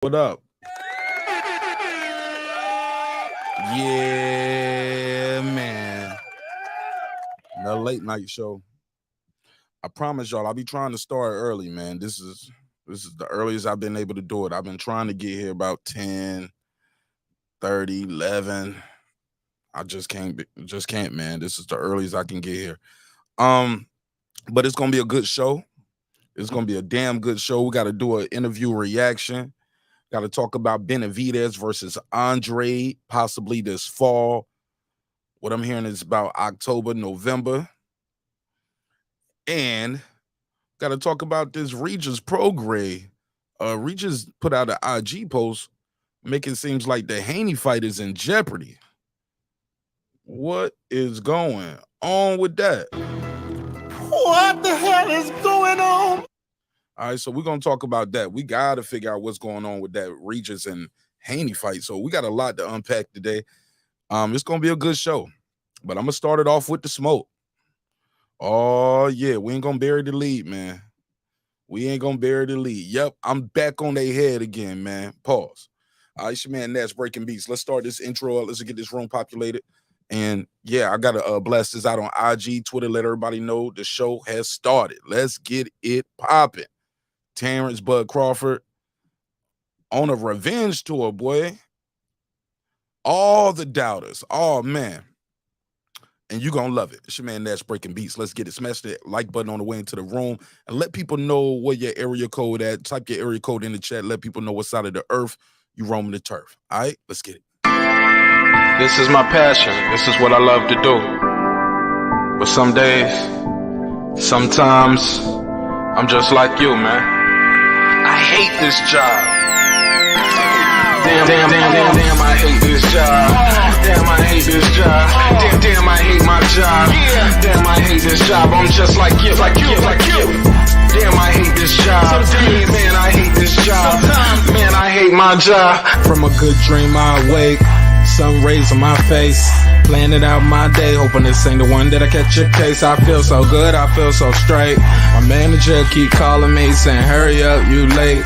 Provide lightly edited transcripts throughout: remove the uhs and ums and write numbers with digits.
What up? Yeah, man. The late night show. I promise y'all, I'll be trying to start early, man. This is the earliest I've been able to do it. I've been trying to get here about 10, 30, 11. I just can't, man. This is the earliest I can get here. But it's gonna be a good show. It's gonna be a damn good show. We got to do an interview reaction. Got to talk about Benavidez versus Andrade, possibly this fall. What I'm hearing is about October, November. And got to talk about this Regis Prograis. Regis put out an IG post making it seems like the Haney fight is in jeopardy. What is going on with that? What the hell is going on? All right, so we're going to talk about that. We got to figure out what's going on with that Regis and Haney fight. So we got a lot to unpack today. It's going to be a good show. But I'm going to start it off with the smoke. Oh, yeah, we ain't going to bury the lead, man. We ain't going to bury the lead. Yep, I'm back on their head again, man. Pause. All right, it's your man Nash breaking beats. Let's start this intro. Let's get this room populated. And, yeah, I got to blast this out on IG, Twitter, let everybody know the show has started. Let's get it popping. Terence Crawford on a revenge tour, boy. All the doubters. Oh, man. And you're going to love it. It's your man Nash breaking beats. Let's get it. Smash that like button on the way into the room and let people know where your area code at. Type your area code in the chat. Let people know what side of the earth you roaming the turf. All right? Let's get it. This is my passion. This is what I love to do. But some days, sometimes, I'm just like you, man. I hate this job. Damn, I hate this job. Damn, I hate this job. Damn, I hate my job. Damn, I hate this job. I'm just like you. Damn, I hate this job. Man, I hate this job. Man, I hate my job. From a good dream I awake, sun rays on my face, planning out my day, hoping this ain't the one that I catch a case. I feel so good, I feel so straight. My manager keep calling me saying, hurry up, you late.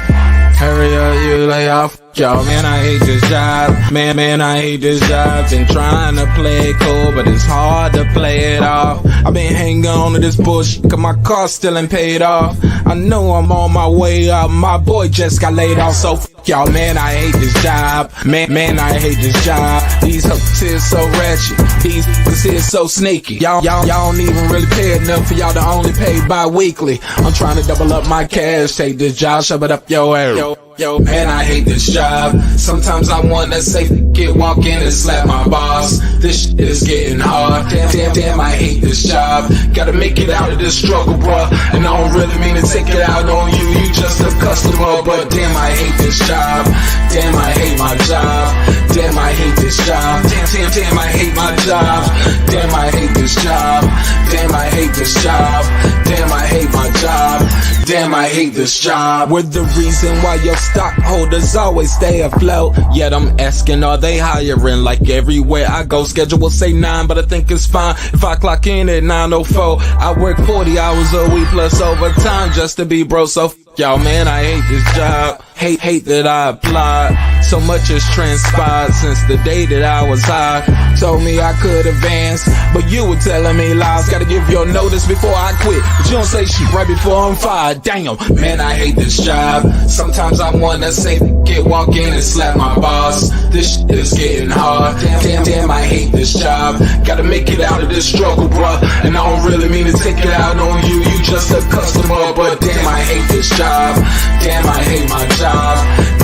Hurry up, you lay off. Y'all, man, I hate this job. Man, I hate this job. Been trying to play it cool, but it's hard to play it off. I've been hanging on to this bullshit, cause my car still ain't paid off. I know I'm on my way up. My boy just got laid off, so y'all, man, I hate this job. Man, I hate this job. These hoes here so ratchet. These niggas here so sneaky. Y'all don't even really pay enough for y'all to only pay bi-weekly. I'm trying to double up my cash. Take this job, shove it up your area. Yo, man, I hate this job. Sometimes I wanna say, walk in and slap my boss. This shit is getting hard. Damn, I hate this job. Gotta make it out of this struggle, bruh. And I don't really mean to take it out on you. You just a customer, but damn, I hate this job. Damn, I hate my job. Damn, I hate this job. Damn, I hate my job. Damn, I hate this job. Damn, I hate this job. Damn, I hate my job. Damn, I hate this job. We're the reason why your stockholders always stay afloat. Yet I'm asking, are they hiring? Like everywhere I go, schedule will say 9, but I think it's fine if I clock in at 9:04. I work 40 hours a week plus overtime just to be bro. So y'all, man, I hate this job. Hate that I applied. So much has transpired since the day that I was high. Told me I could advance, but you were telling me lies. Gotta give your notice before I quit, but you don't say shit right before I'm fired. Damn, man, I hate this job. Sometimes I wanna say, walk in and slap my boss. This shit is getting hard. Damn, I hate this job. Gotta make it out of this struggle, bruh. And I don't really mean to take it out on you. You just a customer, but damn, I hate this job. Damn, I hate my job.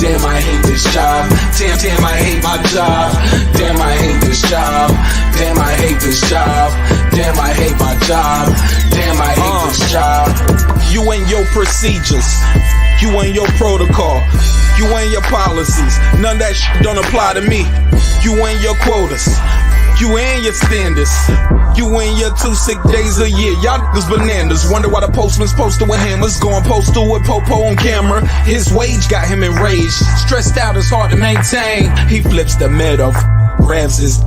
Damn, I hate this job. Damn, I hate my job. Damn, I hate this job. Damn, I hate this job. Damn, I hate my job. Damn, I hate this job. You and your procedures. You and your protocol. You and your policies. None of that shit don't apply to me. You and your quotas. You and your standards. You and your 2 sick days a year. Y'all niggas bananas. Wonder why the postman's posted with hammers. Going postal with Popo on camera. His wage got him enraged. Stressed out, it's hard to maintain. He flips the middle, grabs his.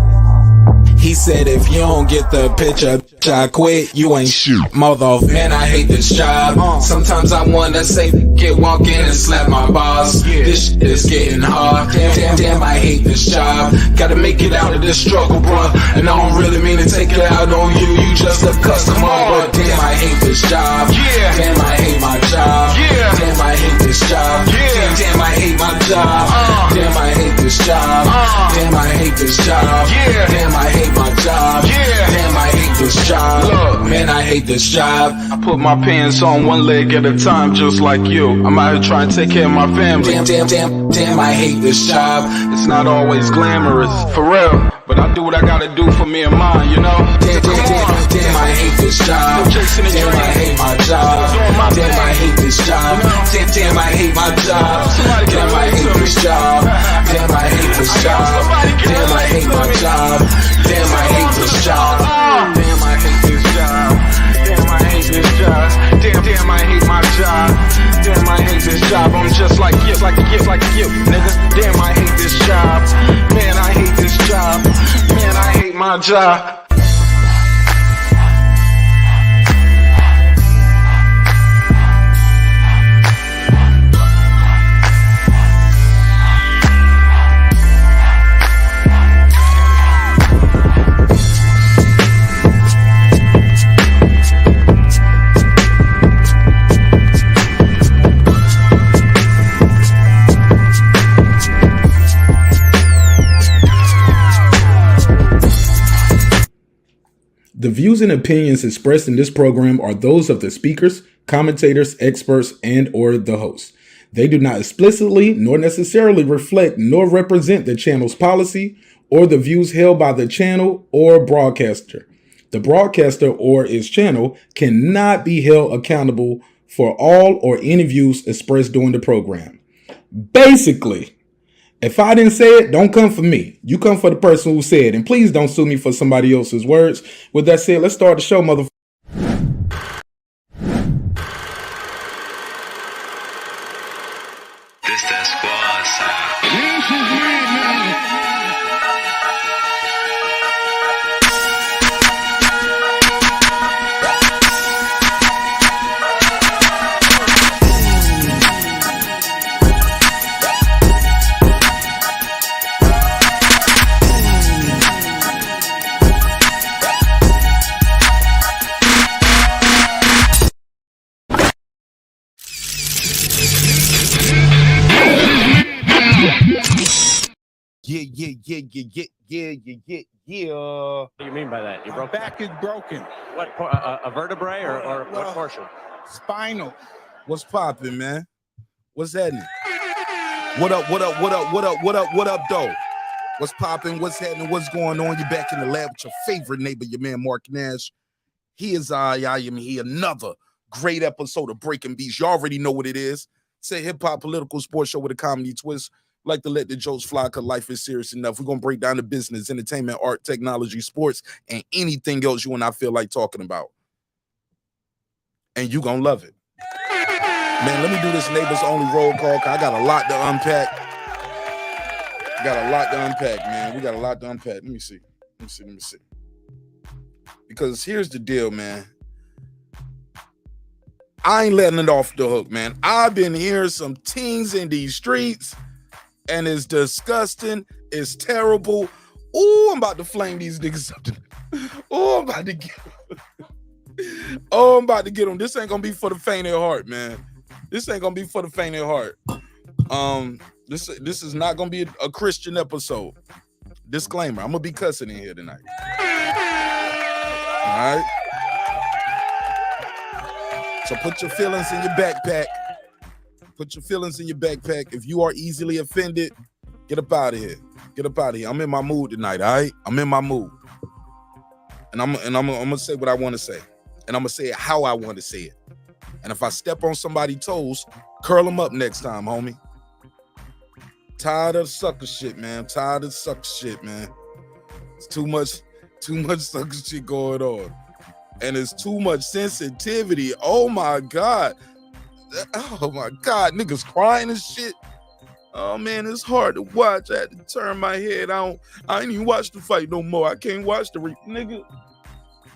He said if you don't get the picture, I quit, you ain't shit, mother. Man, I hate this job. Sometimes I wanna say, walk in and slap my boss. This shit is getting hard. Damn, I hate this job. Gotta make it out of this struggle, bruh. And I don't really mean to take it out on you. You just a customer, but damn, I hate this job. Damn, I hate my job. Damn, I hate this job. Damn, I hate my job. Damn, I hate this job. Damn, I hate this job. Damn, I hate my job. Damn, I hate this job. Look, man, I hate this job. I put my pants on one leg at a time, just like you. I'm out here trying to take care of my family. Damn, I hate this job. It's not always glamorous, for real. But I do what I gotta do for me and mine, you know? Damn, I hate this job. Damn, I hate my job. Damn, I hate this job. Damn, I hate my job. Damn, I hate this job. Damn, I hate this job. Damn, I hate my job. Damn, I hate this job. Damn, I hate this job. Damn, I hate this job. Damn, I hate my job. Damn, I hate this job. I'm just like you, nigga. Damn, I hate this job. Man, I hate this job. Man, I hate my job. The views and opinions expressed in this program are those of the speakers, commentators, experts, and or the host. They do not explicitly nor necessarily reflect nor represent the channel's policy or the views held by the channel or broadcaster. The broadcaster or its channel cannot be held accountable for all or any views expressed during the program. Basically, if I didn't say it, don't come for me. You come for the person who said it. And please don't sue me for somebody else's words. With that said, let's start the show, motherfucker. This that squad sound. Yeah. What do you mean by that? Your back is broken. What, a vertebrae or Well, what portion? Spinal. What's poppin', man? What's happening? What up, though? What's poppin'? What's happening? What's going on? You back in the lab with your favorite neighbor, your man Mark Nash. He is I am here. Another great episode of Breaking Beats. You already know what it is. It's a hip-hop political sports show with a comedy twist. Like to let the jokes fly because life is serious enough. We're going to break down the business, entertainment, art, technology, sports, and anything else you and I feel like talking about. And you going to love it. Man, let me do this neighbors only roll call because I got a lot to unpack. Man. We got a lot to unpack. Let me see. Because here's the deal, man. I ain't letting it off the hook, man. I've been hearing some things in these streets. And it's disgusting. It's terrible. Oh, I'm about to flame these niggas up. I'm about to get them. This ain't gonna be for the faint of heart, man. This ain't gonna be for the faint of heart. This is not gonna be a Christian episode. Disclaimer: I'm gonna be cussing in here tonight. All right. So put your feelings in your backpack. If you are easily offended, get up out of here. I'm in my mood tonight, all right? I'm in my mood. And I'm gonna say what I want to say. And I'm gonna say it how I want to say it. And if I step on somebody's toes, curl them up next time, homie. Tired of sucker shit, man. It's too much sucker shit going on. And it's too much sensitivity. Oh my God, niggas crying and shit. Oh man, it's hard to watch. I had to turn my head. I ain't even watch the fight no more. I can't watch the nigga.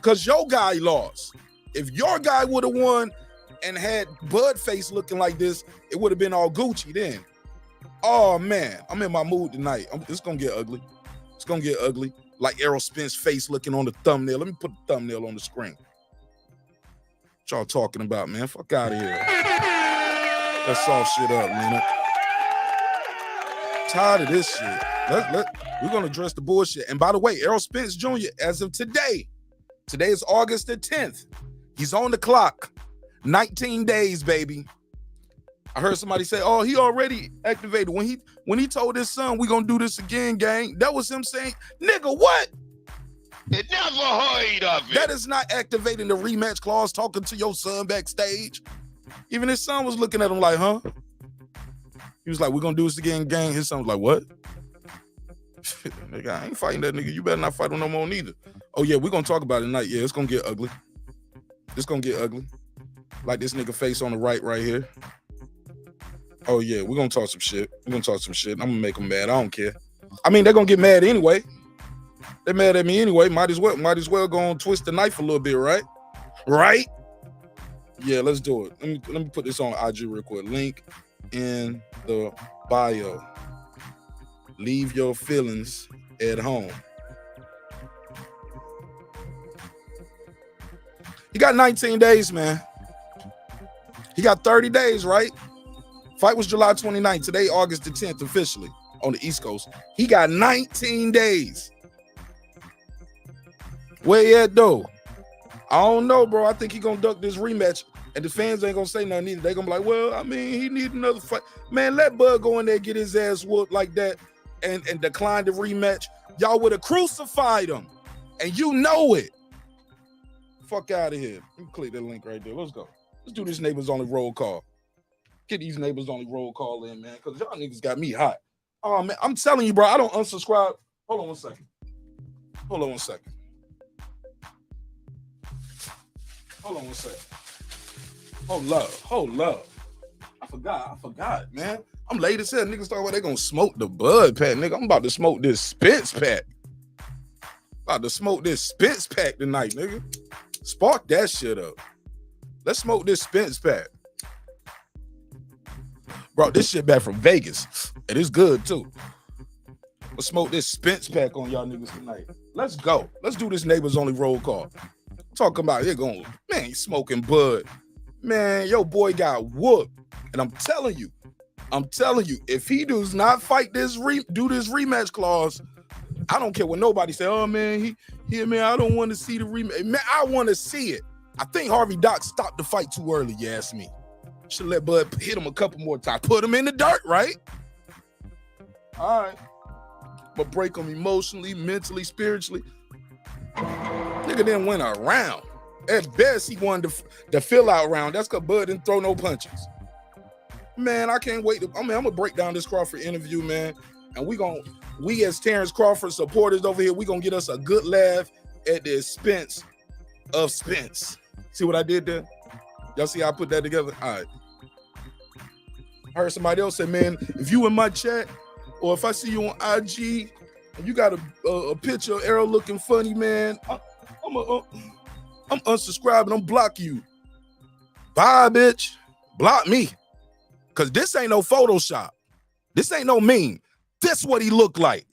because your guy lost. If your guy would have won and had Bud face looking like this, it would have been all Gucci then. Oh man, I'm in my mood tonight. It's gonna get ugly. It's gonna get ugly. Like Errol Spence face looking on the thumbnail. Let me put the thumbnail on the screen. What y'all talking about, man? Fuck out of here. Let's soft shit up, man. Tired of this shit. We're gonna address the bullshit. And by the way, Errol Spence Jr., as of today is August the 10th. He's on the clock. 19 days, baby. I heard somebody say, oh, he already activated. When he told his son, we gonna do this again, gang, that was him saying, nigga, what? It never heard of it. That is not activating the rematch clause, talking to your son backstage. Even his son was looking at him like, huh? He was like, we're gonna do this again, gang. His son was like, what? Nigga, I ain't fighting that nigga. You better not fight him no more neither. Oh yeah, we're gonna talk about it tonight. Yeah, it's gonna get ugly. It's gonna get ugly. Like this nigga face on the right here. Oh yeah, we're gonna talk some shit. I'm gonna make them mad. I don't care. I mean, they're gonna get mad anyway. They're mad at me anyway. Might as well go and twist the knife a little bit, right? Right? Yeah, let's do it. Let me put this on IG real quick. Link in the bio. Leave your feelings at home. He got 19 days, man. He got 30 days, right? Fight was July 29th. Today, August the 10th, officially on the East Coast. He got 19 days. Where he at, though? I don't know, bro. I think he gonna duck this rematch, and the fans ain't gonna say nothing either. They gonna be like, well, I mean, he need another fight. Man, let Bud go in there, get his ass whooped like that, and decline the rematch. Y'all would have crucified him, and you know it. Fuck out of here. Let me click that link right there. Let's go. Let's do this neighbors only roll call. Get these neighbors only roll call in, man, because y'all niggas got me hot. Oh, man, I'm telling you, bro, I don't unsubscribe. Hold on one second. Hold on one second. Hold up. I forgot, man. I'm late as hell. Niggas talking about they gonna smoke the Bud pack, nigga. I'm about to smoke this Spence pack. Tonight, nigga. Spark that shit up. Let's smoke this Spence pack. Bro, this shit back from Vegas. And it's good, too. Let's smoke this Spence pack on y'all niggas tonight. Let's go. Let's do this neighbors only roll call. Talking about it going, man, he's smoking Bud. Man, your boy got whooped. And I'm telling you, if he does not fight this do this rematch clause, I don't care what nobody say. Oh man, man, I don't want to see the rematch. Man, I want to see it. I think Harvey Dock stopped the fight too early, you ask me. Should let Bud hit him a couple more times. Put him in the dirt, right? All right. But break him emotionally, mentally, spiritually. Nigga didn't win a round. At best, he won the fill-out round. That's because Bud didn't throw no punches. Man, I can't wait. I'm going to break down this Crawford interview, man. And we as Terence Crawford supporters over here, we going to get us a good laugh at the expense of Spence. See what I did there? Y'all see how I put that together? All right. I heard somebody else say, man, if you in my chat or if I see you on IG and you got a picture of Errol looking funny, man, I'm unsubscribing. I'm blocking you. Bye, bitch. Block me. Because this ain't no Photoshop. This ain't no meme. This what he looked like.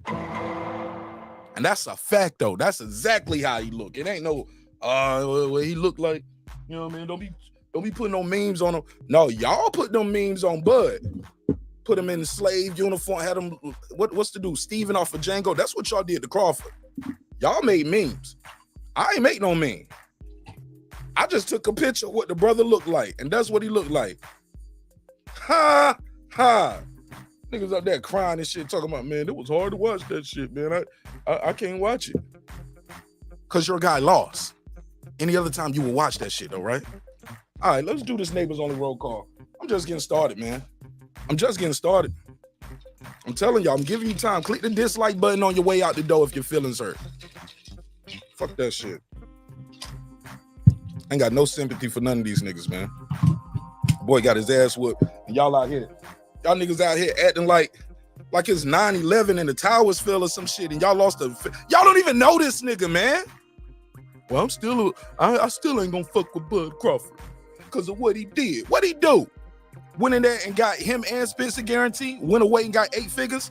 And that's a fact, though. That's exactly how he look. It ain't no, what he look like. You know what I mean? Don't be putting no memes on him. No, y'all put them memes on Bud. Put him in the slave uniform. Had him, what's to do? Steven off of Django. That's what y'all did to Crawford. Y'all made memes. I ain't make no meme. I just took a picture of what the brother looked like, and that's what he looked like. Ha, ha. Niggas up there crying and shit, talking about, man, it was hard to watch that shit, man. I can't watch it. Because your guy lost. Any other time you will watch that shit, though, right? All right, let's do this neighbors only roll call. I'm just getting started, man. I'm just getting started. I'm telling y'all, I'm giving you time. Click the dislike button on your way out the door if your feelings hurt. Fuck that shit. Ain't got no sympathy for none of these niggas, man. Boy got his ass whooped, and y'all out here. Y'all niggas out here acting like it's 9/11 and the towers fell or some shit, and y'all lost y'all don't even know this nigga, man. Well, I still ain't gonna fuck with Bud Crawford because of what he did. What'd he do? Went in there and got him and Spence a guarantee, went away and got 8 figures.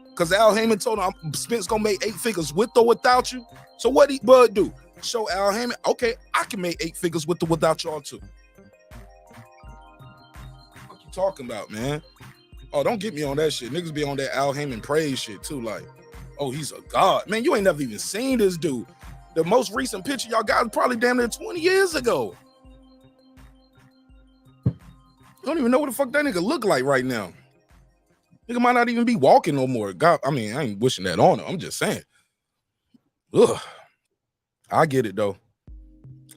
Because Al Heyman told him Spence gonna make 8 figures with or without you. So what did Bud do? Show Al Heyman, okay, I can make 8 figures with or without y'all too. What you talking about, man? Oh, don't get me on that shit. Niggas be on that Al Heyman praise shit too. Like, oh, he's a god. Man, you ain't never even seen this dude. The most recent picture y'all got is probably damn near 20 years ago. Don't even know what the fuck that nigga look like right now. Nigga might not even be walking no more. God, I mean, I ain't wishing that on him. I'm just saying. Ugh. I get it, though.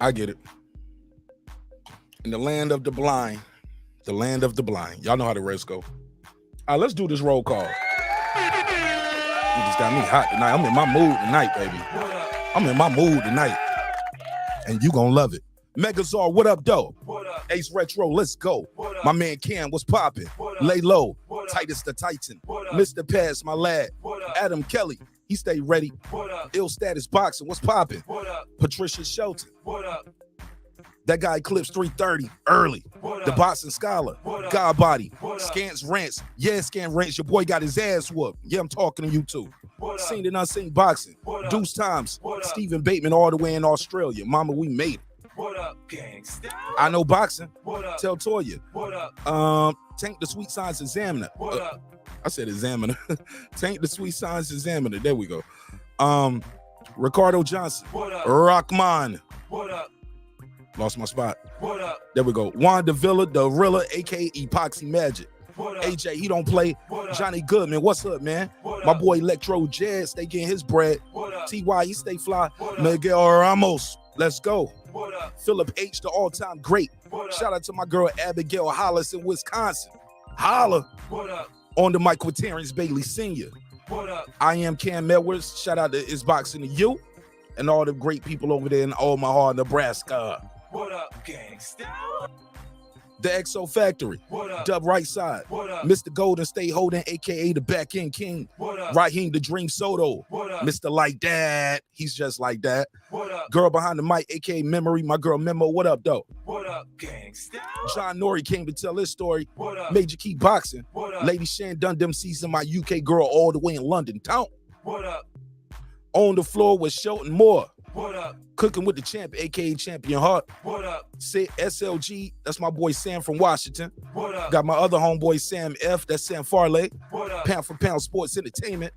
I get it. In the land of the blind. The land of the blind. Y'all know how the rest go. All right, let's do this roll call. You just got me hot tonight. I'm in my mood tonight, baby. I'm in my mood tonight. And you gonna love it. Megazord, what up, though? Ace Retro, let's go. My man Cam, what's poppin'? Lay low. Titus the Titan. Mr. Pass, my lad. Adam Kelly, he stay ready. Ill Status Boxing, what's poppin'? Patricia Shelton. That guy clips 330 early. The Boxing Scholar. God Body. Scants Rants. Yeah, Scant Rants. Your boy got his ass whooped. Yeah, I'm talking to you too. Seen and unseen boxing. Deuce Times. Stephen Bateman all the way in Australia. Mama, we made it. What up, gangsta? I know boxing. What up? Tell Toya. What up? Tank the Sweet Science Examiner. What up? I said examiner. Tank the Sweet Science Examiner. There we go. Ricardo Johnson. What up? Rockman. What up? Lost my spot. What up? There we go. Wanda Villa, the Rilla, aka Epoxy Magic. What up? AJ, he don't play. What up? Johnny Goodman, what's up, man? What My up? boy Electro Jazz, stay getting his bread. What up? TY, he stay fly. What up? Miguel Ramos, let's go. What up? Philip H, the all-time great. What up? Shout out to my girl Abigail Hollis in Wisconsin. Holla. What up? On the mic with Terrence Bailey Sr. What up? I am Cam Edwards. Shout out to It's Boxing to you and all the great people over there in Omaha, Nebraska. What up, gangsta? The XO Factory. What up? Dub Right Side. What up? Mr. Golden State Holding, aka the Back End King. What up? Raheem the Dream Soto. What up? Mr. Like That. He's just like that. What up? Girl behind the mic, aka Memory. My girl Memo. What up, though? What up, gangsta? John Nori came to tell his story. What up? Major Key Boxing. What up? Lady Shan done them season my UK girl all the way in London town. What up? On the floor with Shelton Moore. What up? Cooking with the champ, aka Champion Heart. What up? Say SLG, that's my boy Sam from Washington. What up? Got my other homeboy Sam F, that's Sam Farley. What up? Pound for Pound Sports Entertainment.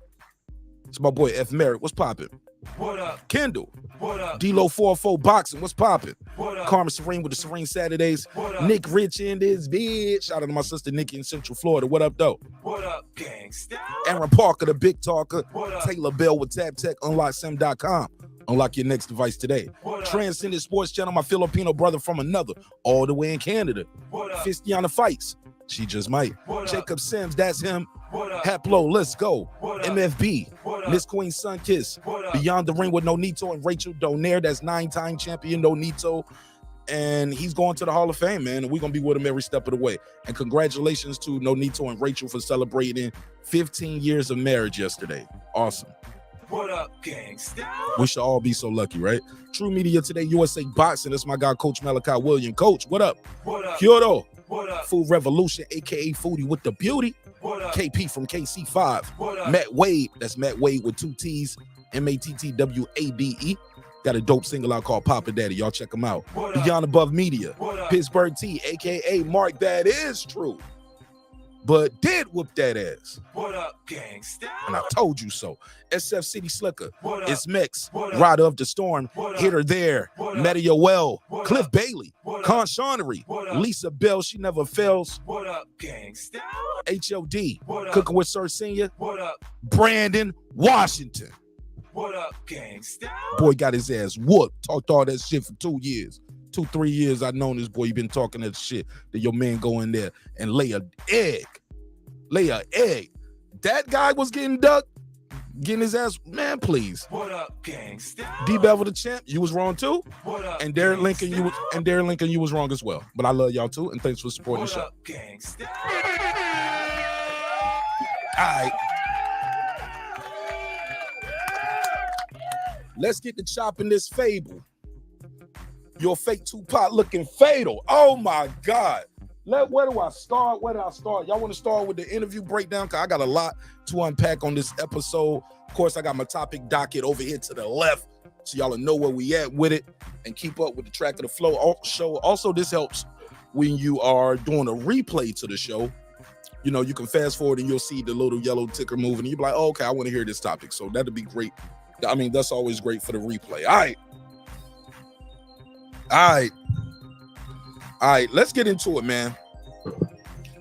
It's my boy F Merritt. What's poppin'? What up? Kendall. What up? D-Lo 404 Boxing. What's poppin'? What up? Karma Serene with the Serene Saturdays. What up? Nick Rich in this bitch. Shout out to my sister Nikki in Central Florida. What up, though? What up, gangsta? Aaron Parker, the Big Talker. What up? Taylor Bell with Tab Tech. UnlockSim.com. Unlock your next device today. What up? Transcendent Sports Channel, my Filipino brother from another, all the way in Canada. What up? Fistiana Fights. She just might. What up? Jacob Sims, that's him. What up? Haplo, let's go. What up? MFB. What up? Miss Queen Sunkiss. What up? Beyond the Ring with Nonito and Rachel Donaire. That's 9-time champion Nonito. And he's going to the Hall of Fame, man. And we're going to be with him every step of the way. And congratulations to Nonito and Rachel for celebrating 15 years of marriage yesterday. Awesome. What up, gangsta? We should all be so lucky, right? True Media Today, USA Boxing. That's my guy, Coach Malachi William. Coach, what up? What up? Kyoto. What up? Food Revolution, a.k.a. Foodie with the Beauty. What up? KP from KC5. What up? Matt Wade. That's Matt Wade with 2 T's. MATTWADE. Got a dope single out called Papa Daddy. Y'all check him out. What up? Beyond Above Media. What up? Pittsburgh T, a.k.a. Mark That Is True. But did whoop that ass. What up, gangsta? And I told you so. SF City Slicker. What up? It's Mix. What up? Rider of the Storm. What up? Hitter There. What up? Matty Well. What Cliff up? Bailey. What up? Con Shawnery. What up? Lisa Bell. She never fails. What up, gangsta? HOD. What up? Cooking with Sir Senior. What up? Brandon Washington. What up, gangsta? Boy got his ass whooped. Talked all that shit for 2 years. 2-3 years I've known this boy. He been talking that shit. That your man go in there and lay an egg. That guy was getting ducked. Getting his ass. Man, please. What up, gangsta? D Bevel the champ. You was wrong too. What up, And Darren Lincoln, gangsta? you was wrong as well. But I love y'all too. And thanks for supporting What the show. up, gangsta? All right. Let's get to chopping this fable. Your fake Tupac looking fatal. Oh my God. Where do I start? Y'all want to start with the interview breakdown? Because I got a lot to unpack on this episode. Of course, I got my topic docket over here to the left, so y'all will know where we at with it and keep up with the track of the flow show. Also, this helps when you are doing a replay to the show. You know, you can fast forward and you'll see the little yellow ticker moving. And you'll be like, oh, okay, I want to hear this topic. So that'll be great. I mean, that's always great for the replay. All right, let's get into it, man.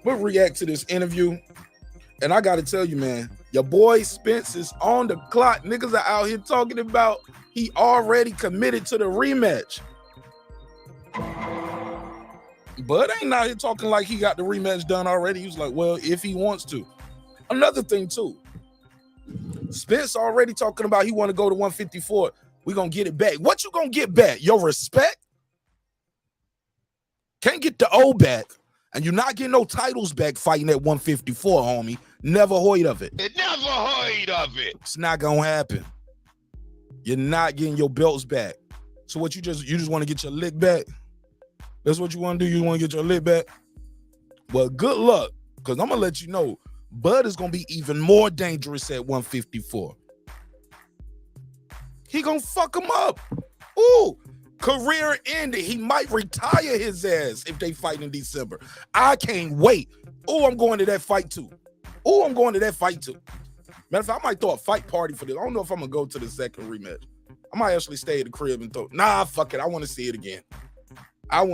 We'll react to this interview. And I got to tell you, man, your boy Spence is on the clock. Niggas are out here talking about he already committed to the rematch. Bud ain't out here talking like he got the rematch done already. He was like, well, if he wants to. Another thing, too. Spence already talking about he want to go to 154. We going to get it back. What you going to get back? Your respect? Can't get the O back, and you're not getting no titles back fighting at 154, homie. Never heard of it. Never heard of it. It's not gonna happen. You're not getting your belts back. So what you just want to get your lick back? That's what you want to do? You want to get your lick back? Well, good luck, because I'm gonna let you know, Bud is gonna be even more dangerous at 154. He gonna fuck him up. Ooh. Career ended. He might retire his ass if they fight in December. I can't wait. Oh, I'm going to that fight too. Matter of fact, I might throw a fight party for this. I don't know if I'm going to go to the second rematch. I might actually stay at the crib and throw. Nah, fuck it. I want to see it again. I'm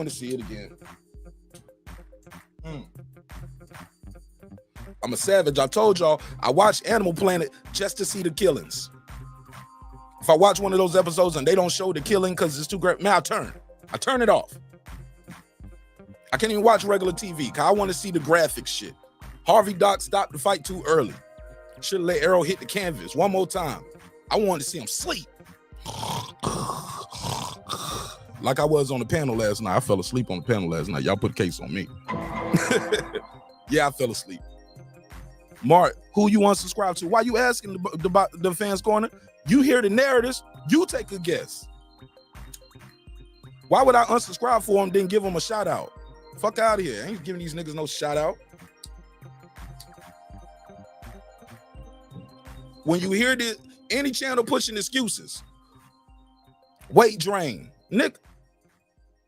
a savage. I told y'all, I watched Animal Planet just to see the killings. If I watch one of those episodes and they don't show the killing because it's too great, man, I turn it off. I can't even watch regular TV because I want to see the graphic shit. Harvey Doc stopped the fight too early. Should have let Errol hit the canvas one more time. I wanted to see him sleep. Like I was on the panel last night. I fell asleep on the panel last night. Y'all put a case on me. Yeah, I fell asleep. Mark, who you unsubscribe to? Why you asking the fans corner? You hear the narratives, you take a guess. Why would I unsubscribe for him, then give him a shout out? Fuck out of here. I ain't giving these niggas no shout out. When you hear any channel pushing excuses, weight drain. Nick,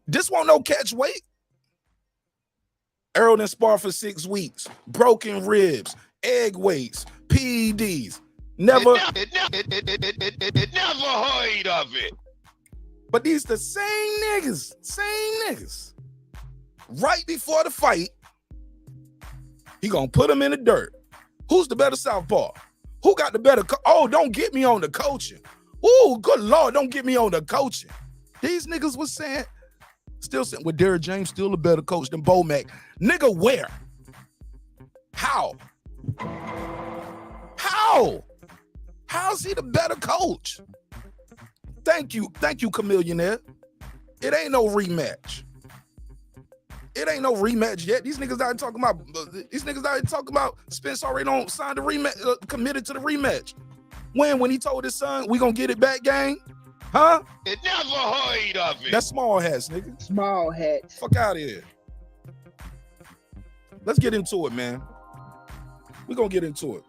this won't no catch weight. Errol done spar for 6 weeks. Broken ribs, egg weights, PEDs. Never heard of it. But these the same niggas. Right before the fight, he gonna put them in the dirt. Who's the better southpaw? Who got the better? Oh, don't get me on the coaching. Ooh, good Lord, don't get me on the coaching. These niggas was saying, still saying, with Derrick James still a better coach than Bo Mac. Nigga, where? How? How's he the better coach? Thank you, Chameleonaire. It ain't no rematch. Yet. These niggas out here talking about Spence already don't sign the rematch, committed to the rematch. When he told his son, we gonna get it back, gang? Huh? Never heard of it. That's small hats, nigga. Small hats. Fuck out of here. Let's get into it, man. We're gonna get into it.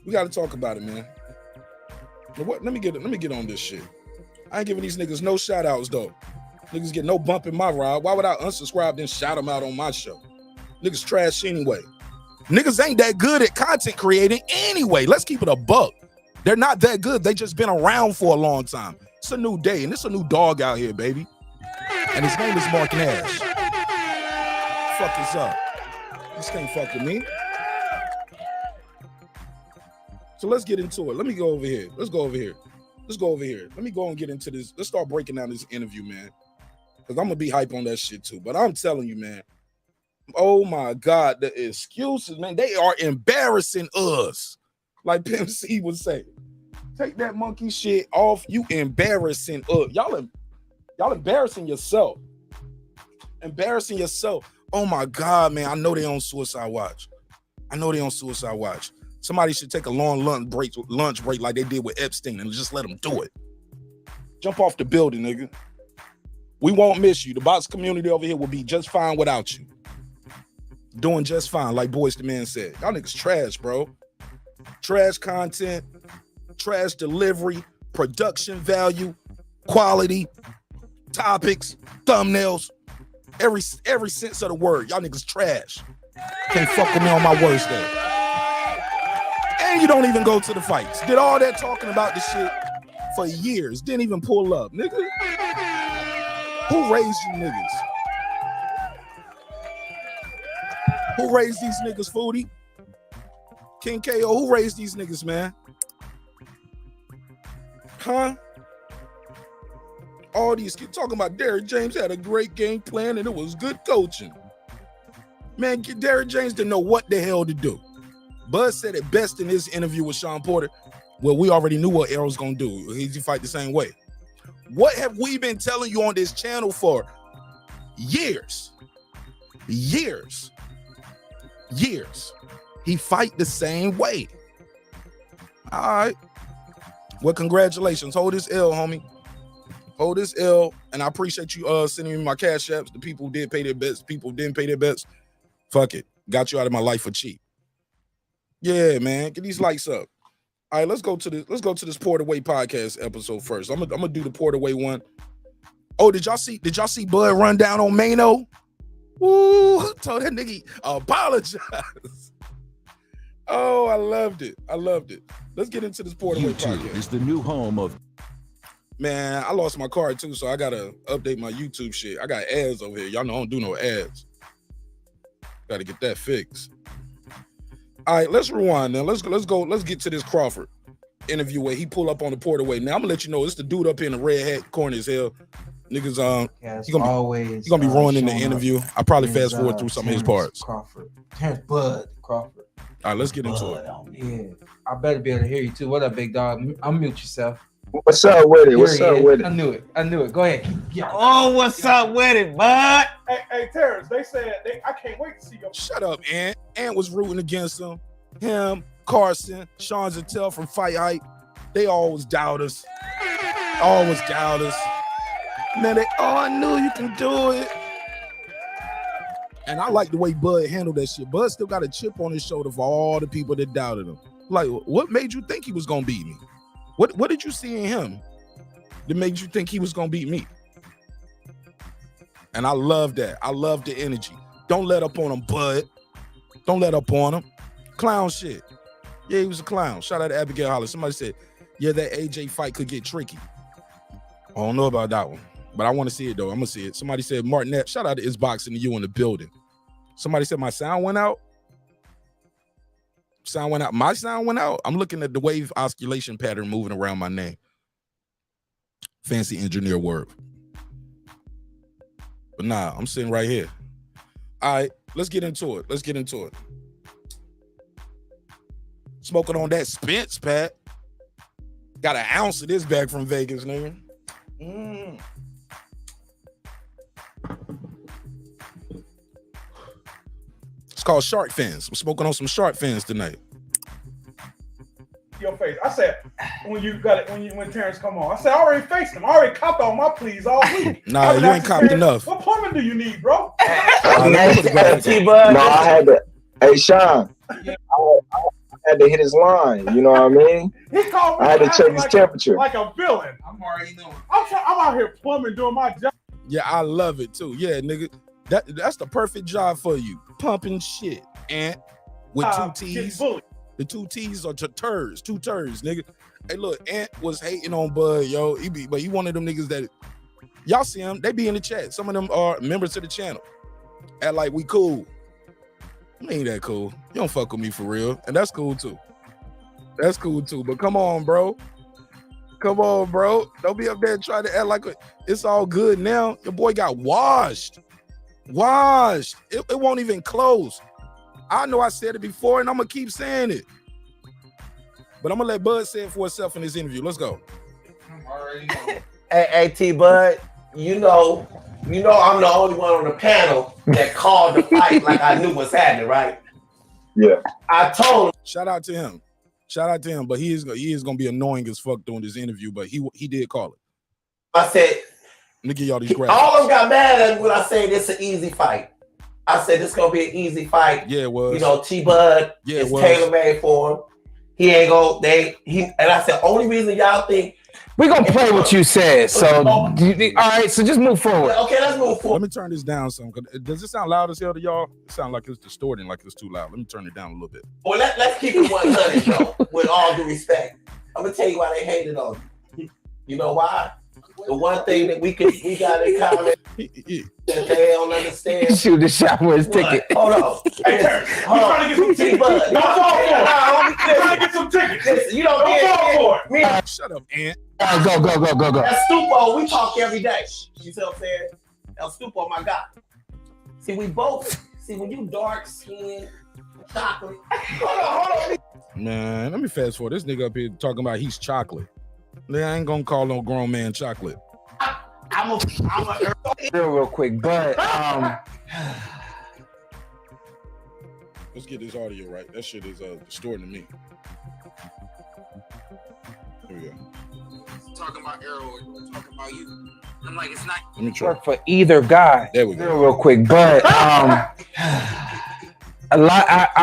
We gotta talk about it, man. Let me get on this shit. I ain't giving these niggas no shout outs though. Niggas get no bump in my ride. Why would I unsubscribe then shout them out on my show? Niggas trash anyway. Niggas ain't that good at content creating anyway. Let's keep it a buck. They're not that good. They just been around for a long time. It's a new day and it's a new dog out here, baby. And his name is Mark Nash. Fuck this up. This can't fuck with me. So let's get into it. Let me go over here. Let's go over here. Let me go and get into this. Let's start breaking down this interview, man. Because I'm going to be hype on that shit too. But I'm telling you, man. Oh my God. The excuses, man. They are embarrassing us. Like Pimp C would say. Take that monkey shit off. You embarrassing us. Y'all embarrassing yourself. Oh my God, man. I know they on Suicide Watch. Somebody should take a long lunch break like they did with Epstein and just let them do it. Jump off the building, nigga. We won't miss you. The box community over here will be just fine without you. Doing just fine, like Boys the Man said. Y'all niggas trash, bro. Trash content, trash delivery, production value, quality, topics, thumbnails, every sense of the word. Y'all niggas trash. Can't fuck with me on my worst day. And you don't even go to the fights. Did all that talking about this shit for years. Didn't even pull up, nigga. Who raised you niggas? Who raised these niggas, Foodie? King KO, who raised these niggas, man? Huh? All these kids talking about Derrick James had a great game plan and it was good coaching. Man, Derrick James didn't know what the hell to do. Bud said it best in his interview with Shawn Porter. Well, we already knew what Errol's gonna do. He'd fight the same way. What have we been telling you on this channel for years? Years. He fight the same way. All right. Well, congratulations. Hold this L, homie. Hold this L. And I appreciate you sending me my cash apps. The people who did pay their bets. People who didn't pay their bets. Fuck it. Got you out of my life for cheap. Yeah, man. Get these likes up. All right, let's go to this Port Away podcast episode first. I'm gonna do the Port Away one. Oh, did y'all see Bud run down on Mano? Ooh, told that nigga apologize. Oh, I loved it. Let's get into this Port Away podcast. Is the new home of. Man, I lost my card too, so I gotta update my YouTube shit. I got ads over here. Y'all know I don't do no ads. Gotta get that fixed. All right, let's rewind now. Let's get to this Crawford interview where he pull up on the Port Away. Now I'm gonna let you know it's the dude up here in the red hat, corny as hell. Niggas, he's gonna be ruining the interview. I probably fast forward through some of his parts. Terence Crawford. All right, let's get into it. Yeah, I better be able to hear you too. What up, big dog? Unmute yourself. What's up with it? I knew it. Go ahead. Yeah. Oh, what's up with it, bud? Hey, Terrence, they said I can't wait to see your. Shut up, Ant. Ant was rooting against him. Him, Carson, Sean Zattel from Fight Hype. They always doubt us. Man, I knew you can do it. And I like the way Bud handled that shit. Bud still got a chip on his shoulder for all the people that doubted him. Like, what made you think he was gonna beat me? What did you see in him that made you think he was gonna beat me? And I love that. I love the energy. Don't let up on him, Bud. Don't let up on him. Clown shit. Yeah, he was a clown. Shout out to Abigail Hollis. Somebody said, yeah, that AJ fight could get tricky. I don't know about that one, but I want to see it though. I'm gonna see it. Somebody said Martinette. Shout out to Isboxing to you in the building. Somebody said my sound went out. My sound went out. I'm looking at the wave oscillation pattern moving around my name. Fancy engineer word. But nah, I'm sitting right here. All right, let's get into it. Smoking on that Spence, Pat. Got an ounce of this back from Vegas, nigga. It's called Shark Fins. I'm smoking on some Shark Fins tonight. Your face. I said when Terrence come on. I said I already faced him. I already copped on my pleas all week. Nah, you ain't copped enough. What plumbing do you need, bro? I had to. Hey, Sean. I had to hit his line. You know what I mean? He called me. I had to check his temperature. Like a villain. I'm already knowing. I'm out here plumbing, doing my job. Yeah, I love it too. Yeah, nigga. That's the perfect job for you. Pumping shit. And with two T's. The two T's are two turds, nigga. Hey, look, Ant was hating on Bud, yo. But he one of them niggas that y'all see him, they be in the chat. Some of them are members of the channel. Act like we cool. I ain't that cool. You don't fuck with me for real. And that's cool too. But come on, bro. Don't be up there trying to act like it's all good now. Your boy got washed. It won't even close. I know I said it before and I'm gonna keep saying it. But I'm gonna let Bud say it for himself in this interview. Let's go. Hey, T Bud, you know I'm the only one on the panel that called the fight like I knew what's happening, right? Yeah. I told him. Shout out to him. But he is gonna be annoying as fuck doing this interview. But he did call it. I said, Let me give y'all these graphics. All of them got mad at me when I said it's an easy fight. I said this gonna be an easy fight. Yeah, it was. You know, T-Bud is tailor-made for him. He ain't go. And I said, only reason y'all think we're gonna play what you said. So all right, so just move forward. Okay, let's move forward. Let me turn this down some. Does it sound loud as hell to y'all? It sounds like it's distorting, like it's too loud. Let me turn it down a little bit. Well, let's keep it 100 though, with all due respect. I'm gonna tell you why they hated on you. You know why? The one thing that we got in common that they don't understand. Shoot the shot with his ticket. Hold on. Hey, trying to get some tickets. Don't fall for it. I'm trying to get some tickets. Listen, you don't fall for it. Shut up, Ant. Go. That Stupo, we talk every day. You see what I'm saying? El Stupo, my guy. See, when you dark skin, chocolate. Hold on. Man, let me fast forward. This nigga up here talking about he's chocolate. I ain't gonna call no grown man chocolate. I'm a real quick, but let's get this audio right. That shit is distorting to me. Here we go. Talking about Errol, talking about you. I'm like, it's not. Let me try. For either guy. There we go. Real quick, but I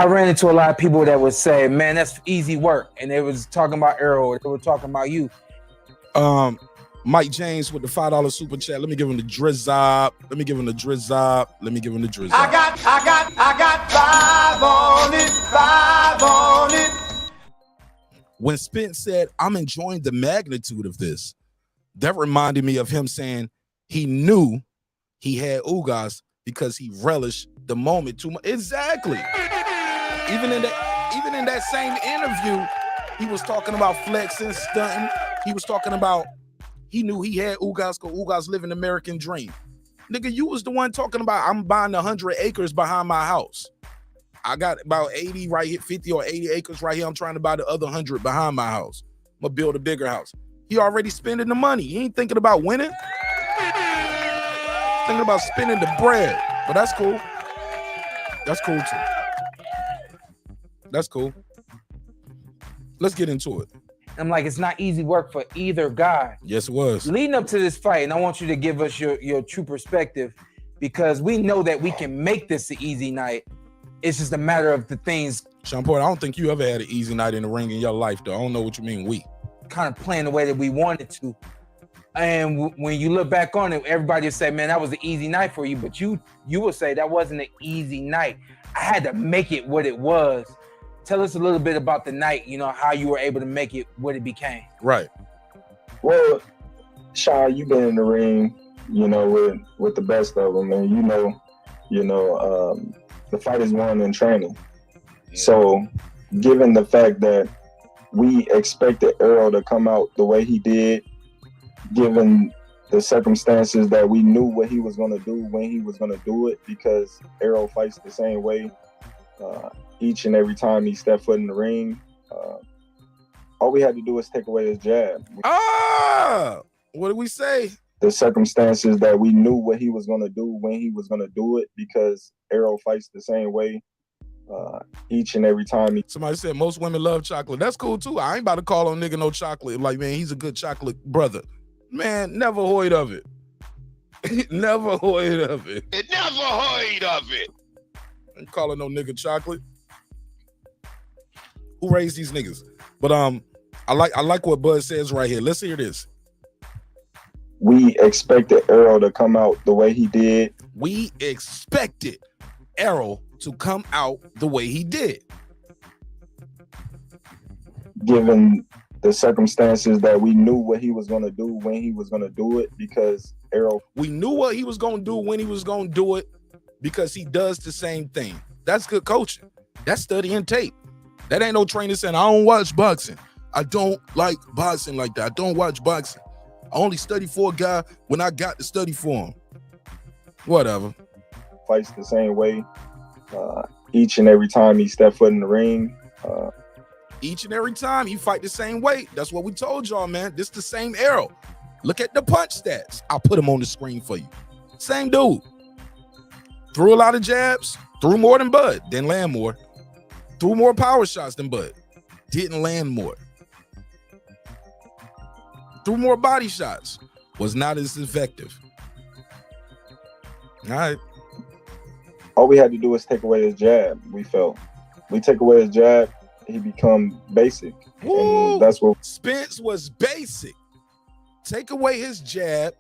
ran into a lot of people that would say, man, that's easy work. And they was talking about Errol. They were talking about you. Mike James with the $5 super chat. Let me give him the drizzop. Let me give him the drizzop. I got 5 on it. When Spence said, I'm enjoying the magnitude of this, that reminded me of him saying he knew he had ugas because he relished the moment too much. Exactly. Even in that same interview, he was talking about flexing, stunting. He was talking about he knew he had ugas because ugas live an American dream. Nigga, you was the one talking about I'm buying 100 acres behind my house. I got about 80 right here, 50 or 80 acres right here. I'm trying to buy the other 100 behind my house. I'm gonna build a bigger house. He already spending the money. He ain't thinking about winning. Thinking about spending the bread. But that's cool. That's cool too. That's cool. Let's get into it. I'm like, it's not easy work for either guy. Yes, it was. Leading up to this fight, and I want you to give us your true perspective, because we know that we can make this an easy night. It's just a matter of the things. Sean Porter, I don't think you ever had an easy night in the ring in your life, though. I don't know what you mean, we. Kind of playing the way that we wanted to. And when you look back on it, everybody will say, man, that was an easy night for you. But you will say that wasn't an easy night. I had to make it what it was. Tell us a little bit about the night, how you were able to make it what it became. Right. Well, Shawn, you've been in the ring, with the best of them, and the fight is won in training. So, given the fact that we expected Errol to come out the way he did, given the circumstances that we knew what he was going to do when he was going to do it, because Errol fights the same way each and every time he stepped foot in the ring. All we had to do was take away his jab. What did we say? The circumstances that we knew what he was going to do when he was going to do it, because Errol fights the same way each and every time. Somebody said most women love chocolate. That's cool too. I ain't about to call on nigga no chocolate. Like, man, he's a good chocolate brother. Man, never heard of it. Never heard of it. Never heard of it. Ain't calling no nigga chocolate. Who raised these niggas? But I like what Bud says right here. Let's hear this. We expected Errol to come out the way he did. We expected Errol to come out the way he did. Given the circumstances that we knew what he was going to do when he was going to do it, because Errol. We knew what he was going to do when he was going to do it, because he does the same thing. That's good coaching. That's studying tape. That ain't no trainer saying, I don't watch boxing. I don't like boxing like that. I don't watch boxing. I only study for a guy when I got to study for him. Whatever. Fights the same way each and every time he stepped foot in the ring. Each and every time he fight the same way. That's what we told y'all, man. This the same Errol. Look at the punch stats. I'll put him on the screen for you. Same dude. Threw a lot of jabs. Threw more than Bud. Didn't land more. Threw more power shots than Bud. Didn't land more. Threw more body shots. Was not as effective. All right. All we had to do was take away his jab. We felt we take away his jab, he become basic. Woo! And that's what Spence was basic. Take away his jab,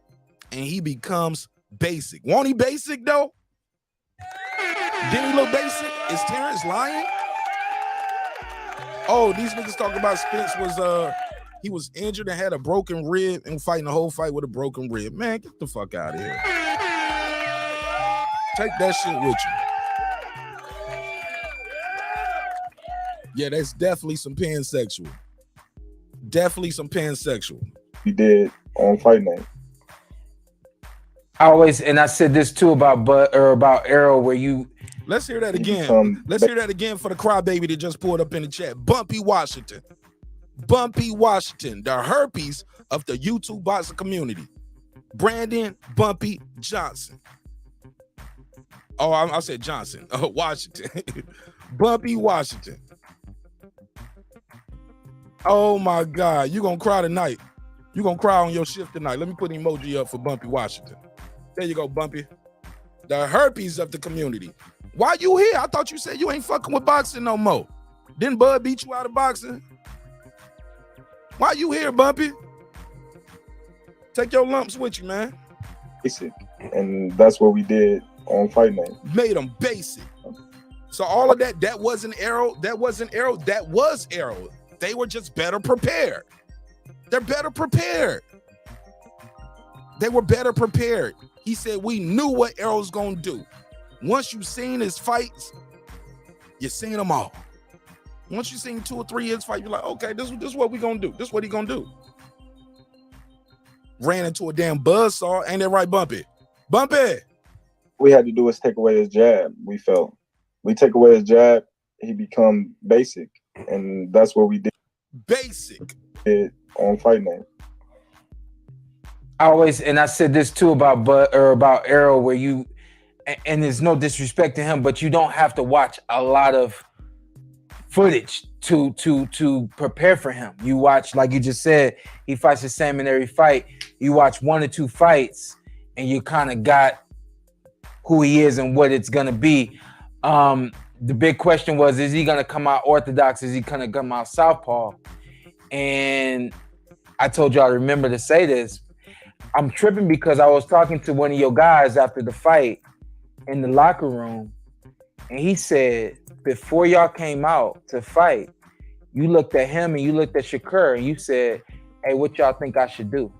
and he becomes basic. Won't he basic though? Didn't he look basic? Is Terence lying? Oh, these niggas talking about Spence was he was injured and had a broken rib and fighting the whole fight with a broken rib. Man, get the fuck out of here. Take that shit with you. Yeah, that's definitely some pansexual. Definitely some pansexual. we did on Fight Night. I said this too about Errol, where you. Let's hear that again. Let's hear that again for the crybaby that just pulled up in the chat. Bumpy Washington. Bumpy Washington, the herpes of the YouTube boxing community. Brandon Bumpy Johnson. Oh, I said Johnson. Oh, Washington. Bumpy Washington. Oh my God, you gonna cry tonight. You gonna cry on your shift tonight. Let me put an emoji up for Bumpy Washington. There you go, Bumpy. The herpes of the community. Why you here? I thought you said you ain't fucking with boxing no more. Didn't Bud beat you out of boxing? Why you here, Bumpy? Take your lumps with you, man. Basic. And that's what we did on Fight Night. Made them basic. So all of that wasn't Errol. That wasn't Errol. That was Errol. They were just better prepared. They're better prepared. They were better prepared. He said, we knew what Errol's gonna do. Once you've seen his fights, you've seen them all. Once you've seen 2 or 3 his fight, you're like, okay, this is what we gonna do. This is what he gonna do. Ran into a damn buzzsaw. Ain't that right, Bumpy? Bumpy! We had to do is take away his jab. We felt we take away his jab, he become basic. And that's what we did. Basic. Did on Fight Night. I said this too about Errol, where you, and there's no disrespect to him, but you don't have to watch a lot of footage to prepare for him. You watch, like you just said, he fights the same in every fight. You watch 1 or 2 fights, and you kind of got who he is and what it's gonna be. The big question was, is he gonna come out orthodox? Is he gonna come out southpaw? And I told y'all to remember to say this. I'm tripping because I was talking to one of your guys after the fight in the locker room, and he said, before y'all came out to fight, you looked at him and you looked at Shakur and you said, hey, what y'all think I should do?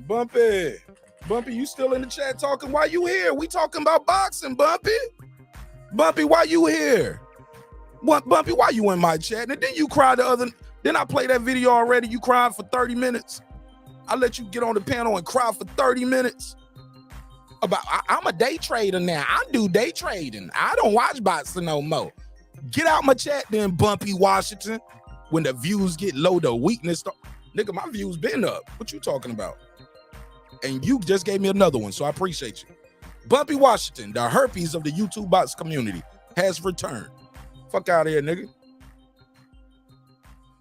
Bumpy, you still in the chat talking? Why you here? We talking about boxing, Bumpy. Bumpy, why you here? What, Bumpy, why you in my chat? And then you cried then I played that video already. You cried for 30 minutes. I let you get on the panel and cry for 30 minutes. I'm a day trader now. I do day trading. I don't watch boxing no more. Get out my chat then, Bumpy Washington. When the views get low, the weakness nigga, my views been up. What you talking about? And you just gave me another one, so I appreciate you. Bumpy Washington, the herpes of the YouTube box community, has returned. Fuck out of here, nigga.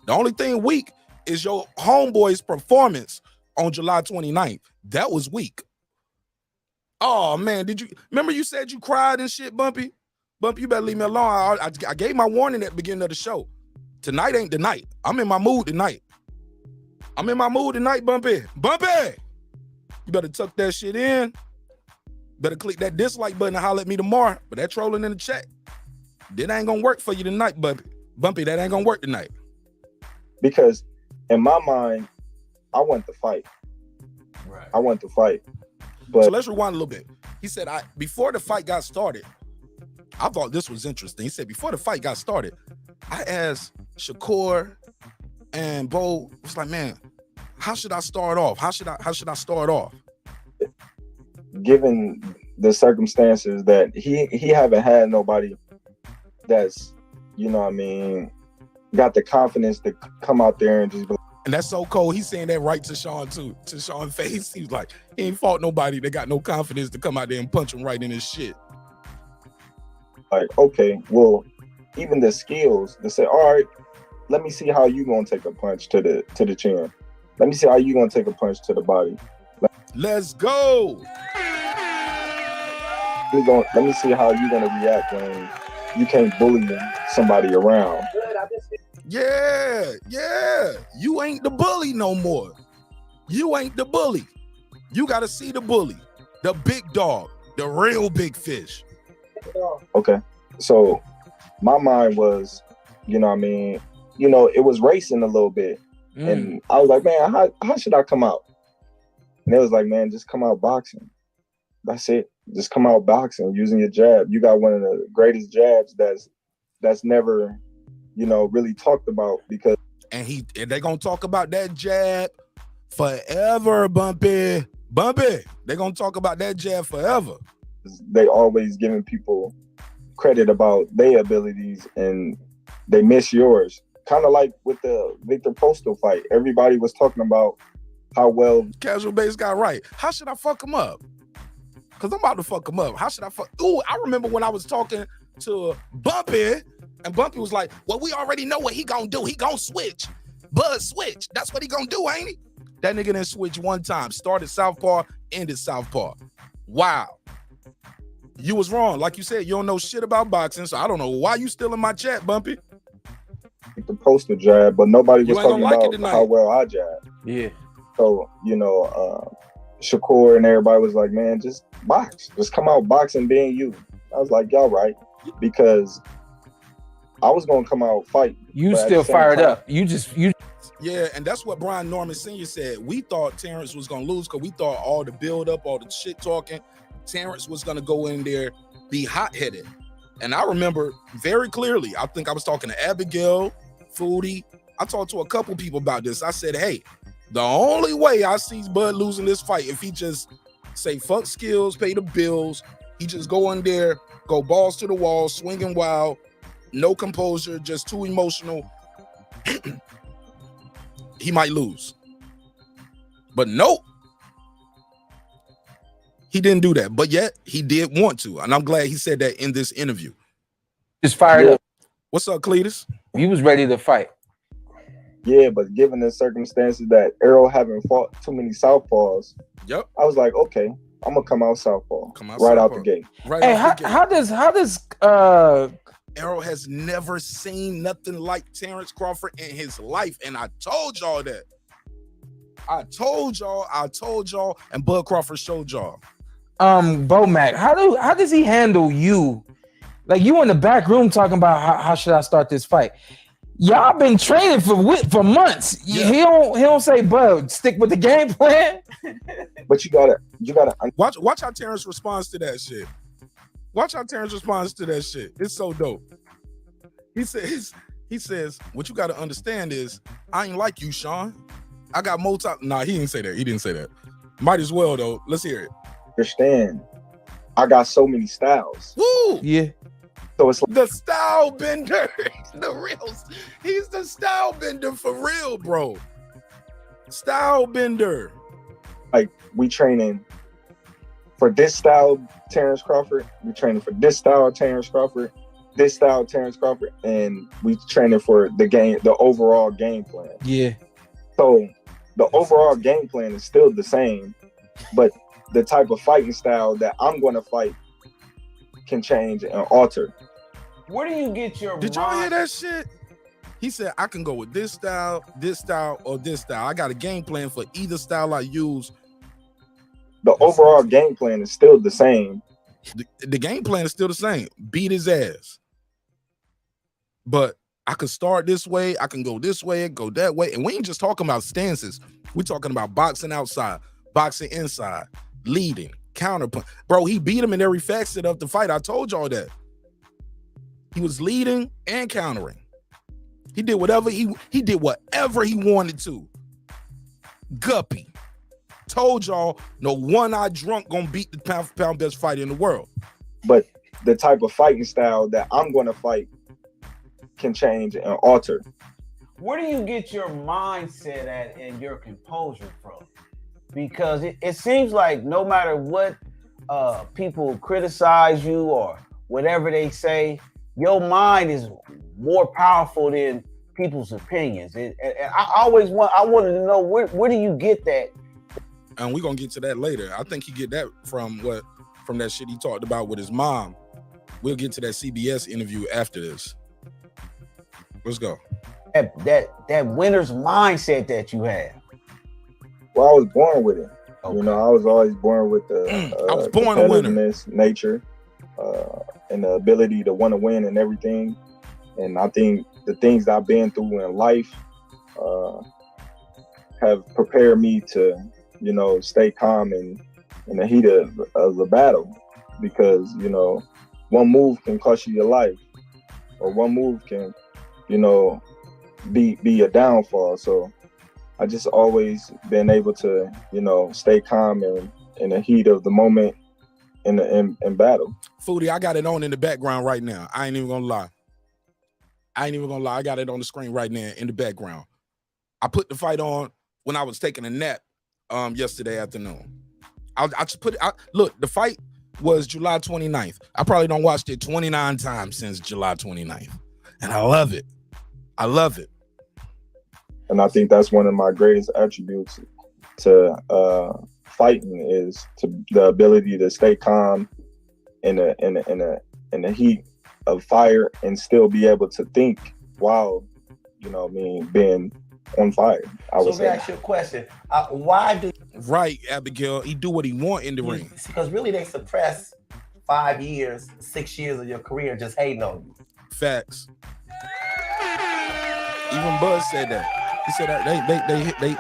The only thing weak is your homeboy's performance on July 29th. That was weak. Oh, man, remember you said you cried and shit, Bumpy? Bumpy, you better leave me alone. I gave my warning at the beginning of the show. Tonight ain't the night. I'm in my mood tonight. Bumpy. Bumpy! You better tuck that shit in. Better click that dislike button and holler at me tomorrow. But that trolling in the chat, that ain't gonna work for you tonight, Bumpy. Bumpy, that ain't gonna work tonight. Because in my mind, I want to fight. Right. I want to fight. But so let's rewind a little bit. He said, before the fight got started, I thought this was interesting. He said, before the fight got started, I asked Shakur and Bo, was like, man, how should I start off? How should I start off? Given the circumstances that he haven't had nobody that's, you know what I mean, got the confidence to come out there and just. And that's so cold. He's saying that right to Shawn too, to Shawn's face. He was like, he ain't fought nobody that got no confidence to come out there and punch him right in his shit. Like, okay, well, even the skills to say, all right, let me see how you gonna take a punch to the chin. Let me see how you gonna take a punch to the body. Let's go. Let me see how you gonna react when you can't bully somebody around. Yeah. You ain't the bully no more. You ain't the bully. You got to see the bully, the big dog, the real big fish. Okay. So my mind was, you know what I mean? You know, it was racing a little bit. And I was like, man, how should I come out? And it was like, man, just come out boxing. That's it. Just come out boxing using your jab. You got one of the greatest jabs that's never, you know, really talked about because. And they gonna talk about that jab forever, Bumpy. They gonna talk about that jab forever. They always giving people credit about their abilities and they miss yours. Kind of like with the Victor Postal fight. Everybody was talking about how well Casual Base got right. How should I fuck him up? Because I'm about to fuck him up. How should I fuck? Ooh, I remember when I was talking to Bumpy, and Bumpy was like, well, we already know what he gonna do. He gonna switch. Bud switch. That's what he gonna do, ain't he? That nigga didn't switch one time. Started southpaw, ended southpaw. Wow. You was wrong. Like you said, you don't know shit about boxing, so I don't know why you still in my chat, Bumpy. The postal jab, but nobody was talking like about how well I jab. Yeah. So, you know, Shakur and everybody was like, man, just box. Just come out boxing being you. I was like, y'all right. Because I was going to come out fight. You still fired up. You. Yeah, and that's what Brian Norman Sr. said. We thought Terence was going to lose because we thought all the build up, all the shit talking, Terence was going to go in there, be hot-headed. And I remember very clearly, I think I was talking to Abigail, Foodie. I talked to a couple people about this. I said, hey, the only way I see Bud losing this fight if he just say fuck skills, pay the bills, he just go in there, go balls to the wall, swinging wild, no composure, just too emotional. He might lose. But nope. He didn't do that, but yet he did want to. And I'm glad he said that in this interview. Just fired up. What's up, Cletus? He was ready to fight. Yeah, but given the circumstances that Errol haven't fought too many southpaws, yep, I was like, okay, I'm gonna come out southpaw out the gate. Hey, how does Errol has never seen nothing like Terence Crawford in his life, and I told y'all that. I told y'all, and Bud Crawford showed y'all. Bo Mac, how does he handle you? Like you in the back room talking about how should I start this fight? Y'all been training for months. Yeah. He don't say, Bud, stick with the game plan. But you gotta watch how Terence responds to that shit. Watch how Terence responds to that shit. It's so dope. He says, what you gotta understand is I ain't like you, Shawn. I got more time. Nah, he didn't say that. He didn't say that. Might as well though. Let's hear it. Understand. I got so many styles. Woo! Yeah. So it's like the style bender. He's the style bender for real, bro. Style bender. Like we training for this style, Terence Crawford. We training for this style, Terence Crawford. This style, Terence Crawford, and we training for the overall game plan. Yeah. So the overall game plan is still the same, but the type of fighting style that I'm going to fight can change and alter. Where do you get your Did y'all hear that shit? He said, I can go with this style, or this style. I got a game plan for either style I use. The overall game plan is still the same. The game plan is still the same. Beat his ass. But I can start this way, I can go this way, go that way. And we ain't just talking about stances. We're talking about boxing outside, boxing inside, leading, counterpunch. Bro, he beat him in every facet of the fight. I told y'all that. He was leading and countering. He did whatever he did whatever he wanted to. Guppy. Told y'all no one-eyed drunk gonna beat the pound for pound best fighter in the world. But the type of fighting style that I'm gonna fight can change and alter. Where do you get your mindset at and your composure from? Because it seems like no matter what people criticize you or whatever they say, your mind is more powerful than people's opinions. And I wanted to know where do you get that? And we're gonna get to that later. I think he get that from that shit he talked about with his mom. We'll get to that CBS interview after this. Let's go. That winner's mindset that you have. Well, I was born with it. Okay. You know, I was always born with the I was born a winner. nature, and the ability to want to win and everything. And I think the things that I've been through in life have prepared me to, you know, stay calm in the heat of the battle, because, you know, one move can cost you your life, or one move can, you know, be a downfall. So I just always been able to, you know, stay calm in the heat of the moment in battle. Foodie, I got it on in the background right now. I ain't even gonna lie. I got it on the screen right now in the background. I put the fight on when I was taking a nap yesterday afternoon. I just put it out. Look, the fight was July 29th. I probably don't watched it 29 times since July 29th. And I love it. I love it. And I think that's one of my greatest attributes to fighting, is the ability to stay calm in the heat of fire and still be able to think while, you know what I mean, being on fire. So let me ask you a question. Why do Right, Abigail, he do what he want in the ring. Because really they suppress 5 years, 6 years of your career just hating on you. Facts. Even Buzz said that. He said that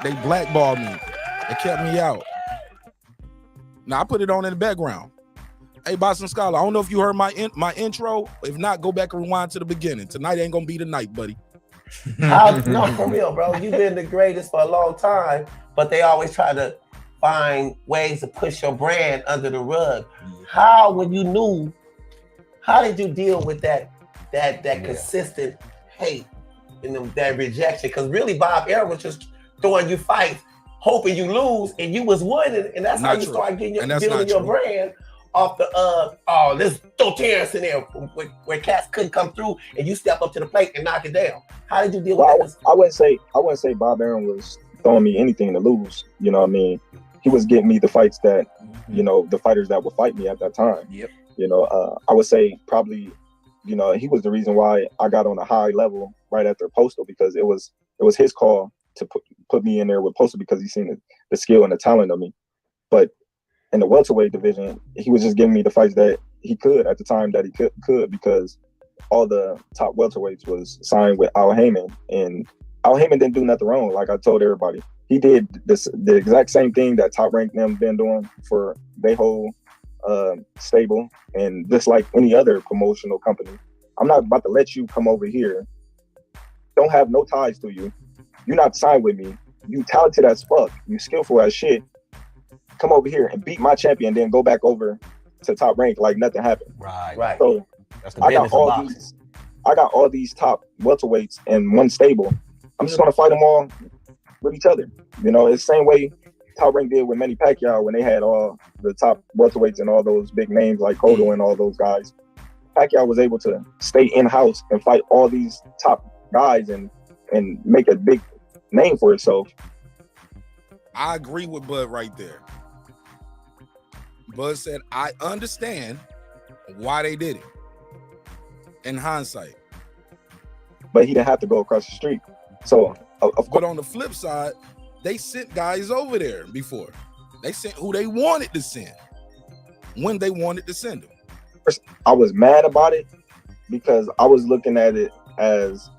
they blackballed me. They kept me out. Now I put it on in the background. Hey, Boston Scholar, I don't know if you heard my intro. If not, go back and rewind to the beginning. Tonight ain't gonna be the night, buddy. No, for real, bro. You've been the greatest for a long time, but they always try to find ways to push your brand under the rug. How, when you knew, how did you deal with that consistent hate and that rejection? Because really, Bob Errol was just throwing you fights, hoping you lose, and you was winning, and that's how you start getting building your brand off the let's throw Terence in there where cats couldn't come through, and you step up to the plate and knock it down. How did you deal with that? I wouldn't say Bob Arum was throwing me anything to lose. You know what I mean? He was getting me the fights that, you know, the fighters that would fight me at that time. Yep. You know, I would say probably, you know, he was the reason why I got on a high level right after Postal, because it was his call to put me in there with Postal, because he seen the skill and the talent of me. But in the welterweight division, he was just giving me the fights that he could at the time that he could, because all the top welterweights was signed with Al Heyman, and Al Heyman didn't do nothing wrong. Like I told everybody, he did the exact same thing that Top Rank them been doing for their whole stable, and just like any other promotional company, I'm not about to let you come over here. Don't have no ties to you. You're not signed with me. You talented as fuck. You skillful as shit. Come over here and beat my champion, then go back over to Top Rank like nothing happened. Right. So that's the business of boxing. I got all these top welterweights in one stable. I'm just gonna fight them all with each other. You know, it's the same way Top Rank did with Manny Pacquiao when they had all the top welterweights and all those big names like Cotto and all those guys. Pacquiao was able to stay in-house and fight all these top guys and make a big name for itself. I agree with Bud right there. Bud said, I understand why they did it in hindsight. But he didn't have to go across the street. So, but on the flip side, they sent guys over there before. They sent who they wanted to send when they wanted to send them. I was mad about it because I was looking at it as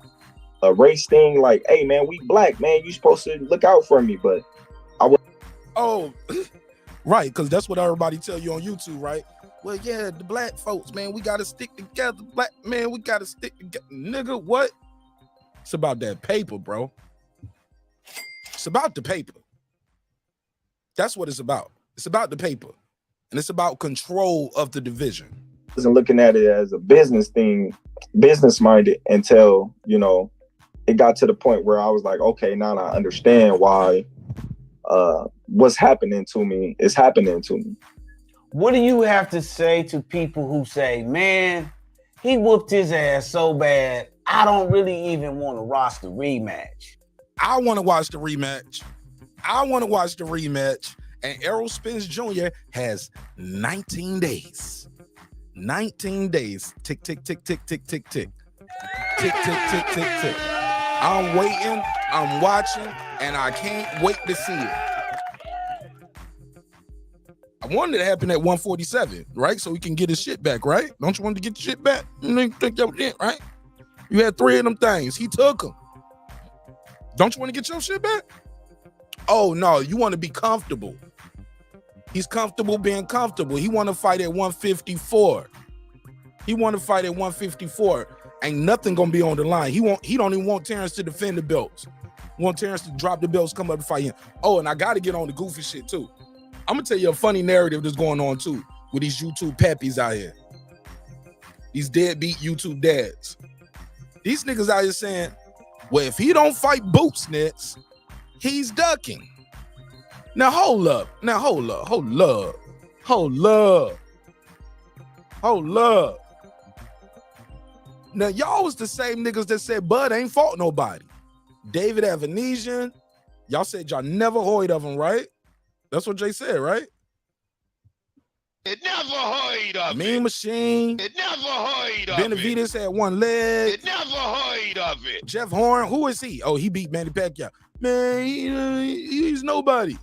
a race thing. Like, hey, man, we black, man. You supposed to look out for me. But I was... Oh, right, because that's what everybody tell you on YouTube, right? Well, yeah, the black folks, man, we got to stick together. Black, man, we got to stick together. Nigga, what? It's about that paper, bro. It's about the paper. That's what it's about. It's about the paper. And it's about control of the division. I wasn't looking at it as a business thing, business-minded, until, you know, it got to the point where I was like, okay, now I understand why what's happening to me is happening to me. What do you have to say to people who say, man, he whooped his ass so bad, I don't really even want to watch the rematch. I want to watch the rematch. And Errol Spence Jr. has 19 days. 19 days. Tick, tick, tick, tick, tick, tick, tick. Tick, tick, tick, tick, tick. I'm waiting, I'm watching, and I can't wait to see it. I wanted it to happen at 147, right? So he can get his shit back, right? Don't you want to get your shit back? You think that was it, right? You had 3 of them things. He took them. Don't you want to get your shit back? Oh, no, you want to be comfortable. He's comfortable being comfortable. He want to fight at 154. Ain't nothing going to be on the line. He don't even want Terence to defend the belts. Want Terence to drop the belts, come up and fight him. Oh, and I got to get on the goofy shit, too. I'm going to tell you a funny narrative that's going on, too, with these YouTube pappies out here. These deadbeat YouTube dads. These niggas out here saying, well, if he don't fight Boots next, he's ducking. Now, hold up. Now, hold up. Now, y'all was the same niggas that said Bud ain't fought nobody. David Avanesian, y'all said y'all never heard of him, right? That's what Jay said, right? It never heard of Mean it. Machine. It never heard of it. Benavidez had 1 leg. It never heard of it. Jeff Horn, who is he? Oh, he beat Manny Pacquiao. Man, he's nobody.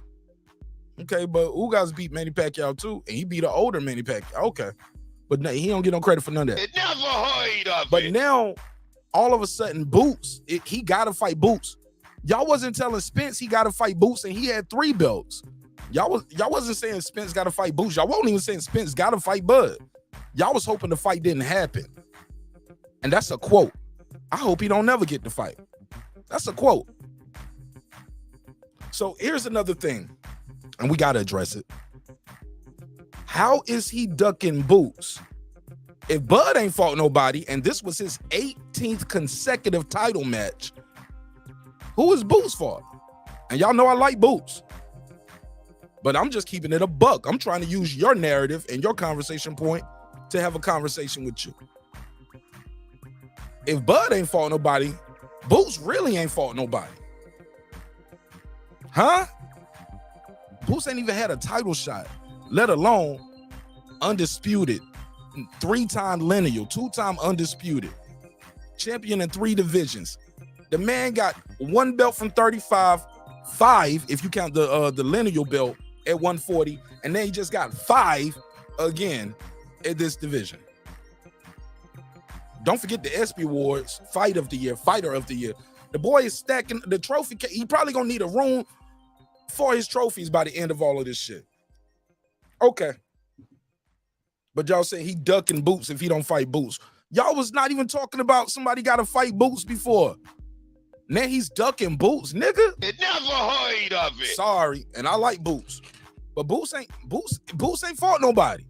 Okay, but Ugas beat Manny Pacquiao too, and he beat an older Manny Pacquiao. Okay, but no, he don't get no credit for none of that. It never heard of But it. now, all of a sudden, Boots, he got to fight Boots. Y'all wasn't telling Spence he got to fight Boots, and he had 3 belts. Y'all wasn't saying Spence got to fight Boots. Y'all wasn't even saying Spence got to fight Bud. Y'all was hoping the fight didn't happen. And that's a quote. I hope he don't never get the fight. That's a quote. So here's another thing, and we got to address it. How is he ducking Boots? If Bud ain't fought nobody, and this was his 18th consecutive title match, who is Boots fought? And y'all know I like Boots. But I'm just keeping it a buck. I'm trying to use your narrative and your conversation point to have a conversation with you. If Bud ain't fought nobody, Boots really ain't fought nobody. Huh? Boots ain't even had a title shot, let alone undisputed, 3-time lineal, 2-time undisputed, champion in 3 divisions. The man got 1 belt from 35, 5 if you count the lineal belt at 140, and then he just got 5 again at this division. Don't forget the ESPY Awards, Fight of the Year, Fighter of the Year. The boy is stacking the trophy. He probably gonna need a room for his trophies by the end of all of this shit. Okay. But y'all say he ducking Boots if he don't fight Boots. Y'all was not even talking about somebody got to fight Boots before. Now he's ducking Boots, nigga. It never heard of it. Sorry, and I like Boots, but Boots ain't fought nobody.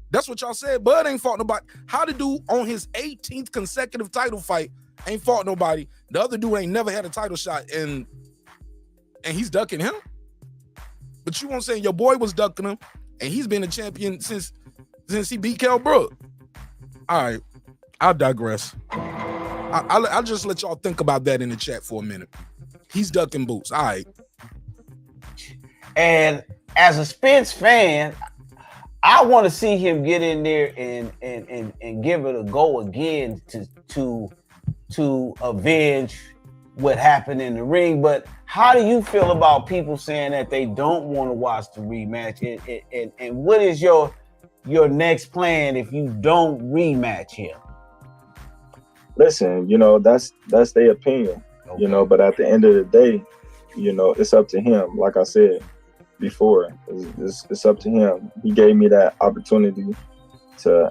That's what y'all said. Bud ain't fought nobody. How the dude on his 18th consecutive title fight ain't fought nobody? The other dude ain't never had a title shot, and he's ducking him. But you won't say your boy was ducking him, and he's been a champion since he beat Kell Brook. All right, I'll digress. I'll just let y'all think about that in the chat for a minute. He's ducking Boots. All right. And as a Spence fan, I want to see him get in there and give it a go again to avenge what happened in the ring. But how do you feel about people saying that they don't want to watch the rematch? And what is your next plan if you don't rematch him? Listen, that's their opinion, Okay. but at the end of the day, it's up to him. Like I said before, it's up to him. He gave me that opportunity to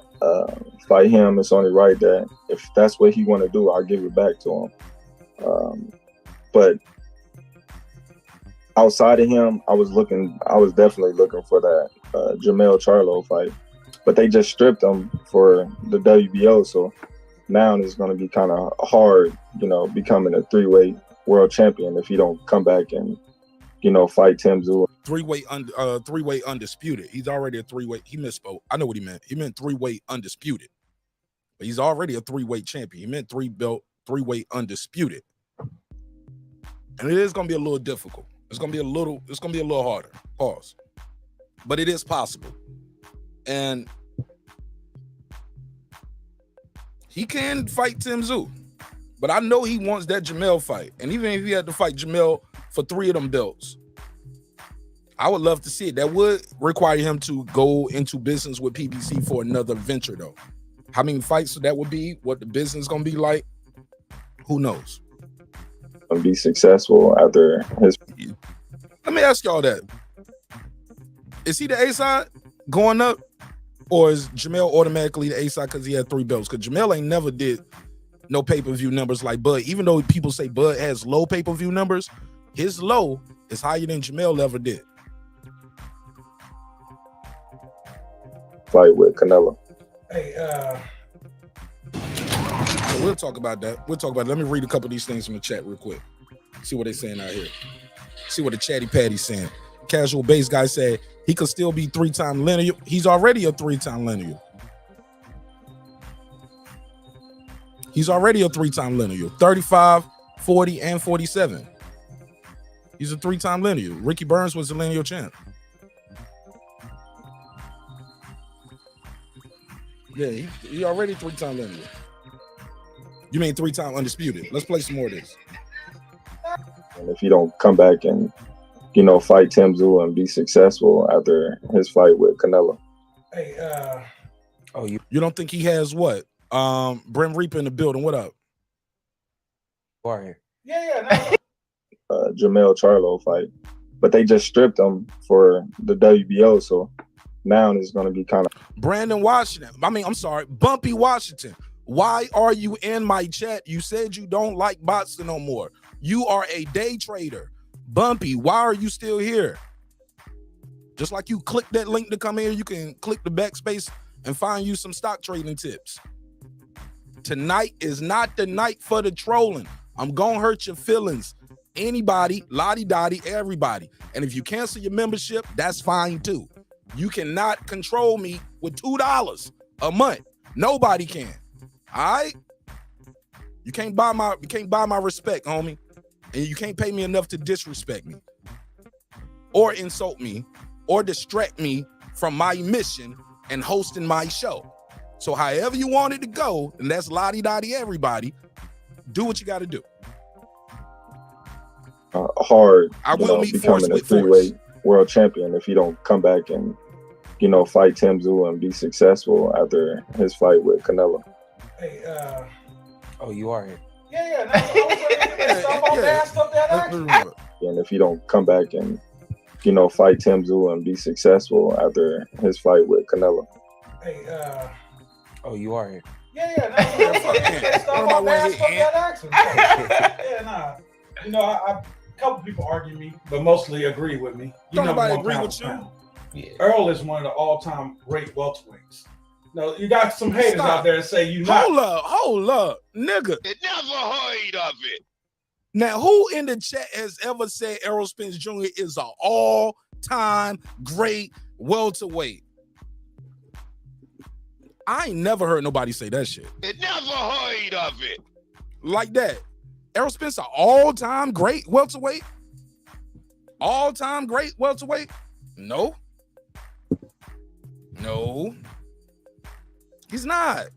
fight him. It's only right that if that's what he want to do, I'll give it back to him. But outside of him, I was definitely looking for that Jermell Charlo fight, but they just stripped him for the WBO. So now it's going to be kind of hard, becoming a 3-weight world champion if he don't come back and, fight Tim Tszyu. 3-weight undisputed. He's already a 3-weight. He misspoke. I know what he meant. He meant 3-weight undisputed. But he's already a 3-weight champion. He meant 3 belt 3-weight undisputed. And it is gonna be a little difficult. It's gonna be a little harder. Pause. But it is possible. And he can fight Tim Tszyu. But I know he wants that Jamel fight. And even if he had to fight Jamel for 3 of them belts, I would love to see it. That would require him to go into business with PBC for another venture, though. How many fights that would be? What the business gonna be like? Who knows? And be successful after his. Let me ask y'all that: is he the A side going up, or is Jamel automatically the A side because he had 3 belts? Because Jamel ain't never did no pay-per-view numbers like Bud. Even though people say Bud has low pay-per-view numbers, his low is higher than Jamel ever did. Fight with Canelo. Hey, So we'll talk about that. Let me read a couple of these things from the chat real quick. See what they're saying out here. See what the chatty patty's saying. Casual base guy said he could still be 3-time lineal. He's already a 3-time lineal. He's already a 3-time lineal. 35, 40, and 47. He's a 3-time lineal. Ricky Burns was the lineal champ. Yeah, he already 3-time lineal. You mean 3-time undisputed? Let's play some more of this. And if you don't come back and, fight Tim Tszyu and be successful after his fight with Canelo. Hey, you don't think he has what? Brent Reaper in the building. What up? Warrior. Yeah. Jamel Charlo fight. But they just stripped him for the WBO, so now it's going to be kind of... Brandon Washington. I'm sorry. Bumpy Washington. Why are you in my chat? You said you don't like boxing no more. You are a day trader. Bumpy, why are you still here? Just like you click that link to come here, you can click the backspace and find you some stock trading tips. Tonight is not the night for the trolling. I'm going to hurt your feelings. Anybody, lottie-dottie, everybody. And if you cancel your membership, that's fine too. You cannot control me with $2 a month. Nobody can. All right? You can't buy my respect, homie. And you can't pay me enough to disrespect me or insult me or distract me from my mission and hosting my show. So however you want it to go, and that's lottie-dottie everybody, do what you got to do. Hard, I will meet force becoming a with force. 3-weight world champion if you don't come back and, fight Tim Tszyu and be successful after his fight with Canelo. Hey, you are here. Yeah. And if you don't come back and, fight Tim Tszyu and be successful after his fight with Canelo. Hey, you are here. A couple people argue me, but mostly agree with me. Don't nobody agree with you. Yeah. Errol is one of the all-time great welterweights. No, you got some haters out there that say you not. Hold up, nigga. It never heard of it. Now, who in the chat has ever said Errol Spence Jr. is an all-time great welterweight? I ain't never heard nobody say that shit. It never heard of it. Like that. Errol Spence an all-time great welterweight? All-time great welterweight? No. He's not.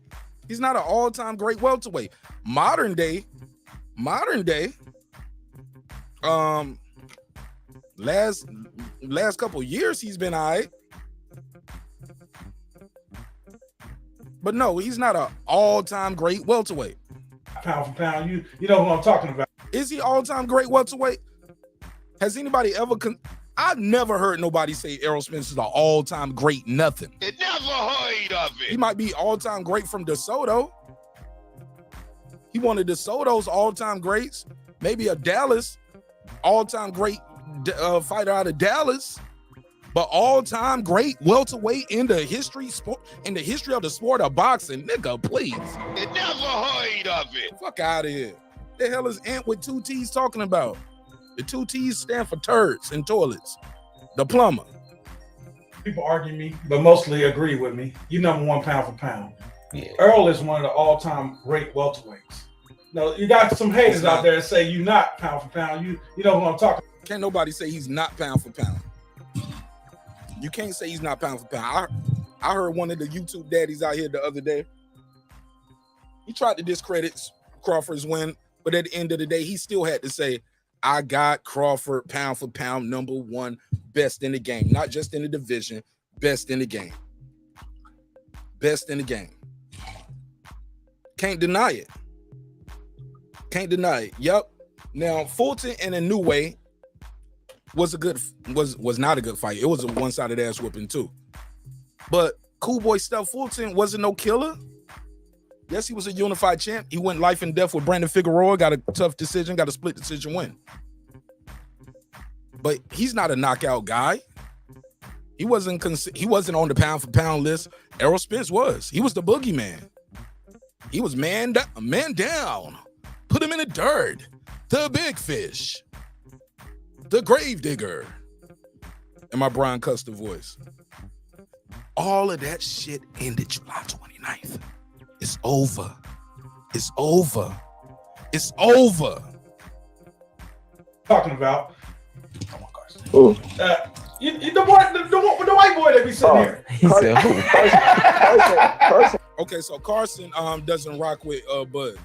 He's not an all-time great welterweight. Modern day, last couple years he's been all right. But no, he's not an all-time great welterweight. Pound for pound, you know what I'm talking about. Is he all-time great welterweight? Has anybody ever... I've never heard nobody say Errol Spence is an all-time great nothing. It never heard of it. He might be all-time great from DeSoto. He one of DeSoto's all-time greats. Maybe a Dallas all-time great fighter out of Dallas. But all-time great welterweight in the history of the sport of boxing, nigga, please. It never heard of it. Fuck out of here. The hell is Ant with 2 T's talking about? The 2 T's stand for turds and toilets. The plumber. People argue me, but mostly agree with me. You number one pound for pound. Yeah. Errol is one of the all-time great welterweights. No, you got some haters out there that say you not pound for pound. You know who I'm talking. Can't nobody say he's not pound for pound. You can't say he's not pound for pound. I heard one of the YouTube daddies out here the other day. He tried to discredit Crawford's win, but at the end of the day, he still had to say, I got Crawford pound for pound #1, best in the game. Not just in the division, best in the game. Best in the game. Can't deny it. Can't deny it. Yep. Now, Fulton in a new way was not a good fight. It was a one-sided ass whooping too. But cool boy stuff, Fulton wasn't no killer. Yes, he was a unified champ. He went life and death with Brandon Figueroa, got a tough decision, got a split decision win. But he's not a knockout guy. He wasn't on the pound for pound list. Errol Spence was. He was the boogeyman. He was man down. Put him in the dirt. The big fish. The grave digger. And my Brian Custer voice. All of that shit ended July 29th. It's over. It's over. It's over. Talking about. Oh my gosh. The white boy that be sitting here. He said, Carson. Okay, so Carson doesn't rock with Bud,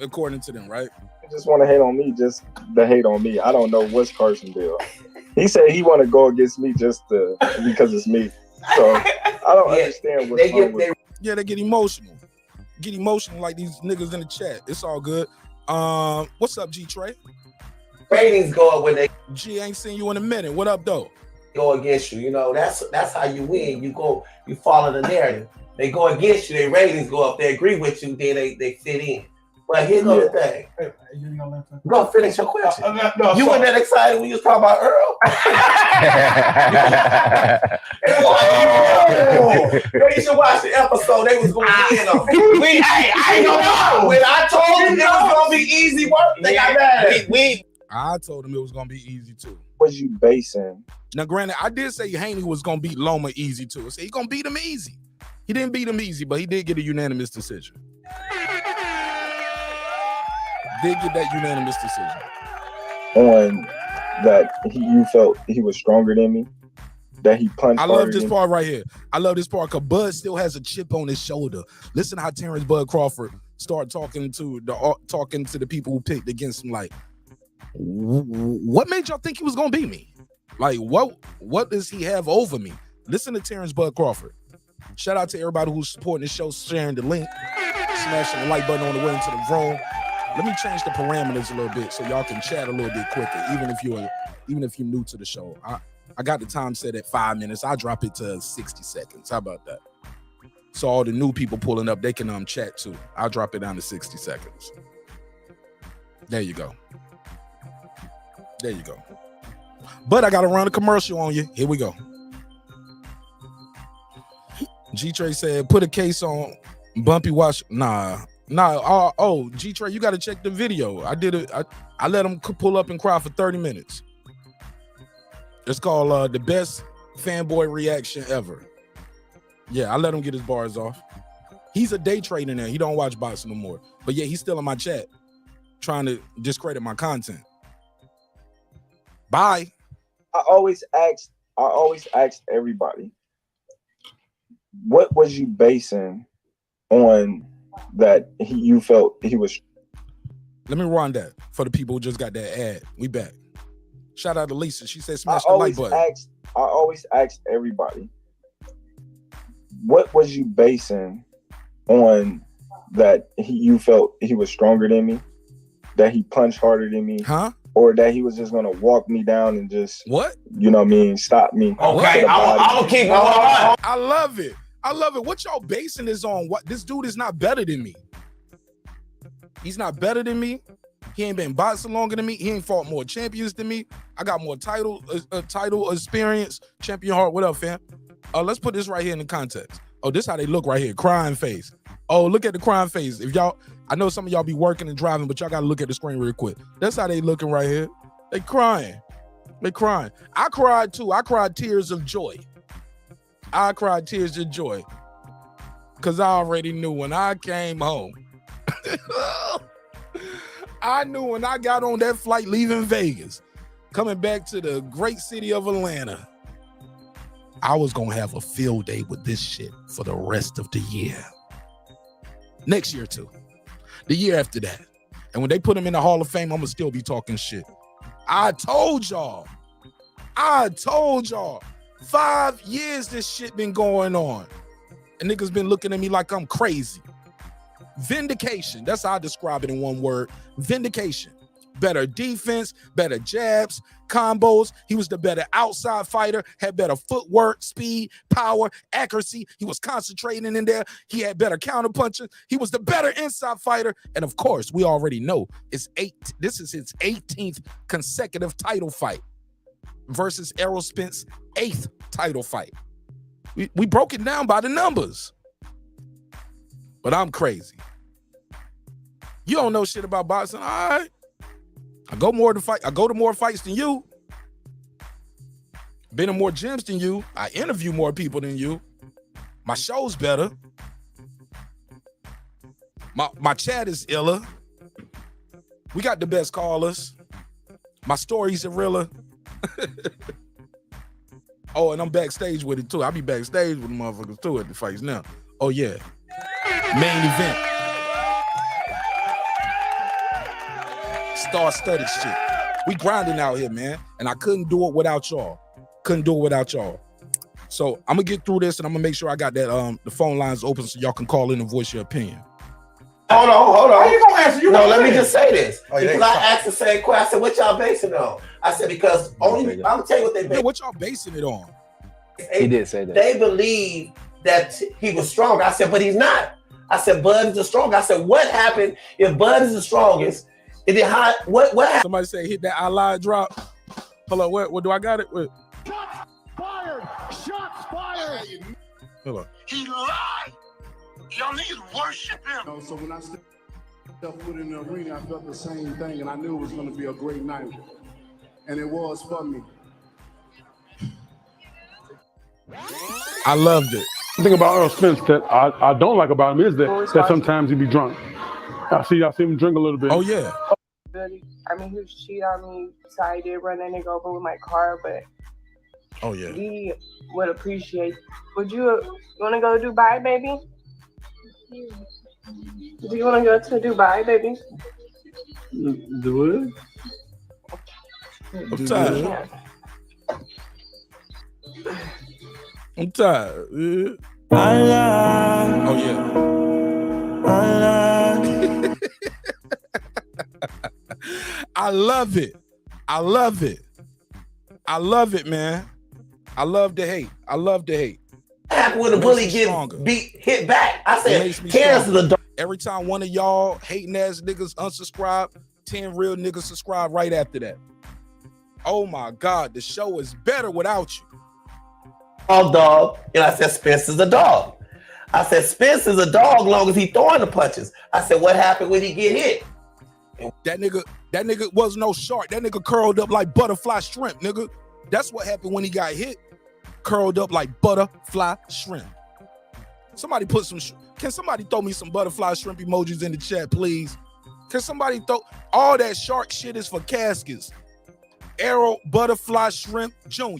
according to them, right? Just want to hate on me, just to hate on me. I don't know what's Carson deal. He said he want to go against me just because it's me. So I don't understand what's wrong with. Yeah, they get emotional. Get emotional like these niggas in the chat. It's all good. What's up, G Trey? Ratings go up when they G, ain't seen you in a minute. What up, though? go against you. You know, that's how you win. You follow the narrative. They go against you, their ratings go up. They agree with you, then they fit in. But here's the thing. Go finish your question. You weren't that excited when you was talking about Earl? You should watch the episode. They was going in on it. I ain't gonna know. When I told them it was going to be easy work, they got mad. I told him it was going to be easy, too. What you basing? Now, granted, I did say Haney was going to beat Loma easy, too. I said he's going to beat him easy. He didn't beat him easy, but he did get a unanimous decision. Did get that unanimous decision. On that you felt he was stronger than me? That he punched. I love this part right here. I love this part because Bud still has a chip on his shoulder. Listen how Terence Bud Crawford started talking to the people who picked against him. Like, what made y'all think he was gonna beat me? Like, what does he have over me? Listen to Terence Bud Crawford. Shout out to everybody who's supporting the show, sharing the link, smashing the like button on the way into the room. Let me change the parameters a little bit so y'all can chat a little bit quicker, even if you're new to the show. I got the time set at 5 minutes. I drop it to 60 seconds. How about that? So all the new people pulling up, they can chat too. I'll drop it down to 60 seconds. There you go. There you go. But I got to run a commercial on you. Here we go. G-Trey said, put a case on Bumpy Watch. Nah. G-Trey, you got to check the video. I did it. I let him pull up and cry for 30 minutes. It's called the best fanboy reaction ever. Yeah, I let him get his bars off. He's a day trader now. He don't watch boxing no more. But yeah, he's still in my chat trying to discredit my content. Bye. I always ask everybody, what was you basing on that you felt he was? Let me run that for the people who just got that ad. We back. Shout out to Lisa. She said smash the like button. I always ask everybody, what was you basing on that you felt he was stronger than me? That he punched harder than me? Huh? Or that he was just gonna walk me down and just you know what I mean, stop me. Okay, I'm gonna keep going. I love it. I love it. What y'all basing this on? What this dude is not better than me. He's not better than me. He ain't been boxing longer than me. He ain't fought more champions than me. I got more title experience. Champion heart. What up, fam? Let's put this right here in the context. Oh, this how they look right here. Crying face. Oh, look at the crying face. If y'all, I know some of y'all be working and driving, but y'all gotta look at the screen real quick. That's how they looking right here. They crying. They crying. I cried too. I cried tears of joy. I cried tears of joy. Cause I already knew when I came home. I knew when I got on that flight leaving Vegas, coming back to the great city of Atlanta, I was going to have a field day with this shit for the rest of the year. Next year, too. The year after that. And when they put him in the Hall of Fame, I'm going to still be talking shit. I told y'all. 5 years this shit been going on. And niggas been looking at me like I'm crazy. Vindication. That's how I describe it in one word. Vindication. Better defense, better jabs, combos. He was the better outside fighter, had better footwork, speed, power, accuracy. He was concentrating in there. He had better counterpunching. He was the better inside fighter. And of course, we already know this is his 18th consecutive title fight versus Errol Spence 8th title fight. We broke it down by the numbers. But I'm crazy. You don't know shit about boxing. All right. I go to more fights than you. Been in more gyms than you. I interview more people than you. My show's better. My chat is iller. We got the best callers. My stories are realer. Oh, and I'm backstage with it too. I be backstage with the motherfuckers too at the fights now. Oh yeah. Main event. Star-studded shit. We grinding out here, man. And I couldn't do it without y'all. So I'm gonna get through this and I'm gonna make sure I got that the phone lines open so y'all can call in and voice your opinion. Hold on. How you gonna answer? Let me just say this. Because I asked the same question. I said, what y'all basing it on? I said, because I'm gonna tell you what they basing. What y'all basing it on? He did say that. They believe that he was strong. I said, but he's not. I said, Bud is the strongest. I said, what happened if Bud is the strongest? What happened? Somebody say hit that I lied drop. Hold on, what do I got it with? Shots fired. Hold on. He lied. Y'all niggas worship him. So when I stepped foot in the arena, I felt the same thing, and I knew it was going to be a great night, and it was for me. I loved it. The thing about Errol Spence that I don't like about him is that sometimes he be drunk. I see him drink a little bit. Oh yeah. I mean, he was cheating on me, so I did run that nigga over with my car, but oh yeah, he would appreciate. Would you want to go to Dubai, baby? Do you want to go to Dubai, baby? Do it? I'm tired. I'm tired. Yeah. Oh yeah. I love it. I love it, man. I love the hate. What happened when the bully hit back? I said, Terence is a dog. Every time one of y'all hating ass niggas unsubscribe, 10 real niggas subscribe right after that. Oh my God, the show is better without you. Dog. And I said, Spence is a dog. I said, Spence is a dog long as he throwing the punches. I said, what happened when he get hit? That nigga was no shark. That nigga curled up like butterfly shrimp, nigga. That's what happened when he got hit. Curled up like butterfly shrimp. Somebody put some, can somebody throw me some butterfly shrimp emojis in the chat, please? Can somebody throw, all that shark shit is for caskets. Errol Butterfly Shrimp Jr.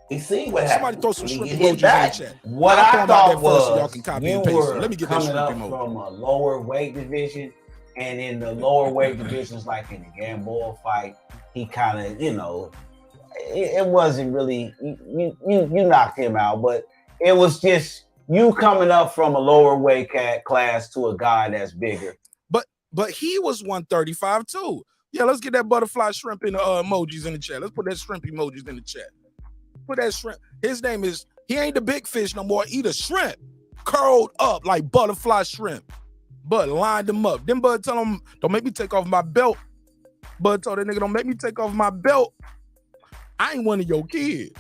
You see what happened? Somebody throw some shrimp emojis in the chat. What I thought was, so y'all can copy and paste it. Let me get that shrimp emoji. From a lower weight division, and in the lower weight divisions, like in the Gamboa fight, he kind of, it wasn't really, you knocked him out, but it was just you coming up from a lower weight class to a guy that's bigger. But he was 135 too. Yeah, let's get that butterfly shrimp in the emojis in the chat. Let's put that shrimp emojis in the chat. Put that shrimp. His name is, he ain't the big fish no more. Eat a shrimp. Curled up like butterfly shrimp. Bud lined him up. Then Bud tell him, don't make me take off my belt. Bud told that nigga, don't make me take off my belt. I ain't one of your kids.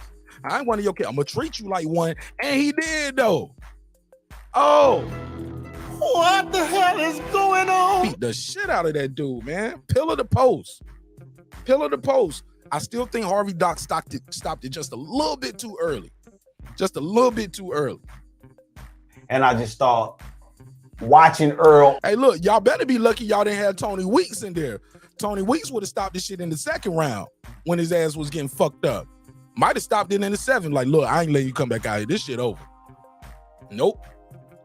I'm gonna treat you like one. And he did though. Oh. What the hell is going on? Beat the shit out of that dude, man. Pillar the post. I still think Harvey Doc stopped it just a little bit too early. And I just thought, watching Errol. Hey, look, y'all better be lucky y'all didn't have Tony Weeks in there. Tony Weeks would have stopped this shit in the second round when his ass was getting fucked up. Might have stopped it in the 7th. Like, look, I ain't letting you come back out here. This shit over. Nope.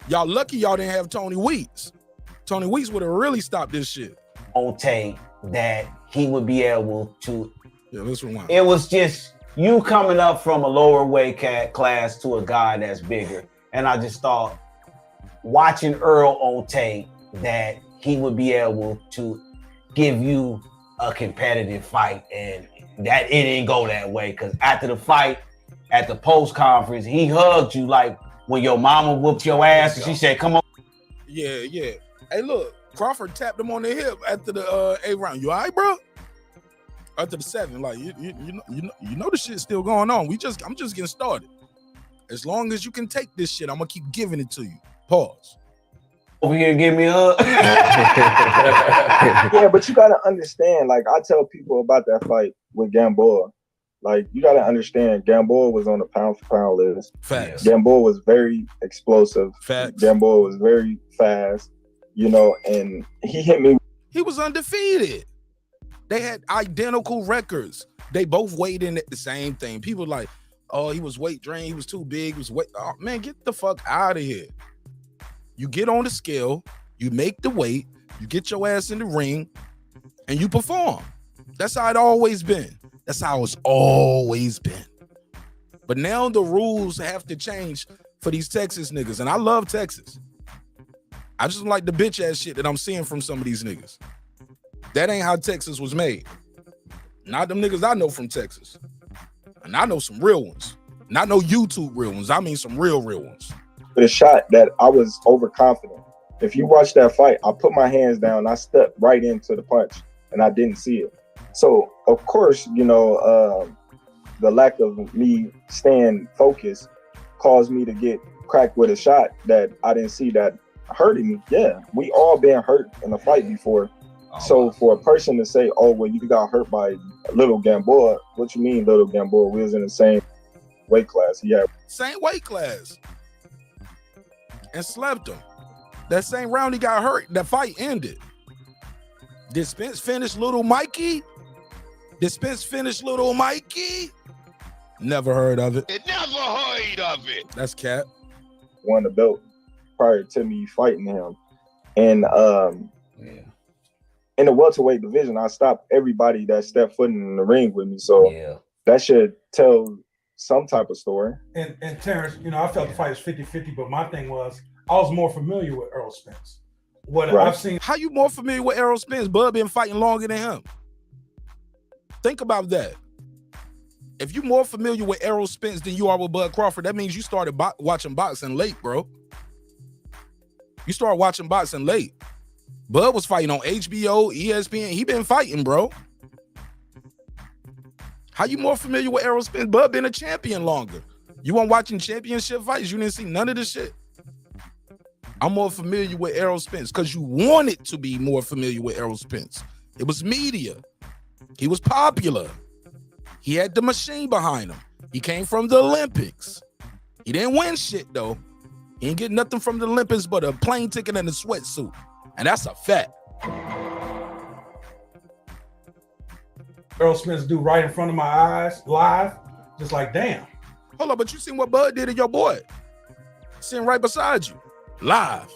Y'all lucky y'all didn't have Tony Weeks. Tony Weeks would have really stopped this shit. On tape that he would be able to. Yeah, let's rewind. It was just you coming up from a lower weight class to a guy that's bigger. And I just thought, watching Errol on tape, that he would be able to give you a competitive fight, and that it didn't go that way. Because after the fight, at the post conference, he hugged you like when your mama whooped your ass, and she said, "Come on." Yeah. Hey, look, Crawford tapped him on the hip after the 8th round. You all right, bro? After the 7th, like you know the shit's still going on. I'm just getting started. As long as you can take this shit, I'm gonna keep giving it to you. Pause. Over here, give me a hug. Yeah, but you gotta understand. Like I tell people about that fight with Gamboa. Like you gotta understand, Gamboa was on the pound for pound list. Facts. Gamboa was very explosive. Facts. Gamboa was very fast. You know, and he hit me. He was undefeated. They had identical records. They both weighed in at the same thing. People like, oh, he was weight drained. He was too big. He was weight. Oh, man, get the fuck out of here. You get on the scale, you make the weight, you get your ass in the ring, and you perform. That's how it always been. That's how it's always been. But now the rules have to change for these Texas niggas. And I love Texas. I just like the bitch ass shit that I'm seeing from some of these niggas. That ain't how Texas was made. Not them niggas I know from Texas. And I know some real ones. Not no YouTube real ones. I mean some real ones. The shot that I was overconfident. If you watch that fight, I put my hands down, I stepped right into the punch, and I didn't see it. So, of course, you know, the lack of me staying focused caused me to get cracked with a shot that I didn't see that hurting me. Yeah, we all been hurt in a fight before. So for a person to say, oh, well, you got hurt by little Gamboa, what you mean little Gamboa? We was in the same weight class. Yeah. Same weight class. And slept him. That same round he got hurt, that fight ended. Did Spence finish little Mikey? Never heard of it. Never heard of it. That's cap. Won the belt prior to me fighting him. And in the welterweight division, I stopped everybody that stepped foot in the ring with me. So that should tell some type of story. And Terence, you know, I felt the fight was 50-50, but my thing was I was more familiar with Errol Spence. What I've seen. How you more familiar with Errol Spence? Bud been fighting longer than him. Think about that. If you're more familiar with Errol Spence than you are with Bud Crawford, that means you started watching boxing late, bro. You started watching boxing late. Bud was fighting on HBO, ESPN. He been fighting, bro. How you more familiar with Errol Spence? Bud been a champion longer. You weren't watching championship fights? You didn't see none of this shit? I'm more familiar with Errol Spence because you wanted to be more familiar with Errol Spence. It was media. He was popular. He had the machine behind him. He came from the Olympics. He didn't win shit, though. He didn't get nothing from the Olympics but a plane ticket and a sweatsuit. And that's a fact. Errol Spence do right in front of my eyes, live, just like, damn. Hold on, but you seen what Bud did to your boy? Sitting right beside you, live.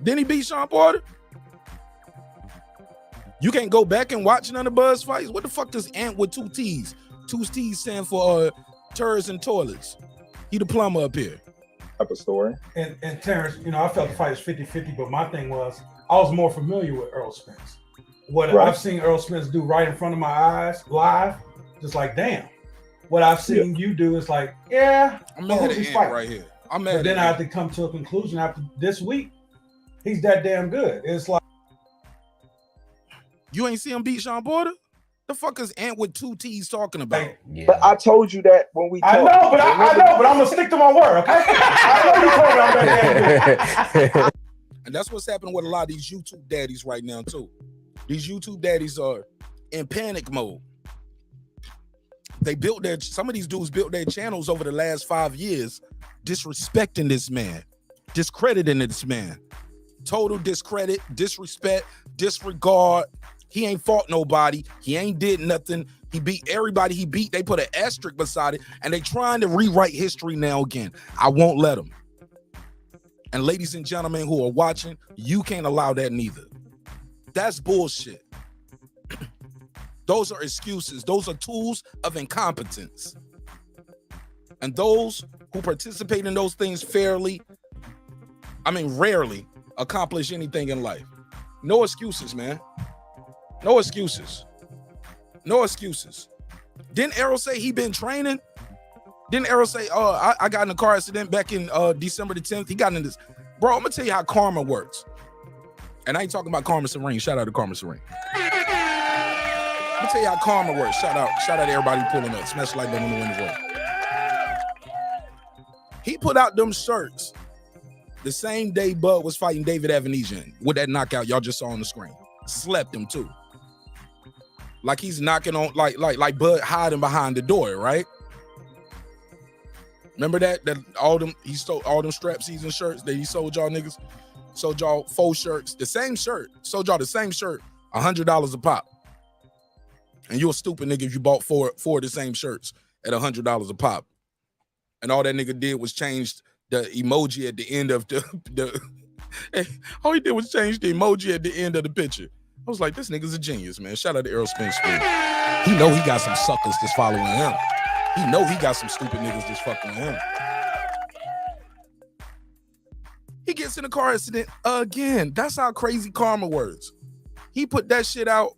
Didn't he beat Shawn Porter? You can't go back and watch none of Bud's fights? What the fuck does Ant with 2 T's? 2 T's stand for turds and toilets. He the plumber up here. Type of story. And Terence, you know, I felt the fight was 50-50, but my thing was I was more familiar with Errol Spence. What I've seen Errol Spence do right in front of my eyes, live, just like, damn. What I've seen you do is like, yeah, I'm mad at Ant right here. I'm mad. But then I have to come to a conclusion after this week. He's that damn good. It's like, you ain't see him beat Shawn Porter? The fuck is Ant with 2 T's talking about? But I told you that when we talked. I know, but I'm gonna stick to my word, okay? I know you told me I'm that damn good. And that's what's happening with a lot of these YouTube daddies right now, too. These YouTube daddies are in panic mode. Some of these dudes built their channels over the last 5 years disrespecting this man, discrediting this man. Total discredit, disrespect, disregard. He ain't fought nobody. He ain't did nothing. He beat everybody he beat. They put an asterisk beside it, and they trying to rewrite history now again. I won't let them. And ladies and gentlemen who are watching, you can't allow that neither. That's bullshit. Those are excuses. Those are tools of incompetence. And those who participate in those things rarely accomplish anything in life. No excuses, man. No excuses. No excuses. Didn't Errol say he been training? Didn't Errol say, I got in a car accident back in December the 10th? He got in this. Bro, I'm going to tell you how karma works. And I ain't talking about Karma Serene. Shout out to Karma Serene. Let me tell you how karma works. Shout out to everybody pulling up. Smash the like button on the window. He put out them shirts the same day Bud was fighting David Evanesian with that knockout y'all just saw on the screen. Slept him too. Like he's knocking on, like Bud hiding behind the door, right? Remember that he stole all them strap season shirts that he sold y'all niggas? Sold y'all 4 shirts, the same shirt. Sold y'all the same shirt, $100 a pop. And you a stupid nigga if you bought four of the same shirts at $100 a pop. And all that nigga did was change the emoji at the end of the all he did was change the emoji at the end of the picture. I was like, this nigga's a genius, man. Shout out to Errol Spence. He know he got some suckers that's following him. He know he got some stupid niggas that's fucking with him. He gets in a car accident again. That's how crazy karma works. He put that shit out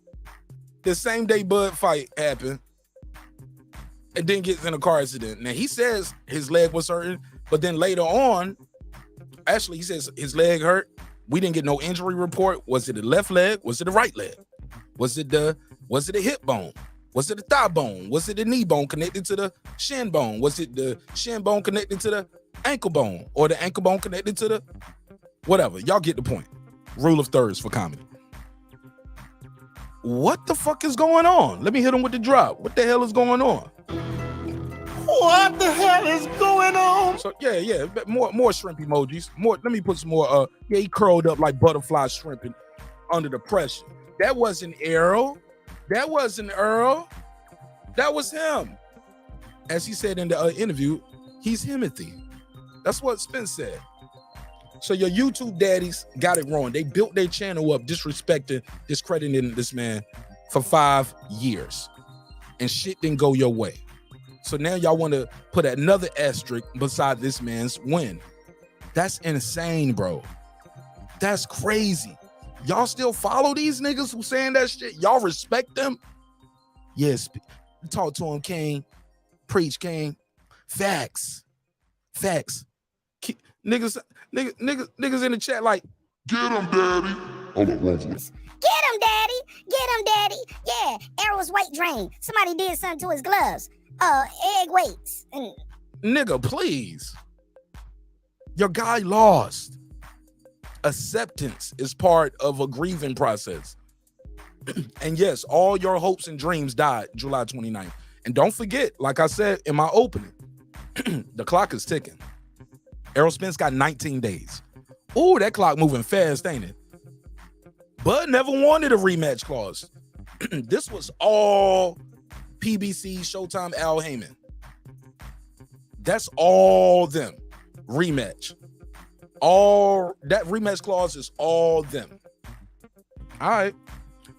the same day Bud fight happened and then gets in a car accident. Now, he says his leg was hurting, but then later on, actually, he says his leg hurt. We didn't get no injury report. Was it the left leg? Was it the right leg? Was it the hip bone? Was it the thigh bone? Was it the knee bone connected to the shin bone? Was it the shin bone connected to the ankle bone? Or the ankle bone connected to the whatever? Y'all get the point. Rule of thirds for comedy. What the fuck is going on? Let me hit him with the drop. What the hell is going on? What the hell is going on? So yeah, more shrimp emojis. Let me put some more. He curled up like butterfly shrimping under the pressure. That wasn't Errol. That wasn't Earl. That was him. As he said in the interview, he's Himothy. That's what Spence said. So your YouTube daddies got it wrong. They built their channel up disrespecting, discrediting this man for 5 years. And shit didn't go your way. So now y'all want to put another asterisk beside this man's win. That's insane, bro. That's crazy. Y'all still follow these niggas who saying that shit? Y'all respect them? Yes. Talk to him, King. Preach, King. Facts. Niggas in the chat like, get him, daddy. Hold on, one second. Get him, daddy. Get him, daddy. Yeah, Errol's weight drain. Somebody did something to his gloves. Egg weights. Nigga, please. Your guy lost. Acceptance is part of a grieving process. And yes, all your hopes and dreams died July 29th. And don't forget, like I said in my opening, the clock is ticking. Errol Spence got 19 days. Ooh, that clock moving fast, ain't it? Bud never wanted a rematch clause. This was all PBC, Showtime, Al Heyman. That's all them. Rematch. All that rematch clause is all them. All right.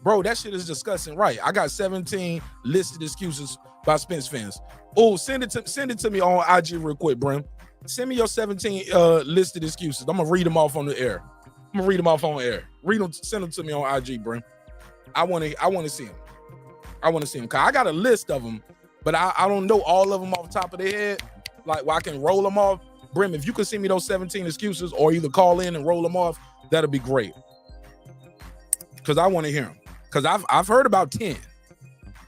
Bro, that shit is disgusting. Right. I got 17 listed excuses by Spence fans. Oh, send it to me on IG real quick, Brim. Send me your 17 listed excuses. I'm gonna read them off on the air. Read them, send them to me on IG, Brim. I wanna see them. Cause I got a list of them, but I don't know all of them off the top of their head. Like, well, I can roll them off. Brim, if you could send me those 17 excuses or either call in and roll them off, that'll be great. Cause I want to hear them. Cause I've heard about 10,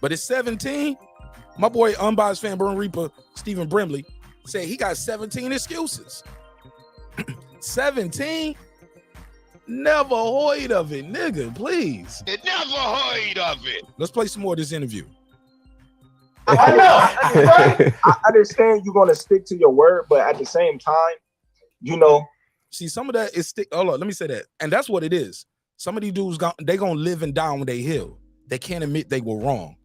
but it's 17. My boy, unbiased fan, Burn Reaper, Stephen Brimley, said he got 17 excuses. 17? Never heard of it, nigga, please. Never heard of it. Let's play some more of this interview. I know. I understand you're going to stick to your word, but at the same time, you know, See, some of that is stick. Oh, look, let me say that. And that's what it is. Some of these dudes, they going to live and die when they heal. They can't admit they were wrong.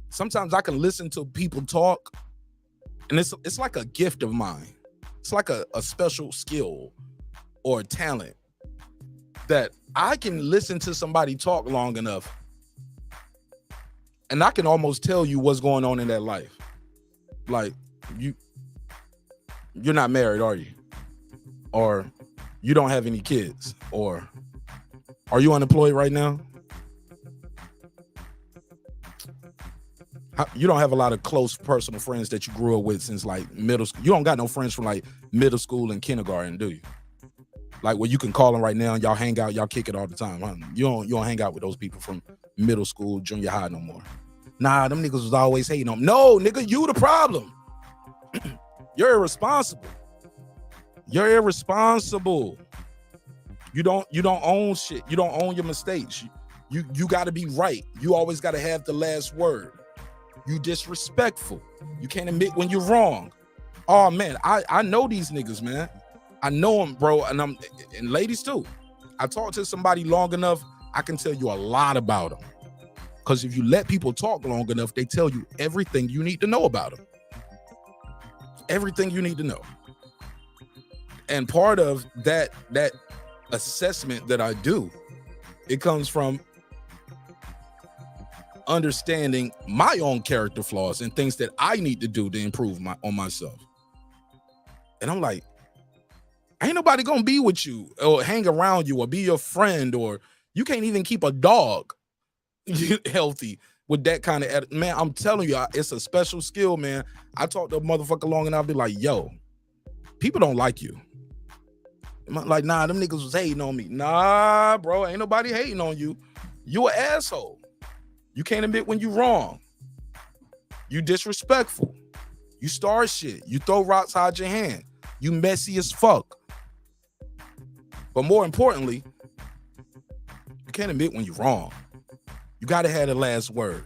Sometimes I can listen to people talk, and it's like a gift of mine. It's like a special skill or a talent that I can listen to somebody talk long enough, and I can almost tell you what's going on in their life. Like, you're not married, are you? Or you don't have any kids? Or are you unemployed right now? You don't have a lot of close personal friends that you grew up with since like middle school. You don't got no friends from like middle school and kindergarten, do you? Like where you can call them right now and y'all hang out, y'all kick it all the time. Huh? You don't hang out with those people from middle school, junior high no more. Nah, them niggas was always hating on them. No, nigga, you the problem. You're irresponsible. You're irresponsible. You don't own shit. You don't own your mistakes. You got to be right. You always got to have the last word. You disrespectful. You can't admit when you're wrong. Oh man, I know these niggas, man. I know them, bro, and ladies too. I talked to somebody long enough, I can tell you a lot about them. Because if you let people talk long enough, they tell you everything you need to know about them. Everything you need to know. And part of that assessment that I do, it comes from understanding my own character flaws and things that I need to do to improve on myself. And I'm like, ain't nobody gonna be with you or hang around you or be your friend, or you can't even keep a dog healthy with that kind of, man, I'm telling you, it's a special skill, man. I talk to a motherfucker long and I'll be like, yo, people don't like you. I'm like, nah, them niggas was hating on me. Nah, bro, ain't nobody hating on you. You an asshole. You can't admit when you wrong. You disrespectful. You start shit. You throw rocks, hide your hand. You messy as fuck. But more importantly, you can't admit when you're wrong. You gotta have the last word.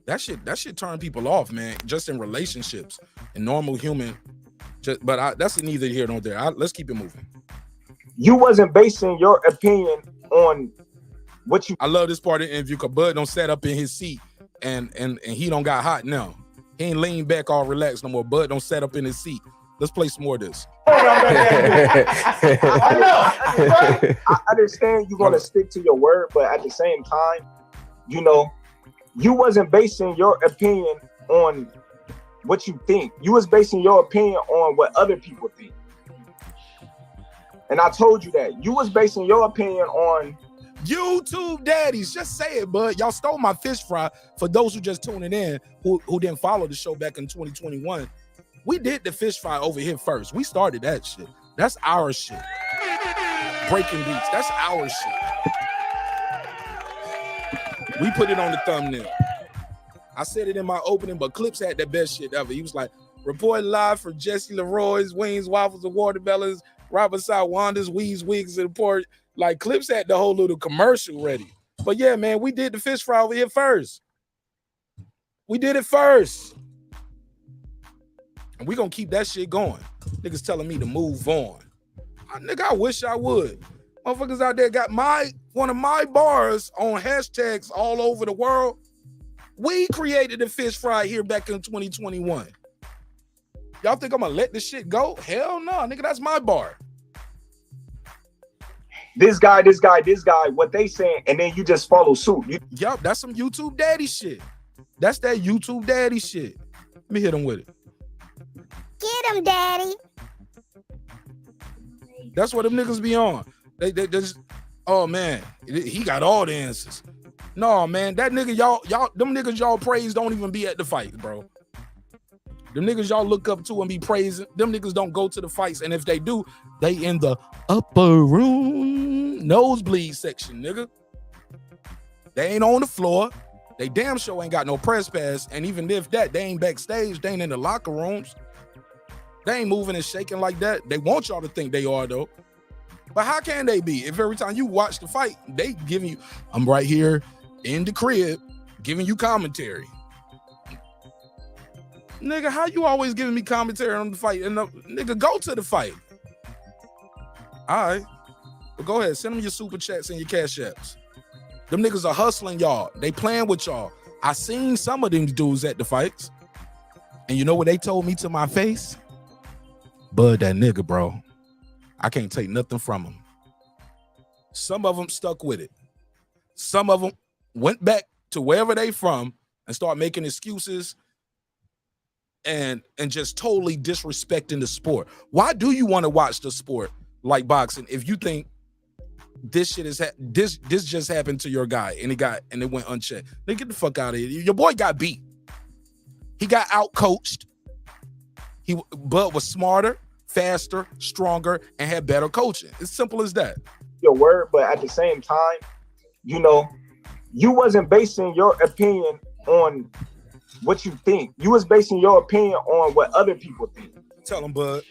That shit turn people off, man. Just in relationships and normal human. That's neither here nor there. Let's keep it moving. You wasn't basing your opinion on what you. I love this part of the interview because Bud don't sat up in his seat and he don't got hot now. He ain't lean back all relaxed no more. Bud don't sat up in his seat. Let's play some more of this. I understand you're gonna stick to your word, but at the same time, you know, you wasn't basing your opinion on what you think. You was basing your opinion on what other people think. And I told you that. You was basing your opinion on YouTube Daddies. Just say it, bud. Y'all stole my fish fry. For those who just tuning in, who didn't follow the show back in 2021, we did the fish fry over here first. We started that shit. That's our shit. Breaking beats. That's our shit. We put it on the thumbnail. I said it in my opening, but Clips had the best shit ever. He was like, report live from Jesse Leroy's Wings, Waffles, and Watermelons, Robert Side Wanda's Weeds, Wigs, and Port. Like, Clips had the whole little commercial ready. But yeah, man, we did the fish fry over here first. We did it first. And we gonna keep that shit going. Niggas telling me to move on. Nigga, I wish I would. Motherfuckers out there got one of my bars on hashtags all over the world. We created the fish fry here back in 2021. Y'all think I'm gonna let this shit go? Hell no, nigga, that's my bar. This guy, what they saying, and then you just follow suit. Yup, that's some YouTube daddy shit. That's that YouTube daddy shit. Let me hit him with it. Get him, daddy. That's what them niggas be on. They just, oh man, he got all the answers. No, man, that nigga, them niggas y'all praise don't even be at the fight, bro. Them niggas y'all look up to and be praising, them niggas don't go to the fights. And if they do, they in the upper room, nosebleed section, nigga. They ain't on the floor. They damn sure ain't got no press pass. And even if that, they ain't backstage. They ain't in the locker rooms. They ain't moving and shaking like that. They want y'all to think they are, though. But how can they be? If every time you watch the fight, they giving you, I'm right here in the crib, giving you commentary. Nigga, how you always giving me commentary on the fight? And nigga, go to the fight. All right. But go ahead. Send them your super chats and your cash apps. Them niggas are hustling y'all. They playing with y'all. I seen some of them dudes at the fights. And you know what they told me to my face? Bud, that nigga, bro. I can't take nothing from him. Some of them stuck with it. Some of them went back to wherever they from and start making excuses and just totally disrespecting the sport. Why do you want to watch the sport like boxing if you think this shit is this just happened to your guy and it went unchecked? Then get the fuck out of here. Your boy got beat. He got out coached. Bud was smarter, faster, stronger, and had better coaching. It's simple as that. Your word, but at the same time, you know, you wasn't basing your opinion on what you think. You was basing your opinion on what other people think. Tell him, Bud.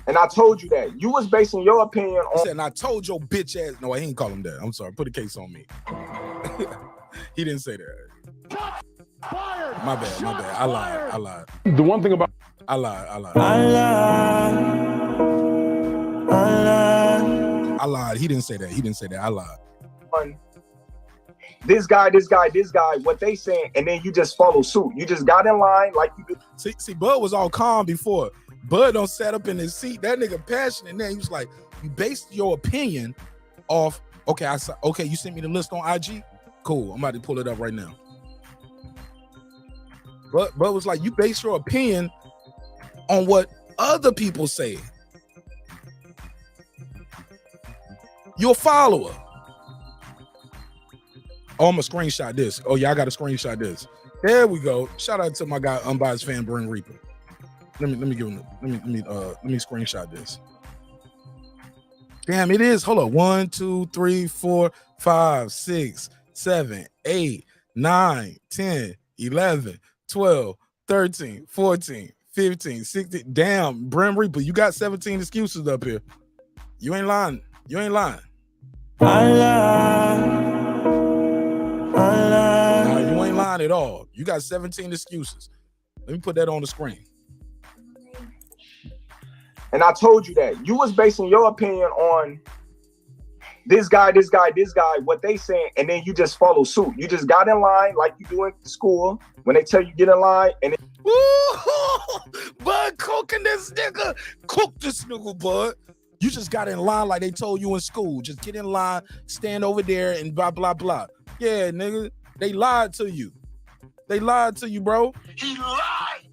And I told you that. You was basing your opinion on. He said, and I told your bitch ass. No, I ain't call him that. I'm sorry. Put a case on me. He didn't say that. My bad. I lied. The one thing about I lied. He didn't say that. I lied. This guy, what they saying, and then you just follow suit. You just got in line like you do. See, Bud was all calm before. Bud don't sat up in his seat. That nigga passionate. And then he was like, you based your opinion off, okay, you sent me the list on IG? Cool, I'm about to pull it up right now. Bud was like, you base your opinion on what other people say. You're a follower. Oh, I'm gonna screenshot this. Oh yeah, I gotta screenshot this. There we go. Shout out to my guy, Unbiased Fan Bring Reaper. Let me screenshot this. Damn, it is. Hold on. 1, 2, 3, 4, 5, 6, 7, 8, 9, 10, 11, 12, 13, 14, 15, 16. Damn, Brim Reaper, you got 17 excuses up here. You ain't lying. I lied. Nah, you ain't lying at all. You got 17 excuses. Let me put that on the screen. And I told you that. You was basing your opinion on this guy, what they saying, and then you just follow suit. You just got in line like you do in school when they tell you get in line. And Bud cooking this nigga. Cook this nigga, Bud. You just got in line like they told you in school. Just get in line, stand over there, and blah, blah, blah. Yeah, nigga. They lied to you. Bro. He lied.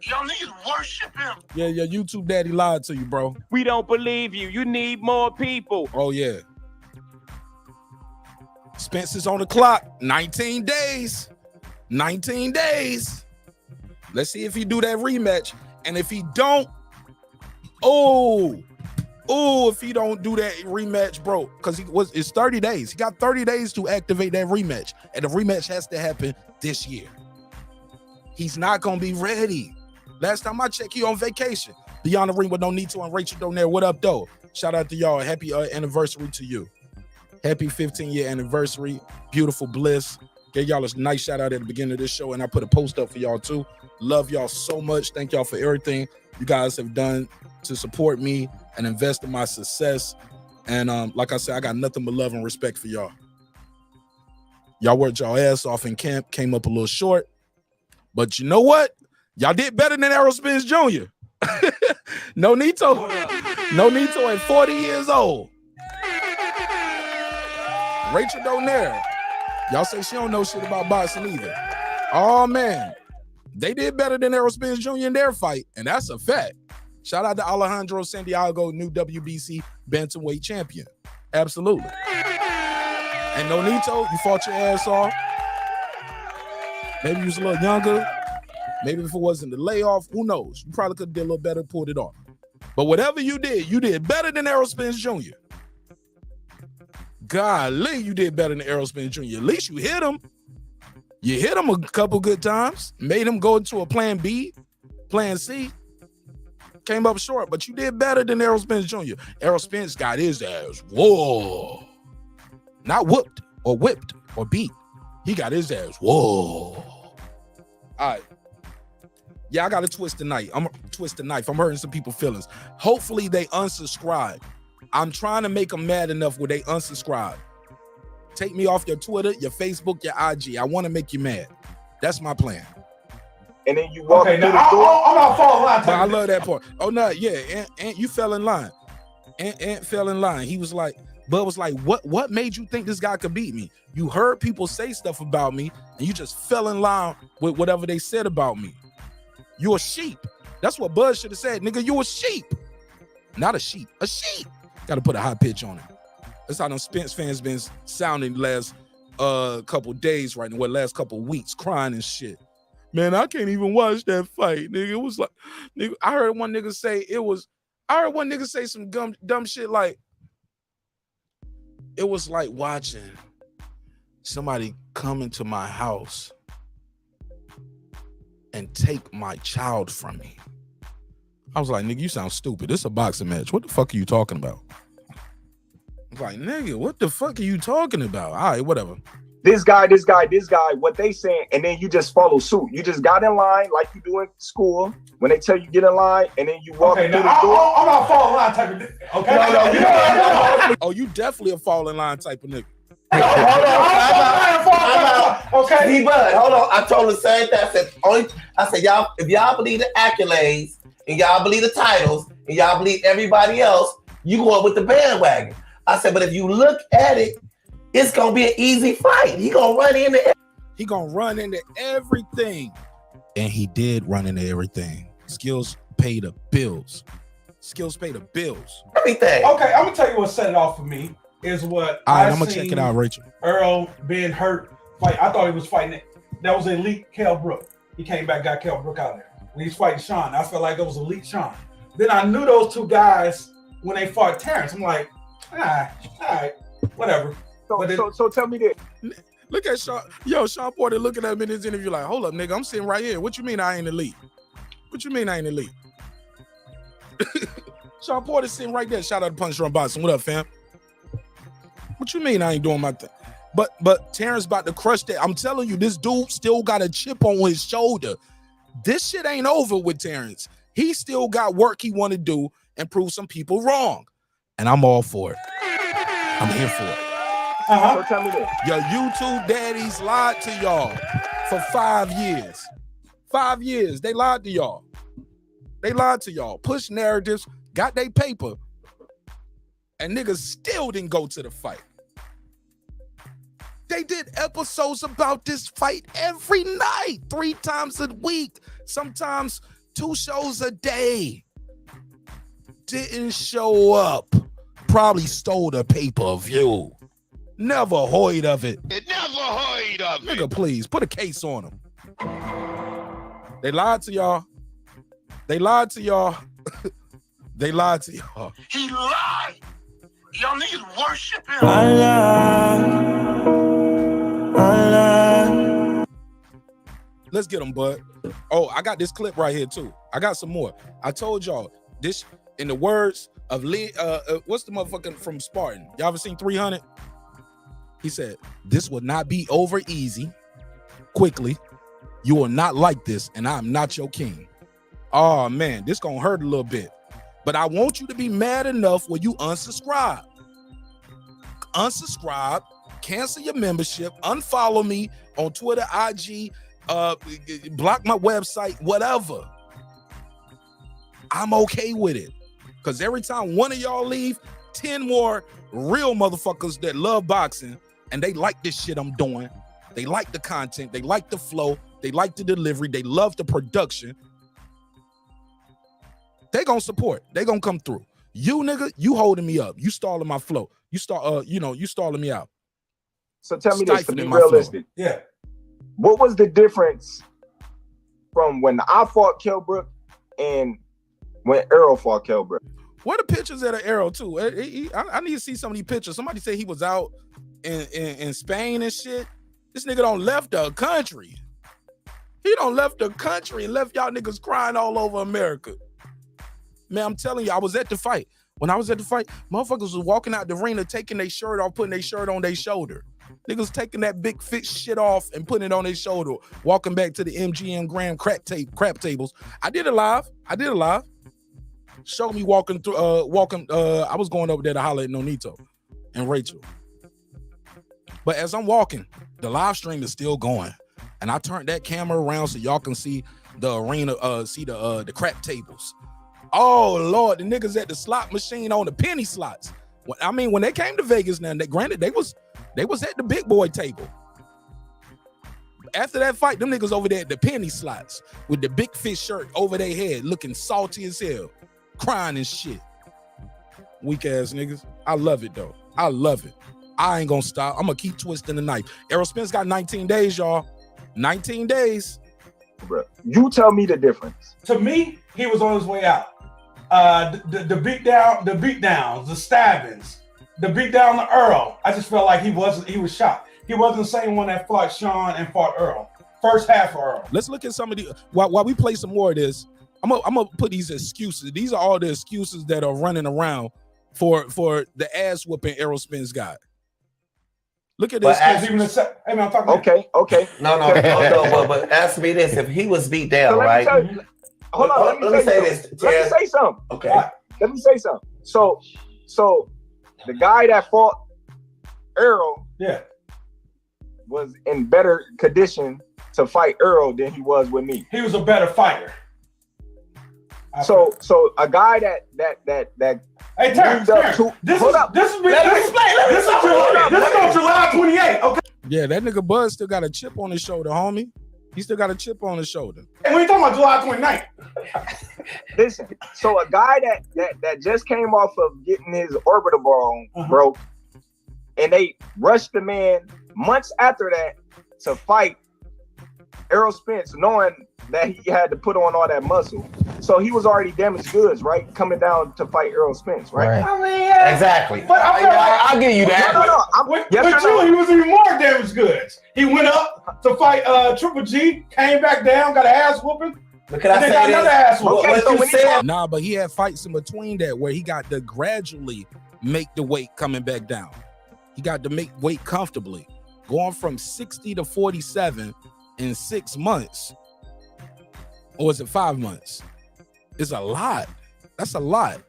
Y'all niggas worship him. Yeah, your YouTube daddy lied to you, bro. We don't believe you. You need more people. Oh, yeah. Spence is on the clock. 19 days. 19 days. Let's see if he do that rematch. And if he don't, if he don't do that rematch, bro, because it's 30 days. He got 30 days to activate that rematch. And the rematch has to happen this year. He's not going to be ready. Last time I checked, he on vacation. Beyond the Ring with No Need to and Rachel Donaire. What up, though? Shout out to y'all. Happy anniversary to you. Happy 15-year anniversary. Beautiful bliss. Gave y'all a nice shout out at the beginning of this show, and I put a post up for y'all, too. Love y'all so much. Thank y'all for everything you guys have done to support me and invest in my success. And like I said, I got nothing but love and respect for y'all. Y'all worked y'all ass off in camp, came up a little short. But you know what? Y'all did better than Errol Spence Jr. No Nito at 40 years old. Rachel Donaire. Y'all say she don't know shit about boxing either. Oh, man. They did better than Errol Spence Jr. in their fight, and that's a fact. Shout out to Alejandro Santiago, new WBC bantamweight champion. Absolutely. And No Nito, you fought your ass off. Maybe you was a little younger. Maybe if it wasn't the layoff, who knows? You probably could have did a little better, pulled it off. But whatever you did better than Errol Spence Jr. Golly, you did better than Errol Spence Jr. At least you hit him. You hit him a couple good times. Made him go into a plan B, plan C. Came up short, but you did better than Errol Spence Jr. Errol Spence got his ass whoa. Not whooped or whipped or beat. He got his ass whoa. All right. Yeah, I got to twist the knife. I'm hurting some people's feelings. Hopefully they unsubscribe I'm trying to make them mad enough where they unsubscribe. Take me off your Twitter, your Facebook, your IG. I want to make you mad. That's my plan. And then you walk through the door. I'm not falling line. I love that part. Oh no, yeah, and you fell in line. Ant fell in line. He was like, Bud was like, what made you think this guy could beat me? You heard people say stuff about me, and you just fell in line with whatever they said about me. You're a sheep. That's what Bud should have said, nigga. You a sheep. Not a sheep. A sheep. Gotta put a high pitch on it. That's how them Spence fans been sounding last couple days right now, last couple weeks, crying and shit. Man, I can't even watch that fight, nigga. It was like, nigga, I heard one nigga say some dumb shit like, it was like watching somebody come into my house and take my child from me. I was like, nigga, you sound stupid. This is a boxing match. What the fuck are you talking about? I was like, nigga, what the fuck are you talking about? All right, whatever. This guy, what they saying, and then you just follow suit. You just got in line like you do in school when they tell you get in line, and then you walk through the door. I'm not falling line type of nigga. Okay. Oh, you definitely a fall in line type of nigga. Okay, D-Bud, hold on. I told him the same thing. I said, y'all, if y'all believe the accolades and y'all believe the titles and y'all believe everybody else, you going with the bandwagon. I said, but if you look at it, it's gonna be an easy fight. He gonna run into everything. And he did run into everything. Skills pay the bills. Everything. Okay, I'm gonna tell you what set it off for me is what I'm gonna check it out, Rachel. Errol being hurt. I thought he was fighting. That was elite Kell Brook. He came back, got Kell Brook out there. When he's fighting Shawn, I felt like that was elite Shawn. Then I knew those two guys when they fought Terence. I'm like, all right, whatever. So tell me this. Look at Shawn. Yo, Shawn Porter looking at him in this interview like, hold up, nigga, I'm sitting right here. What you mean I ain't elite? Shawn Porter sitting right there. Shout out to Punch Run Boxing. What up, fam? What you mean I ain't doing my thing? But Terence about to crush that. I'm telling you, this dude still got a chip on his shoulder. This shit ain't over with Terence. He still got work he want to do and prove some people wrong. And I'm all for it. I'm here for it. So tell me this. Your YouTube daddies lied to y'all for 5 years. 5 years. They lied to y'all. Push narratives, got their paper, and niggas still didn't go to the fight. They did episodes about this fight every night, 3 times a week, sometimes 2 shows a day. Didn't show up. Probably stole the pay-per-view. Never heard of it. Nigga, please, put a case on them. They lied to y'all. They lied to y'all. He lied. Y'all niggas worship him. Let's get them, bud. Oh, I got this clip right here too. I got some more. I told y'all this in the words of Lee. What's the motherfucker from Spartan? Y'all ever seen 300? He said, "This will not be over easy, quickly. You will not like this, and I'm not your king." Oh man, this gonna hurt a little bit, but I want you to be mad enough where you unsubscribe. Unsubscribe, cancel your membership, unfollow me on Twitter, IG, block my website, whatever. I'm okay with it, because every time one of y'all leave, 10 more real motherfuckers that love boxing and they like this shit I'm doing. They like the content, they like the flow, they like the delivery, they love the production. They gonna support. They gonna come through. You nigga, you holding me up. You stalling my flow. You stalling me out. So tell me this to be realistic. Yeah. What was the difference from when I fought Kell Brook and when Errol fought Kell Brook? Where the pictures of the Errol too? I need to see some of these pictures. Somebody said he was out in Spain and shit. This nigga don't left the country. He don't left the country and left y'all niggas crying all over America. Man, I'm telling you, I was at the fight. When I was at the fight, motherfuckers was walking out the arena, taking their shirt off, putting their shirt on their shoulder. Niggas taking that big fit shit off and putting it on their shoulder, walking back to the MGM Grand crap tables. I did it live. showed me walking through. I was going over there to holler at Nonito and Rachel. But as I'm walking, the live stream is still going, and I turned that camera around so y'all can see the arena, see the crap tables. Oh Lord, the niggas at the slot machine on the penny slots. I mean, when they came to Vegas, now, granted, they was at the big boy table. After that fight, them niggas over there at the penny slots with the big fish shirt over their head, looking salty as hell, crying and shit. Weak ass niggas. I love it though. I love it. I ain't gonna stop. I'm gonna keep twisting the knife. Errol Spence got 19 days, y'all. 19 days. Bro, you tell me the difference. To me, he was on his way out. The beatdowns, the stabbings, the beatdown to Errol. I just felt like he was shocked. He wasn't the same one that fought Shawn and fought Errol. First half of Errol. Let's look at some of the while we play some more of this. I'm gonna put these excuses. These are all the excuses that are running around for the ass whooping Errol Spence got. Look at this. Okay. No. But ask me this: if he was beat down, so right? Hold on. Let me say this. Let me say something. Okay. Let me say something. So the guy that fought Errol, was in better condition to fight Errol than he was with me. He was a better fighter. So a guy that Hey, Terence, this is July 28th. Okay. Yeah, that nigga Buzz still got a chip on his shoulder, homie. He still got a chip on his shoulder. And we talking about July 29th. Listen, so a guy that just came off of getting his orbital bone broke, and they rushed the man months after that to fight Errol Spence, knowing that he had to put on all that muscle. So he was already damaged goods, right? Coming down to fight Errol Spence, right? I mean, exactly. But I'll give you that. He was even more damaged goods. He went up to fight Triple G, came back down, got an ass whooping. But can I say got another ass whooping. Nah, but he had fights in between that where he got to gradually make the weight coming back down. He got to make weight comfortably. Going from 60 to 47 in 6 months. Or is it 5 months? It's a lot. That's a lot.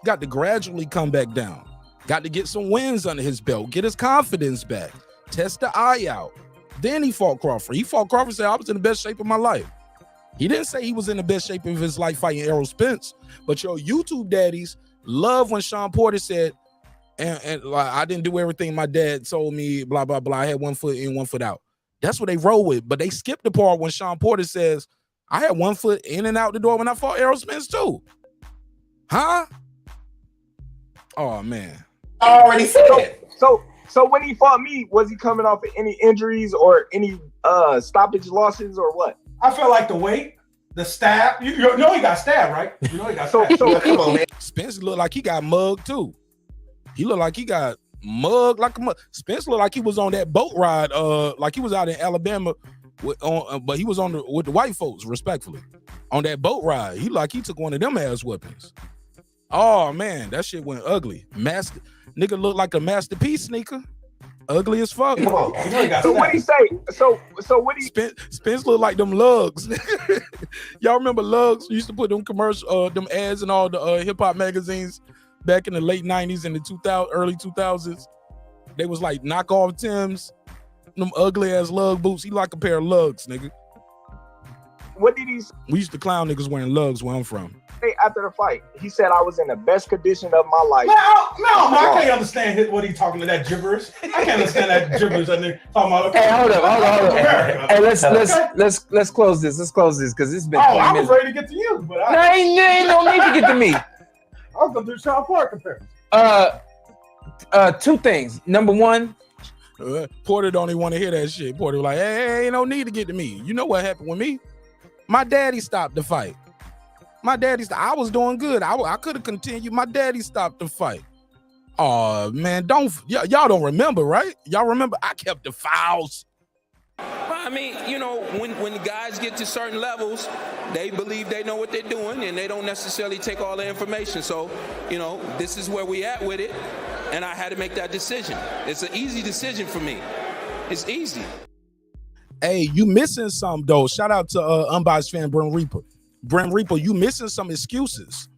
Got to gradually come back down. Got to get some wins under his belt. Get his confidence back. Test the eye out. Then he fought Crawford. He fought Crawford and said, I was in the best shape of my life. He didn't say he was in the best shape of his life fighting Errol Spence. But your YouTube daddies love when Shawn Porter said, and like, I didn't do everything my dad told me, blah, blah, blah. I had 1 foot in, 1 foot out. That's what they roll with. But they skipped the part when Shawn Porter says, I had 1 foot in and out the door when I fought Errol Spence too. Huh? Oh, man. I already said it. So when he fought me, was he coming off of any injuries or any stoppage losses or what? I felt like the weight, the stab. You know he got stabbed, right? You know he got stabbed. So come on, man. Spence looked like he got mugged too. He looked like he got mugged like a mug. Spence looked like he was on that boat ride, like he was out in Alabama, but he was with the white folks, respectfully, on that boat ride. He like he took one of them ass whippings. Oh man, that shit went ugly. Nigga looked like a masterpiece sneaker. Ugly as fuck. Come on. So what he say? So what he Spence look like them lugs. Y'all remember lugs? We used to put them them ads in all the hip hop magazines back in the late 90s and the early 2000s. They was like knockoff Timbs, them ugly ass lug boots. He like a pair of lugs, nigga. What did he say? We used to clown niggas wearing lugs where I'm from. After the fight, he said I was in the best condition of my life. No, I can't understand what he talking about, that gibberish. I can't understand that gibberish that nigga talking about. Hey, hold up. Hey, let's close this. Let's close this because it's been. I was ready to get to you, but ain't no need to get to me. I was gonna do Shawn Porter comparison. Two things. Number one, Porter don't even want to hear that shit. Porter was like, hey, ain't no need to get to me. You know what happened with me? My daddy stopped the fight. I was doing good. I could have continued. My daddy stopped the fight. Oh man, y'all don't remember, right? Y'all remember I kept the fouls. I mean, you know, when the guys get to certain levels, they believe they know what they're doing and they don't necessarily take all the information. So, you know, this is where we at with it. And I had to make that decision. It's an easy decision for me. It's easy. Hey, you missing some though. Shout out to Unbiased fan Brent Reaper. Brent Reaper, you missing some excuses.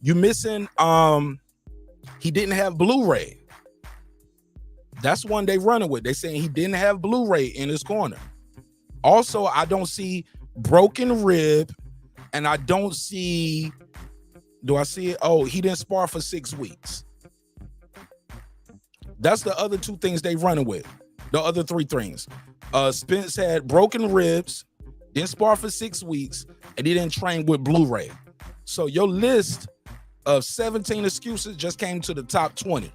You missing he didn't have Blu-ray. That's one they running with. They saying he didn't have Blu-ray in his corner. Also, I don't see broken rib, and I don't see. Do I see it? Oh, he didn't spar for 6 weeks. That's the other two things they running with. The other three things. Spence had broken ribs, didn't spar for 6 weeks, and he didn't train with Blu-ray. So your list of 17 excuses just came to the top 20.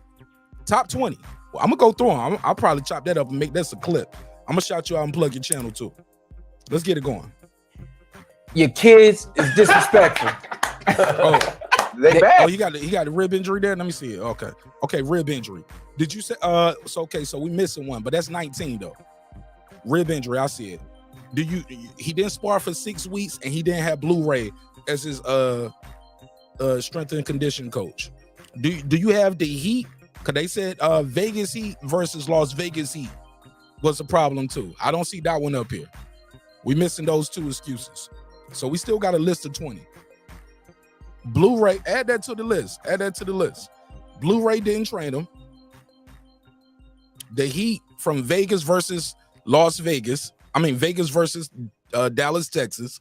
Top 20. Well, I'm gonna go through them. I'll probably chop that up and make this a clip. I'm gonna shout you out and plug your channel too. Let's get it going. Your kids is disrespectful. He got the rib injury there. Let me see it. Okay, rib injury. Did you say so we missing one, but that's 19 though. Rib injury, I see it. He didn't spar for 6 weeks and he didn't have Blu-ray as his strength and condition coach. Do you have the Heat? Because they said Vegas Heat versus Las Vegas Heat was a problem too. I don't see that one up here. We missing those two excuses. So we still got a list of 20. Blu-ray, add that to the list. Blu-ray didn't train him. The Heat from Vegas versus Las Vegas. Vegas versus Dallas, Texas.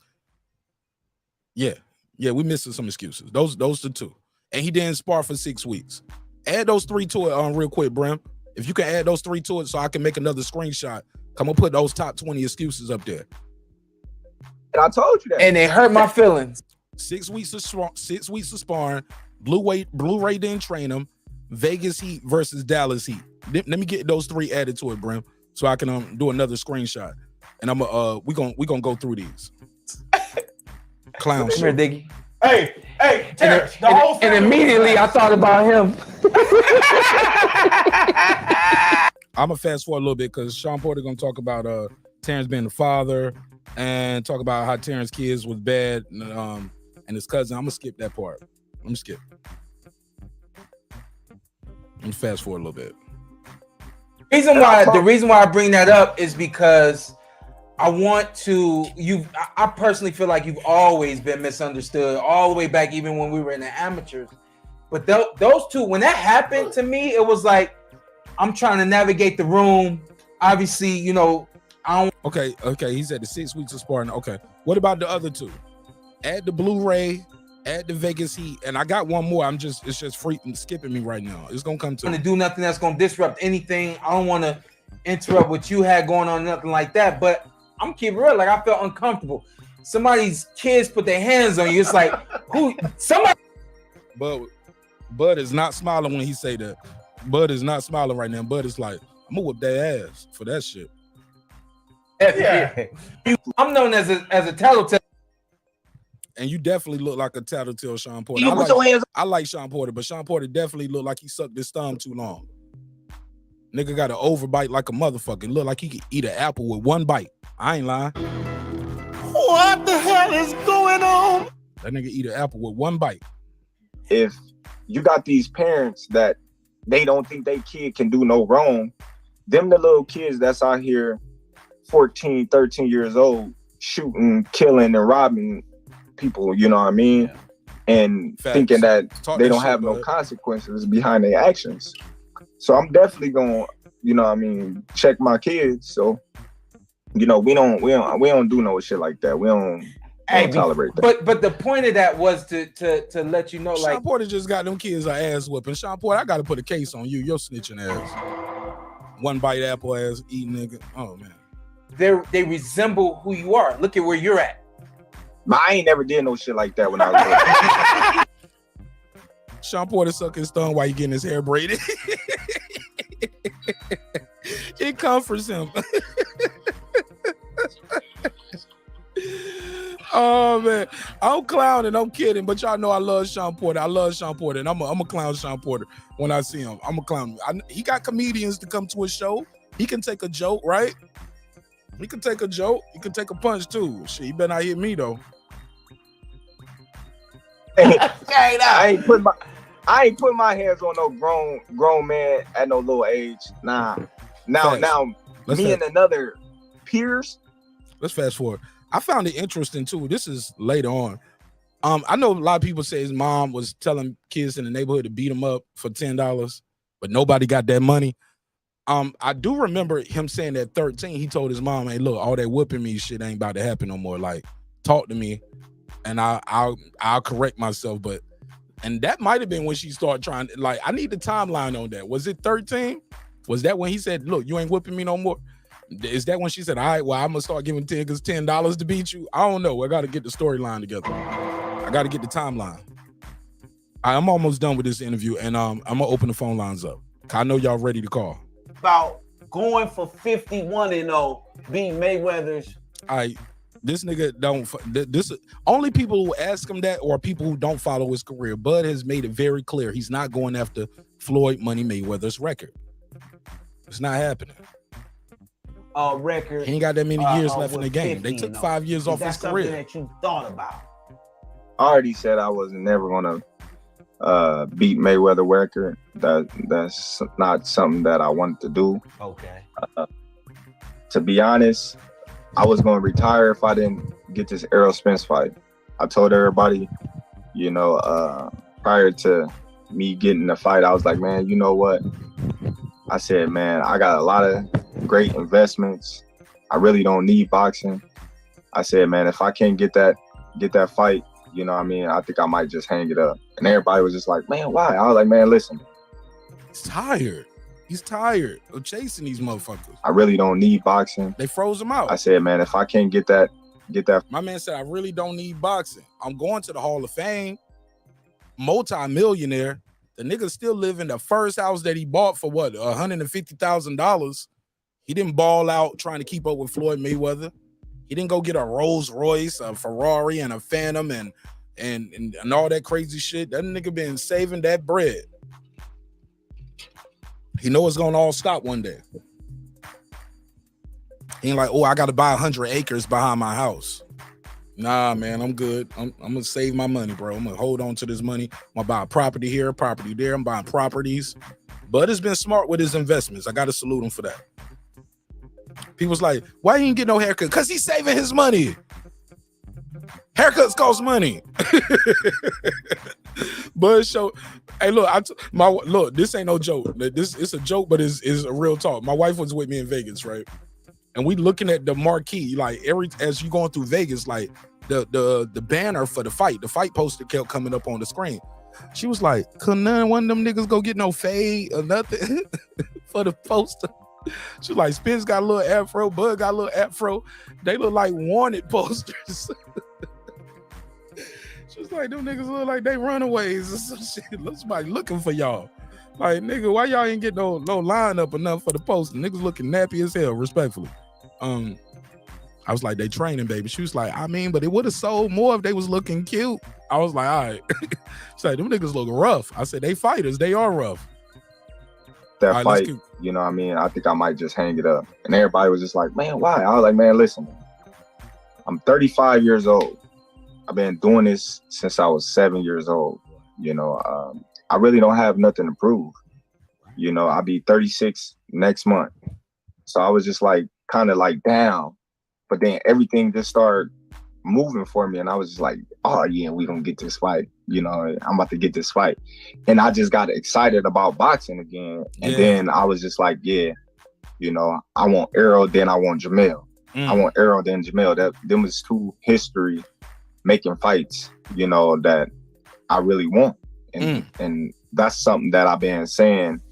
Yeah, we missing some excuses. Those the two. And he didn't spar for 6 weeks. Add those three to it real quick, Brim. If you can add those three to it so I can make another screenshot. Come on, put those top 20 excuses up there. And I told you that. And it hurt my feelings. 6 weeks of sparring. Blu-ray didn't train him. Vegas Heat versus Dallas Heat. Let me get those three added to it, Brim, so I can do another screenshot. And we gonna go through these. Clown shit. Come here, Diggy. Hey, Terrence, and immediately I thought about him. I'm gonna fast forward a little bit because Sean Porter gonna talk about Terrence being the father and talk about how Terrence kids was bad and his cousin. I'm gonna skip that part. Let me skip. Let me fast forward a little bit. The reason why I bring that up is because I personally feel like you've always been misunderstood all the way back, even when we were in the amateurs. But those two, when that happened to me, it was like I'm trying to navigate the room. Obviously, I don't. Okay. He said the 6 weeks of sparring. Okay. What about the other two? Add the Blu-ray, add the Vegas Heat, and I got one more. It's just freaking skipping me right now. It's gonna come to. I'm gonna do nothing that's gonna disrupt anything. I don't want to interrupt what you had going on, nothing like that. But I'm keeping real. Like I felt uncomfortable. Somebody's kids put their hands on you. It's like who? Somebody. Bud is not smiling when he say that. Bud is not smiling right now. Bud is like, I'm gonna whip their ass for that shit. Yeah. I'm known as a tattletale. And you definitely look like a tattletale, Sean Porter. I like Sean Porter, but Sean Porter definitely look like he sucked his thumb too long. Nigga got an overbite like a motherfucker. Look like he could eat an apple with one bite. I ain't lying. What the hell is going on? That nigga eat an apple with one bite. If you got these parents that they don't think their kid can do no wrong, them the little kids that's out here 14, 13 years old shooting, killing, and robbing people, you know what I mean? Yeah. And facts. Thinking that they don't have no consequences behind their actions. So I'm definitely gonna, check my kids. So, we don't do no shit like that. We don't tolerate that. But the point of that was to let you know, Sean like Porter just got them kids an ass whooping. Sean Porter, I gotta put a case on you. You're snitching ass. One bite apple ass eating nigga. Oh man. They resemble who you are. Look at where you're at. I ain't never did no shit like that when I was little. Sean Porter suck his thumb while he getting his hair braided. It comforts him. Oh man, I'm clowning, I'm kidding, but y'all know I love Sean Porter. And I'm a clown Sean Porter when I see him. I'm a clown. He got comedians to come to his show. He can take a joke, right? He can take a joke. He can take a punch too. Shit, he better not hit me though. I ain't put my hands on no grown man at no little age. Nah. Now me and another peers. Let's fast forward. I found it interesting too. This is later on. I know a lot of people say his mom was telling kids in the neighborhood to beat him up for $10, but nobody got that money. I do remember him saying that 13, he told his mom, "Hey, look, all that whooping me shit ain't about to happen no more. Like, talk to me, and I'll correct myself." But and that might have been when she started trying. Like, I need the timeline on that. Was it 13? Was that when he said, "Look, you ain't whooping me no more"? Is that when she said, "All right, well, I'm gonna start giving niggas $10 to beat you"? I don't know. I got to get the storyline together. I got to get the timeline. I'm almost done with this interview, and I'm gonna open the phone lines up. I know y'all ready to call. About going for 51-0, beat Mayweather's. This nigga don't. This only people who ask him that, or people who don't follow his career. Bud has made it very clear he's not going after Floyd Money Mayweather's record. It's not happening. Record. He ain't got that many years left in the game. They took 5 years off his career. Something that you thought about? I already said I was never gonna beat Mayweather record. That's not something that I wanted to do. Okay. To be honest, I was gonna retire if I didn't get this Errol Spence fight. I told everybody, prior to me getting the fight, I was like, man, you know what? I said, man, I got a lot of great investments. I really don't need boxing. I said, man, if I can't get that fight, I think I might just hang it up. And everybody was just like, man, why? I was like, man, listen. He's tired. He's tired of chasing these motherfuckers. I really don't need boxing. They froze him out. I said, man, if I can't get that. My man said, I really don't need boxing. I'm going to the Hall of Fame. Multi-millionaire. The nigga still live in the first house that he bought for what, $150,000. He didn't ball out trying to keep up with Floyd Mayweather. He didn't go get a Rolls Royce, a Ferrari, and a Phantom, and all that crazy shit. That nigga been saving that bread. He know it's gonna all stop one day. He ain't like, oh, I gotta buy 100 acres behind my house. Nah, man, I'm good. I'm gonna save my money, bro. I'm gonna hold on to this money. I'm gonna buy a property here, a property there. I'm buying properties. Bud has been smart with his investments. I gotta salute him for that. People's like, why he ain't get no haircut? Because he's saving his money. Haircuts cost money. Bud show. Hey, look, look, this ain't no joke. It's a joke, but it's a real talk. My wife was with me in Vegas, right? And we looking at the marquee, like as you going through Vegas, like the banner for the fight poster kept coming up on the screen. She was like, could one of them niggas go get no fade or nothing for the poster? She was like, Spence got a little afro, Bud got a little afro. They look like wanted posters. She was like, them niggas look like they runaways or some shit. Look, somebody looking for y'all. Like, nigga, why y'all ain't get no lineup enough for the poster? Niggas looking nappy as hell, respectfully. I was like, they training, baby. She was like, I mean, but it would have sold more if they was looking cute. I was like, all right. She's like, them niggas look rough. I said, they fighters, they are rough. That right, fight, I think I might just hang it up. And everybody was just like, man, why? I was like, man, listen, I'm 35 years old. I've been doing this since I was 7 years old. I really don't have nothing to prove. I'll be 36 next month. So I was just like, kind of like down, but then everything just started moving for me. And I was just like, oh yeah, we gonna get this fight. I'm about to get this fight. And I just got excited about boxing again. And then I was just like, yeah, I want Errol, then I want Jamel. I want Errol, then Jamel. Them was two history making fights, that I really want. And that's something that I've been saying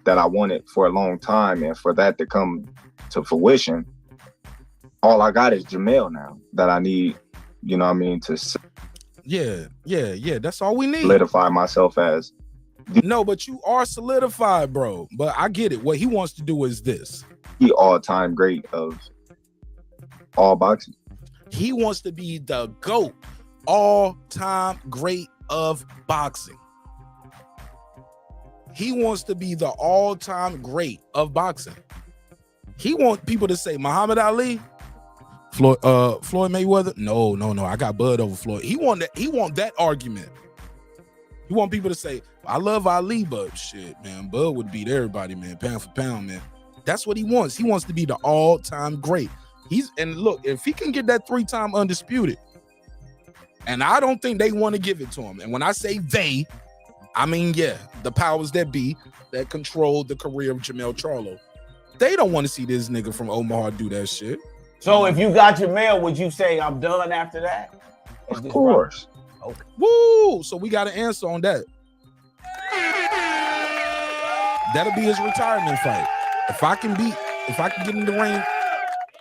that I wanted for a long time. And for that to come to fruition, all I got is Jamel now that I need, to yeah, that's all we need. Solidify myself as. No, but you are solidified, bro. But I get it. What he wants to do is this. He all-time great of all boxing. He wants to be the GOAT, all-time great of boxing. He wants to be the all-time great of boxing. He wants people to say Muhammad Ali, Floyd Mayweather. No. I got Bud over Floyd. He want that argument. He want people to say, I love Ali, but shit, man, Bud would beat everybody, man, pound for pound, man. That's what he wants. He wants to be the all-time great. And look, if he can get that 3-time undisputed, And I don't think they want to give it to him. And when I say they, I mean, yeah, the powers that be that control the career of Jermell Charlo. They don't want to see this nigga from Omaha do that shit. So if you got Jermell, would you say I'm done after that? Of course. Okay. Woo! So we got an answer on that. That'll be his retirement fight. If I can get in the ring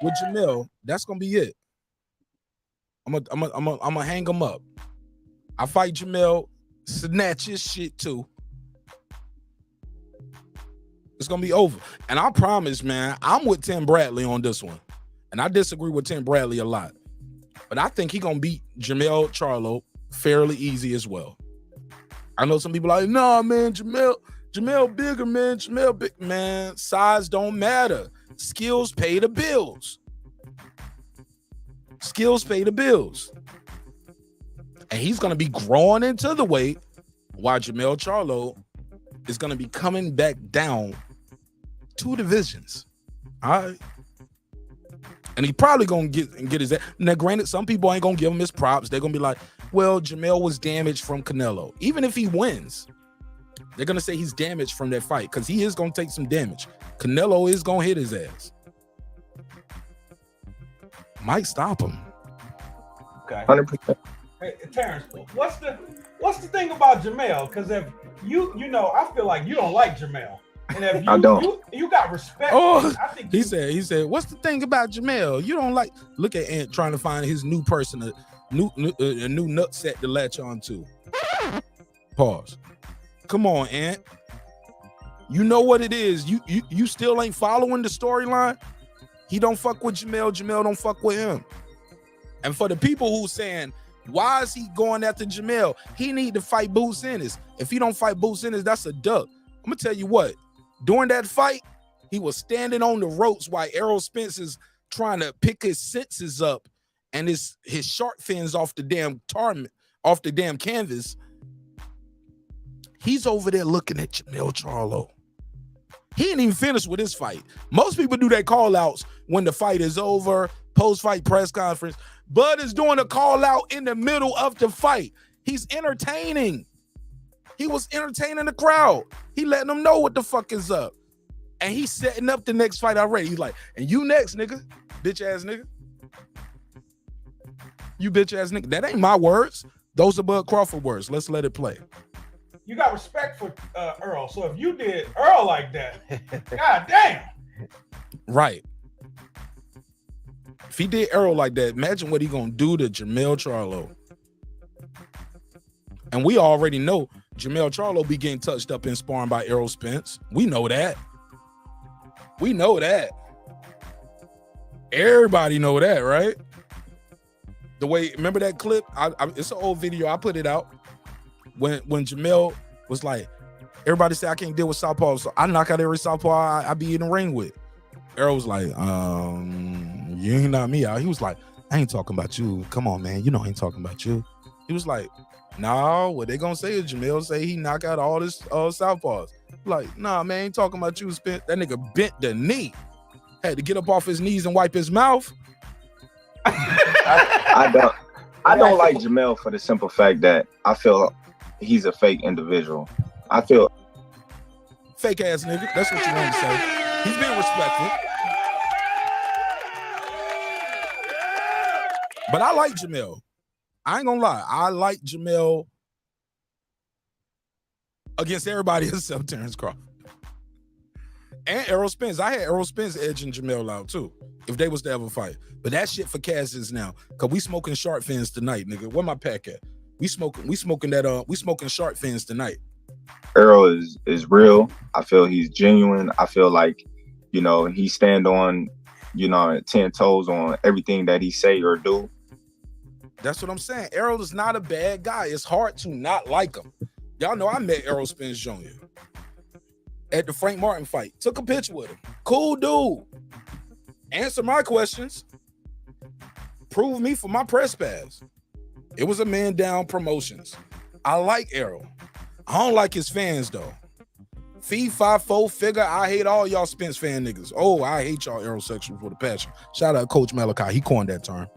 with Jermell, that's gonna be it. I'm gonna hang him up. I fight Jermell, snatch his shit too. It's gonna be over. And I promise, man, I'm with Tim Bradley on this one. And I disagree with Tim Bradley a lot. But I think he gonna beat Jermell Charlo fairly easy as well. I know some people are like, nah, man, Jermell bigger, man. Jermell big, man. Size don't matter. Skills pay the bills. Skills pay the bills. And he's gonna be growing into the weight while Jermell Charlo is gonna be coming back down 2 divisions. All right. And he probably gonna get his. Now, granted, some people ain't gonna give him his props. They're gonna be like, well, Jermell was damaged from Canelo. Even if he wins, they're gonna say he's damaged from that fight because he is gonna take some damage. Canelo is gonna hit his ass. Might stop him. Okay. 100%. Hey, Terrence, what's the thing about Jermell? Because if you know, I feel like you don't like Jermell. And if I don't. You got respect. Oh, I think he said, what's the thing about Jermell? You don't like. Look at Ant trying to find his new person, a new nutsack to latch on to. Pause. Come on, Ant. You know what it is. You still ain't following the storyline. He don't fuck with Jermell. Jermell don't fuck with him. And for the people who saying, why is he going after Jermell? He need to fight Boots Ennis. If he don't fight Boots Ennis, that's a duck. I'm gonna tell you what. During that fight, he was standing on the ropes while Errol Spence is trying to pick his senses up and his shark fins off the damn canvas. He's over there looking at Jermell Charlo. He ain't even finished with his fight. Most people do their call outs when the fight is over, post-fight press conference. Bud is doing a call out in the middle of the fight. He's entertaining. He was entertaining the crowd. He letting them know what the fuck is up. And he's setting up the next fight already. He's like, and you next, nigga. Bitch ass nigga. You bitch ass nigga. That ain't my words. Those are Bud Crawford words. Let's let it play. You got respect for Errol. So if you did Errol like that, god damn. Right. If he did Errol like that, imagine what he gonna do to Jermell Charlo. And we already know Jermell Charlo be getting touched up in sparring by Errol Spence. We know that. We know that. Everybody know that, right? The way, remember that clip? It's an old video. I put it out when Jermell was like, everybody say I can't deal with southpaw, so I knock out every southpaw I be in the ring with. Errol was like, you ain't knock me out. He was like, I ain't talking about you. Come on, man. You know I ain't talking about you. He was like, no, what they gonna say is Jermell say he knock out all this southpaws. Like, nah, man, ain't talking about you, Spence. That nigga bent the knee. Had to get up off his knees and wipe his mouth. I don't like Jermell for the simple fact that I feel he's a fake individual. I feel fake ass nigga. That's what you want to say. He's being respectful. But I like Jermell. I ain't gonna lie. I like Jermell against everybody except Terence Crawford. And Errol Spence. I had Errol Spence edging Jermell out too, if they was to ever fight. But that shit for Cass is now. Cause we smoking shark fins tonight, nigga. Where my pack at? We smoking shark fins tonight. Errol is real. I feel he's genuine. I feel like, you know, he stand on, 10 toes on everything that he say or do. That's what I'm saying. Errol is not a bad guy. It's hard to not like him. Y'all know I met Errol Spence Jr. at the Frank Martin fight. Took a picture with him. Cool dude. Answer my questions. Prove me for my press pass. It was a man down promotions. I like Errol. I don't like his fans though. Fee 5-4 figure. I hate all y'all Spence fan niggas. Oh, I hate y'all Errol sexuals with a passion. Shout out Coach Malachi. He coined that term.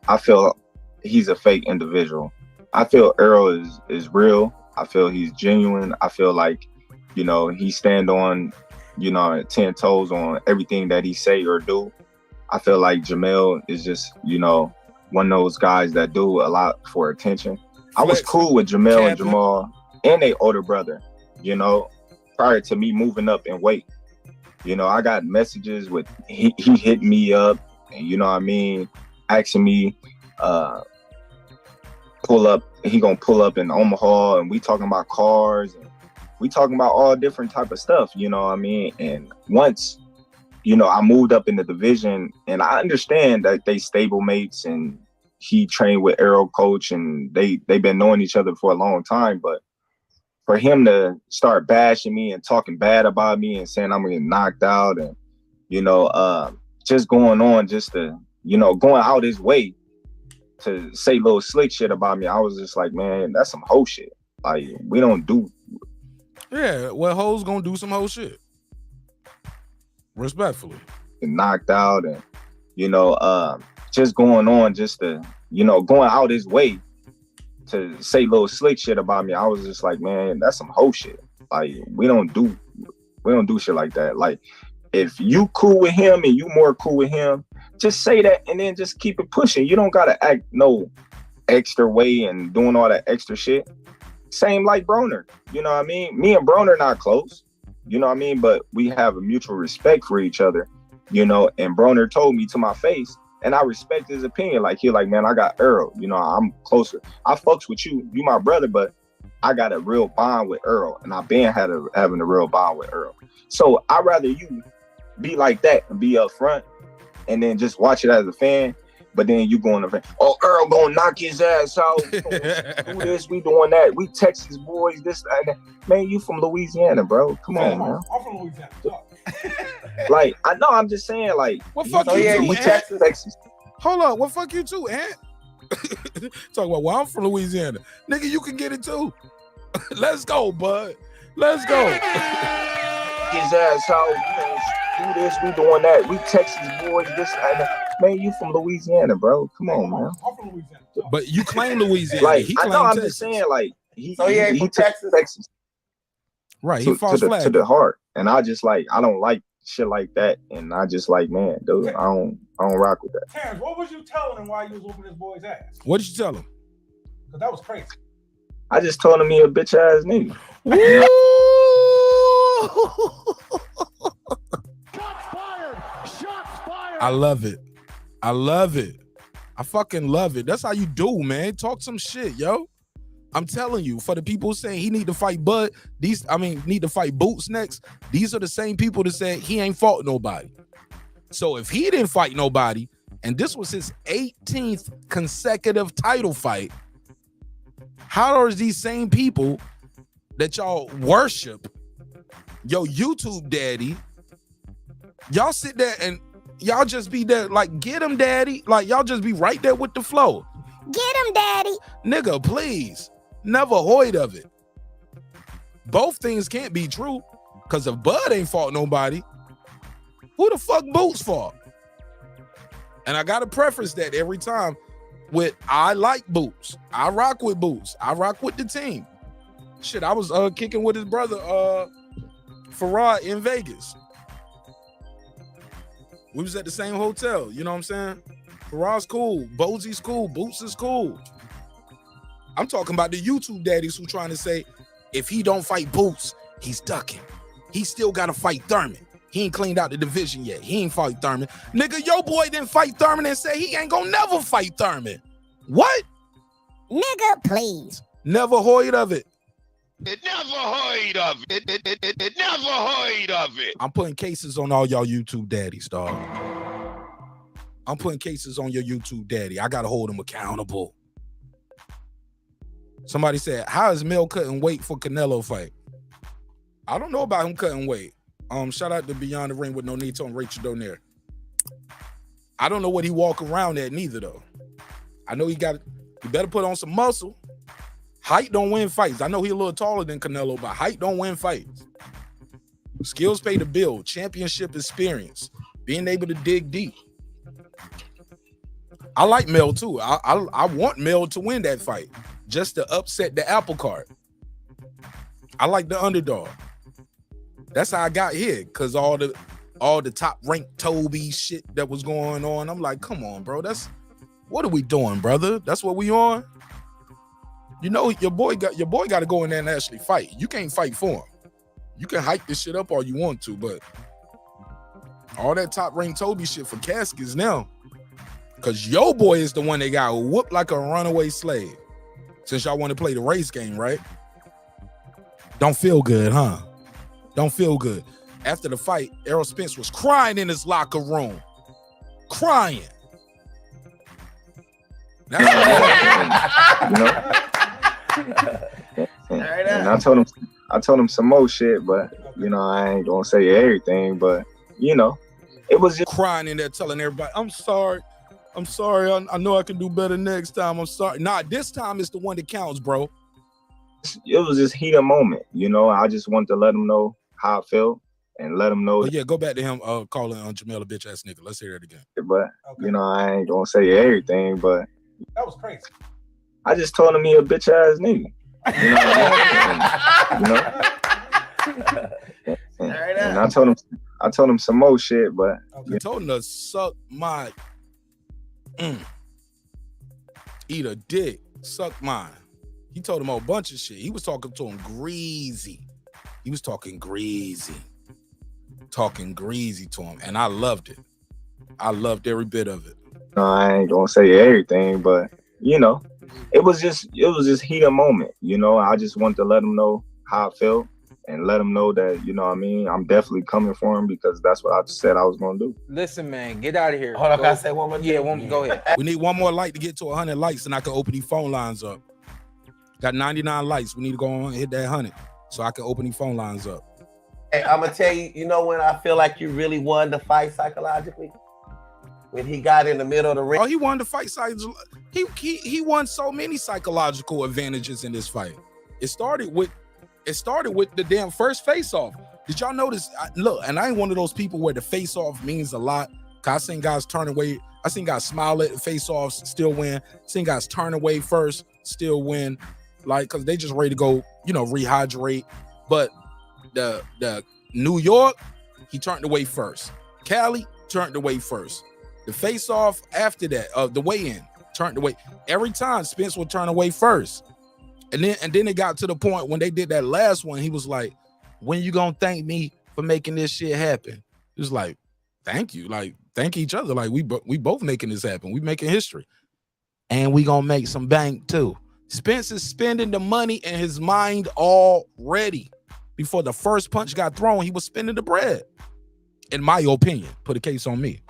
I feel he's a fake individual. I feel Errol is real. I feel he's genuine. I feel like, you know, he stand on, you know, 10 toes on everything that he say or do. I feel like Jamel is just, you know, one of those guys that do a lot for attention. I was cool with Jamel and Jamal and their older brother, you know, prior to me moving up in weight. You know, I got messages with he hit me up, and you know what I mean, asking me pull up. He gonna pull up in Omaha, and we talking about cars, and we talking about all different type of stuff. You know what I mean? And once, you know, I moved up in the division, and I understand that they stable mates, and he trained with Errol coach, and they've been knowing each other for a long time. But for him to start bashing me and talking bad about me and saying I'm gonna get knocked out, and you know, just going on just to, you know, going out his way to say little slick shit about me, I was just like, man, that's some hoe shit. Like, we don't do. Yeah, well, hoes gonna do some hoe shit. Respectfully. Knocked out, and you know, just going on just to, you know, going out his way to say little slick shit about me. I was just like, man, that's some hoe shit. Like, we don't do shit like that. Like, if you cool with him and you more cool with him, just say that and then just keep it pushing. You don't gotta act no extra way and doing all that extra shit. Same like Broner. You know what I mean? Me and Broner not close. You know what I mean? But we have a mutual respect for each other, you know, and Broner told me to my face, and I respect his opinion. Like, he like, man, I got Errol. You know, I'm closer. I fucks with you. You my brother, but I got a real bond with Errol, and I've been having a real bond with Errol. So I'd rather you be like that and be up front, and then just watch it as a fan. But then you going to, oh, Errol gonna knock his ass out. Do this, we doing that. We Texas boys, this, that. Man, you from Louisiana, bro. Come on, man. I'm from Louisiana. Like, I know, I'm just saying, like, what fuck you too, Texas. Hold on, what fuck you too, Ant? Talk about, well, I'm from Louisiana. Nigga, you can get it too. Let's go, bud. Let's go. His ass out. Do this, we doing that. We Texas boys, this, that. Man, you from Louisiana, bro. Come on, man. I'm from Louisiana. But you claim Louisiana. Like, he I know, I'm Texas. just saying, like, he from Texas. Right, he falls flat. To the heart. And I just like, I don't like shit like that. And I just like, man, dude, I don't rock with that. Terrence, what was you telling him while you was whooping this boy's ass? What did you tell him? Because that was crazy. I just told him he a bitch ass nigga. I love it. I love it. I fucking love it. That's how you do, man. Talk some shit, yo. I'm telling you, for the people saying he need to fight Bud, need to fight Boots next, these are the same people that said he ain't fought nobody. So if he didn't fight nobody, and this was his 18th consecutive title fight, how are these same people that y'all worship, yo, YouTube daddy, y'all sit there and y'all just be there like, get him, daddy. Like, y'all just be right there with the flow. Get him, daddy. Nigga, please. Never heard of it. Both things can't be true. Because if Bud ain't fought nobody, who the fuck Boots fought? And I got to preface that every time with, I like Boots. I rock with Boots. I rock with the team. Shit, I was kicking with his brother, Farad, in Vegas. We was at the same hotel, you know what I'm saying? Farad's cool, Bosie's cool, Boots is cool. I'm talking about the YouTube daddies who trying to say, if he don't fight Boots, he's ducking. He still got to fight Thurman. He ain't cleaned out the division yet. He ain't fight Thurman. Nigga, your boy didn't fight Thurman and say he ain't gonna never fight Thurman. What? Nigga, please. Never heard of it. It never heard of it. It never heard of it. I'm putting cases on all y'all YouTube daddies, dog. I'm putting cases on your YouTube daddy. I gotta hold him accountable. Somebody said, how is Mel cutting weight for Canelo fight? I don't know about him cutting weight. Shout out to Beyond the Ring with Nonito and Rachel Donaire. I don't know what he walk around at neither though. I know he better put on some muscle. Height don't win fights. I know he a little taller than Canelo, but height don't win fights. Skills pay the bill. Championship experience. Being able to dig deep. I like Mel too. I want Mel to win that fight just to upset the apple cart. I like the underdog. That's how I got here, because all the top ranked Toby shit that was going on. I'm like, come on, bro. What are we doing, brother? That's what we on. You know, your boy got to go in there and actually fight. You can't fight for him. You can hype this shit up all you want to, but all that top ranked Toby shit for caskets now. Because your boy is the one that got whooped like a runaway slave. Since y'all want to play the race game, right? Don't feel good, huh? Don't feel good. After the fight, Errol Spence was crying in his locker room. Crying. You know? And I told him some more shit, but you know, I ain't gonna say everything, but you know, it was just crying in there telling everybody, I'm sorry. I know I can do better next time. I'm sorry. Nah, this time is the one that counts, bro. It was just heat of moment, you know. I just wanted to let him know how I felt and let him know. Oh, yeah, go back to him calling Jamel a bitch ass nigga. Let's hear that again. But you know, I ain't gonna say everything, but that was crazy. I just told him he a bitch ass nigga. And I told him some more shit, but you told him to suck my eat a dick, suck mine. He told him a bunch of shit. He was talking to him greasy. He was talking greasy to him, and I loved it. I loved every bit of it. No, I ain't gonna say everything, but you know, it was just heat of moment. You know, I just wanted to let him know how I felt and let him know that, you know what I mean, I'm definitely coming for him because that's what I said I was gonna do. Listen, man, get out of here. Hold on, can I say one more thing? Yeah, go ahead. We need one more light to get to 100 likes, and I can open these phone lines up. Got 99 likes. We need to go on and hit that 100 so I can open these phone lines up. Hey, I'm gonna tell you, you know when I feel like you really won the fight psychologically? When he got in the middle of the ring. Oh, he won the fight. He won so many psychological advantages in this fight. It started with the damn first face-off. Did y'all notice? Look, and I ain't one of those people where the face-off means a lot. Cause I seen guys turn away. I seen guys smile at the face-offs, still win. Seen guys turn away first, still win. Like, cause they just ready to go, you know, rehydrate. But the New York, he turned away first. Cali turned away first. The face-off after that, the weigh-in turned away. Every time Spence would turn away first. And then it got to the point when they did that last one, he was like, when you gonna thank me for making this shit happen? It was like, thank you. Like, thank each other. Like, we both making this happen. We making history. And we gonna make some bank too. Spence is spending the money in his mind already. Before the first punch got thrown, he was spending the bread. In my opinion, put a case on me.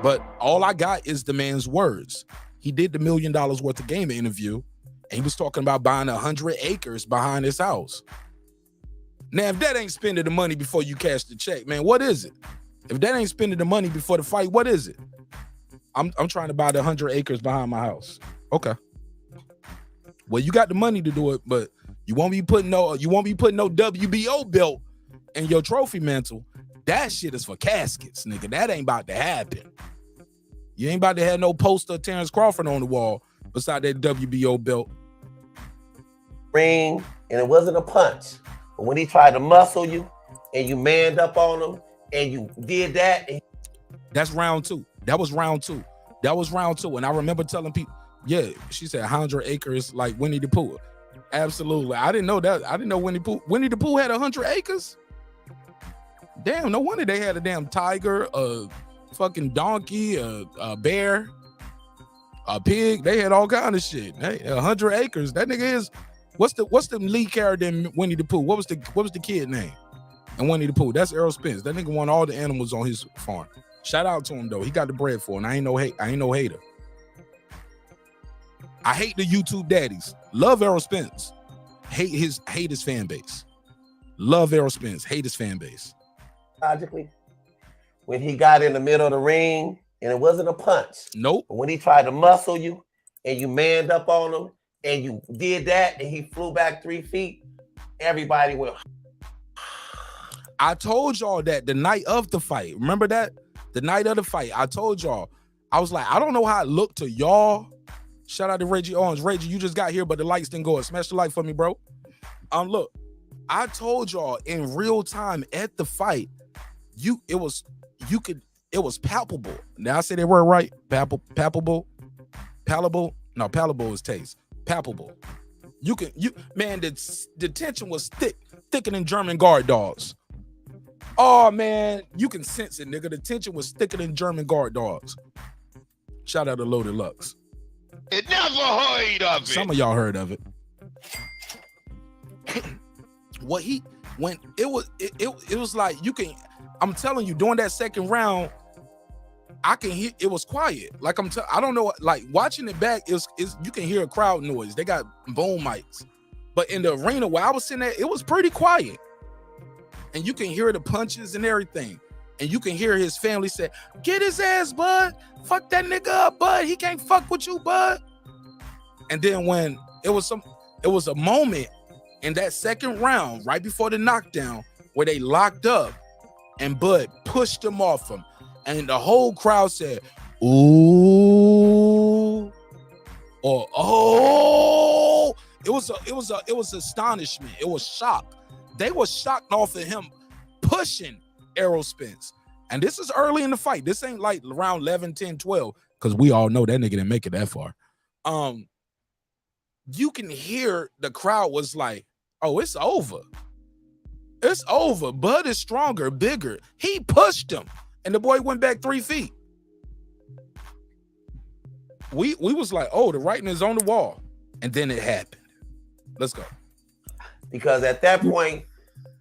But all I got is the man's words. He did the $1 million worth of game interview, and he was talking about buying 100 acres behind his house. Now, if that ain't spending the money before you cash the check, man, what is it? If that ain't spending the money before the fight, what is it? I'm trying to buy the 100 acres behind my house. Okay. Well, you got the money to do it, but you won't be putting no WBO belt in your trophy mantle. That shit is for caskets, nigga. That ain't about to happen. You ain't about to have no poster of Terence Crawford on the wall beside that WBO belt. Ring, and it wasn't a punch. But when he tried to muscle you and you manned up on him and you did that. That's round two. That was round two. And I remember telling people, yeah, she said 100 acres like Winnie the Pooh. Absolutely. I didn't know that. I didn't know Winnie the Pooh had 100 acres. Damn, no wonder they had a damn tiger, a fucking donkey, a bear, a pig. They had all kind of shit. Hey, 100 acres. That nigga is what's the lead character in Winnie the Pooh? What was the kid name? And Winnie the Pooh. That's Errol Spence. That nigga won all the animals on his farm. Shout out to him though. He got the bread for it. And I ain't no hater. I hate the YouTube daddies. Love Errol Spence. Hate his fan base. Love Errol Spence. Hate his fan base. Logically, when he got in the middle of the ring and it wasn't a punch. Nope. But when he tried to muscle you and you manned up on him and you did that and he flew back 3 feet, everybody went. I told y'all that the night of the fight. Remember that? The night of the fight, I told y'all. I was like, I don't know how it looked to y'all. Shout out to Reggie Owens. Reggie, you just got here, but the lights didn't go. Smash the light for me, bro. Look, I told y'all in real time at the fight, it was palpable. Now I say they were right. Palpable. No, palpable is taste. Palpable. Man, the tension was thicker than German guard dogs. Oh man, you can sense it, nigga. The tension was thicker than German guard dogs. Shout out to Loaded Lux. It never heard of it. Some of y'all heard of it. It was like you can. I'm telling you, during that second round, I can hear it was quiet. Like I don't know. Like watching it back, is you can hear a crowd noise. They got boom mics, but in the arena where I was sitting at, it was pretty quiet, and you can hear the punches and everything. And you can hear his family say, "Get his ass, bud. Fuck that nigga up, bud. He can't fuck with you, bud." And then when it was a moment in that second round, right before the knockdown, where they locked up, and Bud pushed him off him, and the whole crowd said, "Ooh," or "Oh." It was astonishment. It was shock. They were shocked off of him pushing Errol Spence. And this is early in the fight. This ain't like around 11, 10, 12, because we all know that nigga didn't make it that far. You can hear the crowd was like, "Oh, it's over. It's over. Bud is stronger, bigger." He pushed him, and the boy went back 3 feet. We was like, "Oh, the writing is on the wall." And then it happened. Let's go. Because at that point,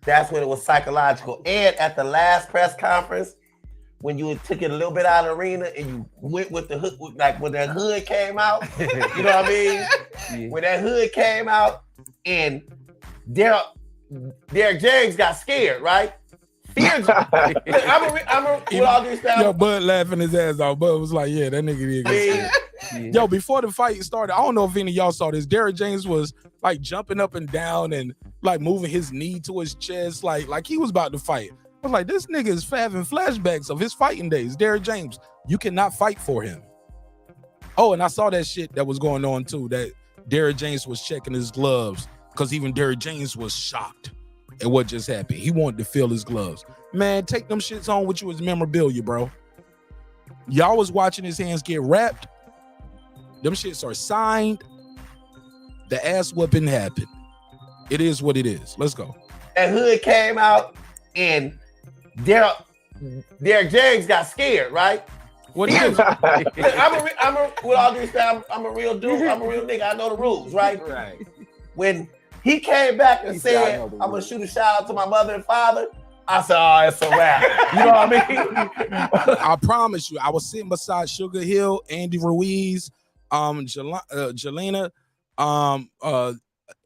that's when it was psychological. And at the last press conference, when you took it a little bit out of the arena and you went with the hood, like when that hood came out, you know what I mean? Yeah. When that hood came out and Derek James got scared, right? Fear. With all this stuff. Yo, Bud laughing his ass off. Bud was like, "Yeah, that nigga did get scared." Yo, before the fight started, I don't know if any of y'all saw this. Derek James was like jumping up and down and like moving his knee to his chest, like he was about to fight. I was like, this nigga is having flashbacks of his fighting days. Derek James, you cannot fight for him. Oh, and I saw that shit that was going on too, that Derek James was checking his gloves because even Derek James was shocked at what just happened. He wanted to feel his gloves. Man, take them shits home with you as memorabilia, bro. Y'all was watching his hands get wrapped. Them shits are signed. The ass whooping happened. It is what it is. Let's go. That hood came out and Derek James got scared, right? What do you do? With all due respect, I'm a real dude. I'm a real nigga. I know the rules, right? Right. When he came back and said, "I'm gonna shoot a shout out to my mother and father," I said, "Oh, it's a wrap." You know what I mean? I promise you, I was sitting beside Sugar Hill, Andy Ruiz, Jelena,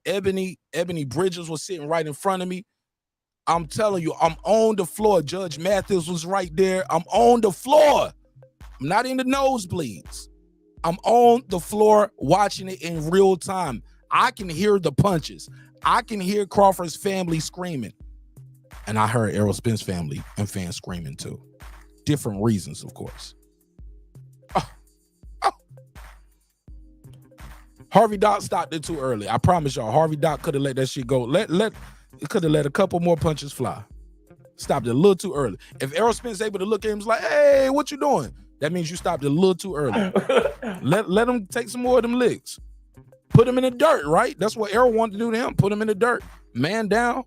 Ebony Bridges was sitting right in front of me. I'm telling you, I'm on the floor. Judge Mathis was right there. I'm on the floor. I'm not in the nosebleeds. I'm on the floor watching it in real time. I can hear the punches. I can hear Crawford's family screaming. And I heard Errol Spence family and fans screaming too. Different reasons, of course. Harvey Doc stopped it too early. I promise y'all, Harvey Doc could have let that shit go. It could have let a couple more punches fly. Stopped it a little too early. If Errol Spence able to look at him and like, "Hey, what you doing?" That means you stopped it a little too early. let him take some more of them licks. Put him in the dirt, right? That's what Errol wanted to do to him. Put him in the dirt. Man down.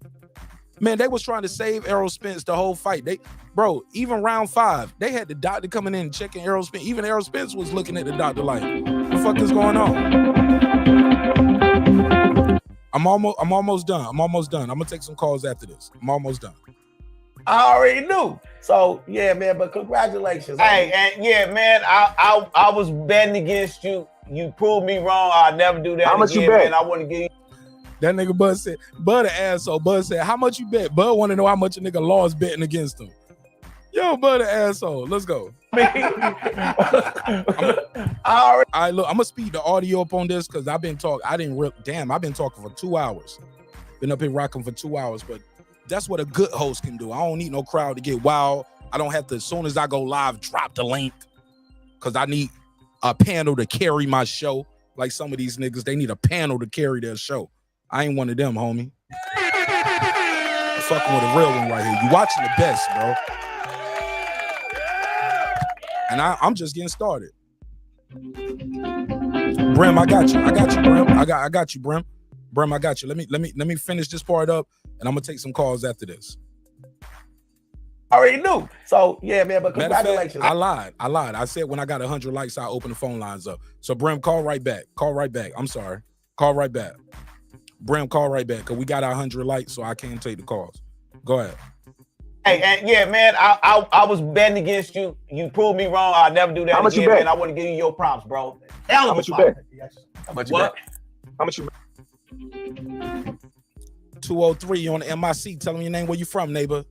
Man, they was trying to save Errol Spence the whole fight. Even round 5, they had the doctor coming in and checking Errol Spence. Even Errol Spence was looking at the doctor like, "What the fuck is going on?" I'm almost done. I'm gonna take some calls after this. I'm almost done. I already knew. So yeah, man. But congratulations. Hey, and yeah, man. I was betting against you. You proved me wrong. I'll never do that How much again, you bet? man. I want to give you. That nigga Bud said, Bud an asshole. Bud said, "How much you bet?" Bud want to know how much a nigga lost betting against him. Yo, Bud an asshole. Let's go. All right, look, I'm gonna speed the audio up on this because I've been talking. I've been talking for 2 hours. Been up here rocking for 2 hours, but that's what a good host can do. I don't need no crowd to get wild. I don't have to, as soon as I go live, drop the link. because I need a panel to carry my show. Like some of these niggas, they need a panel to carry their show. I ain't one of them, homie. I'm fucking with a real one right here. You watching the best, bro. And I'm just getting started. Brim, I got you. Brim. I got you, Brim. Brim, I got you. Let me finish this part up, and I'm gonna take some calls after this. Already knew. So yeah, man. But congratulations. I lied. I said when I got 100 likes, I open the phone lines up. So Brim, call right back. I'm sorry. Call right back. Brim, call right back because we got 100 likes, so I can't take the calls. Go ahead. Hey, and yeah, man, I was betting against you. You proved me wrong. I'll never do that How much again, you bet? man. I want to give you your props, bro. How much you bet? How much What? How much you bet? 203, you on the MIC. Tell me your name, where you from, neighbor.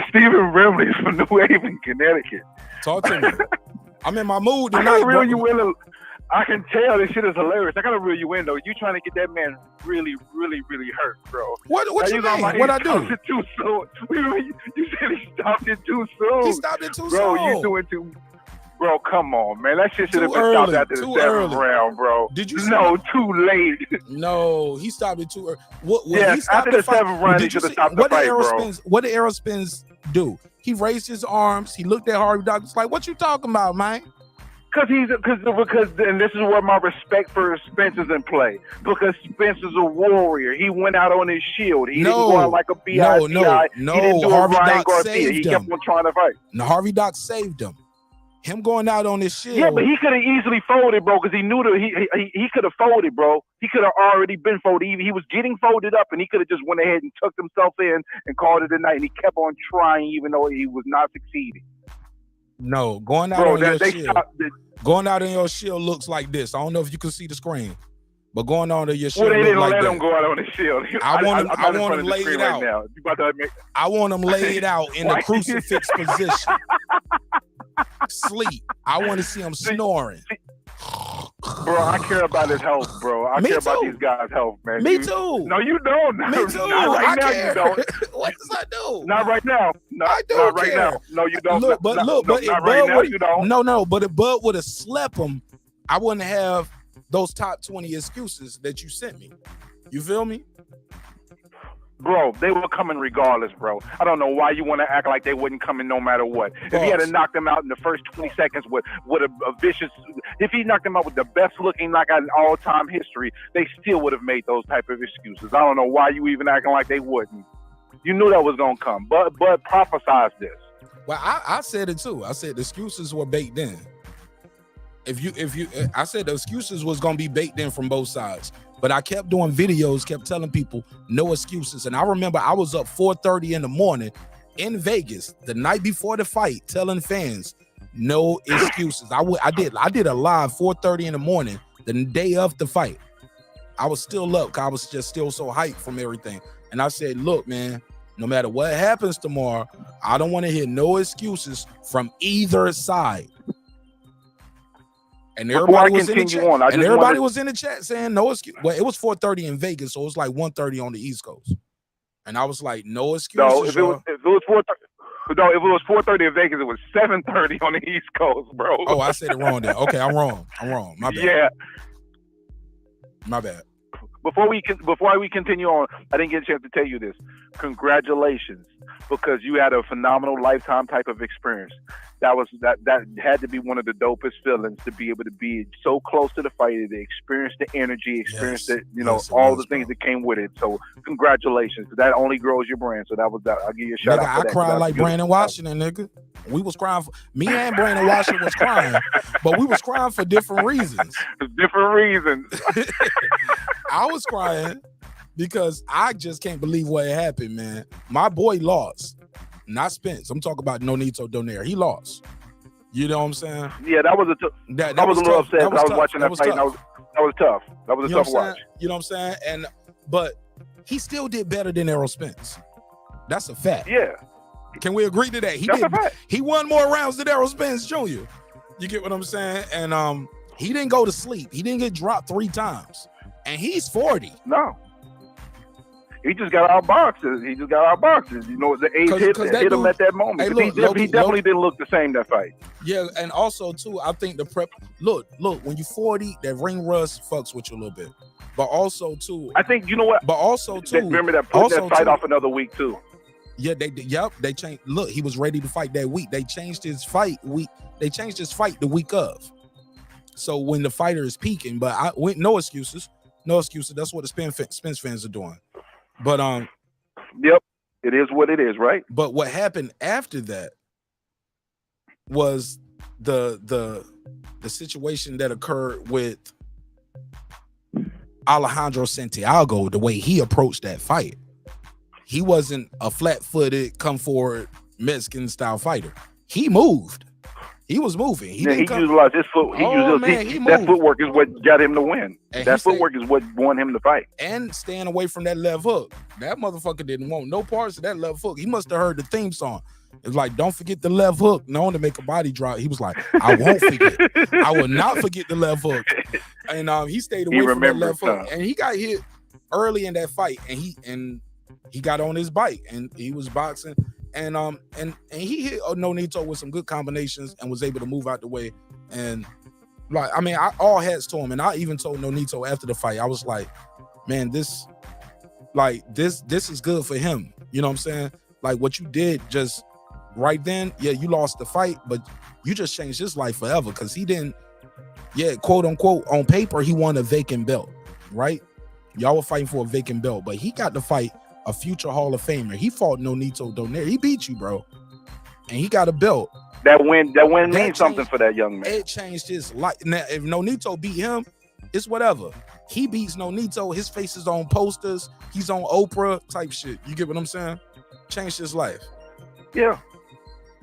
Stephen Remley from New Haven, Connecticut. Talk to me. I'm in my mood tonight, I bro. I can tell this shit is hilarious. I gotta reel you in though. You trying to get that man really, really, really hurt, bro. What you mean? What I do? It too soon. You said he stopped it too soon. He stopped it too bro, soon. You doing too. Bro, come on, man. That shit should have Too been stopped early, after the too 7th early. round, bro. Did you see No, that? too late. No, he stopped it too early. Yes, after the 7th round, he should have stopped the fight, bro. What did Errol Spence do? He raised his arms. He looked at Harvey Dog. It's like, what you talking about, man? Because and this is where my respect for Spence is in play. Because Spence is a warrior. He went out on his shield. He didn't go out like a B.I.G.I. He didn't do Harvey a Ryan Doc Garcia. saved He him. kept on trying to fight. Now Harvey Doc saved him. Him going out on his shield. Yeah, but he could have easily folded, bro, because he knew that he could have folded, bro. He could have already been folded. He was getting folded up, and he could have just went ahead and tucked himself in and called it a night. And he kept on trying, even though he was not succeeding. No, going out on your shield. Going out on your shield looks like this. I don't know if you can see the screen, but going out on your shield. Well, they didn't like let that. him go out on his shield. I want him laid out. Right now. You about to make... I want him laid out in the crucifix position. Sleep. I want to see him snoring. Bro, I care about his health, bro. I care about these guys' health, man. Me too. No, you don't. Me too. Not right now, care. you don't. What does I do? Not right now. No, I do not right care. now. No, you don't. Look, but if not Bud right now, would, you don't. No, but if Bud would have slept him, I wouldn't have those top 20 excuses that you sent me. You feel me? Bro, they were coming regardless, bro. I don't know why you want to act like they wouldn't come in no matter what. If he had to knock them out in the first 20 seconds with a vicious, if he knocked them out with the best looking knockout in all-time history, they still would have made those type of excuses. I don't know why you even acting like they wouldn't. You knew that was gonna come, but prophesized this. Well, I said it too. I said the excuses were baked in. I said the excuses was gonna be baked in from both sides. But I kept doing videos, kept telling people no excuses. And I remember I was up 4:30 in the morning in Vegas the night before the fight, telling fans no excuses. I did a live 4:30 in the morning the day of the fight. I was still up, 'cause I was just still so hyped from everything. And I said, look, man, no matter what happens tomorrow, I don't want to hear no excuses from either side. And everybody was in the chat. Was in the chat saying no excuse. Well, it was 4:30 in Vegas, so it was like 1:30 on the East Coast. And I was like, no excuses. No, if it was 4:30 in Vegas, it was 7:30 on the East Coast, bro. Oh, I said it wrong there. Okay, I'm wrong. My bad. Yeah. My bad. Before we continue on, I didn't get a chance to tell you this. Congratulations, because you had a phenomenal lifetime type of experience. That had to be one of the dopest feelings, to be able to be so close to the fighter, to experience the energy, experience all the things that came with it. So congratulations. That only grows your brand. So that was that. I'll give you a shout out. I cried like Brandon Washington, nigga. We was crying for me and Brandon Washington was crying, but we was crying for different reasons. Different reasons. I was crying because I just can't believe what happened, man. My boy lost. Not Spence. I'm talking about Nonito Donaire. He lost. You know what I'm saying? Yeah, that was I was a little upset. I was watching that fight. That was tough. That was a tough watch. You know what I'm saying? But he still did better than Errol Spence. That's a fact. Yeah. Can we agree to that? He won more rounds than Errol Spence Jr. You get what I'm saying? And he didn't go to sleep. He didn't get dropped 3 times. And he's 40. No. He just got our boxes. You know, the age hit him at that moment. Hey, he definitely didn't look the same that fight. Yeah, and also too, I think the prep. Look, when you 40, that ring rust fucks with you a little bit. But also too, I think you know what. But also too, remember that put that fight off another week too. Yeah, they changed. Look, he was ready to fight that week. They changed his fight week. They changed his fight the week of. So when the fighter is peaking, but I went no excuses. That's what the Spence fans are doing. But yep, it is what it is, right? But what happened after that was the situation that occurred with Alejandro Santiago, the way he approached that fight. He wasn't a flat-footed, come forward Mexican style fighter. He moved. He was moving. He utilized his foot. That footwork is what got him to win. That footwork is what won him the fight. And staying away from that left hook. That motherfucker didn't want no parts of that left hook. He must have heard the theme song. It's like, don't forget the left hook, known to make a body drop. He was like, I won't forget. I will not forget the left hook. And he stayed away from that left hook. And he got hit early in that fight. And he got on his bike and he was boxing. And he hit Nonito with some good combinations and was able to move out the way. And like, I mean, I all hats to him. And I even told Nonito after the fight, I was like, man, this is good for him. You know what I'm saying? Like what you did just right then, yeah, you lost the fight, but you just changed his life forever because he didn't, quote unquote, on paper, he won a vacant belt, right? Y'all were fighting for a vacant belt, but he got to fight a future Hall of Famer. He fought Nonito Donaire. He beat you, bro. And he got a belt. That win means something for that young man. It changed his life. Now, if Nonito beat him, it's whatever. He beats Nonito. His face is on posters. He's on Oprah type shit. You get what I'm saying? Changed his life. Yeah.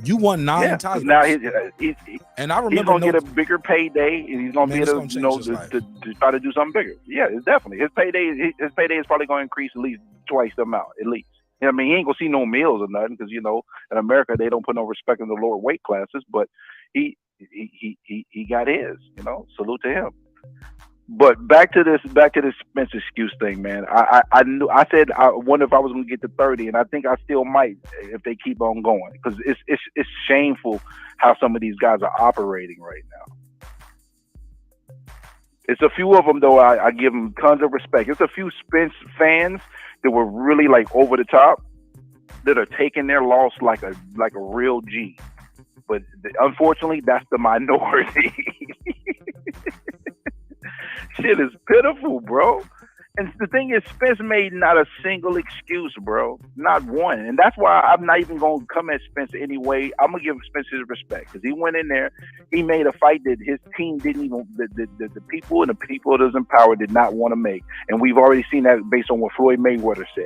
You won 9 titles. Now and I remember he's gonna get a bigger payday, and he's gonna be able to try to do something bigger. Yeah, it's definitely his payday is probably gonna increase at least twice the amount, at least. I mean, he ain't gonna see no meals or nothing because in America they don't put no respect in the lower weight classes. But he got his. Salute to him. But back to this Spence excuse thing, man. I said I wonder if I was gonna get to 30, and I think I still might if they keep on going because it's shameful how some of these guys are operating right now. It's a few of them though. I give them tons of respect. It's a few Spence fans that were really like over the top that are taking their loss like a real G. But unfortunately, that's the minority. Shit is pitiful, bro. And the thing is, Spence made not a single excuse, bro. Not one. And that's why I'm not even going to come at Spence anyway. I'm going to give Spence his respect because he went in there. He made a fight that his team didn't even, the people and the people that is in power did not want to make. And we've already seen that based on what Floyd Mayweather said.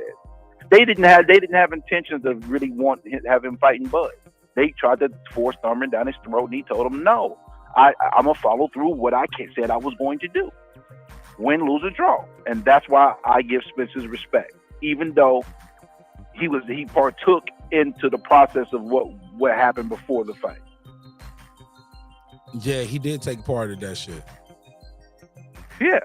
They didn't have intentions of really have him fighting Bud. They tried to force Thurman down his throat, and he told them, no, I'm going to follow through what I said I was going to do. Win, lose, or draw. And that's why I give Spence his respect. Even though he partook into the process of what happened before the fight. Yeah, he did take part of that shit. Yeah.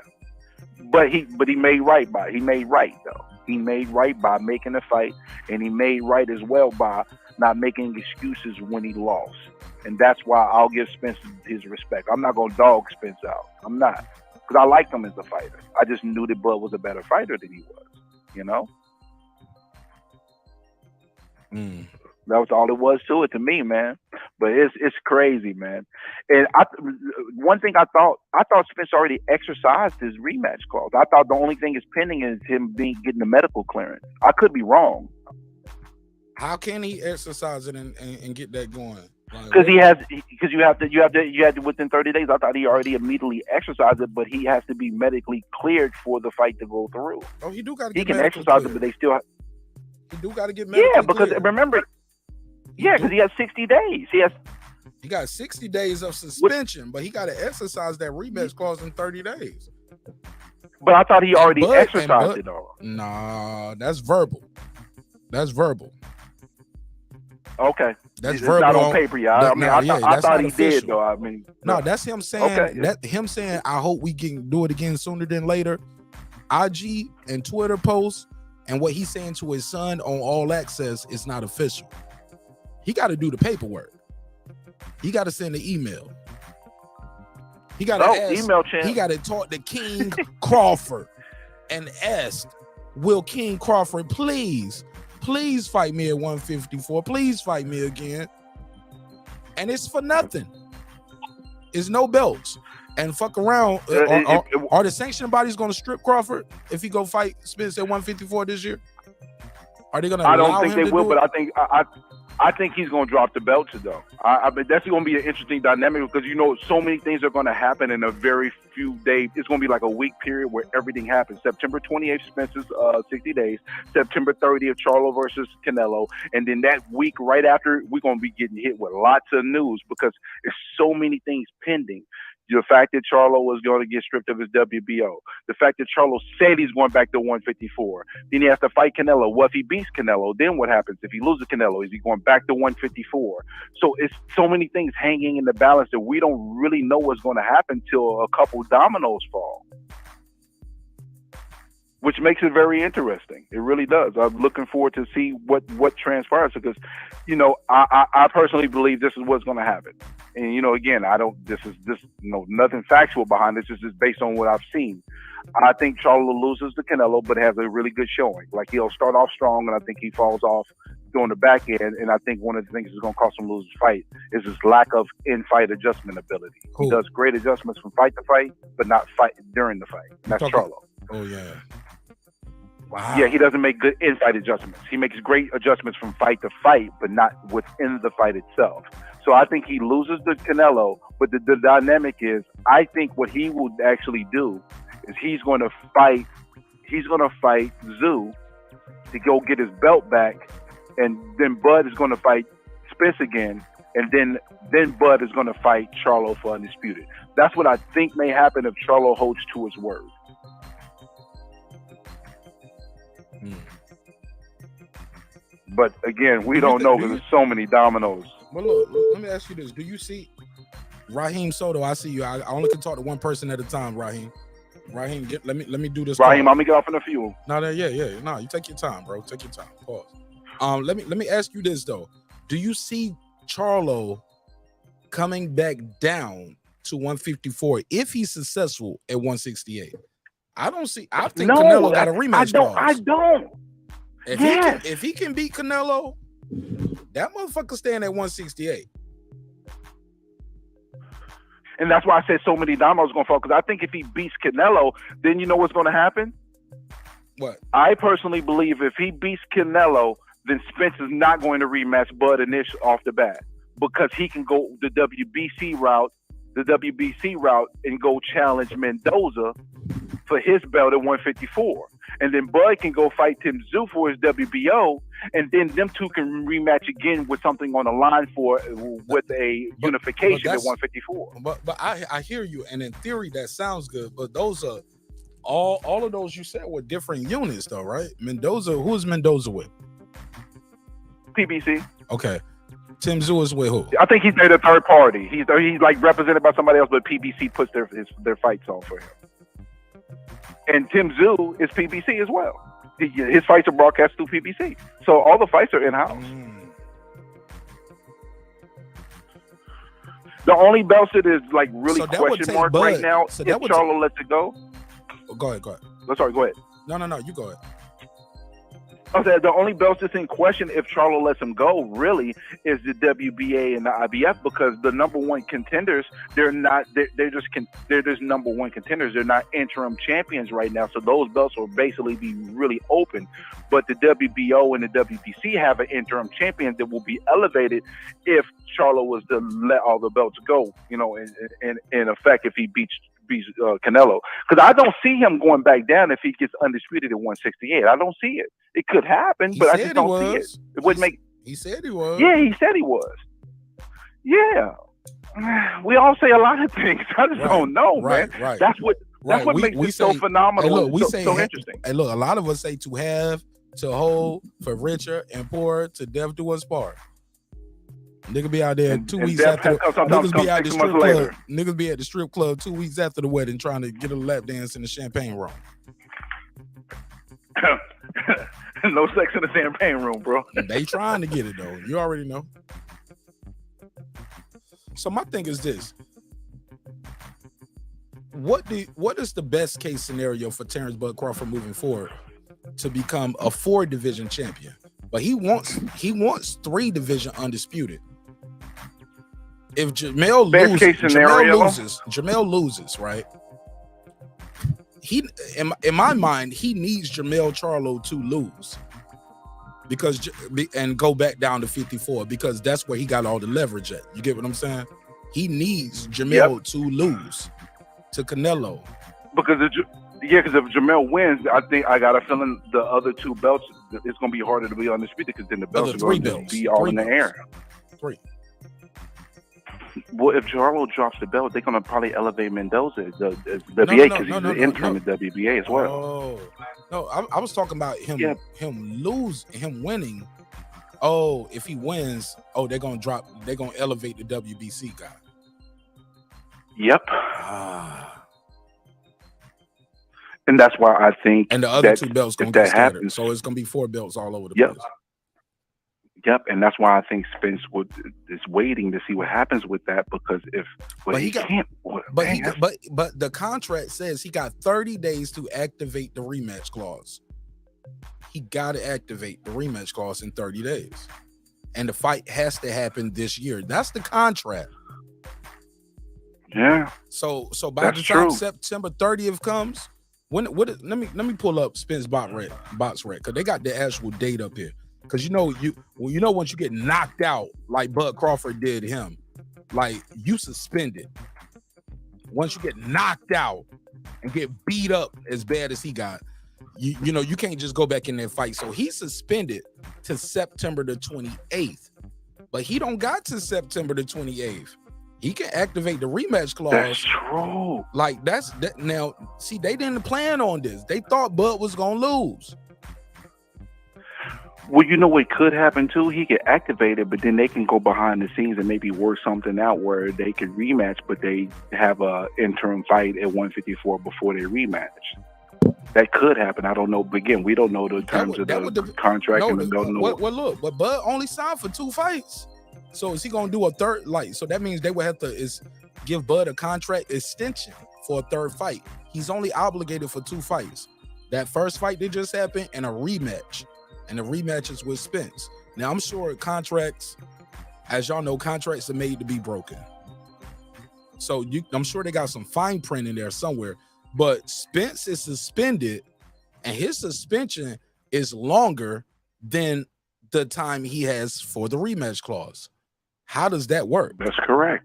But he made right by it. He made right though. He made right by making the fight, and he made right as well by not making excuses when he lost. And that's why I'll give Spence his respect. I'm not gonna dog Spence out. I'm not. Because I liked him as a fighter. I just knew that Bud was a better fighter than he was, That was all it was to it to me, man. But it's crazy, man. And one thing I thought Spence already exercised his rematch clause. I thought the only thing is pending is him getting the medical clearance. I could be wrong. How can he exercise it and get that going? Because you have to within 30 days. I thought he already immediately exercised it, but he has to be medically cleared for the fight to go through. Oh, he do got to. He can exercise it, but they still. He do got to get medically cleared. Because remember. Yeah, because he has 60 days. He got 60 days of suspension, but he got to exercise that rematch clause in 30 days. But I thought he already exercised it all. Nah, that's verbal. That's verbal. Okay. That's it's verbal. Not on paper, y'all. I thought he did, though. I mean, no, that's him saying him saying, I hope we can do it again sooner than later. IG and Twitter posts and what he's saying to his son on All Access is not official. He got to do the paperwork. He got to send the email. He got to ask. Email champ. He got to talk to King Crawford and ask, will King Crawford please fight me at 154? Please fight me again. And it's for nothing. It's no belts. And fuck around. Are the sanctioning bodies going to strip Crawford if he go fight Spence at 154 this year? Are they going to? I don't think they will, but I think he's going to drop the belts though. I mean, that's going to be an interesting dynamic because so many things are going to happen in a very few days. It's going to be like a week period where everything happens. September 28th, Spence's 60 days. September 30th, Charlo versus Canelo, and then that week right after, we're going to be getting hit with lots of news because there's so many things pending. The fact that Charlo was going to get stripped of his WBO. The fact that Charlo said he's going back to 154. Then he has to fight Canelo. Well, if he beats Canelo, then what happens? If he loses Canelo, is he going back to 154? So it's so many things hanging in the balance that we don't really know what's going to happen till a couple dominoes fall. Which makes it very interesting. It really does. I'm looking forward to see what transpires because, I personally believe this is what's going to happen. And again, this is nothing factual behind this. This is based on what I've seen. I think Charlo loses to Canelo, but has a really good showing. Like he'll start off strong, and I think he falls off during the back end. And I think one of the things that's going to cost him lose his fight is his lack of in-fight adjustment ability. Cool. He does great adjustments from fight to fight, but not fight during the fight. That's Charlo. Oh yeah. Wow. Yeah, he doesn't make good in-fight adjustments. He makes great adjustments from fight to fight, but not within the fight itself. So I think he loses to Canelo, but the dynamic is, I think what he will actually do is he's going to fight Zoo to go get his belt back, and then Bud is going to fight Spence again, and then Bud is going to fight Charlo for undisputed. That's what I think may happen if Charlo holds to his word. But again, we don't know because there's so many dominoes. Well, look, let me ask you this. Do you see Raheem Soto? I see you. I only can talk to one person at a time, Raheem. Raheem, let me do this. Raheem, I'm gonna get off in a few. No, yeah. No, you take your time, bro. Take your time. Pause. Let me ask you this though. Do you see Charlo coming back down to 154 if he's successful at 168? I think Canelo got a rematch. I don't. If he can beat Canelo, that motherfucker staying at 168. And that's why I said so many dominoes going to fall, because I think if he beats Canelo, then you know what's going to happen? What? I personally believe if he beats Canelo, then Spence is not going to rematch Bud and Nish off the bat, because he can go the WBC route and go challenge Mendoza for his belt at 154. And then Bud can go fight Tim Tszyu for his WBO, and then them two can rematch again with something on the line with a unification at 154. But I hear you, and in theory that sounds good. But those are all of those you said were different units, though, right? Mendoza, who is Mendoza with? PBC. Okay. Tim Tszyu is with who? I think he's a third party. He's like represented by somebody else, but PBC puts their fights on for him. And Tim Tszyu is PBC as well. His fights are broadcast through PBC. So all the fights are in-house. The only belt that is like really question mark right now if Charlo lets it go. Go ahead. Oh, sorry, go ahead. No, you go ahead. Okay, the only belts that's in question if Charlo lets him go really is the WBA and the IBF, because the number one contenders, they're just number one contenders. They're not interim champions right now, so those belts will basically be really open. But the WBO and the WBC have an interim champion that will be elevated if Charlo was to let all the belts go. In effect, if he beats Canelo, because I don't see him going back down if he gets undisputed at 168. I don't see it. It could happen, but I just don't see it. It wouldn't make. He said he was. Yeah, he said he was. Yeah, we all say a lot of things. I just don't know, man. Right. That's what makes it so phenomenal. So interesting. Hey, look, a lot of us say to have, to hold, for richer and poorer, to death do us part. Nigga be out there 2 weeks after. Niggas be at the strip club. Niggas be at the strip club 2 weeks after the wedding trying to get a lap dance in the champagne room. No sex in the champagne room, bro. They trying to get it though. You already know. So my thing is this: what is the best case scenario for Terence Bud Crawford moving forward to become a 4-division champion? But he wants 3 division undisputed. If Jamel loses, right? He, in my mind, he needs Jermell Charlo to lose and go back down to 54 because that's where he got all the leverage at. You get what I'm saying? He needs Jermell to lose to Canelo. Because if Jermell wins, I got a feeling the other 2 belts, it's going to be harder to be undisputed because then the belts are going to be all in the air. 3. Well, if Charlo drops the belt, they're going to probably elevate Mendoza as the WBA because he's the interim at WBA as well. Oh, no, I was talking about him winning. Oh, if he wins, they're going to elevate the WBC guy. Yep. And that's why I think and the other 2 belts going to get scattered. Happens, so it's going to be 4 belts all over the place. Yep, and that's why I think Spence is waiting to see what happens with that because but the contract says he got 30 days to activate the rematch clause. He got to activate the rematch clause in 30 days, and the fight has to happen this year. That's the contract. Yeah. So by the time September 30th comes, let me pull up Spence box rec because they got the actual date up here. Because once you get knocked out like Bud Crawford did him, like you suspended. Once you get knocked out and get beat up as bad as he got, you can't just go back in there and fight. So he's suspended to September the 28th, but he don't got to September the 28th. He can activate the rematch clause. That's true. Like that. Now, see, they didn't plan on this. They thought Bud was gonna lose. Well, you know what could happen too? He get activated, but then they can go behind the scenes and maybe work something out where they can rematch, but they have a interim fight at 154 before they rematch. That could happen. I don't know. But again, we don't know the terms of the contract and we don't know. Well, look, but Bud only signed for 2 fights. So is he gonna do a third? So that means they would have to give Bud a contract extension for a 3rd fight. He's only obligated for 2 fights. That first fight that just happened and a rematch. And the rematches with Spence. Now, I'm sure contracts, as y'all know, contracts are made to be broken. So I'm sure they got some fine print in there somewhere. But Spence is suspended, and his suspension is longer than the time he has for the rematch clause. How does that work? That's correct.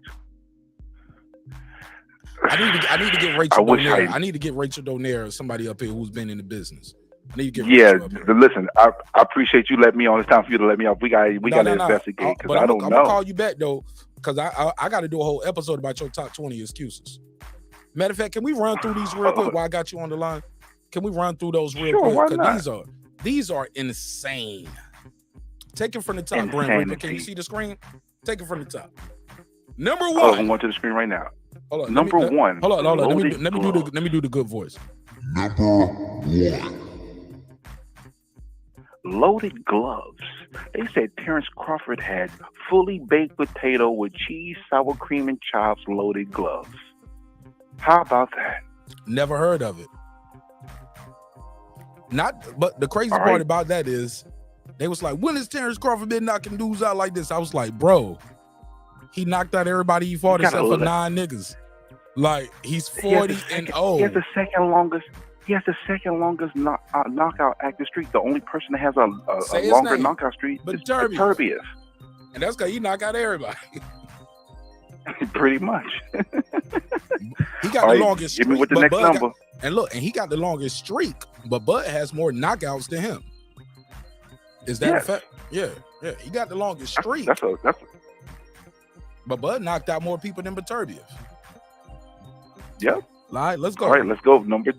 I need to get Rachel Donaire. I need to get Rachel Donaire, somebody up here who's been in the business. Listen, I appreciate you letting me on. It's time for you to let me off. We got to investigate because I don't know. I'm gonna call you back though, because I got to do a whole episode about your top 20 excuses. Matter of fact, can we run through these real quick while I got you on the line? Can we run through those real quick? Because these are insane. Take it from the top, Brent Reaper. Can you see the screen? Take it from the top. Number 1. Oh, I'm going to the screen right now. Hold on. Number 1. Hold on. Let me do the good voice. Number 1. Loaded gloves. They said Terence Crawford had fully baked potato with cheese, sour cream, and chives loaded gloves. How about that? Never heard of it. But the crazy part about that is they was like, when has Terence Crawford been knocking dudes out like this? I was like, bro, he knocked out everybody he fought except for 9 niggas. Like, he's 40 and old. He has the second longest knockout active streak. The only person that has a longer knockout streak is Benavidez. And that's because he knocked out everybody. Pretty much. He got the longest streak. Hit me with the next number. And he got the longest streak, but Bud has more knockouts than him. Is that a fact? Yeah. He got the longest streak. But Bud knocked out more people than Benavidez. Yep. All right, let's go. All right, let's go. Number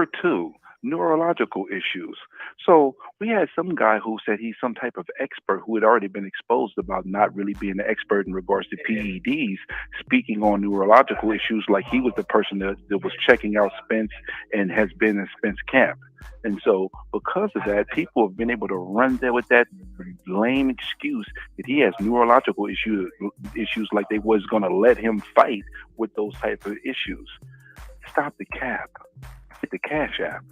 2. neurological issues. So we had some guy who said he's some type of expert who had already been exposed about not really being an expert in regards to PEDs, speaking on neurological issues like he was the person that was checking out Spence and has been in Spence camp. And so because of that, people have been able to run there with that lame excuse that he has neurological issues like they was going to let him fight with those type of issues. Stop the cap. Hit the Cash App.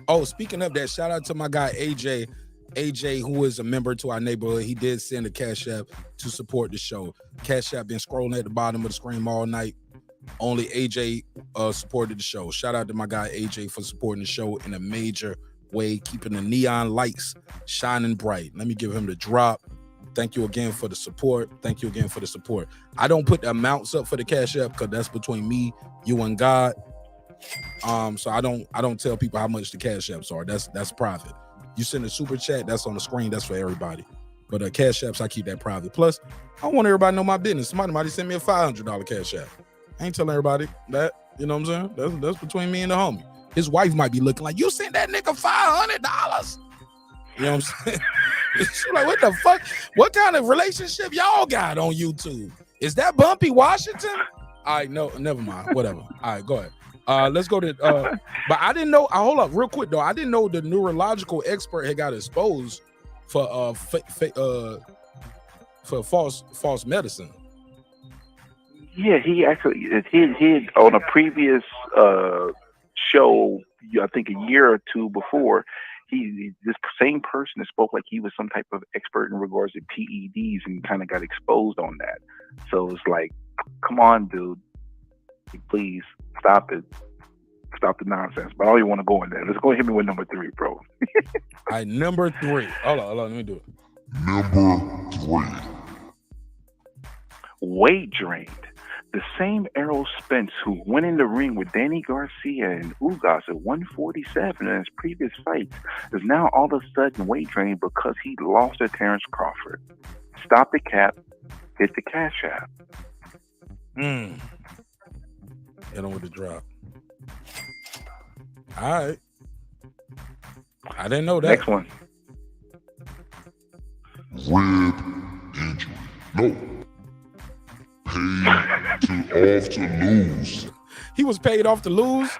Oh, speaking of that, shout out to my guy AJ. AJ, who is a member to our neighborhood, he did send a Cash App to support the show. Cash App been scrolling at the bottom of the screen all night. Only AJ supported the show. Shout out to my guy AJ for supporting the show in a major way, keeping the neon lights shining bright. Let me give him the drop. Thank you again for the support. Thank you again for the support. I don't put the amounts up for the Cash App because that's between me, you, and God. So I don't tell people how much the Cash Apps are. That's private. You send a super chat, that's on the screen, that's for everybody. But Cash Apps, I keep that private. Plus, I want everybody to know my business. Somebody might send me a $500 Cash App. I ain't telling everybody that. You know what I'm saying? That's between me and the homie. His wife might be looking like, you sent that nigga $500. You know what I'm saying? She's like, what the fuck? What kind of relationship y'all got on YouTube? Is that Bumpy Washington? All right, no, never mind. Whatever. All right, go ahead. Let's go to but I didn't know. Hold up, real quick though. I didn't know the neurological expert had got exposed for false medicine. Yeah, he actually he on a previous show, I think a year or two before, this same person that spoke like he was some type of expert in regards to PEDs and kind of got exposed on that. So it's like, come on, dude, please stop it. Stop the nonsense. But I don't even want to go in there. Let's go hit me with number 3, bro. All right, number 3. Hold on, let me do it. Number 3. Weight drained. The same Errol Spence who went in the ring with Danny Garcia and Ugas at 147 in his previous fights is now all of a sudden weight drained because he lost to Terence Crawford. Stop the cap. Hit the Cash App. Hit him with the drop. All right. I didn't know that. Next one. Rib injury. No. Paid off to lose. He was paid off to lose?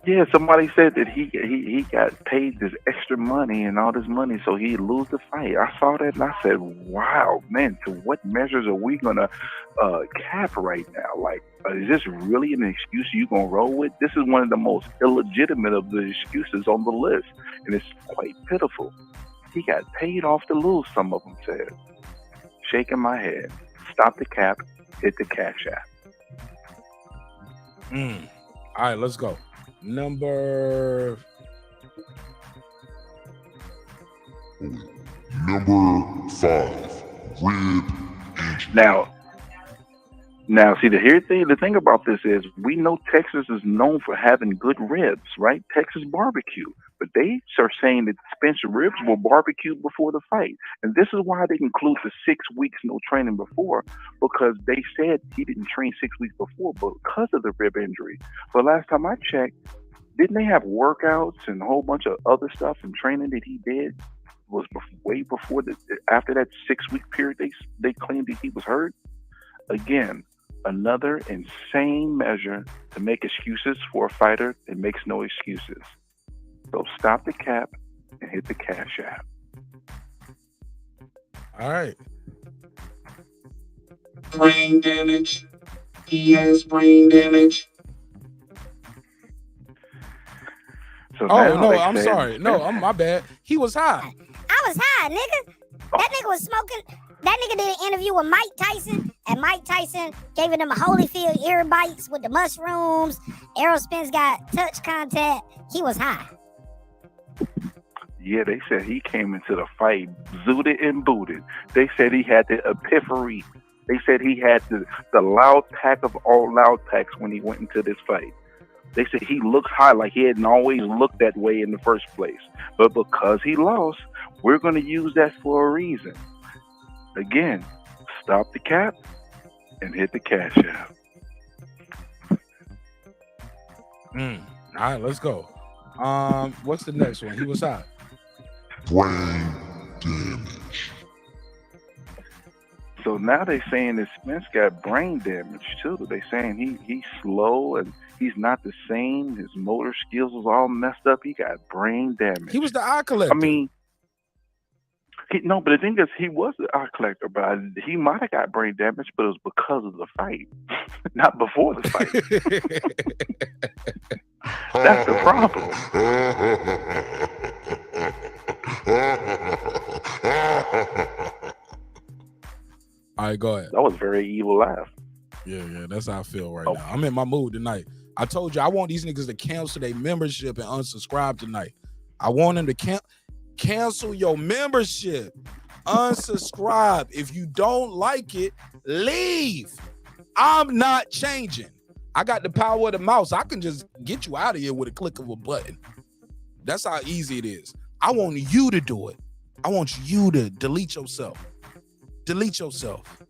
Yeah, somebody said that he got paid this extra money and all this money so he'd lose the fight. I saw that and I said, wow, man, to what measures are we going to cap right now? Like, is this really an excuse you're going to roll with? This is one of the most illegitimate of the excuses on the list, and it's quite pitiful. He got paid off to lose, some of them said. Shaking my head. Stop the cap, hit the Cash App. All right, let's go. Number 5. Rib injury. Now, see, the thing about this is we know Texas is known for having good ribs, right? Texas barbecue. But they are saying that Spence ribs were barbecued before the fight. And this is why they include the 6 weeks no training before, because they said he didn't train 6 weeks before because of the rib injury. But last time I checked, didn't they have workouts and a whole bunch of other stuff and training that he did was way before after that 6 week period they claimed that he was hurt? Again, another insane measure to make excuses for a fighter that makes no excuses. So stop the cap and hit the Cash App. All right. Brain damage. He has brain damage. So I'm sorry. No, my bad. He was high. I was high, nigga. That nigga was smoking. That nigga did an interview with Mike Tyson, and Mike Tyson gave him Holyfield ear bites with the mushrooms. Errol Spence got touch contact. He was high. Yeah, they said he came into the fight zooted and booted. They said he had the epiphany. They said he had the loud pack of all loud packs when he went into this fight. They said he looked high like he hadn't always looked that way in the first place. But because he lost, we're going to use that for a reason. Again, stop the cap and hit the Cash App. All right, let's go. What's the next one? He was hot. Brain damage. So now they saying that Spence got brain damage too. They saying he's slow and he's not the same. His motor skills was all messed up. He got brain damage. He was the eye collector. I mean, but the thing is, he was the eye collector, but he might have got brain damage, but it was because of the fight, not before the fight. That's the problem. All right, go ahead. That was a very evil laugh. Yeah, that's how I feel right now. I'm in my mood tonight. I told you I want these niggas to cancel their membership and unsubscribe tonight. I want them to cancel your membership. Unsubscribe. If you don't like it, leave. I'm not changing. I got the power of the mouse. I can just get you out of here with a click of a button. That's how easy it is. I want you to do it. I want you to delete yourself. Delete yourself.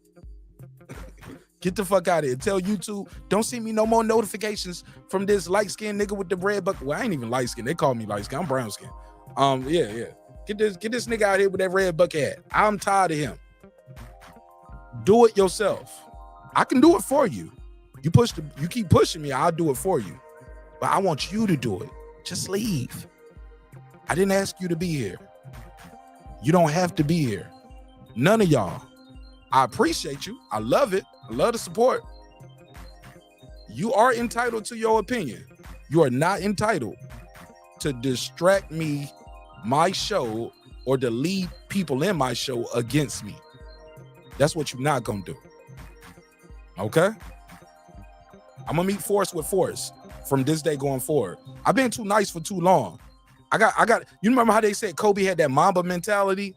Get the fuck out of here. Tell YouTube, don't send me no more notifications from this light-skinned nigga with the red bucket. Well, I ain't even light-skinned. They call me light-skinned. I'm brown-skinned. Yeah. Get this nigga out here with that red bucket hat. I'm tired of him. Do it yourself. I can do it for you. You keep pushing me, I'll do it for you. But I want you to do it. Just leave. I didn't ask you to be here. You don't have to be here. None of y'all. I appreciate you. I love it. I love the support. You are entitled to your opinion. You are not entitled to distract me, my show, or to lead people in my show against me. That's what you're not gonna do. Okay? I'm gonna meet force with force from this day going forward. I've been too nice for too long. I got. You remember how they said Kobe had that Mamba mentality?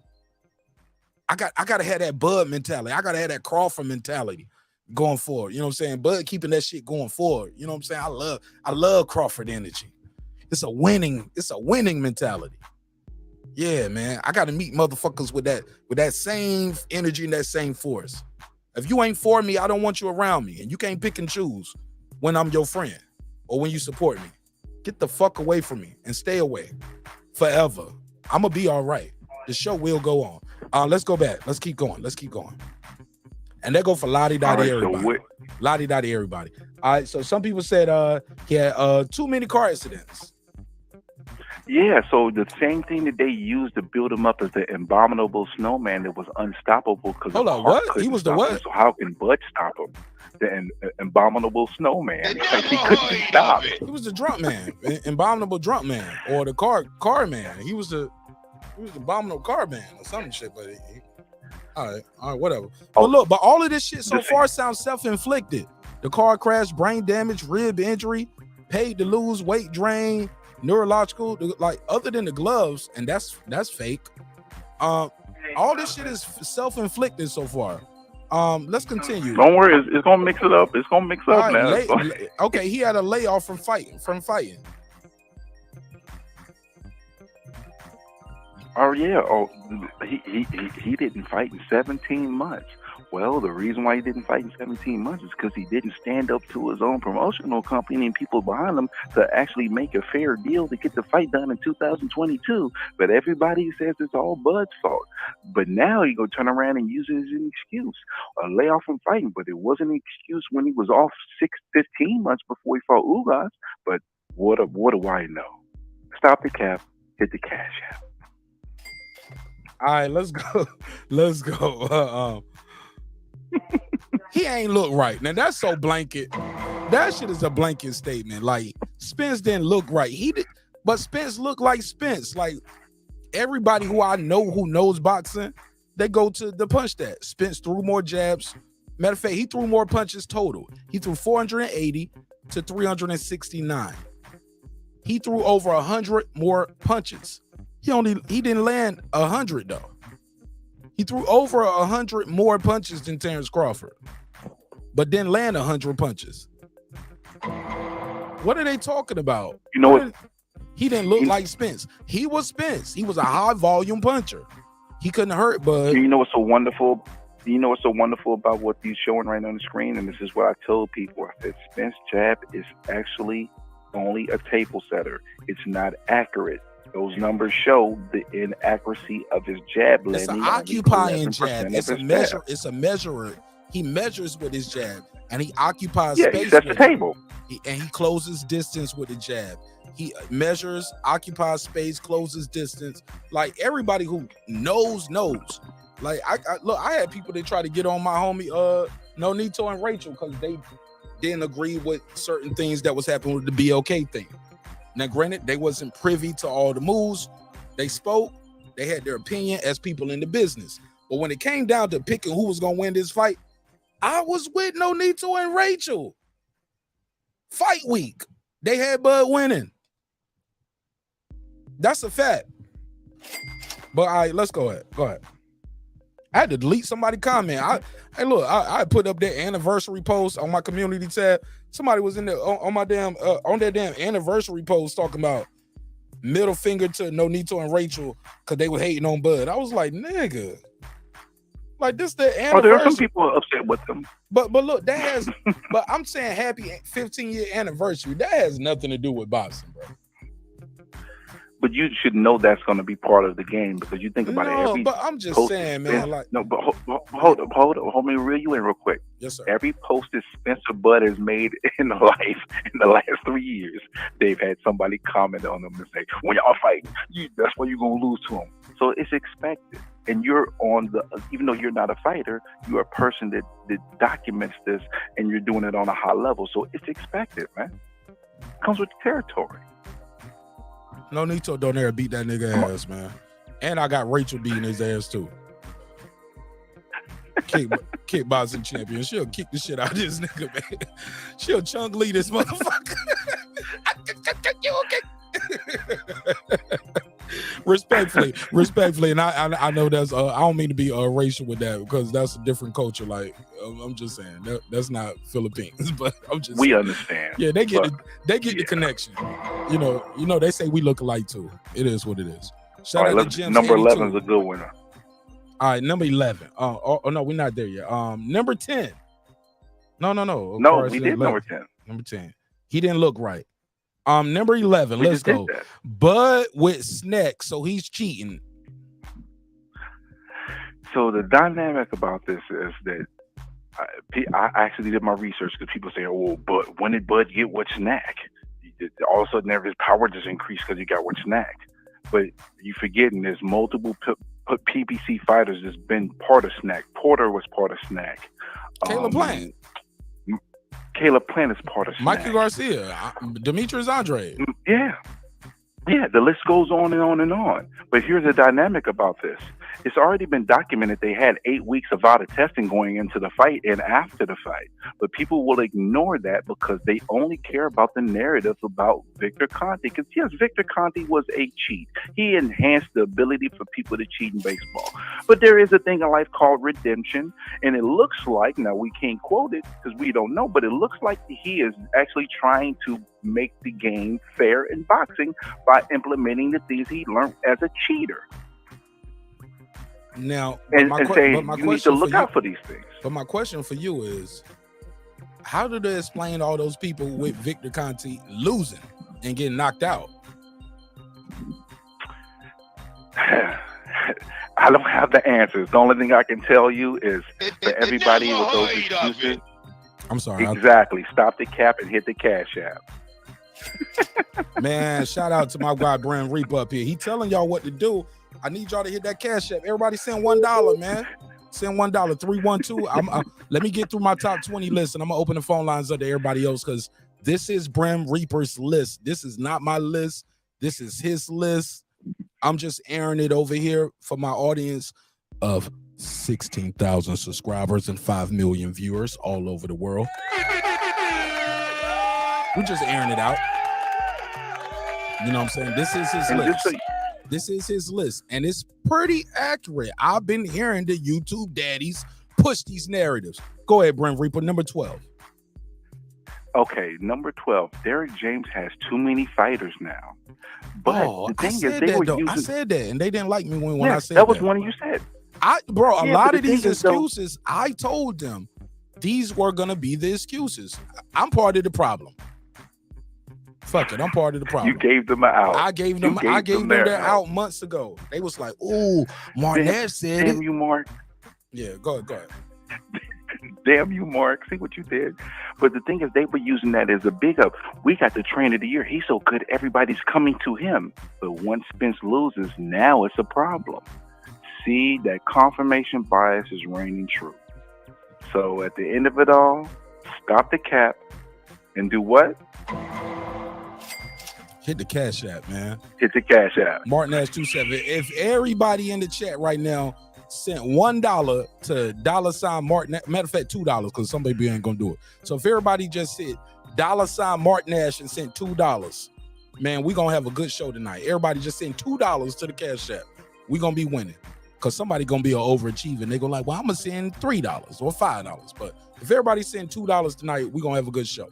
I gotta have that Bud mentality. I gotta have that Crawford mentality going forward. You know what I'm saying? Bud keeping that shit going forward. You know what I'm saying? I love Crawford energy. It's a winning mentality. Yeah, man. I gotta meet motherfuckers with that same energy and that same force. If you ain't for me, I don't want you around me. And you can't pick and choose when I'm your friend or when you support me. Get the fuck away from me and stay away forever. I'm gonna be all right. The show will go on. Let's go back. Let's keep going. And that go for Lottie-Dottie everybody. Lottie-Dottie everybody. All right, so some people said he had too many car accidents. Yeah, so the same thing that they used to build him up as the abominable snowman that was unstoppable because hold on, what? He was the what? So how can Bud stop him? The abominable snowman. Like he couldn't be stopped. He was the drunk man, abominable drunk man, or the car man. He was the abominable car man or some shit. But all right, whatever. But look, but all of this shit so far sounds self-inflicted. The car crash, brain damage, rib injury, paid to lose, weight drain, neurological, like other than the gloves, and that's fake. All this shit is self-inflicted so far. Let's continue. Don't worry, it's gonna mix it up. It's gonna mix up now. Okay, he had a layoff from fighting. Oh yeah. Oh, he didn't fight in 17 months. Well, the reason why he didn't fight in 17 months is because he didn't stand up to his own promotional company and people behind him to actually make a fair deal to get the fight done in 2022. But everybody says it's all Bud's fault. But now he go turn around and use it as an excuse. A layoff from fighting, but it wasn't an excuse when he was off 15 months before he fought Ugas. But what do I know? Stop the cap, hit the cash app. All right, let's go. He ain't look right. Now that's so blanket. That shit is a blanket statement. Like Spence didn't look right. He did, but Spence looked like Spence. Like everybody who I know who knows boxing, they go to the punch that. Spence threw more jabs. Matter of fact, he threw more punches total. He threw 480 to 369. He threw over 100 more punches. He didn't land 100 though. He threw over 100 more punches than Terence Crawford, but didn't land 100 punches. What are they talking about? You know what? He didn't look like Spence. He was Spence. He was a high volume puncher. He couldn't hurt, but you know what's so wonderful? You know what's so wonderful about what he's showing right on the screen? And this is what I told people. I said Spence jab is actually only a table setter. It's not accurate. Those numbers show the inaccuracy of his jab It's landing. an occupying jab. It's a measure. It's a measurer. He measures with his jab, and he occupies space. He sets the table. And he closes distance with the jab. He measures, occupies space, closes distance. Like everybody who knows. Like I had people that try to get on my homie Nonito and Rachel because they didn't agree with certain things that was happening with the BLK thing. Now, granted, they wasn't privy to all the moves. They spoke. They had their opinion as people in the business. But when it came down to picking who was gonna win this fight, I was with Nonito and Rachel. Fight week, they had Bud winning. That's a fact. But all right, let's go ahead. Go ahead. I had to delete somebody's comment. I put up that anniversary post on my community tab. Somebody was in there on my damn on that damn anniversary post talking about middle finger to Nonito and Rachel because they were hating on Bud. I was like, nigga, like this the anniversary. There are some people upset with them. But look, that has. But I'm saying happy 15-year anniversary. That has nothing to do with boxing, bro. But you should know that's going to be part of the game because you think about it. No, but I'm just saying, man. Like, no, but hold me reel you in real quick. Yes, sir. Every post that Spencer Bud has made in the last 3 years, they've had somebody comment on them and say, "When y'all fight, that's why you're gonna lose to them." So it's expected, and you're on the. Even though you're not a fighter, you're a person that documents this, and you're doing it on a high level. So it's expected, man. It comes with the territory. Nonito don't ever beat that nigga ass, man. And I got Rachel beating his ass too. Kickboxing champion. She'll kick the shit out of this nigga, man. She'll chunk lead this motherfucker. Respectfully, and I know that's I don't mean to be racial with that because that's a different culture. Like I'm just saying that's not Philippines, but I'm just saying, understand. Yeah, they get the connection. You know they say we look alike too. It is what it is. Shout out to Jim's number 82. 11 is a good winner. All right, number 11. Oh no, we're not there yet. Number 10. No. No, we did 11. number 10. Number 10. He didn't look right. Number 11. Let's go. Bud with Snack, so he's cheating. So the dynamic about this is that I actually did my research because people say, "Oh, but when did Bud get what Snack?" All of a sudden, his power just increased because he got what Snack. But you forgetting there's multiple PBC fighters that's been part of Snack. Porter was part of Snack. Caleb Plant. Caleb Plant is part of Snack. Mikey Garcia. Demetrius Andrade. Yeah, the list goes on and on and on. But here's the dynamic about this. It's already been documented they had 8 weeks of out of testing going into the fight and after the fight. But people will ignore that because they only care about the narrative about Victor Conte. Because yes, Victor Conte was a cheat. He enhanced the ability for people to cheat in baseball. But there is a thing in life called redemption. And it looks like, now we can't quote it because we don't know, but it looks like he is actually trying to make the game fair in boxing by implementing the things he learned as a cheater. Now, and saying you need to look out for these things. But my question for you is, how do they explain all those people with Victor Conte losing and getting knocked out? I don't have the answers. The only thing I can tell you is for everybody with those excuses. I'm sorry. Exactly. Stop the cap and hit the cash app. Man, shout out to my guy Brand Reap up here. He telling y'all what to do. I need y'all to hit that cash app. Everybody send $1, man. Send $1. 312. Let me get through my top 20 list, and I'm gonna open the phone lines up to everybody else because this is Bram Reaper's list. This is not my list. This is his list. I'm just airing it over here for my audience of 16,000 subscribers and 5 million viewers all over the world. We're just airing it out. You know what I'm saying? This is his list. This is his list, and it's pretty accurate. I've been hearing the YouTube daddies push these narratives. Go ahead, Brent Reaper, number 12. Okay, number 12. Derek James has too many fighters now. But the thing is, they were using... I said that, and they didn't like me when I said that. That was one you said. A lot of these excuses, I told them these were going to be the excuses. I'm part of the problem. Fuck it, I'm part of the problem. You gave them an out. I gave them that out months ago. They was like, "Ooh, Mark Nash said damn it." You, Mark. Yeah, go ahead. Damn you, Mark. See what you did. But the thing is, they were using that as a big up. We got the train of the year. He's so good, everybody's coming to him. But once Spence loses, now it's a problem. See, that confirmation bias is reigning true. So at the end of it all, stop the cap and do what? Hit the Cash App, man. Hit the Cash App. Martin Nash 27. If everybody in the chat right now sent $1 to $ Martin, matter of fact, $2, because some baby ain't gonna do it. So if everybody just hit $ Martin Nash and sent $2, man, we gonna have a good show tonight. Everybody just send $2 to the Cash App. We gonna be winning. Cause somebody gonna be an overachieving. They gonna like, well, I'm gonna send $3 or $5. But if everybody send $2 tonight, we gonna have a good show.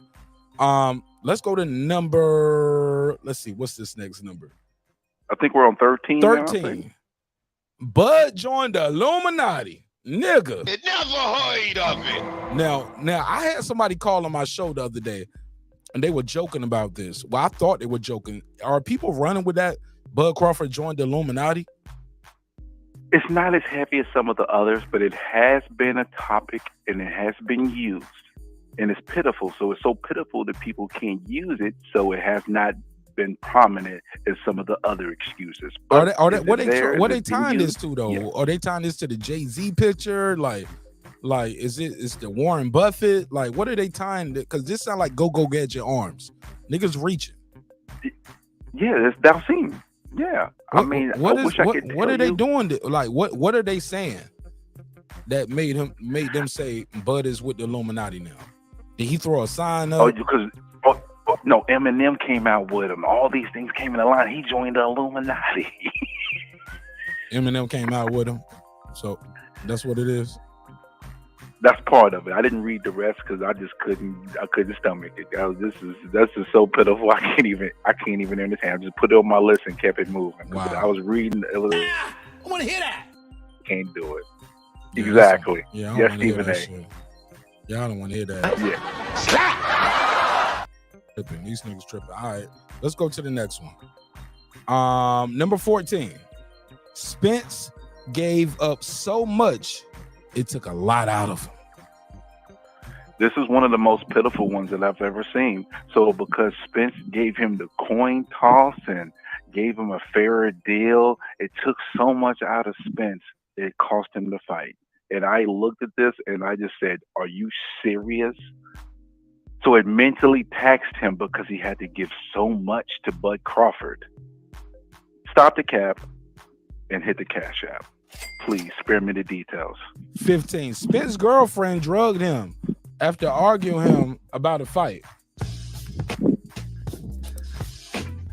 Let's go to number. Let's see, what's this next number? I think we're on 13. 13. Bud joined the Illuminati, nigga. Never heard of it. Now, I had somebody call on my show the other day, and they were joking about this. Well, I thought they were joking. Are people running with that? Bud Crawford joined the Illuminati. It's not as heavy as some of the others, but it has been a topic and it has been used. And it's pitiful. So it's so pitiful that people can't use it. So it has not been prominent as some of the other excuses. But What they tying this to though? Yeah. Are they tying this to the Jay-Z picture? Like is the Warren Buffett? Like what are they tying? Because this sound like go get your arms. Niggas reaching. Yeah, it's Dalcine. Yeah. What are they doing? What are they saying that made them say Bud is with the Illuminati now? Did he throw a sign up? No, Eminem came out with him. All these things came in the line. He joined the Illuminati. Eminem came out with him. So that's what it is. That's part of it. I didn't read the rest because I couldn't stomach it. This is so pitiful. I can't even understand. I just put it on my list and kept it moving. Wow. I was reading. It was. I want to hear that. Can't do it. Yeah, exactly. Yeah, yes, Stephen A. Yeah, I don't want to hear that. Yeah. Tripping. These niggas tripping. All right, let's go to the next one. Number 14. Spence gave up so much, it took a lot out of him. This is one of the most pitiful ones that I've ever seen. So because Spence gave him the coin toss and gave him a fairer deal, it took so much out of Spence, it cost him the fight. And I looked at this and I just said, are you serious? So it mentally taxed him because he had to give so much to Bud Crawford. Stop the cap and hit the Cash App. Please spare me the details. 15. Spence's girlfriend drugged him after arguing him about a fight.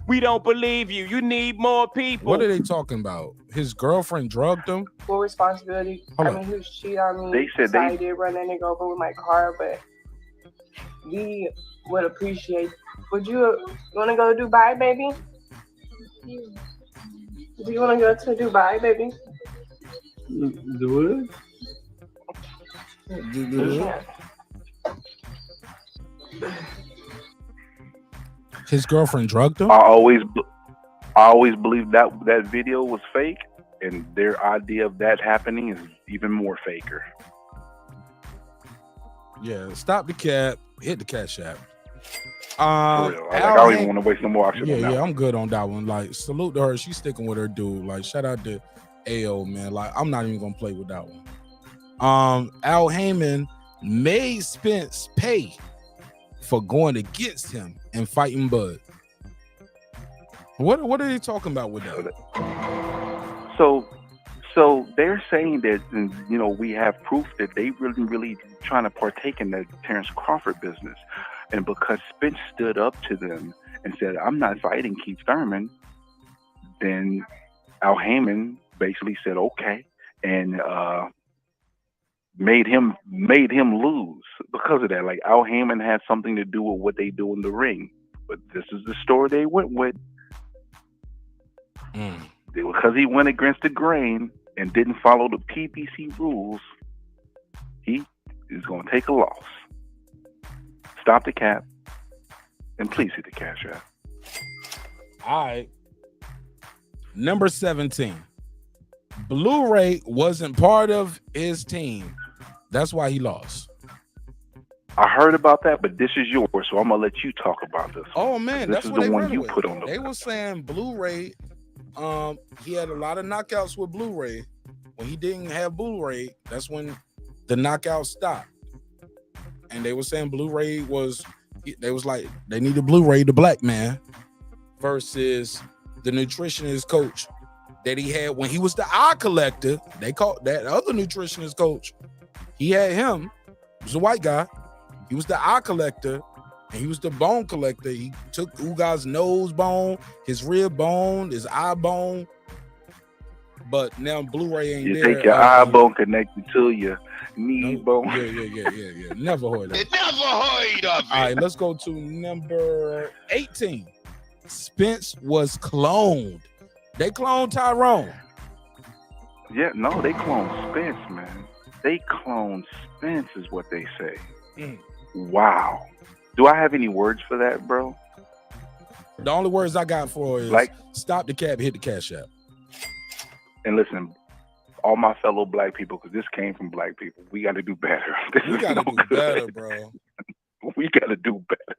We don't believe you. You need more people. What are they talking about? His girlfriend drugged him? Full responsibility. He was cheating on me. They said I did run that nigga over with my car, but we would appreciate. Would you want to go to Dubai, baby? Do you want to go to Dubai, baby? Do Yeah. His girlfriend drugged him? I always believed that video was fake, and their idea of that happening is even more faker. Yeah, stop the cap, hit the Cash App. For real. I don't even want to waste no more options. Yeah, I'm good on that one. Like, salute to her. She's sticking with her dude. Like, shout out to AO, man. Like, I'm not even gonna play with that one. Al Heyman made Spence pay for going against him and fighting Bud. What are they talking about with that? So they're saying that, you know, we have proof that they really trying to partake in the Terence Crawford business. And because Spence stood up to them and said, I'm not fighting Keith Thurman, then Al Heyman basically said, okay, and made him lose because of that. Like, Al Heyman had something to do with what they do in the ring. But this is the story they went with. Because he went against the grain and didn't follow the PBC rules, he is going to take a loss. Stop the cap and please hit the Cash App. All right. Number 17. Blu-ray wasn't part of his team. That's why he lost. I heard about that, but this is yours, so I'm gonna let you talk about this. Oh man, this that's is what the they one running you with. put on the. They were saying Blu-ray. He had a lot of knockouts with Blu-ray. When he didn't have Blu-ray, that's when the knockout stopped. And they were saying Blu-ray was. They was like they needed Blu-ray, the black man, versus the nutritionist coach that he had when he was the eye collector. They called that other nutritionist coach. He had him. He was a white guy. He was the eye collector, and he was the bone collector. He took Ugas' nose bone, his rib bone, his eye bone. But now Blu-ray ain't there. You take your eye bone connected to your knee bone. Yeah. Never heard of it. Never heard of it. All right, let's go to number 18. Spence was cloned. They cloned Tyrone. Yeah, no, they cloned Spence, man. They cloned Spence is what they say. Wow. Do I have any words for that, bro? The only words I got for is like, stop the cap, hit the cash app. And listen, all my fellow black people, because this came from black people, we got to do better. We got to do better, bro. We got to do better.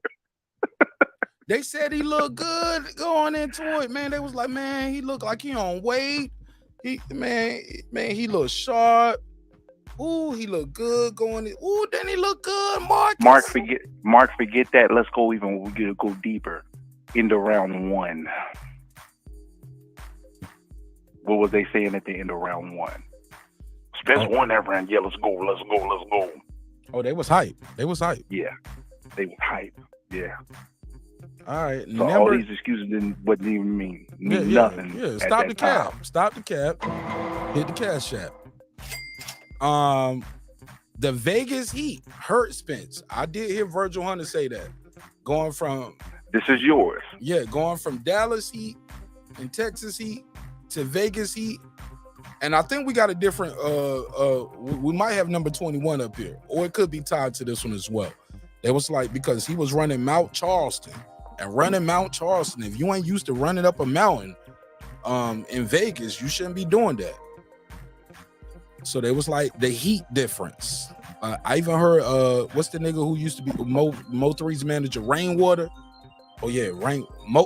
They said he looked good going into it, man. They was like, man, he looked like he on weight. He looked sharp. Ooh, he looked good going in. Ooh, then he looked good, Marcus. Mark, forget that. Let's go go deeper into round one. What was they saying at the end of round one? Spence won that round. Yeah, let's go. Oh, they was hype. Yeah, they was hype. Yeah. All right. So all these excuses wouldn't even mean nothing. Yeah, stop the cap. Stop the cap. Hit the cash app. The Vegas Heat hurt Spence. I did hear Virgil Hunter say that. Going from this is yours. Yeah, going from Dallas Heat and Texas Heat to Vegas Heat. And I think we got a different we might have number 21 up here, or it could be tied to this one as well. It was like because he was running Mount Charleston. And running Mount Charleston, if you ain't used to running up a mountain in Vegas, you shouldn't be doing that. So there was like the heat difference. I even heard what's the nigga who used to be Mo 3's manager, Rainwater? Oh yeah,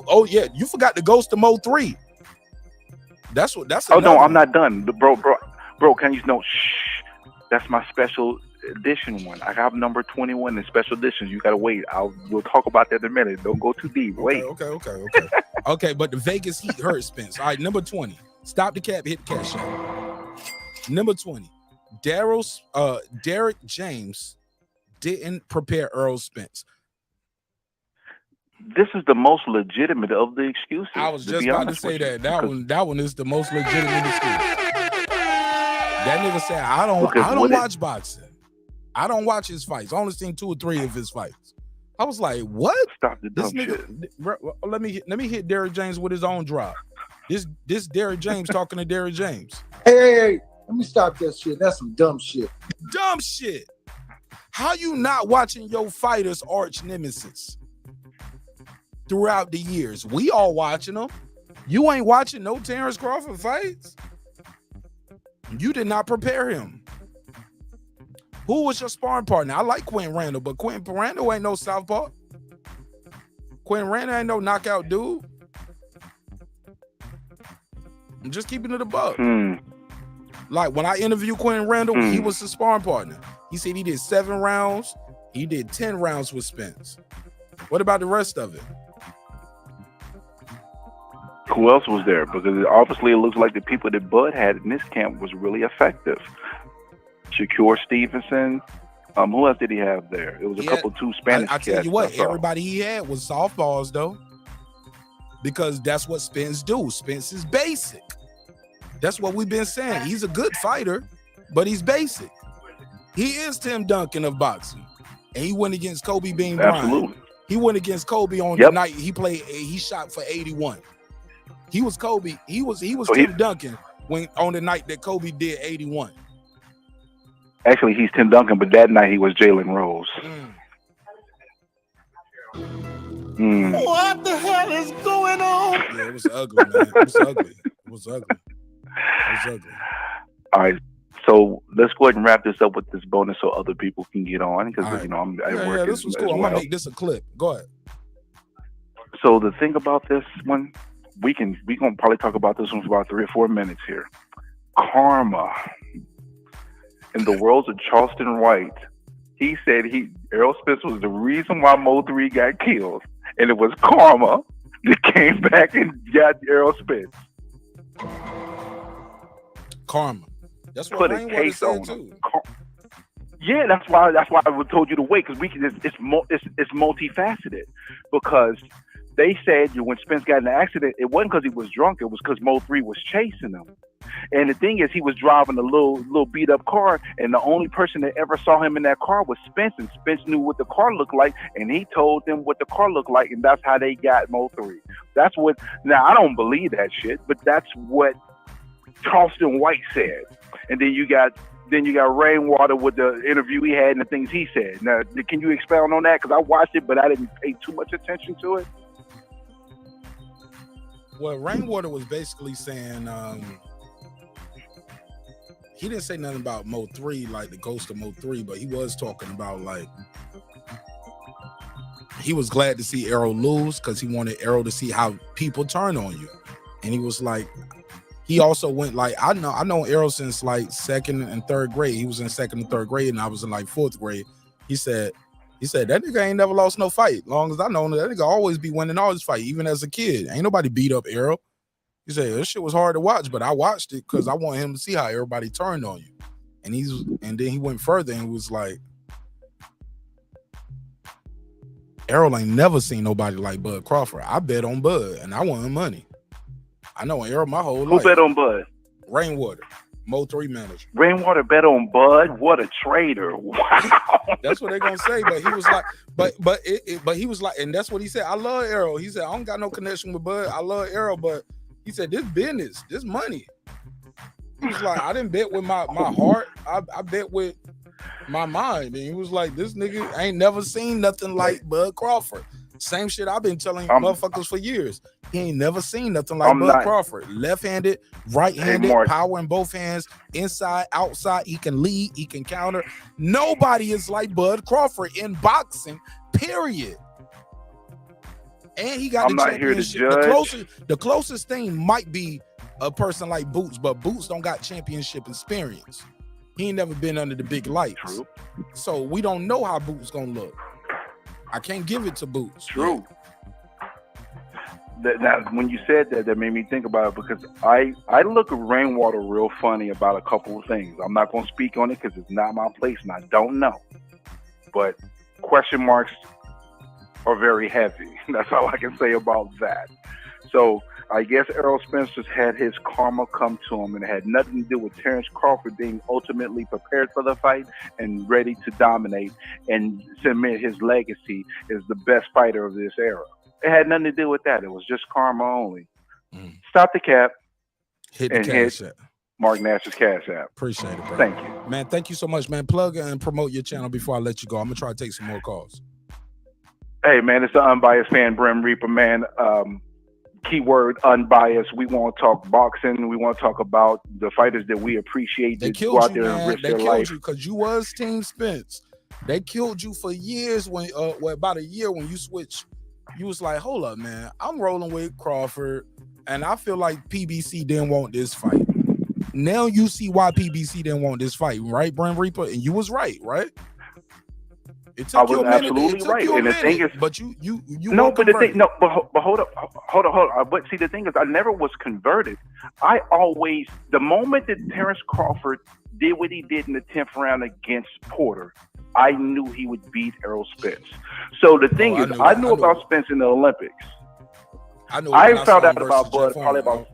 oh yeah, you forgot the ghost of Mo 3. That's Oh no, I'm not done. Bro, can you know? Shh. That's my special edition one. I have number 21 in special editions. You gotta wait. We'll talk about that in a minute. Don't go too deep. Wait. Okay. Okay, but the Vegas Heat hurt Spence. All right, number 20. Stop the cap, hit the cash out. Number 20. Derek James didn't prepare Errol Spence. This is the most legitimate of the excuses. I was just about to say that. That one is the most legitimate excuse. That nigga said, I don't watch boxing. I don't watch his fights. I only seen 2 or 3 of his fights. I was like, what? Stop the dumb shit. Let me hit Derek James with his own drop. This Derek James talking to Derek James. Hey, let me stop that shit. That's some dumb shit. Dumb shit. How you not watching your fighter's arch nemesis throughout the years? We all watching them. You ain't watching no Terence Crawford fights. You did not prepare him. Who was your sparring partner? I like Quentin Randall, but Quentin Randall ain't no southpaw. Quentin Randall ain't no knockout dude. I'm just keeping it a buck. Like when I interviewed Quentin Randall, he was his sparring partner. He said he did 7 rounds. He did 10 rounds with Spence. What about the rest of it? Who else was there? Because obviously it looks like the people that Bud had in this camp was really effective. Shakur Stevenson. Who else did he have there? It was a couple 2 Spanish I tell you what, everybody he had was softballs though. Because that's what Spence do. Spence is basic. That's what we've been saying. He's a good fighter, but he's basic. He is Tim Duncan of boxing. And he went against Kobe Bean Bryant. Absolutely. He went against Kobe on the night he shot for 81. He was Kobe. He was Tim Duncan when on the night that Kobe did 81. Actually, he's Tim Duncan, but that night he was Jalen Rose. What the hell hell is going on? Yeah, it was ugly, man. It was ugly. It was ugly. It was ugly. All right. So let's go ahead and wrap this up with this bonus so other people can get on because Right. you know I'm at Yeah, work. yeah, this was cool. I'm gonna make this a clip. Go ahead. So the thing about this one, we gonna probably talk about this one for about 3 or 4 minutes here. Karma. In the worlds of Charleston White, he said Errol Spence was the reason why Mo3 got killed, and it was karma that came back and got Errol Spence. Karma. That's what Put a Rainwater case said on too. him. Yeah, that's why I told you to wait because it's multifaceted because they said when Spence got in the accident, it wasn't because he was drunk, it was because Mo3 was chasing him. And the thing is, he was driving a little beat up car, and the only person that ever saw him in that car was Spence, and Spence knew what the car looked like, and he told them what the car looked like, and that's how they got Mo3. That's what. Now I don't believe that shit, but that's what Charleston White said. And then you got Rainwater with the interview he had and the things he said. Now, can you expound on that? Because I watched it, but I didn't pay too much attention to it. Well, Rainwater was basically saying he didn't say nothing about Mo3, like the ghost of Mo3, but he was talking about like he was glad to see Errol lose because he wanted Errol to see how people turn on you. And he was like, he also went like, I know Errol since like 2nd and 3rd grade. He was in 2nd and 3rd grade, and I was in like 4th grade. He said that nigga ain't never lost no fight. Long as I know, that nigga always be winning all his fight, even as a kid. Ain't nobody beat up Errol. He said this shit was hard to watch, but I watched it because I want him to see how everybody turned on you. And then he went further and was like, Errol ain't never seen nobody like Bud Crawford. I bet on Bud, and I want him money. I know Errol my whole life. Who bet on Bud? Rainwater, Mo3 manager. Rainwater bet on Bud. What a traitor! Wow. That's what they're gonna say. But he was like, but he was like, and that's what he said. I love Errol. He said I don't got no connection with Bud. I love Errol, but he said this business, this money. He was like, I didn't bet with my heart. I bet with my mind. And he was like, this nigga ain't never seen nothing like Bud Crawford. Same shit I've been telling motherfuckers for years. He ain't never seen nothing like Bud Crawford. Left-handed, right-handed, power in both hands, inside, outside. He can lead, he can counter. Nobody is like Bud Crawford in boxing, period. And he got the championship. The closest thing might be a person like Boots, but Boots don't got championship experience. He ain't never been under the big lights. True. So we don't know how Boots gonna look. I can't give it to Boots. True. Now, when you said that made me think about it because I look at Rainwater real funny about a couple of things. I'm not going to speak on it because it's not my place and I don't know. But question marks are very heavy. That's all I can say about that. So I guess Errol Spence just had his karma come to him, and it had nothing to do with Terence Crawford being ultimately prepared for the fight and ready to dominate and cement his legacy as the best fighter of this era. It had nothing to do with that. It was just karma only. Stop the cap. Hit the cash app. Mark Nash's cash app. Appreciate it, bro. Thank you. Man, thank you so much, man. Plug and promote your channel before I let you go. I'm going to try to take some more calls. Hey, man, it's the Unbiased Fan, Brim Reaper, man. Keyword unbiased. We want to talk boxing. We want to talk about the fighters that we appreciate. They killed go out you, there man. And risk They their killed life. you because you was Team Spence. They killed you for years when, about a year when you switched. You was like, hold up, man. I'm rolling with Crawford, and I feel like PBC didn't want this fight. Now you see why PBC didn't want this fight, right, Brim Reaper? And you was right? It took I was you a minute. absolutely right. And the thing is, but you no, but the thing, no, but hold up. But see, the thing is, I never was converted. I always, the moment that Terence Crawford did what he did in the 10th round against Porter, I knew he would beat Errol Spence. So the thing is, I knew about Spence in the Olympics. I found out about Bud probably about.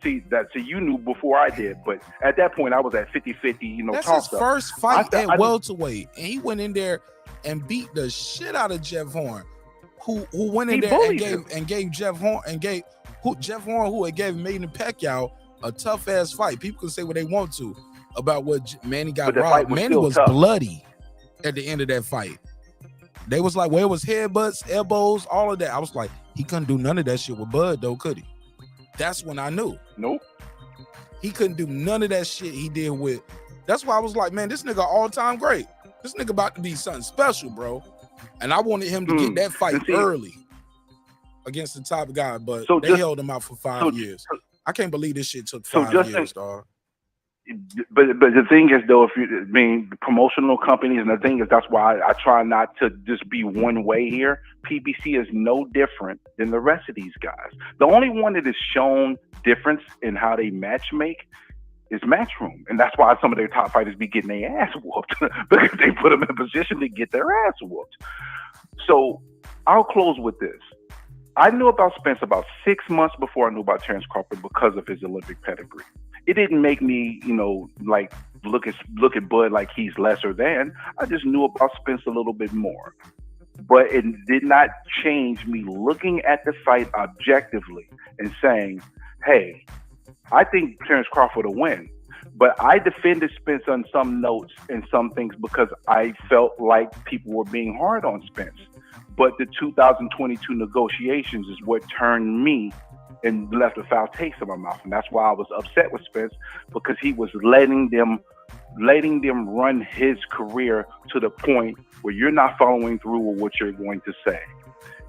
See, you knew before I did, but at that point I was at 50-50, That's his first fight at welterweight, and he went in there and beat the shit out of Jeff Horn, who went in there and gave Jeff Horn Jeff Horn, who had gave Manny Pacquiao a tough ass fight. People can say what they want to about what Manny got robbed. Manny was bloody at the end of that fight. They was like, well, it was headbutts, elbows, all of that. I was like, he couldn't do none of that shit with Bud, though, could he? That's when I knew. Nope. He couldn't do none of that shit he did with. That's why I was like, man, this nigga all-time great. This nigga about to be something special, bro. And I wanted him to get that fight early against the top guy, but they held him out for 5 years. I can't believe this shit took 5 years, dog. But the thing is, though, promotional companies, and the thing is, that's why I try not to just be one way here. PBC is no different than the rest of these guys. The only one that has shown difference in how they match make is Matchroom, and that's why some of their top fighters be getting their ass whooped because they put them in a position to get their ass whooped. So I'll close with this. I knew about Spence about 6 months before I knew about Terence Crawford because of his Olympic pedigree. It didn't make me, like look at Bud like he's lesser than. I just knew about Spence a little bit more. But it did not change me looking at the fight objectively and saying, hey, I think Terence Crawford will win. But I defended Spence on some notes and some things because I felt like people were being hard on Spence. But the 2022 negotiations is what turned me and left a foul taste in my mouth. And that's why I was upset with Spence, because he was letting them run his career to the point where you're not following through with what you're going to say.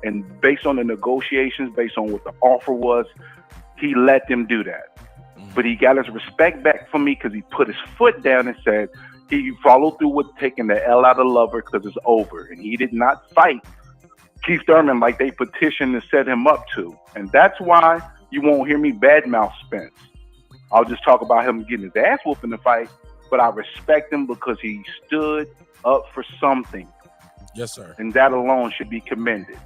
And based on the negotiations, based on what the offer was, he let them do that. But he got his respect back from me because he put his foot down and said he followed through with taking the L out of Lover because it's over. And he did not fight Keith Thurman like they petitioned to set him up to. And that's why you won't hear me badmouth Spence. I'll just talk about him getting his ass whooped in the fight, but I respect him because he stood up for something. Yes, sir. And that alone should be commended.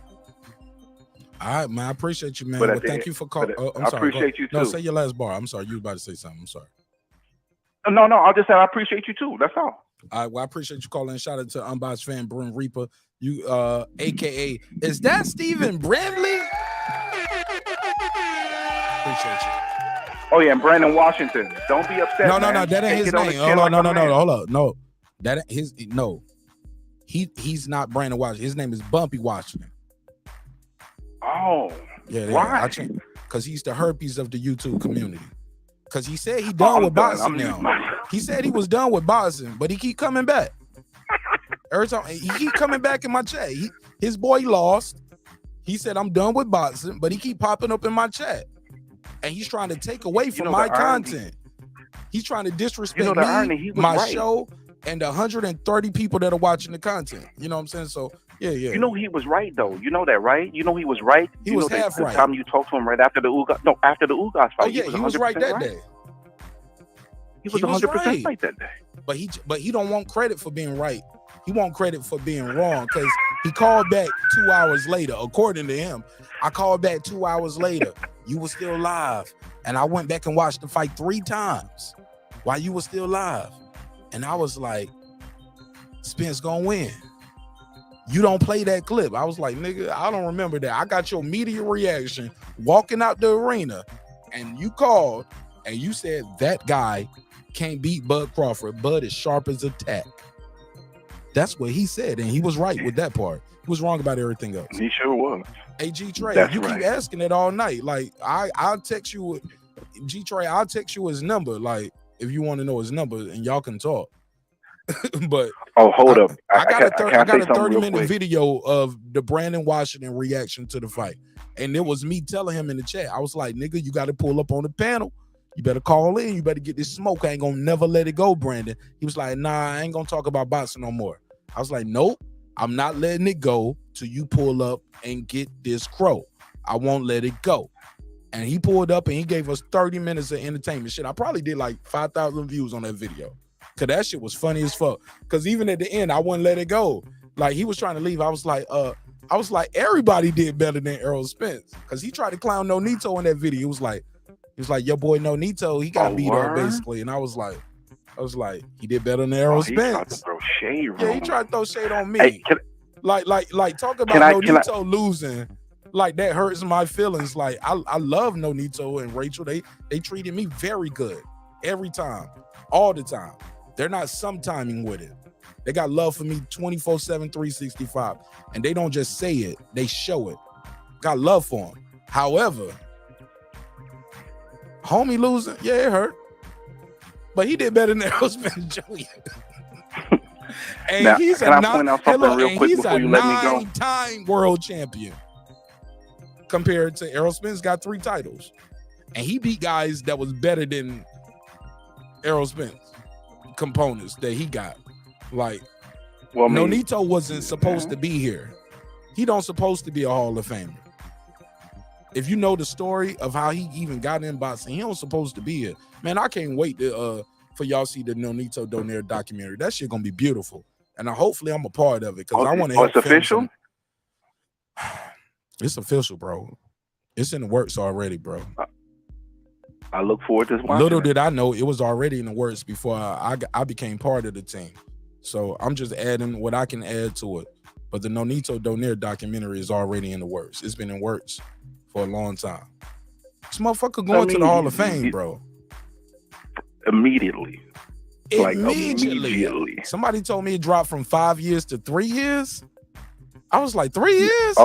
All right, man. I appreciate you, man. But well, thank you for calling. I appreciate you, too. No, say your last bar. I'm sorry. You were about to say something. I'm sorry. No, I'll just say I appreciate you, too. That's all. All right, well, I appreciate you calling. Shout out to Unbiased Fan, Bryn Reaper. You, a.k.a. Is that Stephen Bramley? Appreciate you. Oh, yeah, and Brandon Washington. Don't be upset, No, man. that ain't his name. Hold on, no. That ain't he's not Brandon Washington. His name is Bumpy Washington. Oh, yeah. Why? Because he's the herpes of the YouTube community. Because he said he done with boxing now. He said he was done with boxing, but he keep coming back. Every time he keep coming back in my chat. His boy lost. He said I'm done with boxing, but he keep popping up in my chat, and he's trying to take away from my content. He's trying to disrespect me, my show, and the 130 people that are watching the content. You know what I'm saying? So yeah. You know he was right though. You know that, right? You know he was right. He was half right. The time you talked to him right after the Ugas, after the Ugas fight. Oh yeah, he was right that day. He was 100% right that day. But he don't want credit for being right. He want credit for being wrong because he called back 2 hours later. According to him, I called back 2 hours later. You were still live, and I went back and watched the fight 3 times while you were still live, and I was like, Spence gonna win. You don't play that clip. I was like, nigga, I don't remember that. I got your media reaction walking out the arena, and you called and you said that guy can't beat Bud Crawford. Bud is sharp as a tack. That's what he said, and he was right with that part. He was wrong about everything else. He sure was. Hey, G-Trey, That's you right. keep asking it all night. Like, I'll text you, G-Trey, I'll text you his number, like, if you want to know his number, and y'all can talk. But hold up. I got a 30-minute quick video of the Brandon Washington reaction to the fight, and it was me telling him in the chat. I was like, nigga, you got to pull up on the panel. You better call in. You better get this smoke. I ain't gonna never let it go, Brandon. He was like, nah, I ain't gonna talk about boxing no more. I was like, nope, I'm not letting it go till you pull up and get this crow. I won't let it go. And he pulled up and he gave us 30 minutes of entertainment. Shit, I probably did like 5,000 views on that video. Cause that shit was funny as fuck. Cause even at the end, I wouldn't let it go. Like he was trying to leave. I was like, everybody did better than Errol Spence. Cause he tried to clown Nonito in that video. He was like, your boy Nonito, he got beat up basically. And I was like, he did better than Errol Spence. He tried to throw shade. Yeah, he tried to throw shade on me. Hey, like talk about Nonito losing. Like that hurts my feelings. Like I love Nonito and Rachel. They treated me very good every time, all the time. They're not sometiming with it. They got love for me 24/7, 365. And they don't just say it, they show it. Got love for him. However, homie losing, yeah, it hurt. But he did better than Errol Spence Jr. And now, he's can I point out something real quick before you let me go? 9-time world champion. Compared to Errol Spence, got 3 titles. And he beat guys that was better than Errol Spence components that he got. Like, well, Nonito wasn't supposed to be here. He don't supposed to be a Hall of Famer. If you know the story of how he even got in boxing, he don't supposed to be here. Man, I can't wait to for y'all see the Nonito Donaire documentary. That shit gonna be beautiful. And hopefully I'm a part of it because I want to help. It's official? It's official, bro. It's in the works already, bro. I look forward to watching. Little did I know it was already in the works before I became part of the team. So I'm just adding what I can add to it. But the Nonito Donaire documentary is already in the works. It's been in works for a long time. This motherfucker going to the Hall of Fame, bro. Immediately. Immediately. Somebody told me it dropped from 5 years to 3 years. I was like, 3 years?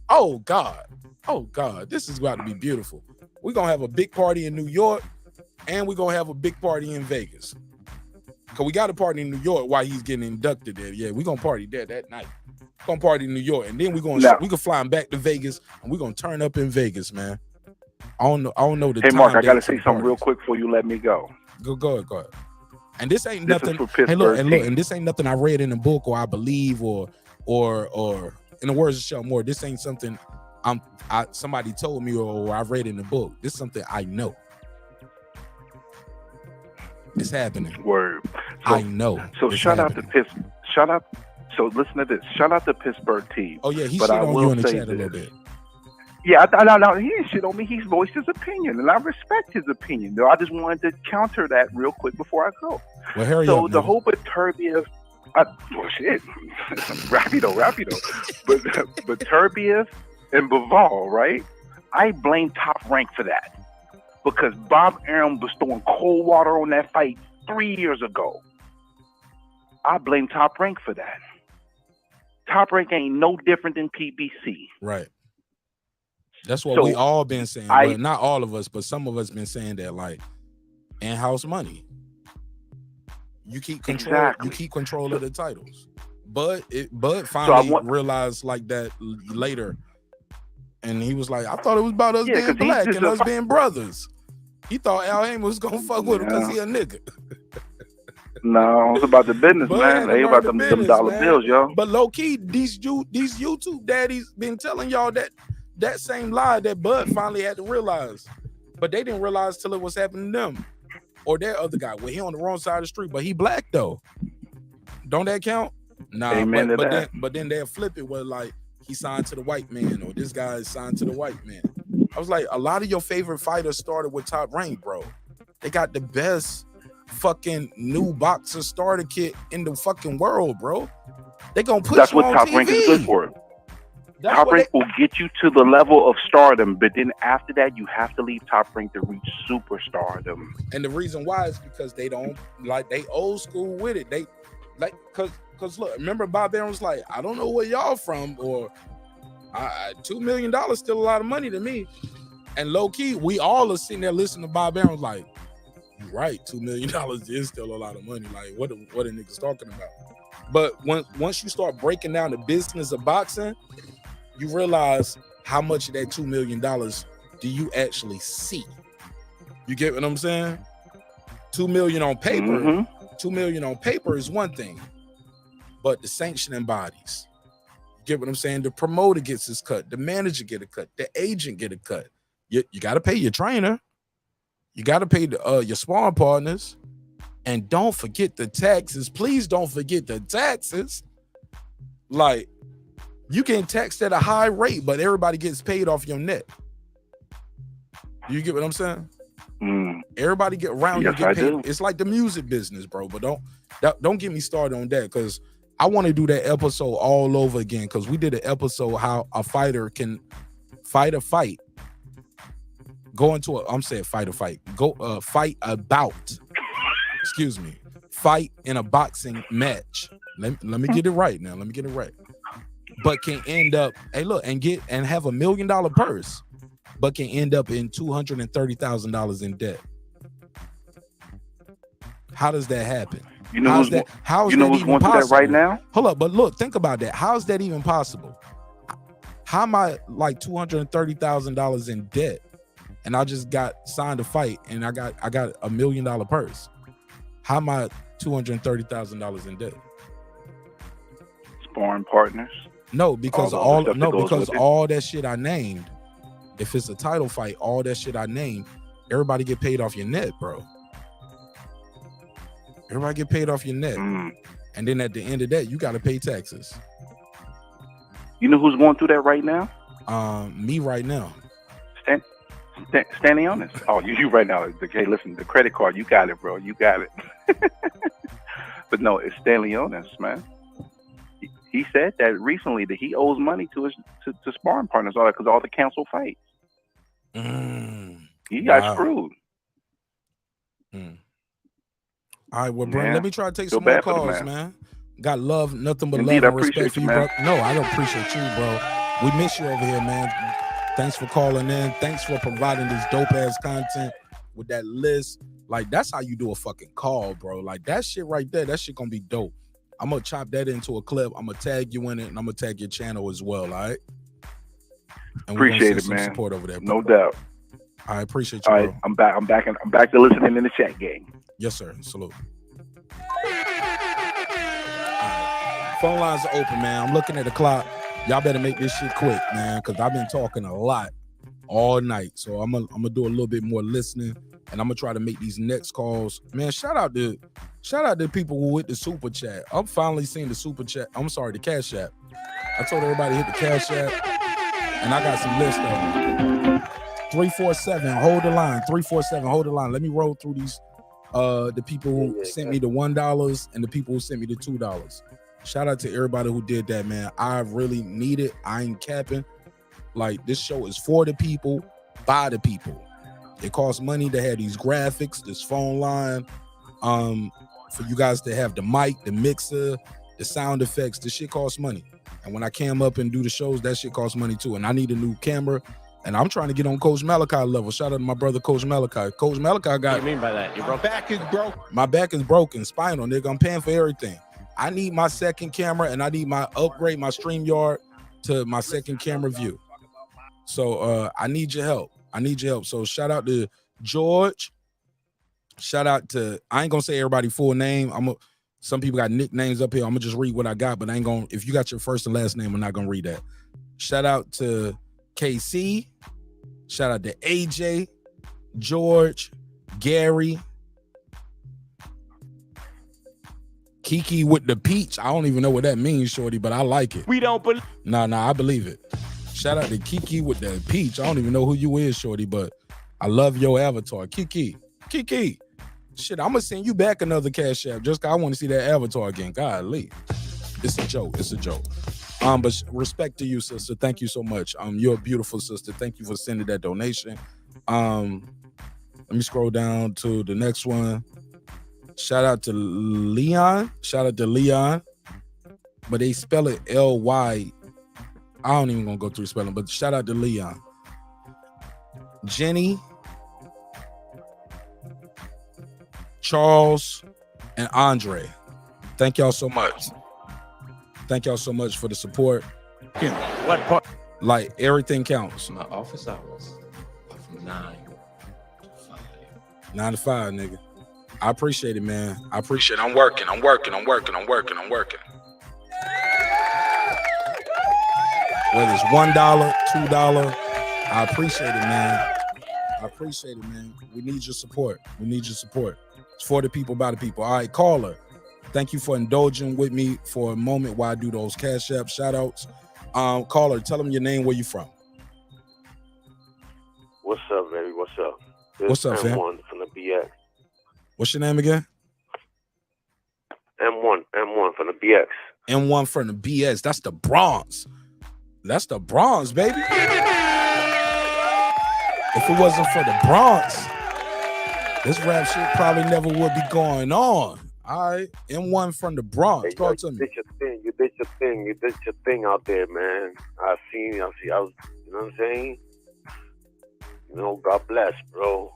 Oh God. Oh God. This is about to be beautiful. We're going to have a big party in New York and we're going to have a big party in Vegas. Because we got a party in New York while he's getting inducted there. Yeah, we're going to party there that night. We're going to party in New York. And then we can fly him back to Vegas and we're going to turn up in Vegas, man. I don't know the time. Hey, Mark, I got to say something real quick before you let me go. Go ahead. And this ain't nothing. Hey, look, and this ain't nothing I read in a book or I believe or in the words of Sheldon Moore, this ain't something somebody told me or I read in the book. This is something I know. It's happening. Word. I know. So shout out to So listen to this. Shout out to Pittsburgh team. Oh yeah, he shit on you in the chat a little bit. Yeah, no, he didn't shit on me. He's voiced his opinion, and I respect his opinion. Though I just wanted to counter that real quick before I go. Well, hurry so up. The whole Beterbiev, shit, rapido. But Beterbiev and Bivol, right? I blame Top Rank for that because Bob Arum was throwing cold water on that fight 3 years ago. I blame Top Rank for that. Top Rank ain't no different than PBC. Right. That's what we all been saying. Well, not all of us, but some of us been saying that, like, in-house money. You keep control. Exactly. You keep control of the titles. Bud finally realized like that later, and he was like, "I thought it was about us being black and us being brothers." He thought Al Haymon was gonna fuck with him because he a nigga. No, it's about the business, man. It ain't about them dollar bills, yo. But low key, these YouTube daddies been telling y'all that same lie that Bud finally had to realize, but they didn't realize till it was happening to them or that other guy. Well, he on the wrong side of the street, but he black though. Don't that count? Nah, but then they'll flip it where like he signed to the white man or this guy is signed to the white man. I was like, a lot of your favorite fighters started with Top Rank, bro. They got the best fucking new boxer starter kit in the fucking world, bro. They gonna put That's you what on Top TV. Rank is good for. Top Rank will get you to the level of stardom, but then after that, you have to leave Top Rank to reach superstardom. And the reason why is because they don't like they old school with it. They like cause look, remember Bob Arum was like, I don't know where y'all from, or $2 million still a lot of money to me. And low key, we all are sitting there listening to Bob Arum like, you're right, $2 million is still a lot of money. Like what are niggas talking about? But once you start breaking down the business of boxing, you realize how much of that $2 million do you actually see? You get what I'm saying? $2 million on paper, $2 million on paper is one thing, but the sanctioning bodies, you get what I'm saying? The promoter gets his cut, the manager get a cut, the agent get a cut. You got to pay your trainer, you got to pay your sparring partners, and don't forget the taxes. Please don't forget the taxes. Like, you get taxed at a high rate, but everybody gets paid off your net. You get what I'm saying? Everybody get around. Yes, you get I paid. do. It's like the music business, bro. But don't get me started on that because I want to do that episode all over again because we did an episode how a fighter can fight a fight. Go into a, I'm saying fight a fight. Go fight a bout. Excuse me. fight in a boxing match. Let me get it right now. Let me get it right. But can end up, hey, look, and have $1 million purse, but can end up in $230,000 in debt. How does that happen? You know how's that? How's you know that who's even going through possible? that right now? Hold up, but look, think about that. How's that even possible? How am I like $230,000 in debt, and I just got signed a fight, and I got $1 million purse? How am I $230,000 in debt? Sparring partners. No, because all that shit I named. If it's a title fight, all that shit I named, everybody get paid off your net, bro. Everybody get paid off your net. And then at the end of that, you got to pay taxes. You know who's going through that right now? Me right now. Standing honest. Oh, you right now. Okay, listen, the credit card, you got it, bro. You got it. But no, it's Stanley Honest, man. He said that recently that he owes money to his to sparring partners, all that, because all the canceled fights. He got screwed. All right, well, Brent, let me try to take Feel some more bad for the calls, man. Got love, nothing but Indeed, love I and respect for you, appreciate bro. you, man. No, I don't appreciate you, bro. We miss you over here, man. Thanks for calling in. Thanks for providing this dope ass content with that list. Like, that's how you do a fucking call, bro. Like, that shit right there, that shit gonna be dope. I'm gonna chop that into a clip. I'm gonna tag you in it, and I'm gonna tag your channel as well. All right. And Appreciate it, some man. support over there, bro. No doubt. I appreciate you, All bro. right, I'm back to listening in the chat game. Yes, sir. Salute. Phone lines are open, man. I'm looking at the clock. Y'all better make this shit quick, man, because I've been talking a lot all night. So I'm gonna do a little bit more listening, and I'm gonna try to make these next calls. Man, shout out to people who hit the super chat. I'm finally seeing the super chat. I'm sorry, the Cash App. I told everybody to hit the Cash App, and I got some list of them. 347, hold the line. 347, hold the line. Let me roll through these. The people who sent me the $1 and the people who sent me the $2. Shout out to everybody who did that, man. I really need it. I ain't capping. Like, this show is for the people, by the people. It costs money to have these graphics, this phone line, for you guys to have the mic, the mixer, the sound effects. This shit costs money. And when I cam up and do the shows, that shit costs money too. And I need a new camera. And I'm trying to get on Coach Malachi level. Shout out to my brother, Coach Malachi. Coach Malachi got. What do you mean by that? Your back is broke. My back is broken, spinal, nigga. I'm paying for everything. I need my second camera, and I need my upgrade my StreamYard to my second camera view. So I need your help. I need your help. So shout out to George. Shout out to, I ain't gonna say everybody full name. Some people got nicknames up here. I'm gonna just read what I got, but I ain't gonna, if you got your first and last name, I'm not gonna read that. Shout out to KC. Shout out to AJ, George, Gary, Kiki with the peach. I don't even know what that means, shorty, but I like it. We don't believe. Nah, I believe it. Shout out to Kiki with the peach. I don't even know who you is, shorty, but I love your avatar. Kiki. Shit, I'm gonna send you back another Cash App just cause I want to see that avatar again. Golly. It's a joke. But respect to you, sister. Thank you so much. You're a beautiful sister. Thank you for sending that donation. Let me scroll down to the next one. Shout out to Leon. But they spell it L-Y. I don't even gonna go through spelling, but shout out to Leon. Jenny, Charles, and Andre. Thank y'all so much. Thank y'all so much for the support. What part? Like, everything counts. My office hours are from 9 to 5. 9 to 5, nigga. I appreciate it, man. I appreciate it. I'm working. Whether it's $1, $2, I appreciate it, man. We need your support. It's for the people, by the people. All right, caller. Thank you for indulging with me for a moment while I do those Cash App shout outs. Caller, tell them your name, where you from. What's up, baby? What's up? What's up, fam? M1 from the BX. What's your name again? M1 from the BX. M1 from the BS. That's the Bronx. Baby. If it wasn't for the Bronx, this rap shit probably never would be going on. All right, M1 from the Bronx. Hey, Talk to me. You did your thing out there, man. I see. I was, you know what I'm saying? You know, God bless, bro.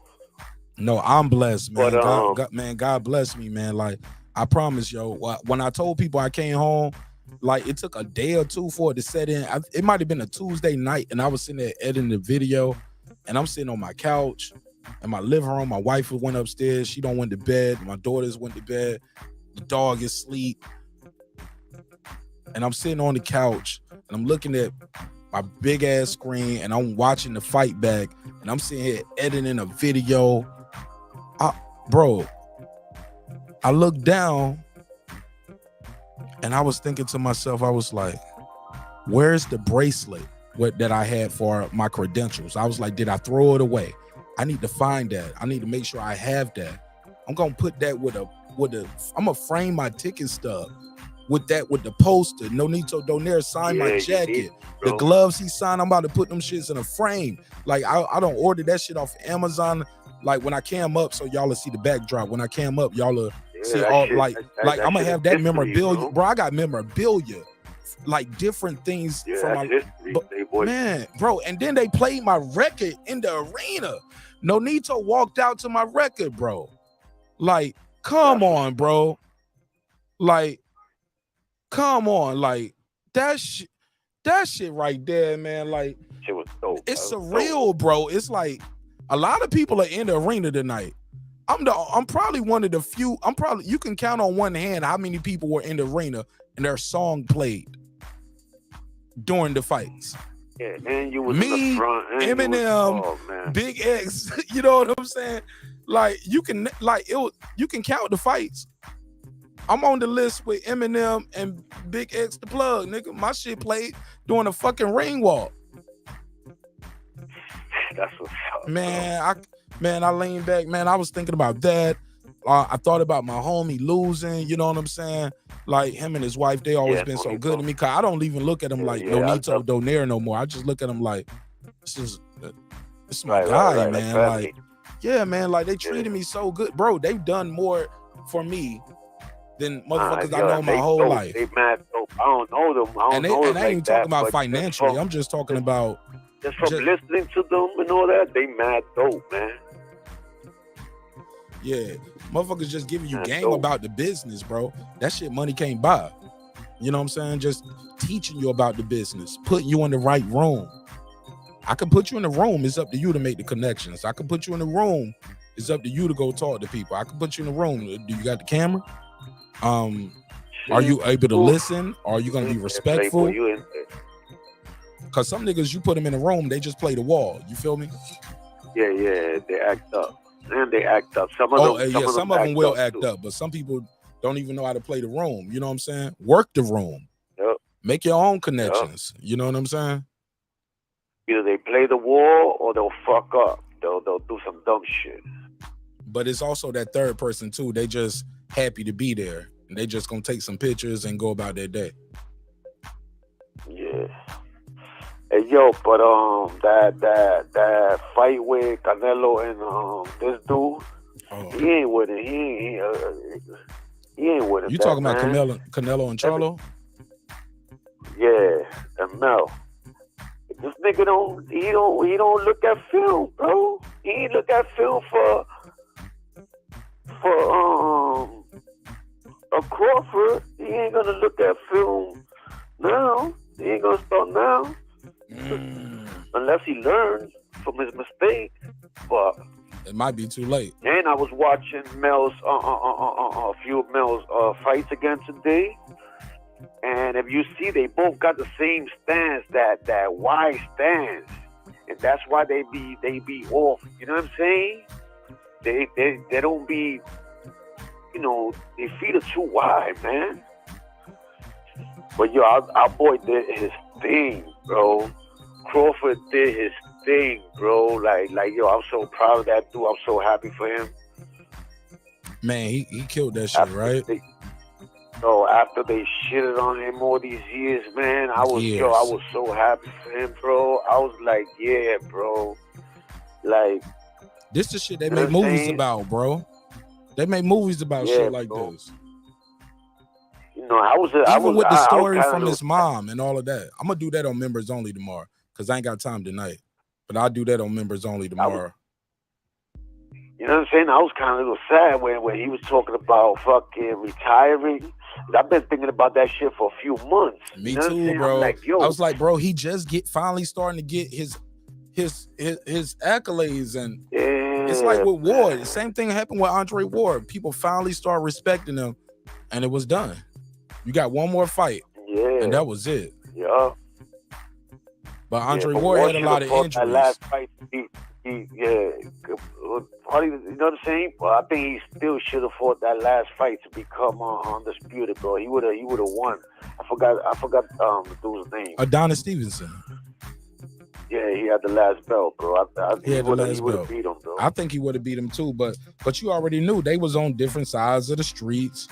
No, I'm blessed, man. But, God bless me, man. Like, I promise, yo. When I told people I came home, like, it took a day or two for it to set in. It might have been a Tuesday night, and I was sitting there editing the video, and I'm sitting on my couch in my living room. My wife went upstairs. She don't went to bed. My daughters went to bed. The dog is asleep. And I'm sitting on the couch, and I'm looking at my big ass screen, and I'm watching the fight back, and I'm sitting here editing a video. Bro, I looked down, and I was thinking to myself, I was like, where's the bracelet that I had for my credentials? I was like, did I throw it away? I need to find that. I need to make sure I have that. I'm gonna put that I'm gonna frame my ticket stub with the poster. Nonito Donaire signed my jacket. The gloves he signed, I'm about to put them shits in a frame. Like, I don't order that shit off Amazon. Like, when I cam up, so y'all will see the backdrop. When I cam up, y'all will see all shit, like that I'm gonna have that history, memorabilia, bro. I got memorabilia, like different things from my history, man, bro. And then they played my record in the arena. Nonito walked out to my record, bro. Like, come on, bro. Like, come on, like that shit right there, man. Like, shit was dope. It's surreal, bro. It's like a lot of people are in the arena tonight. I'm probably one of the few. You can count on one hand how many people were in the arena and their song played during the fights. Yeah, and you was me, in the front, Eminem, Big X. You know what I'm saying? Like, you can count the fights. I'm on the list with Eminem and Big X the Plug, nigga. My shit played during a fucking ring walk. That's what's up. Man, I leaned back, man. I was thinking about that. I thought about my homie losing, you know what I'm saying? Like, him and his wife, they always been so good to me. Cause I don't even look at him like Nonito Donaire no more. I just look at him like, this is my guy, man. Like, yeah, man, like, they treated me so good. Bro, they've done more for me than motherfuckers I know my whole life. They mad dope. I don't know them. I ain't even talking about financially. I'm just talking about just from listening to them and all that. They mad dope, man. Yeah, motherfuckers just giving you game about the business, bro. That shit money can't buy. You know what I'm saying? Just teaching you about the business, putting you in the right room. I can put you in the room. It's up to you to make the connections. I can put you in the room. It's up to you to go talk to people. I can put you in the room. Do you got the camera? Are you able to listen? Are you gonna be respectful? Cause some niggas, you put them in a room, they just play the wall. You feel me? Yeah, they act up. And they act up. Some of them will act up, but some people don't even know how to play the room. You know what I'm saying? Work the room. Yep. Make your own connections. Yep. You know what I'm saying? Either they play the wall or they'll fuck up. They'll do some dumb shit. But it's also that third person too. They just happy to be there, and they just gonna take some pictures and go about their day. Yeah. Hey yo, but that fight with Canelo and this dude, he ain't with it. He ain't with it. You talking about Canelo and Charlo? Yeah, and Mel. This nigga don't look at film, bro. He ain't look at film for a Crawford. He ain't gonna look at film now. He ain't gonna start now. Unless he learns from his mistake. But it might be too late. And I was watching Mel's a few of Mel's fights again today. And if you see, they both got the same stance, that wide stance. And that's why they be off. You know what I'm saying? They don't be, you know, their feet are too wide, man. But yo, our boy did his thing, bro. Crawford did his thing, bro. Like yo, I'm so proud of that dude. I'm so happy for him. Man, he killed that shit, right? After they shitted on him all these years, man, I was so happy for him, bro. I was like, yeah, bro. Like, this the shit they make movies about, bro. They make movies about Yeah, shit like bro. this. You know, I was With the story kinda from his mom and all of that. I'm gonna do that on Members Only tomorrow because I ain't got time tonight. But I'll do that on Members Only tomorrow. You know what I'm saying? I was kind of a little sad when he was talking about fucking retiring. I've been thinking about that shit for a few months. Me You know what I'm too, saying? bro. I'm like, yo, I was like, bro, he just finally starting to get his accolades, and it's like with Ward. The same thing happened with Andre Ward. People finally start respecting him, and it was done. You got one more fight, and that was it. Yeah. But Andre but Ward had a lot of fought injuries. That last fight, probably, you know what I'm saying? Well, I think he still should have fought that last fight to become undisputed, bro. He would have won. I forgot the dude's name. Adonis Stevenson. Yeah, he had the last belt, bro. I think He had the last he would belt. have beat him, bro. I think he would have beat him too, but you already knew they was on different sides of the streets.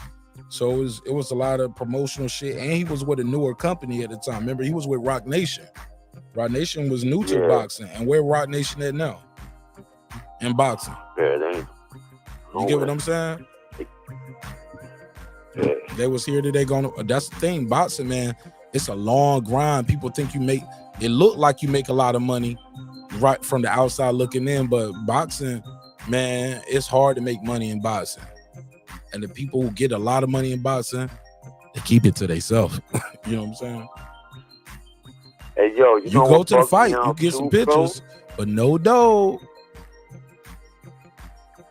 So it was a lot of promotional shit, and he was with a newer company at the time. Remember, he was with Rock Nation. Rock Nation was new to boxing, and where Rock Nation at now? In boxing. Yeah, they ain't. You get what I'm saying? Yeah. They was here today going. That's the thing, boxing, man. It's a long grind. People think it look like you make a lot of money right from the outside looking in, but boxing, man, it's hard to make money in boxing. And the people who get a lot of money in boxing, they keep it to themselves. You know what I'm saying? Hey, yo, you know go what to the bugs fight, me you out get too, some bro? pictures, but no dough.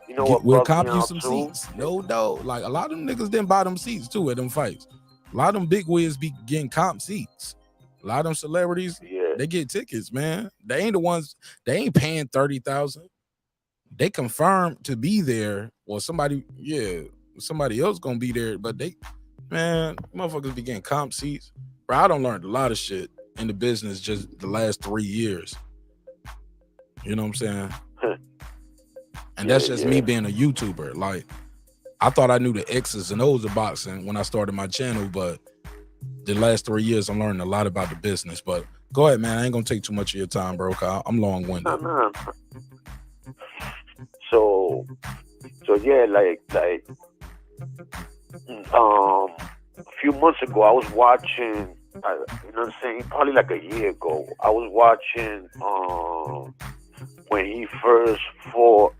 You know what We'll bugs me cop you out some too? seats. No dough. Like a lot of them niggas didn't buy them seats too at them fights. A lot of them big wigs be getting comp seats. A lot of them celebrities, they get tickets, man. They ain't the ones, they ain't paying $30,000. They confirmed to be there. Well, somebody else gonna be there, but motherfuckers be getting comp seats. Bro, I done learned a lot of shit in the business just the last 3 years. You know what I'm saying? And that's just me being a YouTuber. Like, I thought I knew the X's and O's of boxing when I started my channel, but the last 3 years I'm learning a lot about the business. But go ahead, man. I ain't gonna take too much of your time, bro. I'm long-winded. Nah. So yeah, like a few months ago, I was watching. You know what I'm saying? Probably like a year ago, I was watching when he first fought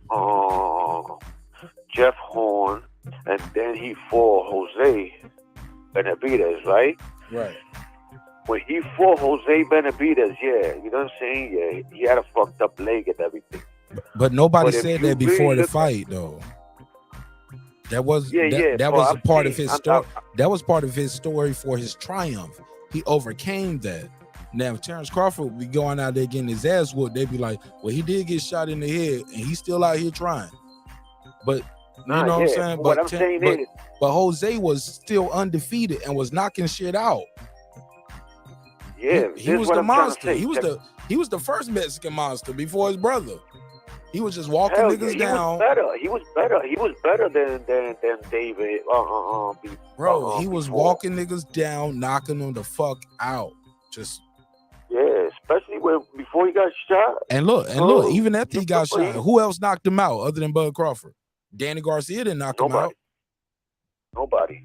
Jeff Horn, and then he fought Jose Benavidez, right? Right. When he fought Jose Benavidez, you know what I'm saying? Yeah, he had a fucked up leg and everything. But nobody But if said you that before really the fight, though. That was but that was a I'm part of saying- his story. That was part of his story for his triumph. He overcame that. Now, if Terence Crawford would be going out there getting his ass whooped, they'd be like, well, he did get shot in the head, and he's still out here trying. But you know what I'm saying? What I'm saying is, but Jose was still undefeated and was knocking shit out. Yeah, he was the monster. He was the first Mexican monster before his brother. He was just walking niggas down. He was better than David. Bro, he was walking niggas down, knocking them the fuck out. Just especially before he got shot. And look, even after he got shot, who else knocked him out other than Bud Crawford? Danny Garcia didn't knock him out. Nobody.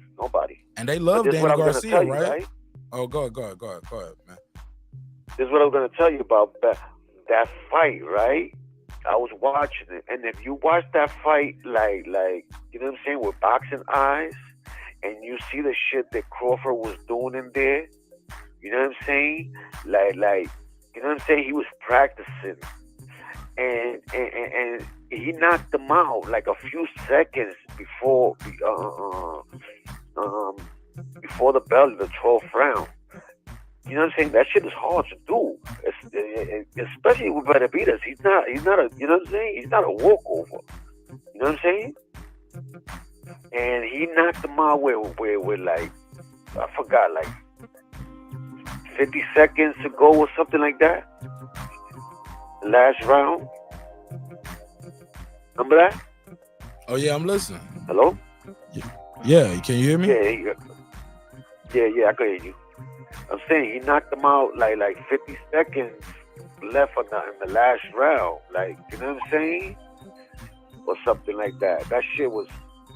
And they love But this is what Danny I'm gonna Garcia, tell you, right? Oh, go ahead, man. This is what I'm gonna tell you about that fight, right? I was watching it, and if you watch that fight, like you know what I'm saying, with boxing eyes, and you see the shit that Crawford was doing in there, you know what I'm saying, like you know what I'm saying, he was practicing, and he knocked him out like a few seconds before the bell of the 12th round. You know what I'm saying? That shit is hard to do, especially with Benavidez. He's not a, you know what I'm saying? He's not a walkover. You know what I'm saying? And he knocked him out with like, I forgot, like 50 seconds to go or something like that. The last round. Remember that? Oh yeah, I'm listening. Hello? Yeah, can you hear me? Yeah, I can hear you. I'm saying he knocked him out like 50 seconds left in the last round. Like, you know what I'm saying? Or something like that. That shit was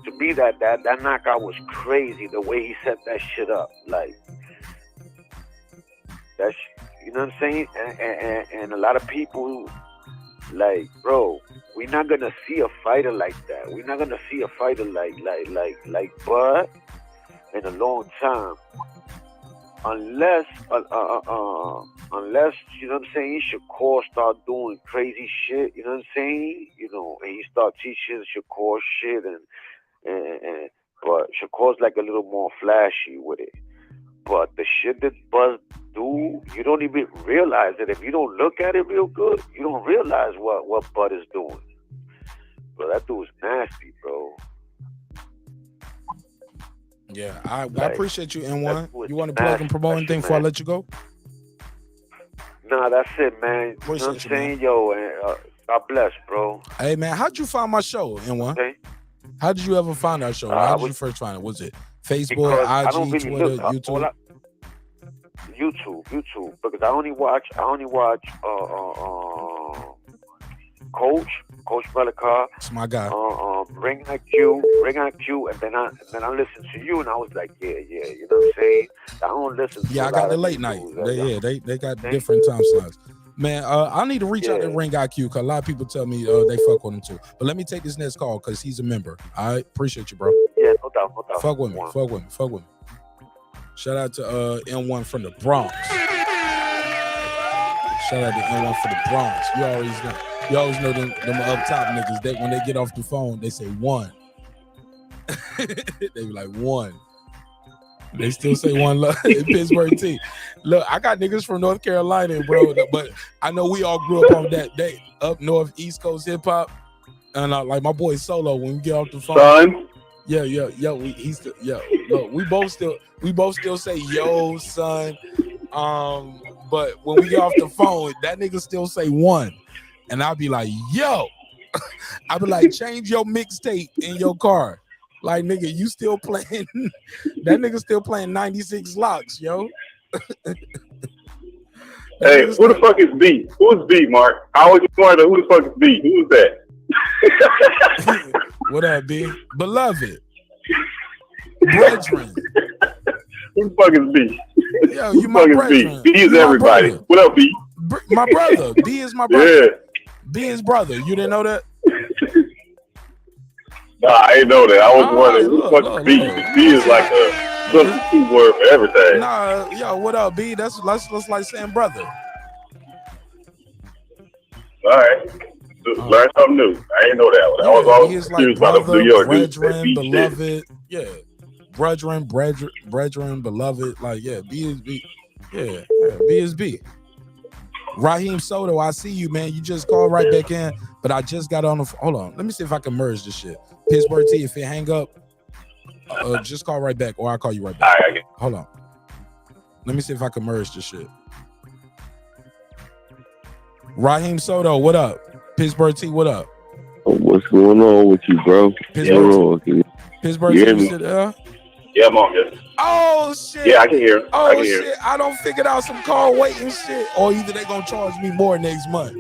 to me, that knockout was crazy. The way he set that shit up, like that. You know what I'm saying? And a lot of people, like, bro, we're not gonna see a fighter like that. We're not gonna see a fighter like Bud in a long time, unless you know what I'm saying, Shakur start doing crazy shit. You know what I'm saying? You know, and he start teaching Shakur shit, and but Shakur's like a little more flashy with it. But the shit that Buzz do, you don't even realize it. If you don't look at it real good, you don't realize what Bud is doing. Bro, that dude's nasty, bro. Yeah, I appreciate you, N1. You want to plug and promote anything before I let you go? Nah, that's it, man. You know what I'm saying? Yo, and God bless, bro. Hey, man, how'd you find my show, N1? Okay. How did you ever find our show? How did you first find it? Was it Facebook, IG, Twitter, YouTube? YouTube, because I only watch Coach Melakar. That's my guy. Ring IQ, and then I listened to you, and I was like, yeah, you know what I'm saying? I don't listen to I got the late night. They got different time slots. Man, I need to reach out to Ring IQ because a lot of people tell me they fuck with him too. But let me take this next call because he's a member. I appreciate you, bro. Yeah, no doubt. Fuck with me. Shout out to N1 from the Bronx. Shout out to N1 for the Bronx. You always know them up top niggas. That when they get off the phone, they say one. They be like one. They still say one love in Pittsburgh T. Look, I got niggas from North Carolina, bro, but I know we all grew up on that day up north, East Coast hip hop, and like my boy Solo when we get off the phone. Son. Look, we both still say yo, son. But when we get off the phone, that nigga still say one. And I'll be like, yo. I'll be like, change your mixtape in your car. Like, nigga, you still playing that nigga still playing 96 locks, yo. Hey, who the fuck is B? Who's B, Mark? I always wonder who the fuck is B? Who's that? What up, B? Beloved. Brethren. Who the fuck is B? Yo, you my brethren. B is everybody. Brother. What up, B? My brother. B is my brother. Yeah. B is brother. You didn't know that? Nah, I didn't know that. I was wondering who the fuck is B? B is like a substitute word for everything. Nah, yo, what up, B? That's like saying brother. All right. Learn something new. I didn't know that one. I was always confused about the New York brethren, beloved. Yeah. Brethren, beloved. Like, yeah, B is B. Yeah, B is B. Raheem Soto, I see you, man. You just called right back in, but I just got on the hold on. Let me see if I can merge this shit. Pittsburgh T, if it hang up, just call right back, or I'll call you right back. All right, hold on. Let me see if I can merge this shit. Raheem Soto, what up? Pittsburgh T, what up? What's going on with you, bro? Pittsburgh T, you sit there? Yeah, I'm on here. Oh shit! Yeah, I can hear. Oh I can shit! Hear. I don't figured out some call waiting shit, or either they gonna charge me more next month.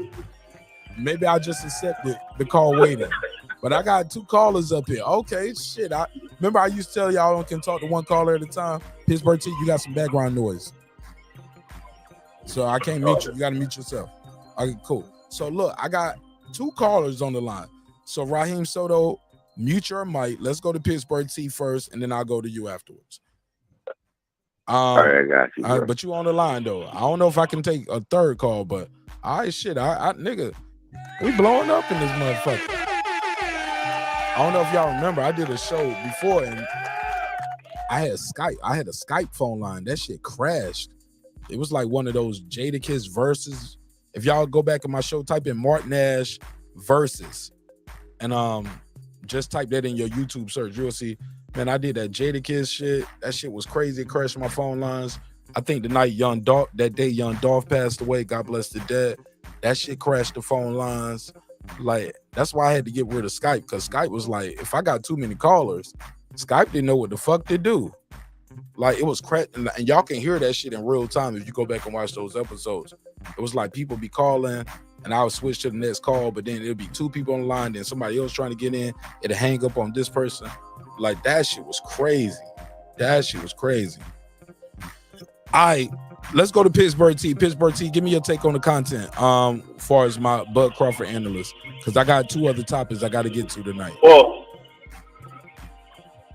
Maybe I just accepted the call waiting. But I got 2 callers up here. Okay, shit. I remember I used to tell y'all can talk to 1 caller at a time. Pittsburgh T, you got some background noise, so I can't mute you. You got to mute yourself. Okay, cool. So look, I got 2 callers on the line. So Raheem Soto, mute your mic. Let's go to Pittsburgh T first, and then I'll go to you afterwards. All right, I got you. Bro. But you on the line though. I don't know if I can take a 3rd call, but all right, shit. I nigga, we blowing up in this motherfucker. I don't know if y'all remember. I did a show before, and I had Skype. I had a Skype phone line. That shit crashed. It was like one of those Jadakiss verses. If y'all go back in my show, type in Mark Nash verses, and just type that in your YouTube search. You'll see. Man, I did that Jadakiss shit. That shit was crazy. It crashed my phone lines. I think the night that day Young Dolph passed away, God bless the dead, that shit crashed the phone lines. Like, that's why I had to get rid of Skype, because Skype was like, if I got too many callers, Skype didn't know what the fuck to do. Like, it was crap, and y'all can hear that shit in real time if you go back and watch those episodes. It was like people be calling, and I would switch to the next call, but then it'll be 2 people on the line, then somebody else trying to get in, it'll hang up on this person. Like that shit was crazy. That shit was crazy. All right, let's go to Pittsburgh T. Pittsburgh T, give me your take on the content. As far as my Bud Crawford analyst, because I got 2 other topics I got to get to tonight. Well,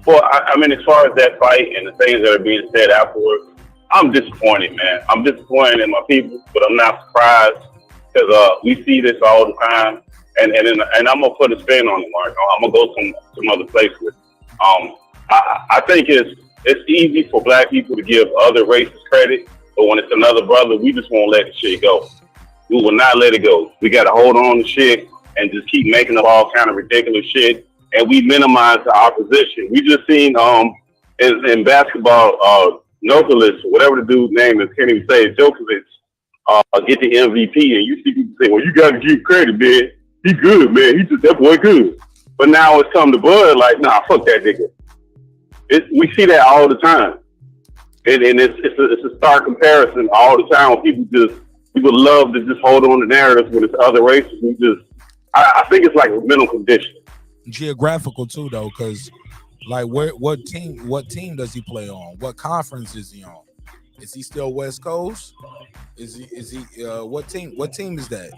I mean, as far as that fight and the things that are being said afterwards, I'm disappointed, man. I'm disappointed in my people, but I'm not surprised because we see this all the time. And I'm gonna put a spin on it, Mark. I'm gonna go some other place with. I think it's easy for black people to give other races credit, but when it's another brother, we just won't let the shit go. We will not let it go. We gotta hold on to shit and just keep making up all kind of ridiculous shit, and we minimize the opposition. We just seen in basketball, Nokolis, whatever the dude's name is, can't even say it, Djokovic, get the MVP, and you see people say, "Well, you gotta give credit, man. He good, man. That boy good." But now it's come to Bud, like, nah, fuck that nigga. We see that all the time, and it's a stark comparison all the time. When people love to just hold on to narratives when it's other races. I think it's like a mental condition. Geographical too, though, because like what team does he play on? What conference is he on? Is he still West Coast? Is he what team is that?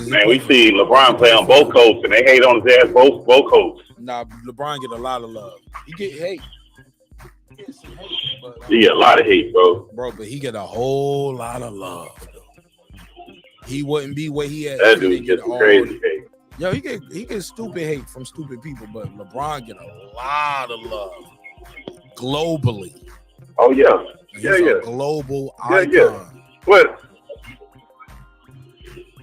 Man, we see LeBron play on both coasts, and they hate on his ass both coasts. Nah, LeBron get a lot of love. He get hate. He get a lot of hate, bro. But he get a whole lot of love, though. He wouldn't be where he at. That dude gets crazy hate. Yo, he get stupid hate from stupid people, but LeBron get a lot of love globally. Oh yeah, He's a global icon. Yeah. What?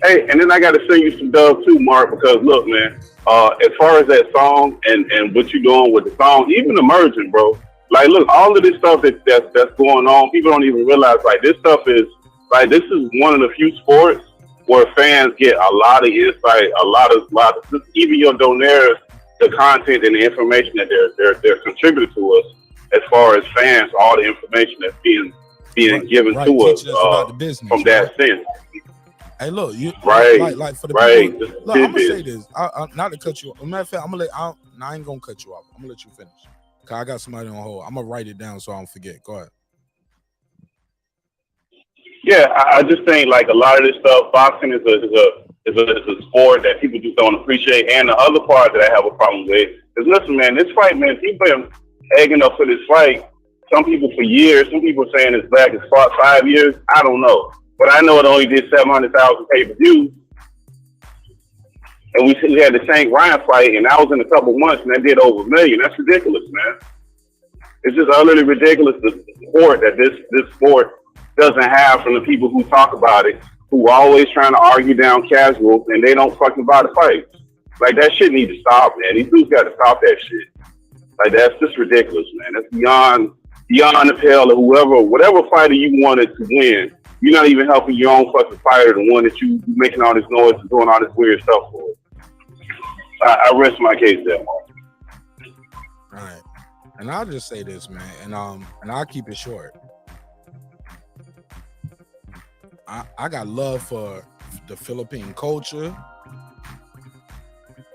Hey, and then I got to send you some dub too, Mark, because look, man, as far as that song and what you doing with the song, even emerging, bro. Like, look, all of this stuff that's going on, people don't even realize. Like, this stuff is like this is one of the few sports where fans get a lot of insight, a lot of even your donors, the content and the information that they're contributing to us. As far as fans, all the information that's being given to us about the business, from that sense. Hey, look, you like for the people. Look, I'm gonna say this. I not to cut you off. Matter of fact, I ain't gonna cut you off. I'm gonna let you finish. Cause I got somebody on hold. I'm gonna write it down so I don't forget. Go ahead. Yeah, I just think like a lot of this stuff, boxing is a sport that people just don't appreciate. And the other part that I have a problem with is, listen, man, this fight, man, people are egging up for this fight. Some people for years. Some people are saying it's back as 5 years. I don't know. But I know it only did 700,000 pay-per-views. And we had the St. Ryan fight, and that was in a couple months, and that did over $1 million. That's ridiculous, man. It's just utterly ridiculous, the support that this sport doesn't have from the people who talk about it, who are always trying to argue down casuals, and they don't fucking buy the fight. Like, that shit needs to stop, man. These dudes got to stop that shit. Like, that's just ridiculous, man. That's beyond the pale of whatever fighter you wanted to win. You're not even helping your own fucking fighter, the one that you making all this noise and doing all this weird stuff for. I rest my case there, Mark. All right. And I'll just say this, man, and I'll keep it short. I got love for the Philippine culture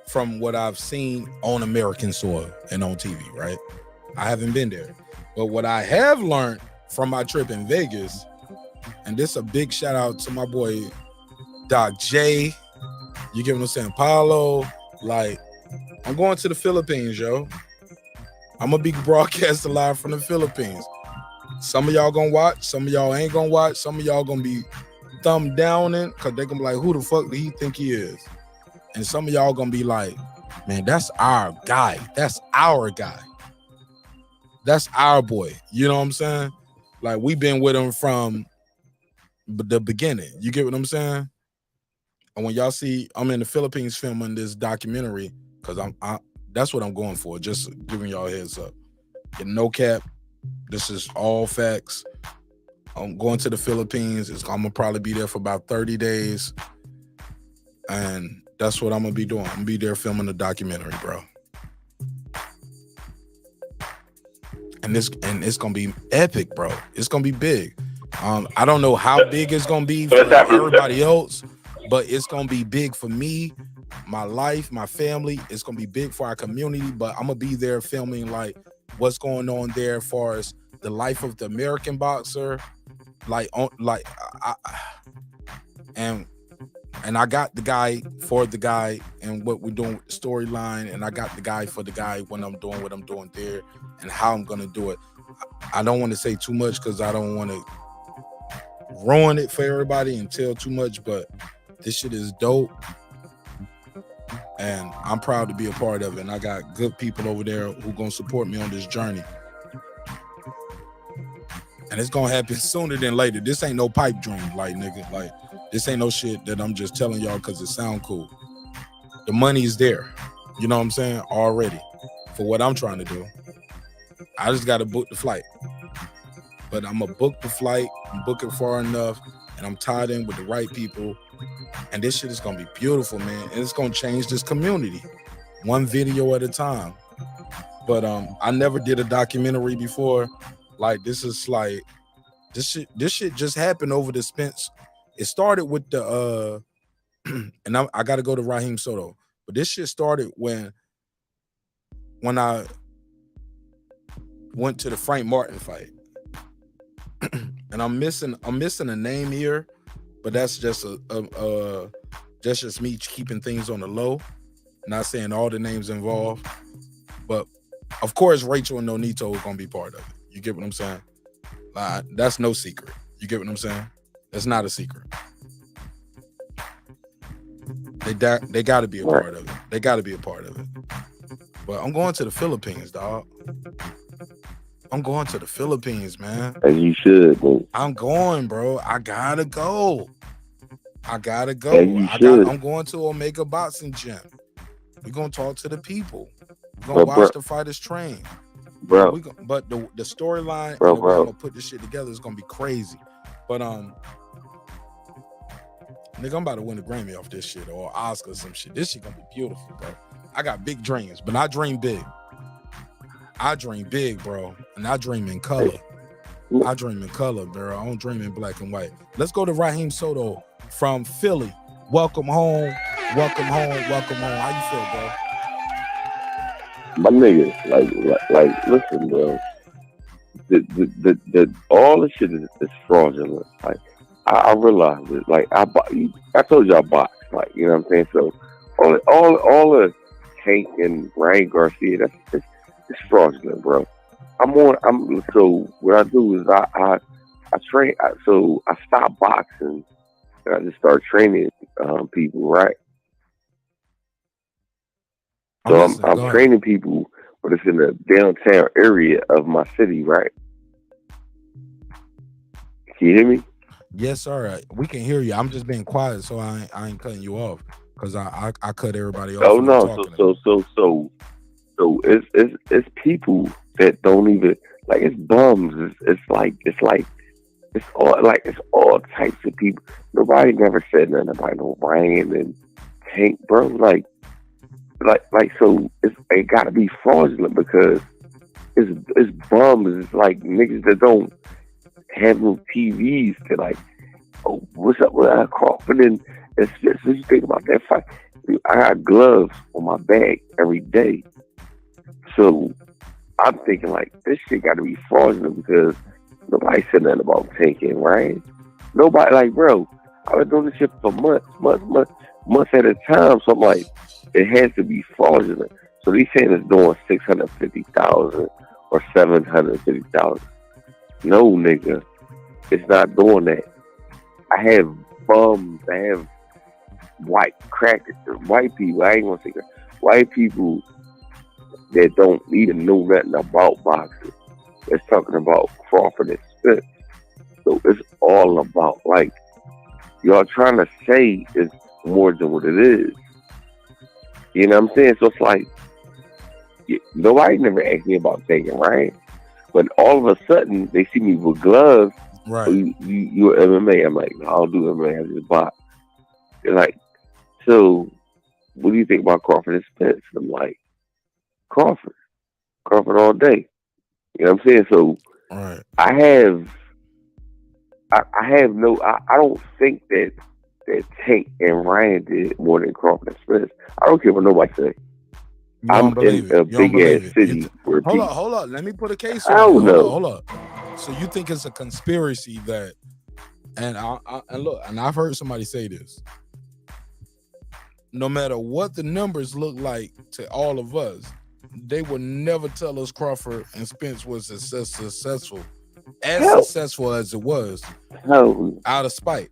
from what I've seen on American soil and on TV, right? I haven't been there. But what I have learned from my trip in Vegas, and this a big shout out to my boy Doc J, you give him San Paulo. Like, I'm going to the Philippines, yo. I'm gonna be broadcasting live from the Philippines. Some of y'all gonna watch, some of y'all ain't gonna watch, some of y'all gonna be thumb downing because they gonna be like, who the fuck do he think he is? And some of y'all gonna be like, man, that's our guy. That's our guy. That's our boy. You know what I'm saying? Like, we've been with him from the beginning. You get what I'm saying? And when y'all see I'm in the Philippines filming this documentary, because that's what I'm going for. Just giving y'all a heads up. And no cap, this is all facts. I'm going to the Philippines. I'm gonna probably be there for about 30 days. And that's what I'm gonna be doing. I'm gonna be there filming the documentary, bro. And it's gonna be epic, bro. It's gonna be big. I don't know how big it's gonna be for everybody else, but it's gonna be big for me. my life, my family. It's gonna be big for our community, but I'm gonna be there filming like what's going on there as far as the life of the American boxer, and I got the guy for the guy and what we're doing with the storyline, and I got the guy for the guy when I'm doing what I'm doing there and how I'm gonna do it. I don't want to say too much because I don't want to ruin it for everybody and tell too much, but this shit is dope. And I'm proud to be a part of it. And I got good people over there who gonna support me on this journey. And it's gonna happen sooner than later. This ain't no pipe dream, like nigga. Like this ain't no shit that I'm just telling y'all because it sound cool. The money is there. You know what I'm saying? Already. For what I'm trying to do. I just gotta book the flight. But I'm gonna book the flight, I'm booking far enough, and I'm tied in with the right people. And this shit is gonna be beautiful, man. And it's gonna change this community, one video at a time. But I never did a documentary before. Like this is like this shit just happened over the Spence. It started with the and I gotta go to Raheem Soto, but this shit started when I went to the Frank Martin fight. And I'm missing a name here, but that's just just me keeping things on the low, not saying all the names involved. But of course, Rachel and Nonito are gonna be part of it. You get what I'm saying? That's no secret. You get what I'm saying? That's not a secret. They got to be a part of it. They got to be a part of it. But I'm going to the Philippines, dog. I'm going to the Philippines, man. As you should, man. I'm going, bro. I gotta go. I'm going to Omega Boxing Gym. We're gonna talk to the people. We're gonna watch the fighters train. Bro. But the storyline, bro, and the way I'm gonna put this shit together is gonna be crazy. But nigga, I'm about to win a Grammy off this shit or Oscar or some shit. This shit gonna be beautiful, bro. I got big dreams, but I dream big. I dream big, bro, and I dream in color. I dream in color, bro. I don't dream in black and white. Let's go to Raheem Soto from Philly. Welcome home. Welcome home. Welcome home. How you feel, bro? My nigga, like, listen, bro. The all this shit is fraudulent. Like, I realize it. Like, I told you I box. Like, you know what I'm saying? So, all the Hank and Ryan Garcia, it's fraudulent, bro. So what I do is I train. So I stopped boxing and I just started training people, right? So I'm training people, but it's in the downtown area of my city, right? Can you hear me? Yes, sir. We can hear you. I'm just being quiet, so I ain't cutting you off because I cut everybody off. Oh no, so it's people that don't even like, it's bums. It's all types of people. Nobody never said nothing about no Ryan and Hank, bro. Like so it gotta be fraudulent because it's bums. It's like niggas that don't have no TVs to like, oh, what's up with Crawford? And it's just, what you think about that fight? I got gloves on my back every day. So I'm thinking like this shit got to be fraudulent because nobody said nothing about tanking, right? Nobody, like, bro, I've been doing this shit for months at a time. So I'm like, it has to be fraudulent. So these saying it's doing 650,000 or 750,000. No, nigga, it's not doing that. I have bums. I have white crackers, white people. I ain't gonna say that. White people that don't even know nothing about boxing. It's talking about Crawford and Spence. So it's all about, like, y'all trying to say is more than what it is. You know what I'm saying? So it's like, nobody never asked me about taking, right? But all of a sudden, they see me with gloves. Right. Oh, you're MMA. I'm like, no, I don't do MMA. I just box. They're like, so what do you think about Crawford and Spence? I'm like, Crawford all day. You know what I'm saying? So right. I don't think that that Tank and Ryan did more than Crawford and Spence. I don't care what nobody say. I'm in a big ass city where people. Hold up. Let me put a case I on don't it. know. Hold up. So you think it's a conspiracy that, and look, and I've heard somebody say this. No matter what the numbers look like to all of us, they will never tell us Crawford and Spence was successful as it was. Out of spite.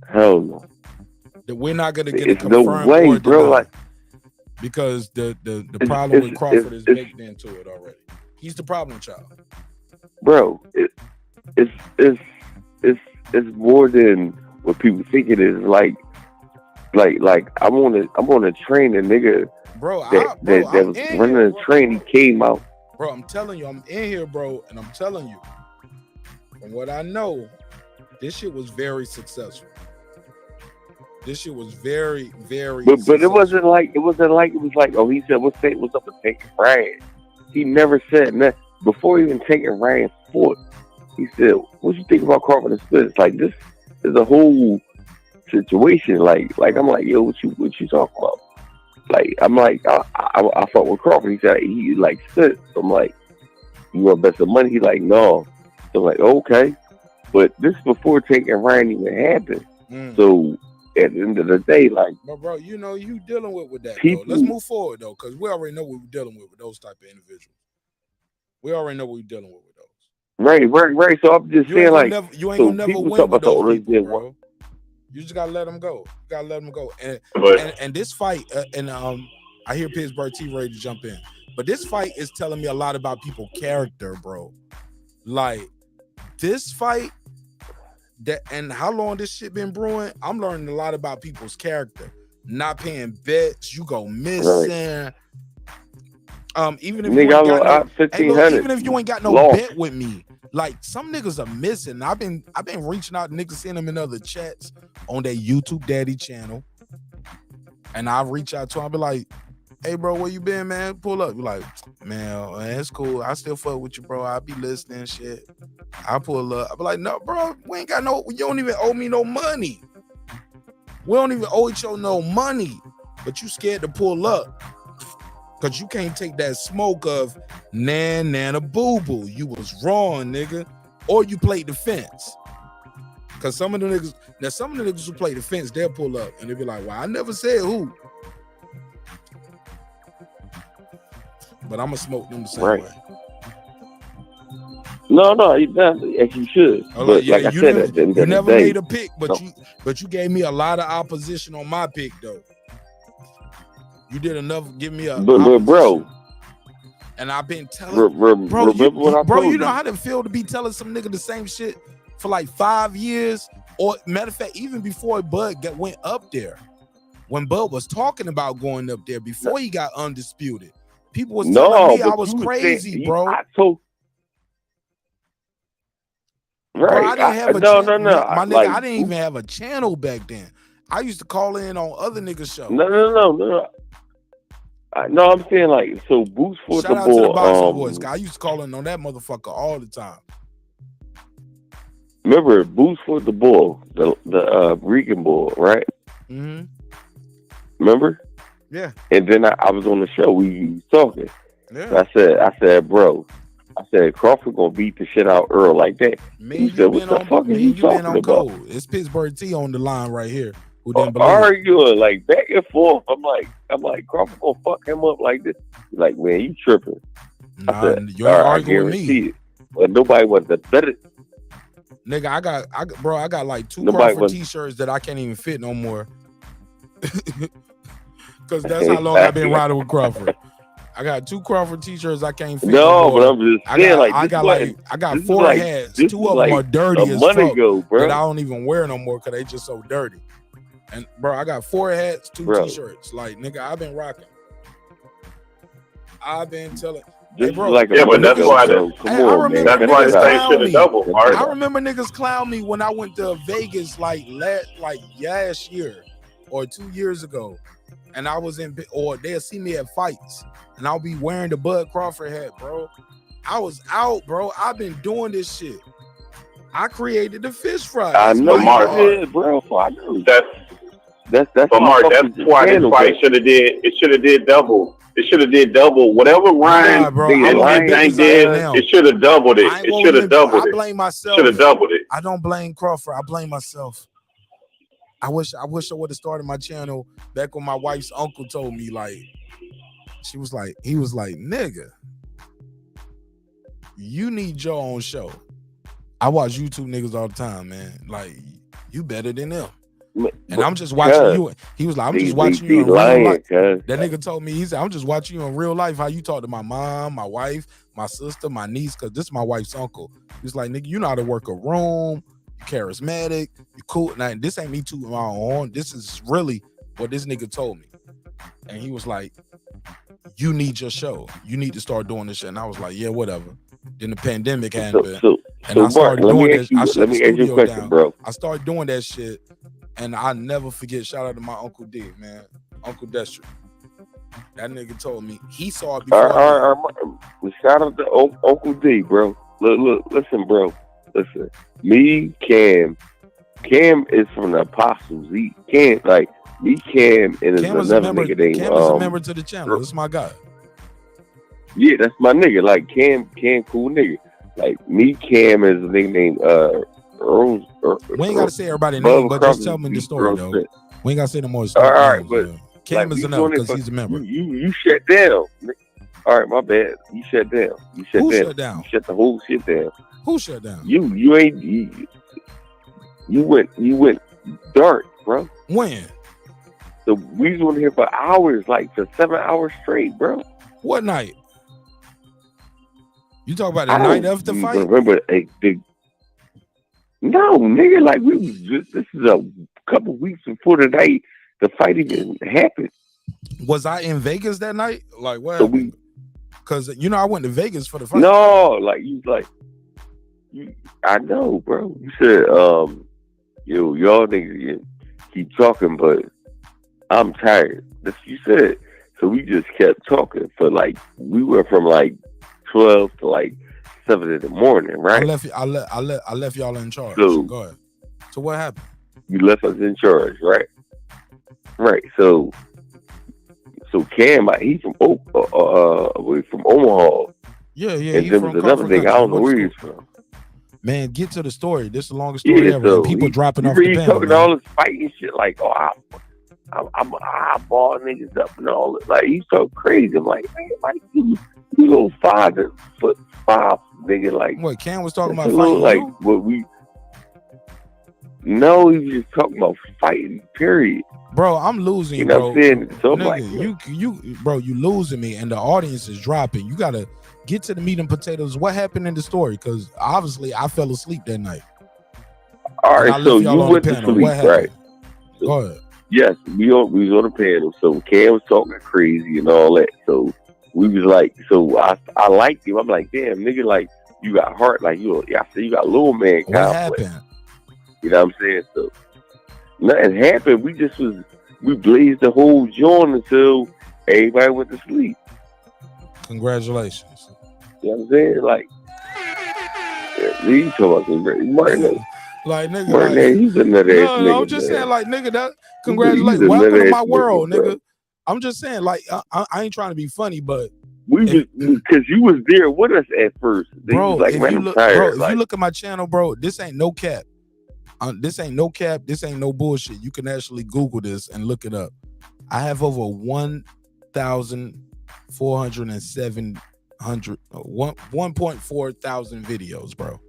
Hell no. That we're not gonna get It's a confirmed no way, or bro. denied. Like, Because the problem with Crawford is baked into it already. He's the problem child. Bro, it's more than what people think it is. Like I want to train a nigga that was running a train. He came out. Bro, I'm telling you, I'm in here, bro, and I'm telling you, from what I know, this shit was very successful. This shit was very, very. But it wasn't like oh, he said what's up with Tank and Ryan. He never said that before even Tank and Ryan fought. He said, "What you think about Crawford and Spence? Like this is a whole situation. Like I'm like, yo, what you talking about? Like I'm like, I fought with Crawford. He said he like Spence. I'm like, you want to bet some money? He like, no. So I'm like, okay, but this is before Tank and Ryan even happened. So. At the end of the day, like, but bro, you know you dealing with that. People, though. Let's move forward though, because we already know what we're dealing with those type of individuals. We already know what we're dealing with those. Right. So I'm just saying, like, you ain't gonna never win with those people, bro. You just gotta let them go. You gotta let them go. And this fight, I hear Pittsburgh T ready to jump in, but this fight is telling me a lot about people's character, bro. Like this fight. That and how long this shit been brewing, I'm learning a lot about people's character. Not paying bets, you go missing. Even if you ain't got no bet with me, like some niggas are missing. I've been reaching out to niggas, seeing them in other chats on their YouTube Daddy channel, and I reach out to them. I be like, "Hey, bro, where you been, man? Pull up." Be like, man, it's cool. I still fuck with you, bro. I be listening, shit. I pull up. I be like, no, bro, we ain't got no. You don't even owe me no money. We don't even owe each other no money. But you scared to pull up because you can't take that smoke of nana boo boo. You was wrong, nigga, or you played the fence. Because some of the niggas who play the fence, they'll pull up and they'll be like, well, I never said who. But I'm gonna smoke them the same way. No, as you should. But like I said, you never made a pick, but you gave me a lot of opposition on my pick, though. You did enough to give me a bro. And I've been telling bro, you know how to feel to be telling some nigga the same shit for like 5 years, or matter of fact, even before Bud went up there, when Bud was talking about going up there before he got undisputed. People was telling me I was crazy, bro. Bro, I didn't have a channel. My nigga, I didn't even have a channel back then. I used to call in on other niggas' shows. No. I'm saying like so. Boost for Shout the out ball. To the Boxing Boys. I used to call in on that motherfucker all the time. Remember, Boost for the ball, the Rican ball, right? Mm-hmm. Remember? Yeah. And then I was on the show. We was talking. Yeah. I said, bro. I said, Crawford gonna beat the shit out Earl like that. He said, what the fuck are you talking about? Code. It's Pittsburgh T on the line right here. Who didn't believe arguing like back and forth. I'm like, Crawford gonna fuck him up like this. He's like, man, you tripping. Nah, I said, you ain't arguing with me. It. But nobody was the better. Nigga, I got like 2 Crawford t-shirts that I can't even fit no more. Because that's how long I've been riding with Crawford. I got 2 Crawford t-shirts I can't fit. No, but I'm just saying, I got 4 hats. 2 of them are dirty as fuck. Bro. That I don't even wear no more because they just so dirty. And bro, I got 4 hats, 2 t-shirts. Like nigga, I've been rocking. I've been telling. Hey, bro, but that's why the same shit is double. I remember niggas clown me when I went to Vegas like last year or 2 years ago, and I was in, or they'll see me at fights, and I'll be wearing the Bud Crawford hat, bro. I was out, bro. I've been doing this shit. I created the fish fries. I know, Mark. Yeah, bro. I know. That's. But Mark, that's why this fight should have did. It should have did double. It should have did double. Whatever Ryan and Tank did, it should have doubled it. It should have doubled it. I blame myself. Should have doubled it. I don't blame Crawford. I blame myself. I wish I would have started my channel back when my wife's uncle told me, like, he was like, nigga, you need your own show. I watch YouTube niggas all the time, man. Like, you better than them. And I'm just watching you. He was like, I'm just watching you in real life. That nigga told me, he said, I'm just watching you in real life, how you talk to my mom, my wife, my sister, my niece, because this is my wife's uncle. He's like, nigga, you know how to work a room, you charismatic, you cool. Now, this ain't me tooting my own horn. This is really what this nigga told me. And he was like, you need your show. You need to start doing this shit. And I was like, yeah, whatever. Then the pandemic happened. And I started doing this. I shut the studio down. Bro. I started doing that shit. And I never forget, shout out to my Uncle D, man. Uncle Destry. That nigga told me he saw it before. Shout out to Uncle D, bro. Look, listen, bro. Listen. Me, Cam is from the Apostles. Cam, and is another nigga named Cam is a member to the channel. This is my guy. Yeah, that's my nigga. Like Cam, cool nigga. Like me, Cam is a nigga named Errol. We ain't gotta say everybody's name, but just tell me the story though. We ain't gotta say no more story. All right, but Cam is enough because he's a member. You shut down. All right, my bad. You shut down. Who shut down? You shut the whole shit down. Who shut down? You ain't. You went dark, bro. When? So we was on here for hours, like for 7 hours straight, bro. What night? You talk about the night of the fight? Remember no, nigga, like we was just, this is a couple weeks before the night the fight even happened. Was I in Vegas that night? Like what? Because I went to Vegas for the fight. No, like I know, bro. You said, y'all niggas keep talking, but I'm tired. That's what you said. So we just kept talking for we went from 12 to 7 in the morning, right? I left y'all in charge. So, go ahead. So what happened? You left us in charge, right? Right. So Cam, he's from from Omaha. Yeah. And there was another thing. I don't know where he's from. Man, get to the story. This is the longest story ever. So people dropping off the panel. Talking all this fighting shit I'm eyeball niggas up and all this. Like he's so crazy. I'm like, man, you little 5'5" nigga. Like what? Cam was talking about fighting. What we? No, he was just talking about fighting. Period. Bro, I'm losing. You know what I'm saying? So nigga, you losing me, and the audience is dropping. You gotta get to the meat and potatoes. What happened in the story? Because obviously I fell asleep that night. All right, so you went to sleep, right? Go ahead. Yes, we was on the panel. So Cam was talking crazy and all that. So we was like, I liked him. I'm like, damn, nigga, like you got heart, like I said, you got little man complex. What happened? You know what I'm saying? So nothing happened. We blazed the whole joint until everybody went to sleep. Congratulations. You know what I'm saying? Like, you talking about Martin? Like nigga, Martin, he's another ass nigga. No, I'm just saying, like nigga, that congratulations, welcome to my world, nigga. I'm just saying, like I ain't trying to be funny, but because you was there with us at first, bro. Like, if you look at my channel, bro, this ain't no cap. This ain't no cap. This ain't no bullshit. You can actually Google this and look it up. I have over 1.4 thousand videos, bro.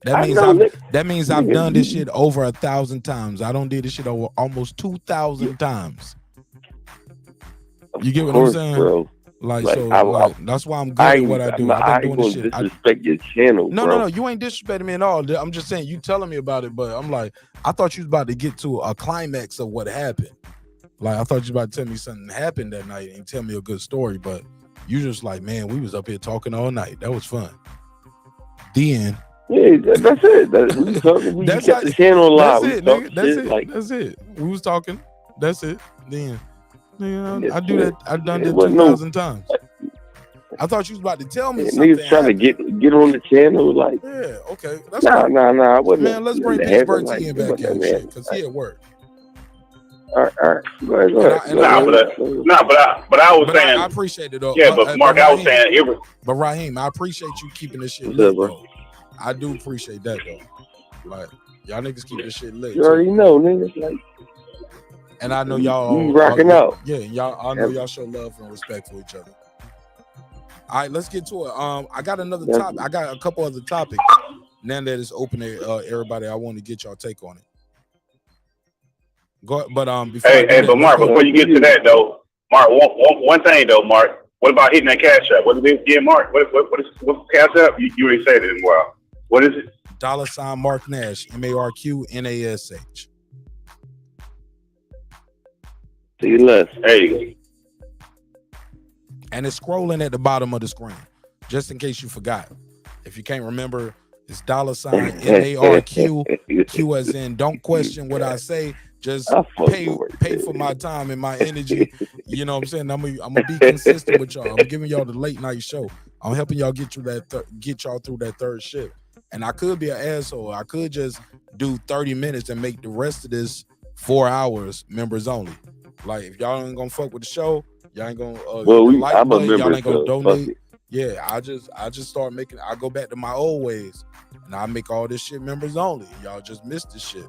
That means I've done this shit over 1,000 times. I don't did this shit over almost 2,000 times. You get what I'm saying? Bro. That's why I'm good at what I do. I've been doing this shit. Disrespect your channel, bro. No, you ain't disrespecting me at all. I'm just saying you telling me about it, but I'm like, I thought you was about to get to a climax of what happened. Like I thought you was about to tell me something happened that night and tell me a good story, but you just like, man, we was up here talking all night. That was fun. The end. Yeah, that's it. We kept the channel alive. That's it, nigga. That's it. We was talking. That's it. Then, I do that. I've done that 2,000 times. I thought you was about to tell me Niggas something. trying to get on the channel, like. Yeah, okay. That's Nah, cool. I wasn't. Man, let's bring Pittsburgh T in back in shit, because he at work. All right. Go ahead. But I was saying. I appreciate it though. Yeah, but Mark, I was saying it was. But Raheem, I appreciate you keeping this shit lit, though. I do appreciate that though. Like y'all niggas keep this shit lit. You already know, niggas. Like. And I know y'all rocking out. Yeah, y'all. I know y'all show love and respect for each other. All right, let's get to it. I got another topic. I got a couple other topics. Now that it's open to everybody, I want to get y'all take on it. Go, but before but Mark, before you get to that though, Mark, one thing though, Mark. What about hitting that cash app? What is it again, Mark? What's the cash app? You already said it in a while. What is it? $ Mark Nash, MarkNash. See you less. Hey. And it's scrolling at the bottom of the screen, just in case you forgot. If you can't remember, it's $ MARQ, Q as in don't question what I say. Just pay for my time and my energy. You know what I'm saying? I'm gonna be consistent with y'all. I'm giving y'all the late night show. I'm helping y'all get through get y'all through that third shift. And I could be an asshole. I could just do 30 minutes and make the rest of this 4 hours members only. Like if y'all ain't gonna fuck with the show, y'all ain't gonna I'm a member, y'all ain't gonna so donate. Yeah, I just start making. I go back to my old ways, and I make all this shit members only. Y'all just missed this shit.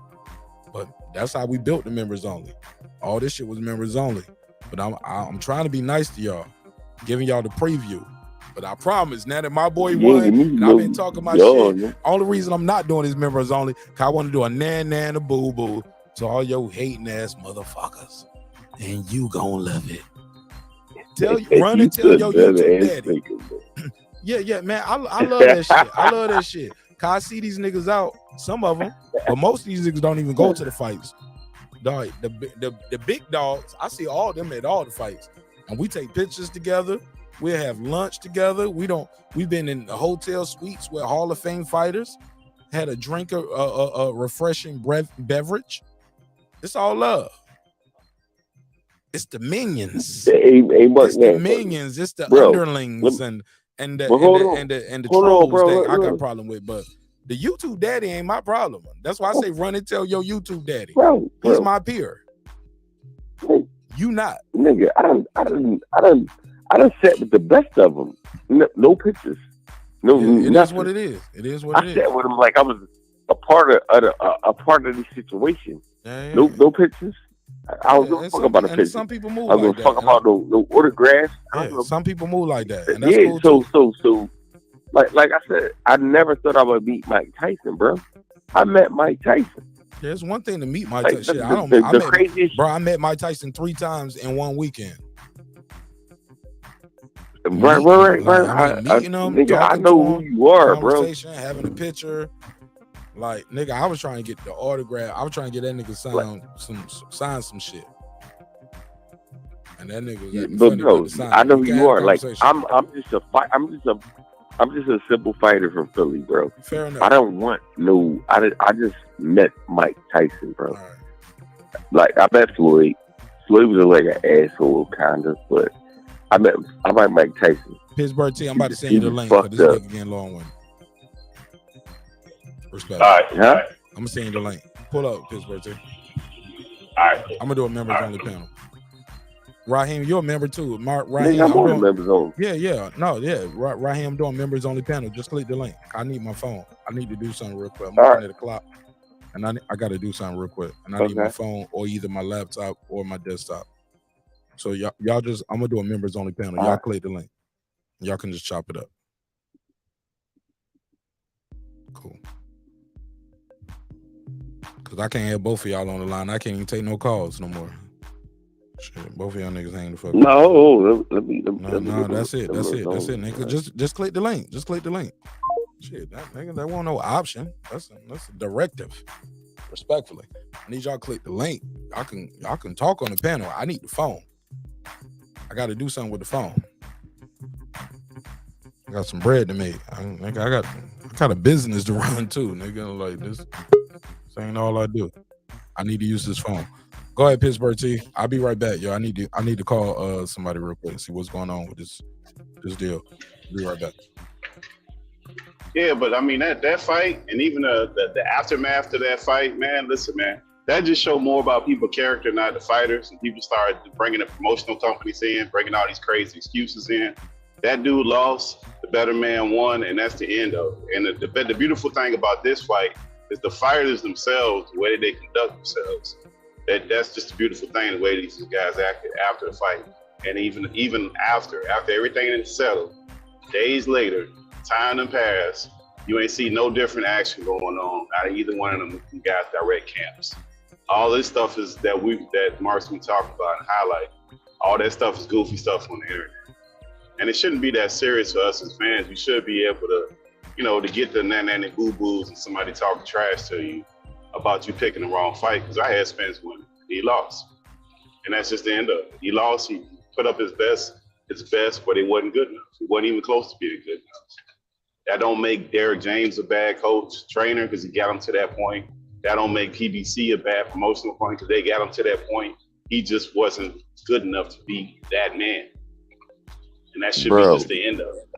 But that's how we built the members only. All this shit was members only. But I'm trying to be nice to y'all, giving y'all the preview. But I promise, now that my boy won, and I've been talking my shit, only reason I'm not doing these members only, cause I want to do a nan a boo boo to all your hating ass motherfuckers, and you gonna love it. Run and tell your YouTube daddy. Yeah, man, I love that shit. I love that shit. Cause I see these niggas out, some of them, but most of these niggas don't even go to the fights. Dog, the big dogs, I see all of them at all the fights, and we take pictures together. We'll have lunch together. We've been in the hotel suites with Hall of Fame fighters, had a drink, a refreshing beverage. It's all love. It's the minions. It's the minions. It's the underlings and the trolls that I got a problem with. But the YouTube daddy ain't my problem. That's why I say run and tell your YouTube daddy. Bro. He's my peer. You not. Nigga, I done sat with the best of them. No pictures. No, it is what it is. It is what it is. I sat with them like I was a part of the situation. Yeah. No pictures. I was gonna fuck about a picture. Some people move I was like gonna fuck about no autographs. Yeah, some people move like that. And that's cool so like I said, I never thought I would meet Mike Tyson, bro. I met Mike Tyson. There's one thing to meet Mike Like, Tyson. I met Mike Tyson 3 times in one weekend. Right. Meeting him, nigga, I know who you are, bro. Having a picture. Like, nigga, I was trying to get the autograph. I was trying to get that nigga sign some shit. And that nigga was but bro, I know who you are. Like, I'm just a simple fighter from Philly, bro. Fair enough. I don't want I just met Mike Tyson, bro. Right. Like, I met Floyd. Floyd was like an asshole, kind of, but I met Mike Tyson. Pittsburgh T, I'm about to send you the link for this nigga getting long one. Respect. All right. I'm gonna send you the link. Pull up, Pittsburgh T. All right. I'm gonna do a members only panel. Raheem, you're a member too. Raheem, I'm doing members only. Yeah. Raheem, I'm doing members only panel. Just click the link. I need my phone. I need to do something real quick. I'm looking at the clock, and I got to do something real quick. And I need my phone or either my laptop or my desktop. So y'all just, I'm gonna do a members only panel. Y'all click the link. Y'all can just chop it up. Cool. Cause I can't have both of y'all on the line. I can't even take no calls no more. Shit, both of y'all niggas ain't the fuck. No, that's it, nigga. Just click the link. Just click the link. Shit, that nigga, that wasn't no option. That's a directive. Respectfully, I need y'all click the link. Y'all can talk on the panel. I need the phone. I got to do something with the phone. I got some bread to make. I got a business to run too, nigga. Like this ain't all I do. I need to use this phone. Go ahead, Pittsburgh T. I'll be right back, yo. I need to call somebody real quick and see what's going on with this deal. I'll be right back. Yeah, but I mean that fight and even the aftermath to that fight, man. Listen, man, that just showed more about people's character, not the fighters. And people started bringing the promotional companies in, bringing all these crazy excuses in. That dude lost, the better man won, and that's the end of it. And the beautiful thing about this fight is the fighters themselves, the way they conduct themselves. That's just a beautiful thing, the way these guys acted after the fight. And even after everything is settled, days later, time done passed, you ain't see no different action going on out of either one of them guys' direct camps. All this stuff is that Mark's been talking about and highlight. All that stuff is goofy stuff on the internet. And it shouldn't be that serious for us as fans. We should be able to, to get the nanny boo-boos and somebody talking trash to you about you picking the wrong fight. Because I had Spence win. He lost. And that's just the end of it. He lost. He put up his best, but it wasn't good enough. It wasn't even close to being good enough. That don't make Derek James a bad coach, trainer, because he got him to that point. That don't make PBC a bad promotional point because they got him to that point. He just wasn't good enough to be that man. And that should be just the end of it.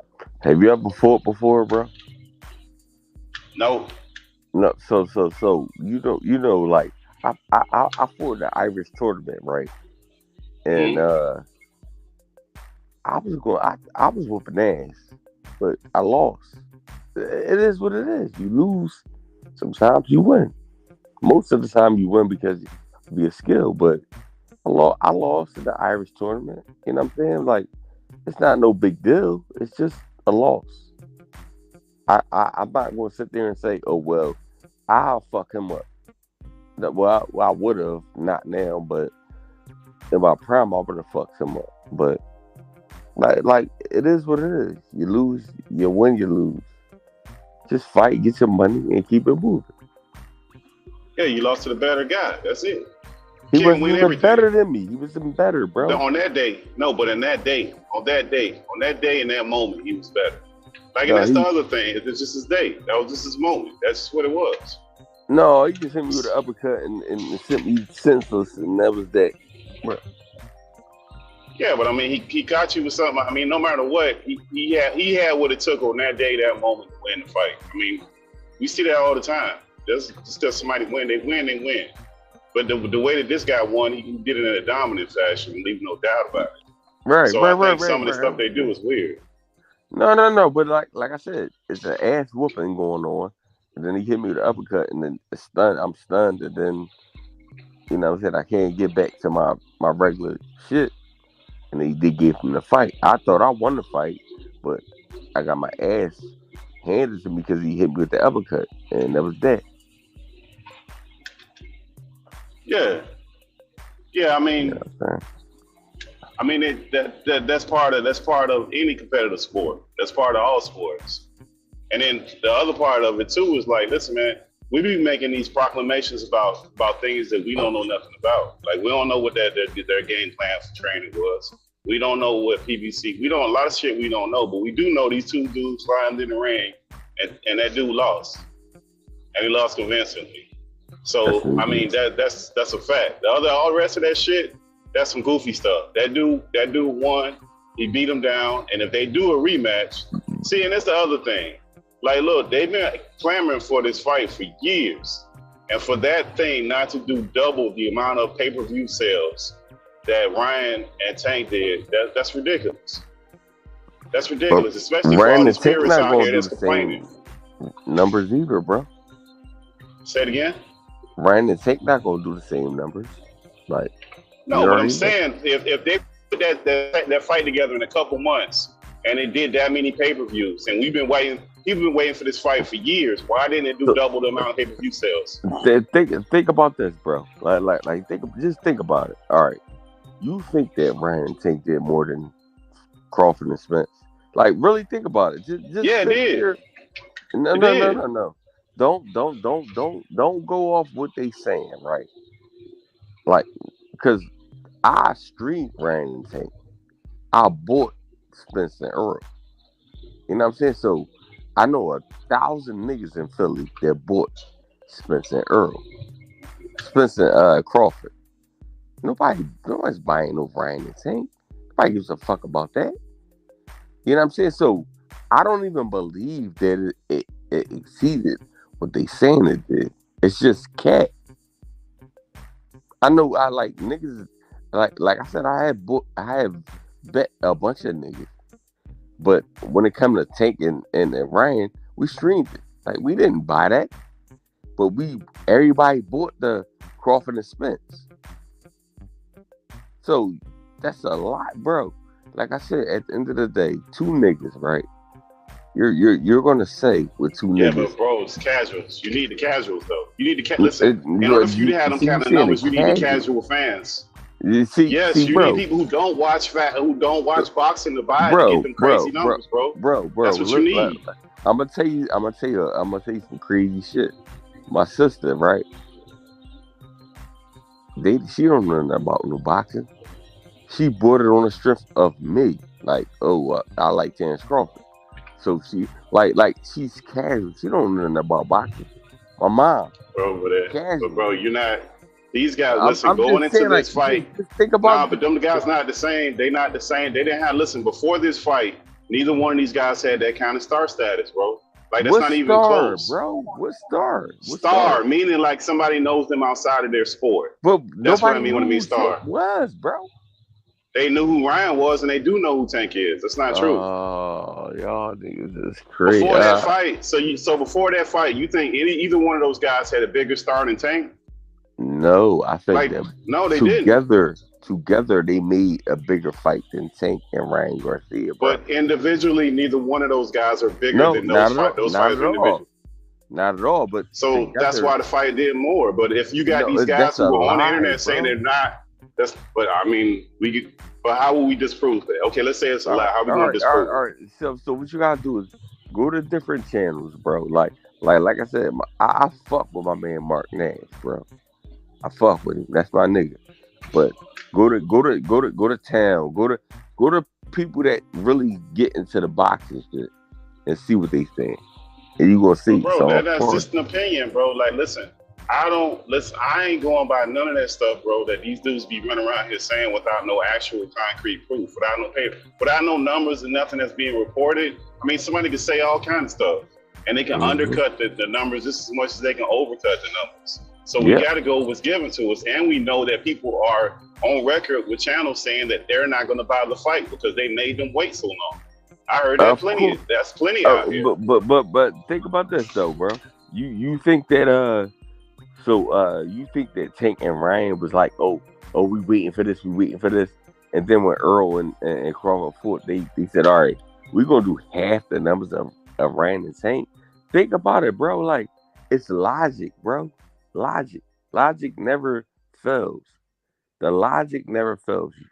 Have you ever fought before, bro? No. No. So like I fought the Irish tournament, right? And I was whooping ass, but I lost. It is what it is. You lose. Sometimes you win. Most of the time you win because of your skill, but I lost in the Irish tournament. You know what I'm saying? Like, it's not no big deal. It's just a loss. I'm not going to sit there and say, oh, well, I'll fuck him up. Well, I would have, not now, but in my prime, I would have fucked him up. But, like, it is what it is. You lose, you win, you lose. Just fight, get your money, and keep it moving. Yeah, you lost to the better guy. That's it. He was even better than me. He was even better, bro. On that day, no, but on that day, in that moment, he was better. Like, and that's the other thing. It's just his day. That was just his moment. That's just what it was. No, he just hit me with an uppercut and sent me senseless, and that was that. Bro. Yeah, but I mean, he got you with something. I mean, no matter what, he had what it took on that day, that moment to win the fight. I mean, we see that all the time. Just because somebody win, they win. But the way that this guy won, he did it in a dominant fashion, leave no doubt about it. Right, so I think some of the stuff they do is weird. No. But like I said, it's an ass whooping going on, and then he hit me with an uppercut, and then I'm stunned, and then I said I can't get back to my regular shit, and he did give him the fight. I thought I won the fight, but I got my ass handed to me because he hit me with the uppercut, and that was that. Yeah. I mean, that's part of any competitive sport. That's part of all sports. And then the other part of it too is like, listen, man, we be making these proclamations about things that we don't know nothing about. Like, we don't know what their game plan for training was. We don't know what PBC. We don't a lot of shit we don't know, but we do know these two dudes climbed in the ring, and that dude lost, and he lost convincingly. So I mean that's a fact. All the rest of that shit, that's some goofy stuff. That dude won. He beat him down, and if they do a rematch, see, and that's the other thing. Like, look, they've been clamoring for this fight for years, and for that thing not to do double the amount of pay-per-view sales that Ryan and Tank did, that's ridiculous. That's ridiculous, especially for all the spirits out here that's complaining. Numbers either, bro. Say it again. Ryan and Tank not gonna do the same numbers. Like, no, but I'm saying if they put that fight together in a couple months and it did that many pay-per-views, and people been waiting for this fight for years, why didn't it do double the amount of pay-per-view sales? Think about this, bro. Just think about it. All right, you think that Ryan and Tank did more than Crawford and Spence? Like, really think about it. Just yeah, it did. Here. No. Don't go off what they saying, right? Like, because I streamed Ryan and Tank. I bought Spence and Errol. You know what I'm saying? So I know 1,000 niggas in Philly that bought Spence and Errol. Spence and Crawford. Nobody's buying no Ryan and Tank. Nobody gives a fuck about that. You know what I'm saying? So I don't even believe that it exceeded what they saying it did. It's just cat. I know I like niggas. Like I said, I have bet a bunch of niggas. But when it comes to Tank and Ryan, we streamed it. Like we didn't buy that. But everybody bought the Crawford and Spence. So that's a lot, bro. Like I said, at the end of the day, two niggas, right? You're gonna say with two niggas. Yeah, but bro, it's casuals. You need the casuals though. You need to listen. In order for you to have them kind of numbers, you need the casual fans. You bro, need people who don't watch boxing to buy it to get them crazy numbers, bro. That's what you need. I'm gonna tell you some crazy shit. My sister, right? She don't know nothing about no boxing. She bought it on the strength of me. Like, I like Terence Crawford. So she she's casual. She don't know nothing about boxing. My mom. Bro, you're not. These guys, listen, going into this fight. Think about but them guys not the same. They not the same. They didn't have. Listen, before this fight, neither one of these guys had that kind of star status, bro. Like that's not even close, bro. What star? Star meaning like somebody knows them outside of their sport. But that's what I mean when I mean star. Was, bro. They knew who Ryan was, and they do know who Tank is. That's not true. Oh, y'all niggas is crazy. Before that fight, so before that fight, you think either one of those guys had a bigger star than Tank? No, I think they didn't. Together, they made a bigger fight than Tank and Ryan Garcia. Bro. But individually, neither one of those guys are bigger than those fighters individually. Not at all. But so that's why the fight did more. But if you got these guys who are on the internet saying they're not. But I mean, but how will we disprove that? Okay, let's say it's a lie. How we gonna disprove? All right. So what you gotta do is go to different channels, bro. Like I said, I fuck with my man Mark Nash, bro. I fuck with him. That's my nigga. But go to town. Go to people that really get into the boxing shit and see what they think, and you gonna see. Bro, that's just an opinion, bro. Like, listen. I ain't going by none of that stuff, bro, that these dudes be running around here saying without no actual concrete proof, without no paper, without no numbers and nothing that's being reported. I mean, somebody can say all kinds of stuff and they can undercut the numbers just as much as they can overcut the numbers. So we got to go with what's given to us. And we know that people are on record with channels saying that they're not going to buy the fight because they made them wait so long. I heard that plenty. That's plenty out here. But think about this though, bro. You think that you think that Tank and Ryan was like, oh, we waiting for this, and then when Errol and Crawford fought, they said, all right, we're gonna do half the numbers of Ryan and Tank. Think about it, bro. Like, it's logic, bro. Logic never fails. The logic never fails you.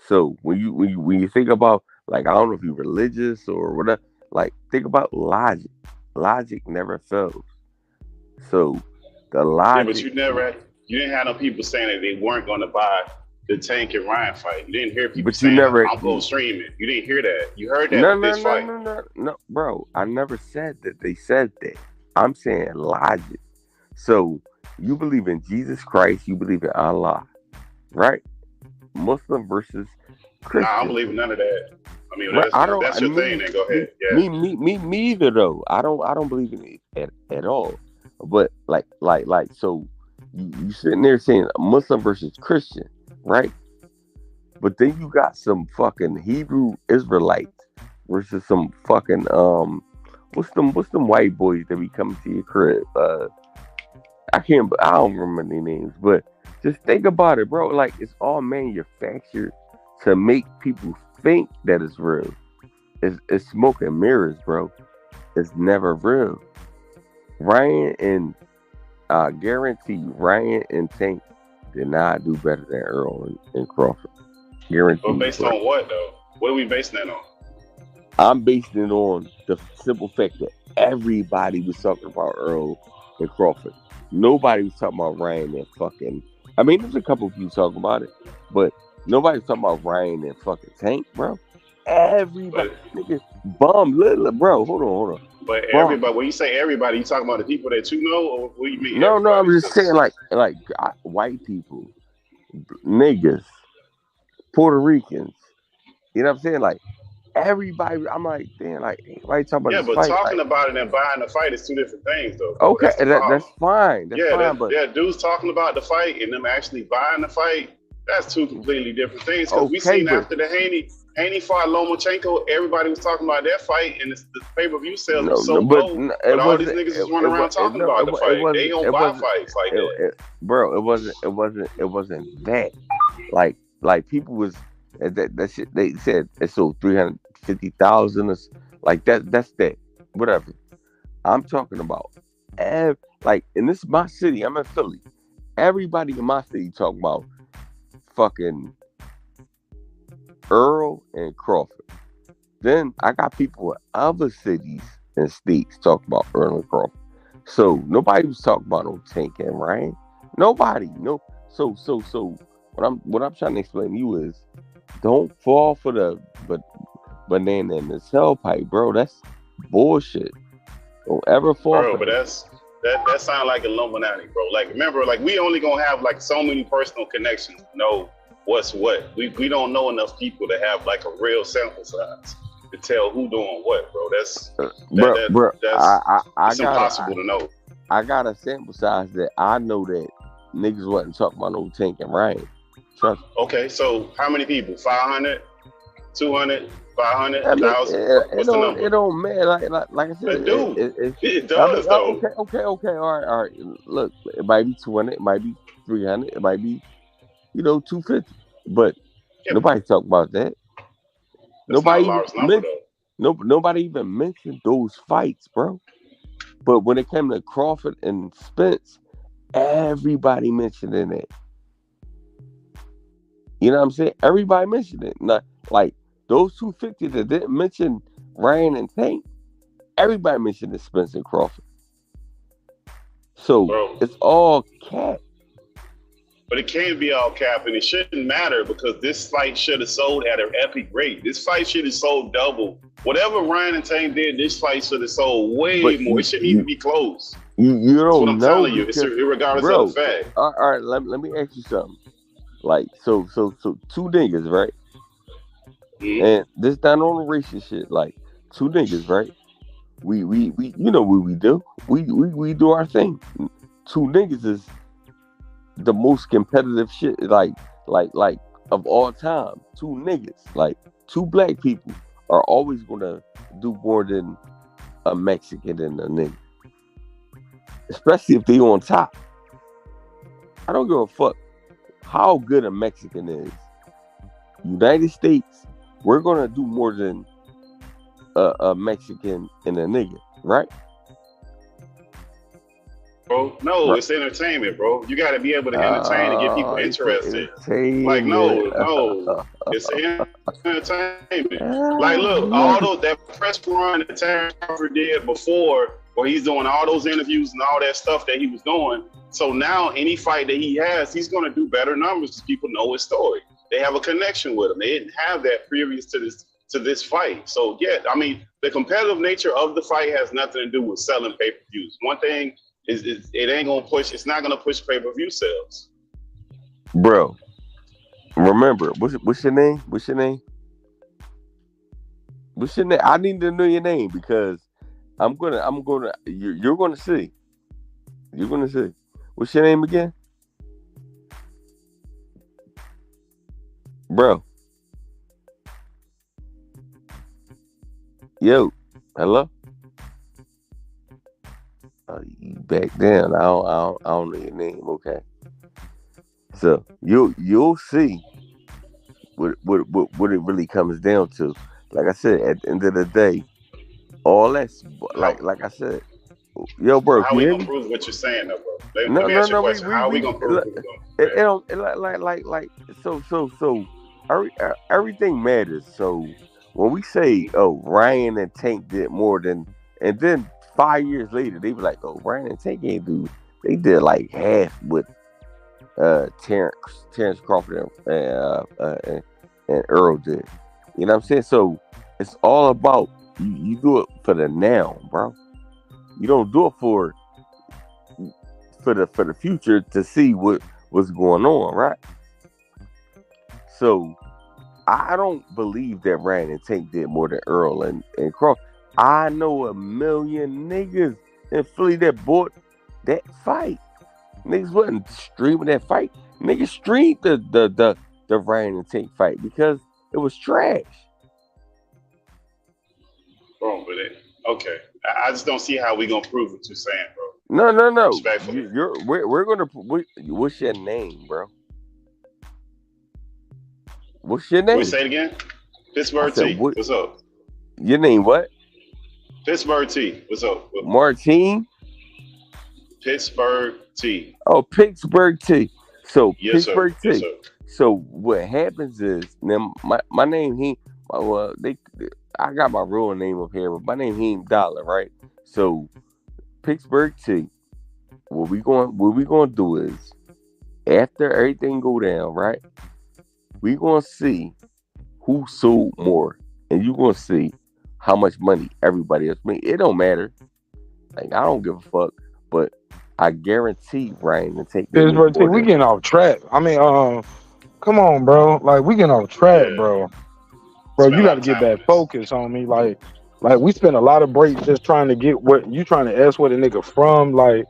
So when you think about, like, I don't know if you're religious or whatever, like, think about logic. Logic never fails. So the logic. Yeah, but you didn't have no people saying that they weren't going to buy the Tank and Ryan fight. You didn't hear people saying, I'm going to stream it. You didn't hear that. You heard that this fight. No, bro. I never said that they said that. I'm saying logic. So you believe in Jesus Christ. You believe in Allah, right? Muslim versus Christian. Nah, I don't believe in none of that. I mean, that's your thing. Then go ahead. Yeah. Me either though. I don't believe in it at all. But like, so you sitting there saying Muslim versus Christian, right? But then you got some fucking Hebrew Israelites versus some fucking what's them white boys that be coming to your crib? I don't remember their names, but just think about it, bro. Like, it's all manufactured to make people think that it's real. It's smoke and mirrors, bro. It's never real. Ryan and guarantee Ryan and Tank did not do better than Errol and Crawford. Guarantee. But based on what though? What are we basing that on? I'm basing it on the simple fact that everybody was talking about Errol and Crawford. Nobody was talking about Ryan and fucking. I mean, there's a couple of people talking about it, but nobody's talking about Ryan and fucking Tank, bro. Everybody, nigga, bum, little, bro. Hold on. But everybody, when you say everybody, you talking about the people that you know, or what do you mean? No, I'm just saying like white people, niggas, Puerto Ricans. You know what I'm saying? Like everybody, I'm like, damn, like everybody talking about Yeah, this but fight. talking Like, about it and buying the fight is two different things, though. Bro. okay, That's that's fine. That's fine. But dudes talking about the fight and them actually buying the fight, that's two completely different things. Because we okay, seen but after the Haney fought Lomachenko, everybody was talking about that fight, and the pay-per-view sales was so low. But all these niggas is running around talking about the fight. They don't buy fights like that. Bro, it wasn't that. Like people was that shit. They said it sold 350,000. Like that's that. Whatever. I'm talking about. Like, and this is my city. I'm in Philly. Everybody in my city talking about fucking Errol and Crawford. Then I got people in other cities and states talking about Errol and Crawford. So nobody was talking about no Tank and Ryan. Nobody. No. So what I'm trying to explain to you is, don't fall for the banana in the tailpipe, bro. That's bullshit. Don't ever fall. Bro, but that sound like Illuminati, bro. Like, remember, like, we only gonna have like so many personal connections to know what's what. We don't know enough people to have like a real sample size to tell who doing what, bro. That's impossible to know. I got a sample size that I know that niggas wasn't talking about no Tank and Ryan. Trust me. Okay, so how many people? 500, 200, 500, 1,000? What's the number? It don't matter. Like I said, it does though. Okay. All right. Look, it might be 200, it might be 300, it might be 250. But nobody talk about that. Nobody even mentioned those fights, bro. But when it came to Crawford and Spence, everybody mentioned it. You know what I'm saying? Everybody mentioned it. Not like those 250 that didn't mention Ryan and Tank. Everybody mentioned it, Spence and Crawford. So it's all cap. But it can't be all cap, and it shouldn't matter because this fight should have sold at an epic rate. This fight should have sold double. Whatever Ryan and Tank did, this fight should have sold way more. It shouldn't even be close. You don't That's what I'm know. telling you. It's regardless of the fact. All right, let me ask you something. Like, so two niggas, right? Mm-hmm. And this not on the racist shit. Like, two niggas, right? We you know what we do. We do our thing. Two niggas is the most competitive shit, like of all time. Two niggas, like two black people, are always gonna do more than a Mexican and a nigga, especially if they on top. I don't give a fuck how good a Mexican is. United States, we're gonna do more than a Mexican and a nigga, right? Bro, no, It's entertainment, bro. You got to be able to entertain and get people interested. Like, no, it's entertainment. Like, look, all that press run that Terence Crawford did before, where he's doing all those interviews and all that stuff that he was doing. So now, any fight that he has, he's going to do better numbers because people know his story. They have a connection with him. They didn't have that previous to this fight. So yeah, I mean, the competitive nature of the fight has nothing to do with selling pay-per-views. One thing is it ain't gonna push. It's not gonna push pay-per-view sales. Bro, remember what's your name? What's your name? I need to know your name because you're gonna see. You're gonna see. What's your name again? Bro. Yo, hello? You back down. I don't know your name, okay? So you'll see what it really comes down to. Like I said, at the end of the day, all that's like I said, yo, bro. How we gonna prove what you're saying, though, bro? Let me ask you a question. How are we gonna prove it? Everything matters. So when we say, oh, Ryan and Tank did more than, and then 5 years later they be like, oh, Ryan and Tank ain't do. They did like half what Terence Crawford and Errol did. You know what I'm saying? So it's all about you do it for the now, bro. You don't do it for the future to see what's going on, right? So I don't believe that Ryan and Tank did more than Errol and Crawford. I know a million niggas in Philly that bought that fight. Niggas wasn't streaming that fight. Niggas streamed the Ryan and Tank fight because it was trash. Wrong with it. Okay. I just don't see how we gonna prove what you're saying, bro. No. Respectfully. We're gonna. What's your name, bro? What's your name? Wait, say it again. Pittsburgh T. What's up? Your name what? Pittsburgh T. What's up? Martine. Pittsburgh T. Oh, Pittsburgh T. So Yes, Pittsburgh sir. T. Yes, sir. So what happens is now my name I got my real name up here, but my name Heem Dollar, right? So Pittsburgh T. What we gonna do is after everything go down, right? We gonna see who sold more, and you gonna see how much money everybody else made. It don't matter. Like I don't give a fuck, but I guarantee Ryan to take Pittsburgh T. We getting off track. I mean, come on, bro. Like we getting off track, bro. Bro, you got to get that focus on me. Like we spent a lot of breaks just trying to get what you trying to ask what a nigga from. Like,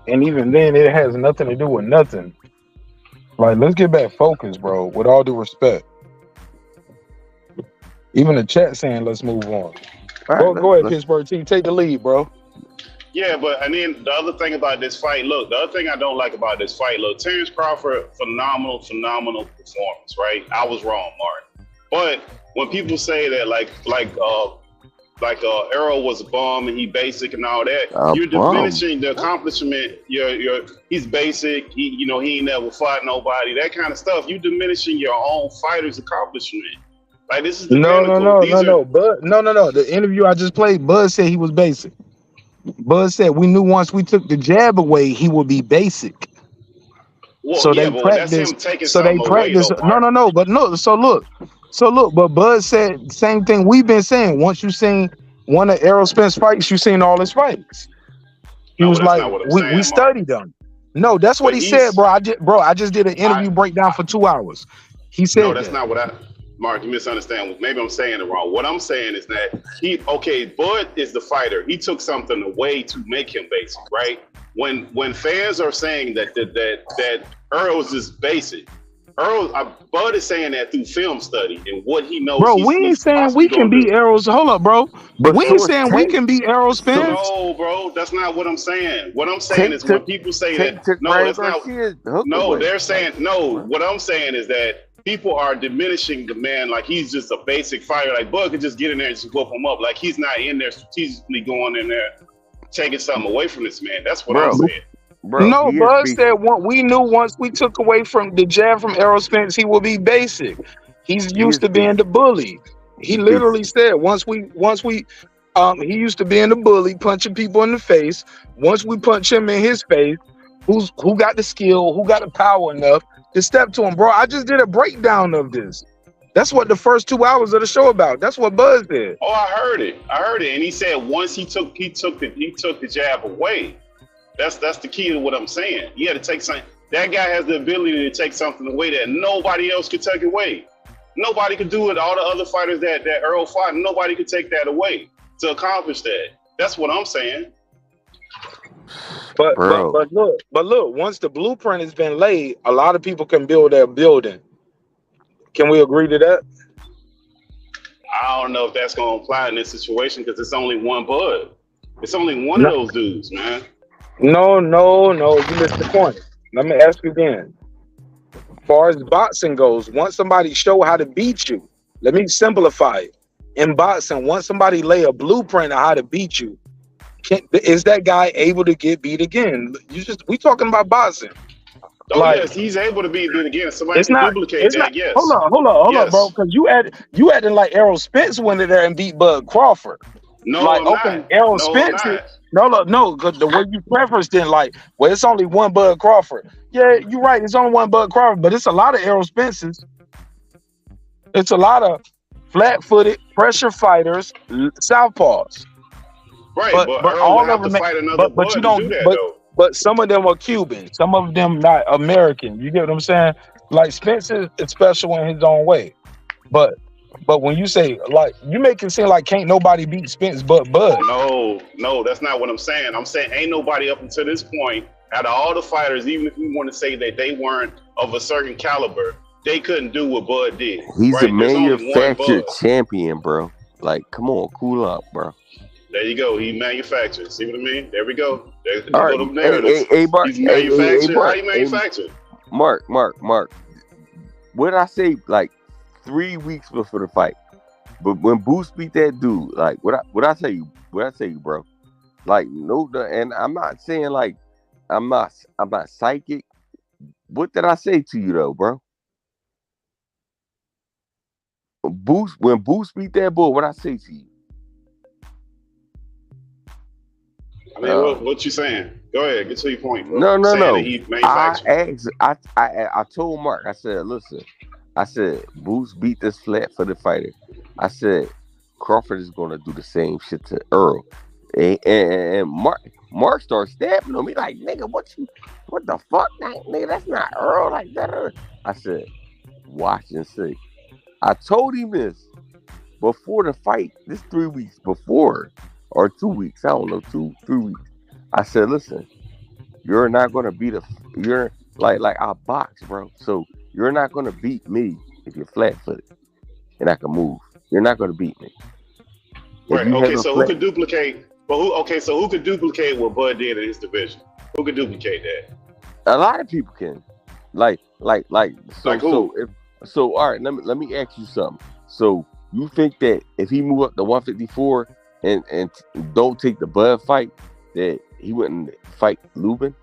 and even then, it has nothing to do with nothing. Like, let's get back focused, bro. With all due respect. Even the chat saying, let's move on. Go ahead, Pittsburgh T. Take the lead, bro. Yeah, and then the other thing about this fight, look, the other thing I don't like about this fight, look, Terence Crawford, phenomenal performance, right? I was wrong, Mark. But when people say that Errol was a bum and he basic and all that, you're diminishing the accomplishment. He's basic. He ain't never fought nobody. That kind of stuff. You diminishing your own fighter's accomplishment. Like this is the No. The interview I just played, Bud said he was basic. Bud said we knew once we took the jab away, he would be basic. Well, so yeah, they but practice. that's him taking So they something away, practice. though, Mark. No. But no. So look. But Bud said same thing we've been saying. Once you seen one of Errol Spence fights, you seen all his fights. He was like, we studied them. No, that's what he said, bro. I just did an interview breakdown for 2 hours. He said no, that's not what Mark, you misunderstand. Maybe I'm saying it wrong. What I'm saying is that Bud is the fighter. He took something away to make him basic, right? When fans are saying that Errol's is basic, Bud is saying that through film study and what he knows. Bro, we ain't saying we can beat Errol's. Hold up, bro. But we ain't saying we can beat Errol Spence. No, bro, that's not what I'm saying. What I'm saying is when people say that, no, that's not. No, they're saying no. What I'm saying is that people are diminishing the man like he's just a basic fighter. Like Bud could just get in there and just whoop him up. Like he's not in there strategically going in there taking something away from this man. That's what I'm saying. No, Bud said we knew once we took away from the jab from Errol Spence, he will be basic. He's used to being the bully. He literally said once we he used to being the bully, punching people in the face. Once we punch him in his face, who got the skill, who got the power enough to step to him, bro? I just did a breakdown of this. That's what the first 2 hours of the show about. That's what Buzz did. Oh, I heard it, and he said once he took the jab away. That's the key to what I'm saying. He had to take something. That guy has the ability to take something away that nobody else could take away. Nobody could do it. All the other fighters that Errol fought, nobody could take that away to accomplish that. That's what I'm saying. But look, once the blueprint has been laid, a lot of people can build their building. Can we agree to that? I don't know if that's going to apply in this situation because it's only one Bud. It's only one of those dudes, man. No. You missed the point. Let me ask you again. As far as boxing goes, once somebody show how to beat you, let me simplify it. In boxing, once somebody lay a blueprint of how to beat you, is that guy able to get beat again? We talking about boxing. Oh, yes, he's able to beat it again. Somebody can duplicate that, yes. Hold on, bro, because you acting like Errol Spence went in there and beat Bud Crawford. No, like, I'm okay, not. Errol No, Spence. I'm not. No, because the way you preferenced it, like, well, it's only one Bud Crawford. Yeah, you're right. It's only one Bud Crawford, but it's a lot of Errol Spences. It's a lot of flat-footed pressure fighters, southpaws. Right, but Errol all have of them. to fight another But Bud you to don't. do that, though. But some of them are Cuban. Some of them not American. You get what I'm saying? Like Spence is special in his own way, but when you say like you make it seem like can't nobody beat Spence but Bud. No, that's not what I'm saying. I'm saying ain't nobody up until this point, out of all the fighters, even if we want to say that they weren't of a certain caliber, they couldn't do what Bud did. He's right? a manufactured champion, bro. Like, come on, cool up, bro. There you go. He manufactured. See what I mean? There we go. There's All right. Hey, Mark. He's manufactured. Mark, How you manufactured? Mark. What did I say? Like 3 weeks before the fight. But when Boost beat that dude, like what I tell you, bro. Like no, and I'm not saying like I'm not psychic. What did I say to you though, bro? When Boost beat that bull, what I say to you? I mean, what you saying? Go ahead, get to your point. No. Bro. I told Mark. I said, listen. I said, Boost beat this flat for the fighter. I said, Crawford is gonna do the same shit to Errol. And Mark started stabbing on me like, nigga, what the fuck, nigga? That's not Errol like that. I said, watch and see. I told him this before the fight. This 3 weeks before, or 2 weeks. I don't know, 3 weeks. I said, listen, you're not gonna beat you're like I box, bro. So you're not gonna beat me if you're flat-footed and I can move. You're not gonna beat me. Right. Okay. So who could duplicate? But who? Okay. So who could duplicate what Bud did in his division? Who could duplicate that? A lot of people can. Like who? So all right. Let me ask you something. So you think that if he move up to 154 and don't take the Bud fight, that he wouldn't fight Lubin?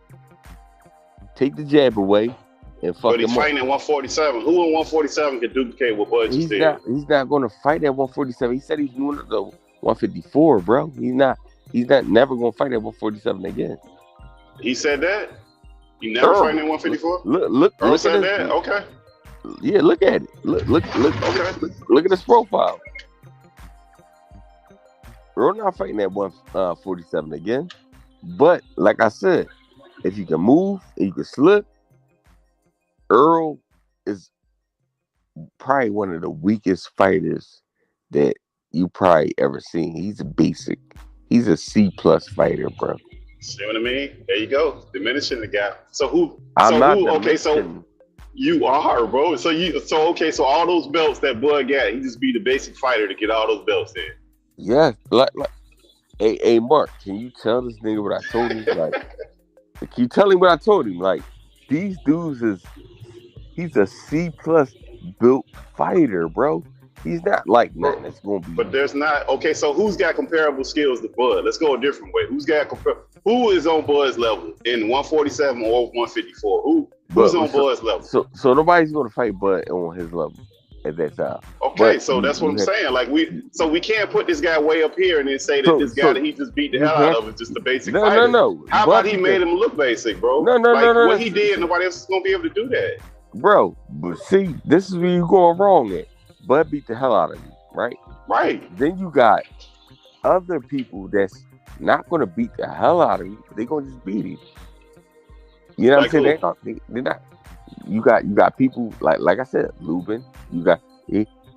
Take the jab away and fuck him up. But he's fighting at 147. Who in 147 could duplicate what Bud just did? He's not going to fight at 147. He said he's moving up to 154, bro. He's not never going to fight at 147 again. He said that? He never fighting at 154? Look Earl said at that? Okay. Yeah, look at it. Look at his profile. Earl not fighting at 147 again. But like I said, if you can move and you can slip, Earl is probably one of the weakest fighters that you probably ever seen. He's a C+ fighter, bro. See what I mean? There you go. Diminishing the gap. So who? Okay, so you are, bro. So all those belts that Bud got, he just be the basic fighter to get all those belts in. Yeah, like hey, Mark, can you tell this nigga what I told him? Like, can you tell him what I told him? Like, these dudes he's a C+ built fighter, bro. He's not like nothing that's gonna be. But there's not. Okay, so who's got comparable skills to Bud? Let's go a different way. Who is on Bud's level in 147 or 154? Who's on Bud's level? So nobody's gonna fight Bud on his level at that time. Okay, but so that's what I'm saying. Like we can't put this guy way up here and then say that this guy that he just beat the hell out of is just a basic fighter. No. How about he made him look basic, bro? No. What he did, nobody else is gonna be able to do that. Bro, but see, this is where you're going wrong at. Bud beat the hell out of you, right? Right. Then you got other people that's not going to beat the hell out of you. They're going to just beat him. You know what I'm saying? They're not. You got people like I said, Lubin.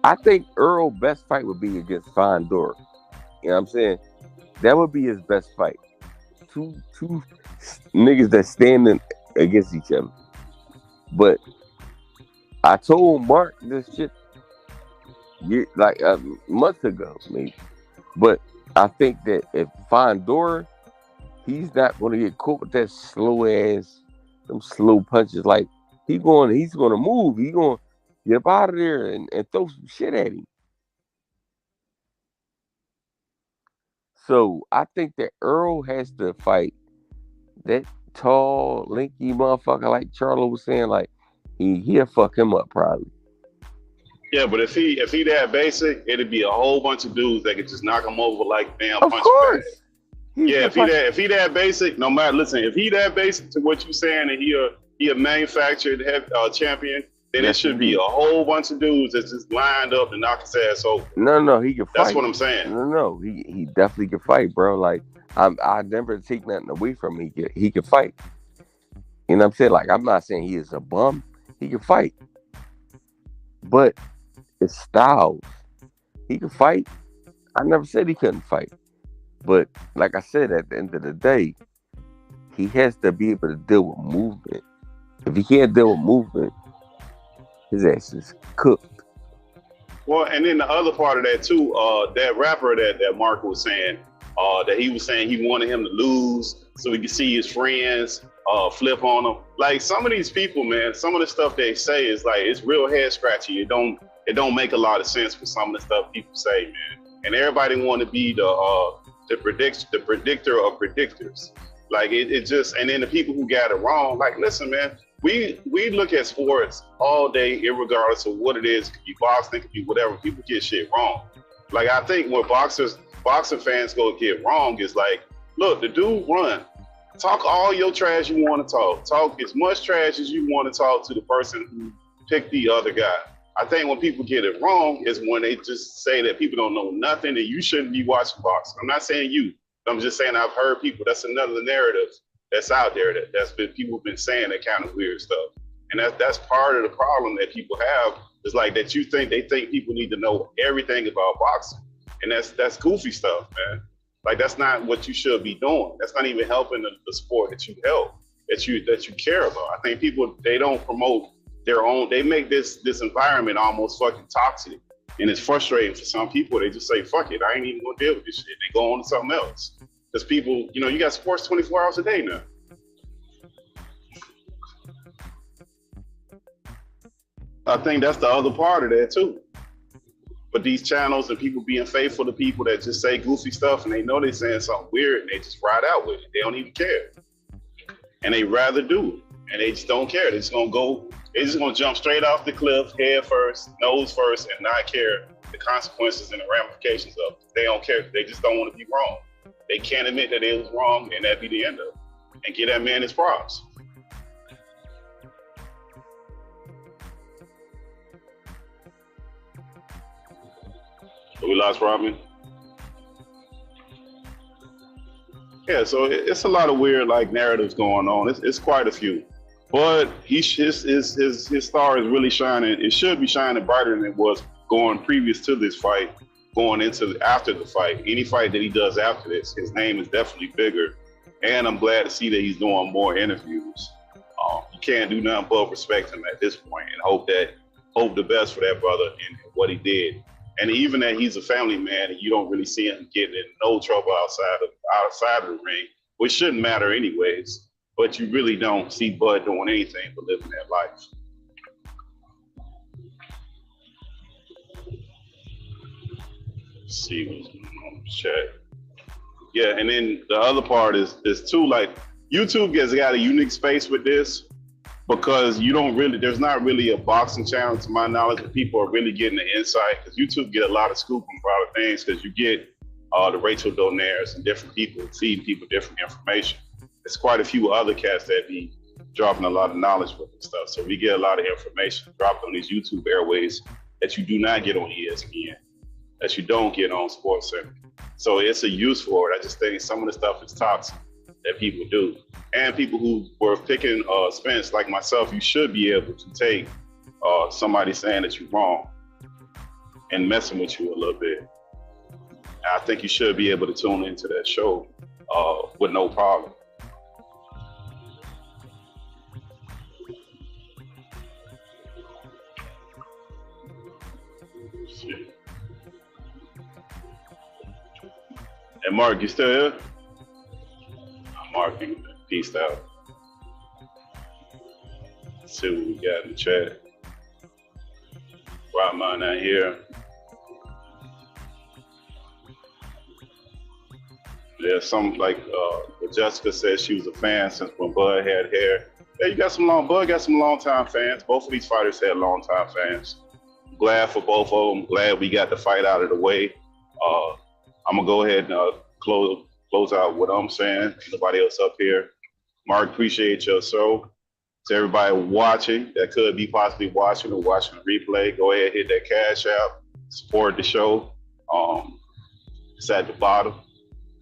I think Errol's best fight would be against Fondor. You know what I'm saying? That would be his best fight. Two niggas that standing against each other. But I told Mark this shit like a month ago, maybe. But I think that if Fondor, he's not going to get caught with that them slow punches. Like he's going to move. He's going to get up out of there and throw some shit at him. So I think that Errol has to fight that tall, lanky motherfucker, like Charlo was saying. Like he'll fuck him up probably. Yeah, but if he that basic, it'd be a whole bunch of dudes that could just knock him over like damn punch. Of course. Yeah, if he that basic, no matter. Listen, if he that basic to what you saying, and he a manufactured champion, then it should be a whole bunch of dudes that's just lined up to knock his ass over. No, he can fight. That's what I'm saying. No, he definitely can fight, bro. Like I never take nothing away from him. He can fight. You know what I'm saying? Like I'm not saying he is a bum. He can fight. But it's styles. He can fight. I never said he couldn't fight. But like I said, at the end of the day, he has to be able to deal with movement. If he can't deal with movement, his ass is cooked. Well, and then the other part of that too, that rapper that Mark was saying, that he was saying he wanted him to lose so he could see his friends flip on him. Like some of these people, man, some of the stuff they say is like it's real head scratchy. It don't make a lot of sense for some of the stuff people say, man. And everybody want to be the predictor of predictors. Like it just, and then the people who got it wrong, like listen, man, we look at sports all day, irregardless of what it is. It could be boxing, it could be whatever. People get shit wrong. Like I think what boxing fans go get wrong is like, look, the dude run. Talk all your trash you want to talk. Talk as much trash as you want to talk to the person who picked the other guy. I think when people get it wrong is when they just say that people don't know nothing and you shouldn't be watching boxing. I'm not saying you. I'm just saying I've heard people. That's another narrative that's out there that's been people have been saying that kind of weird stuff. And that's part of the problem that people have is like that they think people need to know everything about boxing. And that's goofy stuff, man. Like that's not what you should be doing. That's not even helping the sport that you help, that you care about. I think people, they don't promote their own, they make this environment almost fucking toxic. And it's frustrating for some people. They just say, fuck it, I ain't even gonna deal with this shit. They go on to something else. Because people, you got sports 24 hours a day now. I think that's the other part of that too. But these channels and people being faithful to people that just say goofy stuff and they know they're saying something weird and they just ride out with it. They don't even care. And they rather do it. And they just don't care. They're just gonna jump straight off the cliff, head first, nose first, and not care the consequences and the ramifications of it. They don't care. They just don't want to be wrong. They can't admit that it was wrong and that'd be the end of it. And give that man his props. We lost Robin. Yeah, so it's a lot of weird like narratives going on. It's quite a few, but his star is really shining. It should be shining brighter than it was going previous to this fight, going into after the fight. Any fight that he does after this, his name is definitely bigger. And I'm glad to see that he's doing more interviews. You can't do nothing but respect him at this point and hope the best for that brother and what he did. And even that he's a family man and you don't really see him getting in no trouble outside of the ring, which shouldn't matter anyways, but you really don't see Bud doing anything but living that life. Let's see what's going on in the chat. Yeah, and then the other part is too, like YouTube has got a unique space with this because there's not really a boxing channel to my knowledge that people are really getting the insight, because YouTube get a lot of scoop on a lot of things because you get the Rachel Donaires and different people feeding people different information. There's quite a few other cats that be dropping a lot of knowledge with this stuff. So we get a lot of information dropped on these YouTube airways that you do not get on ESPN, that you don't get on SportsCenter. So it's a use for it. I just think some of the stuff is toxic that people do. And people who were picking Spence, like myself, you should be able to take somebody saying that you're wrong and messing with you a little bit. I think you should be able to tune into that show with no problem. Let's see. And Mark, you still here? Mark, peaced out. Let's see what we got in the chat. Rodman not here. There's some like Jessica said she was a fan since when Bud had hair. Yeah, Bud got some long time fans. Both of these fighters had long time fans. Glad for both of them. Glad we got the fight out of the way. I'm gonna go ahead and close out what I'm saying. Nobody else up here. Mark, appreciate your show. To everybody watching that could be possibly watching or watching the replay, go ahead, hit that Cash App, support the show. It's at the bottom.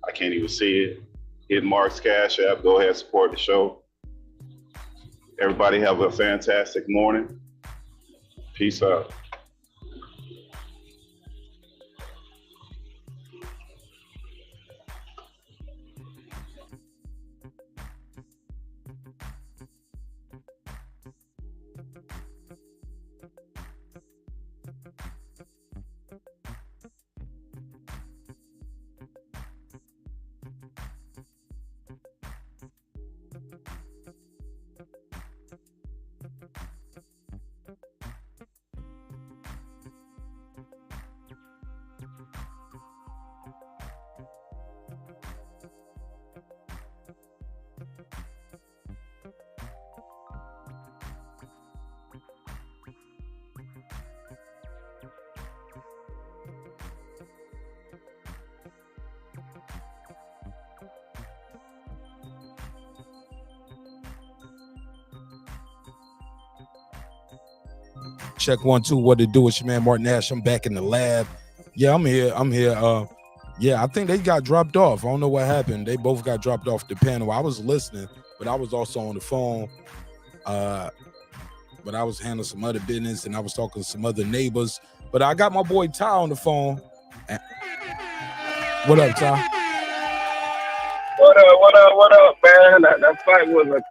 I can't even see it. Hit Mark's Cash App, go ahead, support the show. Everybody have a fantastic morning. Peace out. Check 1 2. What to do? It's your man Martin Nash. I'm back in the lab. Yeah, I'm here. Yeah, I think they got dropped off. I don't know what happened. They both got dropped off the panel. I was listening, but I was also on the phone. But I was handling some other business and I was talking to some other neighbors. But I got my boy Ty on the phone. What up, Ty? What up, man? That fight was a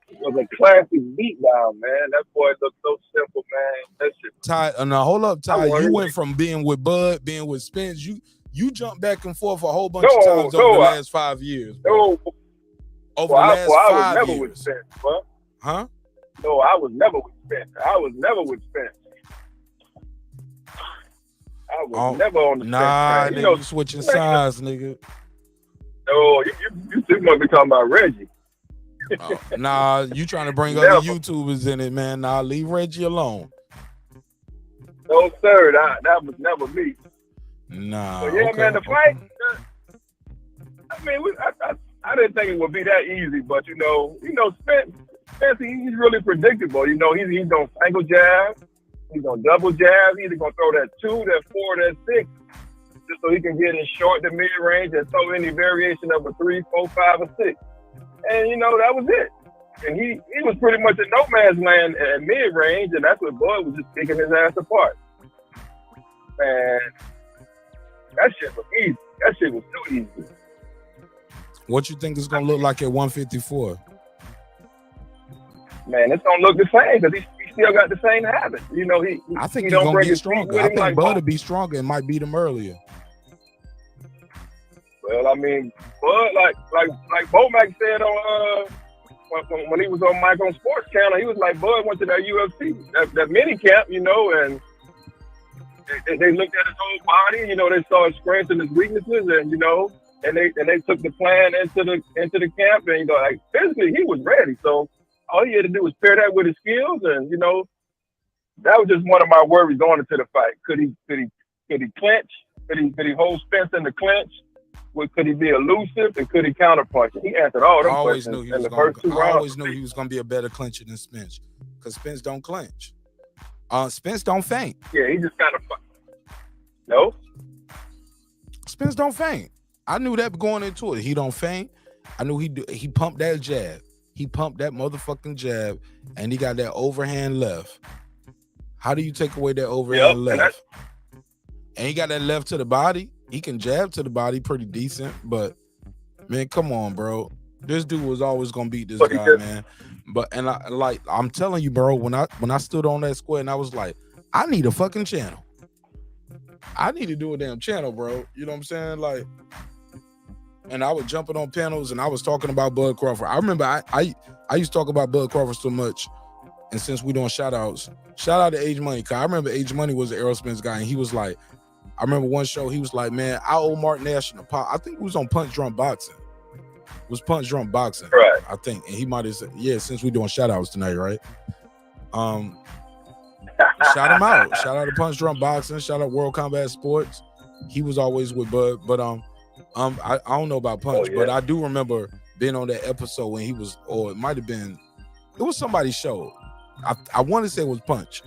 classic beatdown, man. That boy looked so simple, man. That shit. Ty, now hold up, Ty. You went from being with Bud, being with Spence. You jumped back and forth a whole bunch of times over the last 5 years. Bro. Over the last 5 years. I was never with Spence, bro. Huh? No, I was never with Spence. I was never with Spence. I was never on the Spence. Spence. Nigga, you switching sides, nigga. No, you still must be talking about Reggie. Nah, you trying to bring other YouTubers in it, man. Nah, leave Reggie alone. No, sir, that was never me. Nah. But yeah, man, the fight. I mean, I didn't think it would be that easy, but Spence, he's really predictable. He's gonna single jab, he's gonna double jab, he's either gonna throw that 2, that 4, that 6, just so he can get in short to mid range and throw any variation of a 3, 4, 5, or 6. And that was it. And he was pretty much in no man's land at mid range, and that's what Bud was just kicking his ass apart. Man, that shit was easy. That shit was too easy. What you think it's gonna look like at 154? Man, it's gonna look the same because he still got the same habits. I think he's gonna get stronger. I think Bud will be stronger and might beat him earlier. Well, I mean, Bud, like Bomac said on when he was on Mike on Sports Channel, he was like, Bud went to that UFC, that mini camp, and they looked at his whole body, they saw his strengths and his weaknesses, and they took the plan into the camp, and like physically he was ready. So all he had to do was pair that with his skills, and that was just one of my worries going into the fight. Could he clinch? Could he hold Spence in the clinch? Could he be elusive, and could he counterpunch? He answered all them questions in the first 2 rounds. I always knew he was going to be a better clincher than Spence, because Spence don't clinch. Spence don't faint. Yeah, he just kind of no. Spence don't faint. I knew that going into it. He don't faint. I knew he pumped that jab. He pumped that motherfucking jab, and he got that overhand left. How do you take away that overhand left? And he got that left to the body. He can jab to the body pretty decent, but man, come on, bro. This dude was always gonna beat this guy, man. But I'm telling you, bro, when I stood on that square and I was like, I need a fucking channel. I need to do a damn channel, bro. You know what I'm saying? Like, and I was jumping on panels and I was talking about Bud Crawford. I remember I used to talk about Bud Crawford so much. And since we doing shout outs, shout out to Age Money. Cause I remember Age Money was an Errol Spence guy, and he was like, I remember one show, he was like, man, I owe Martin Nash an apology. I think he was on Punch Drunk Boxing. It was Punch Drunk Boxing, right? I think. And he might have said, yeah, since we doing shout outs tonight, right? Shout him out. Shout out to Punch Drunk Boxing. Shout out World Combat Sports. He was always with Bud. But I don't know about Punch, but I do remember being on that episode when he was, or it might have been, it was somebody's show. I want to say it was Punch,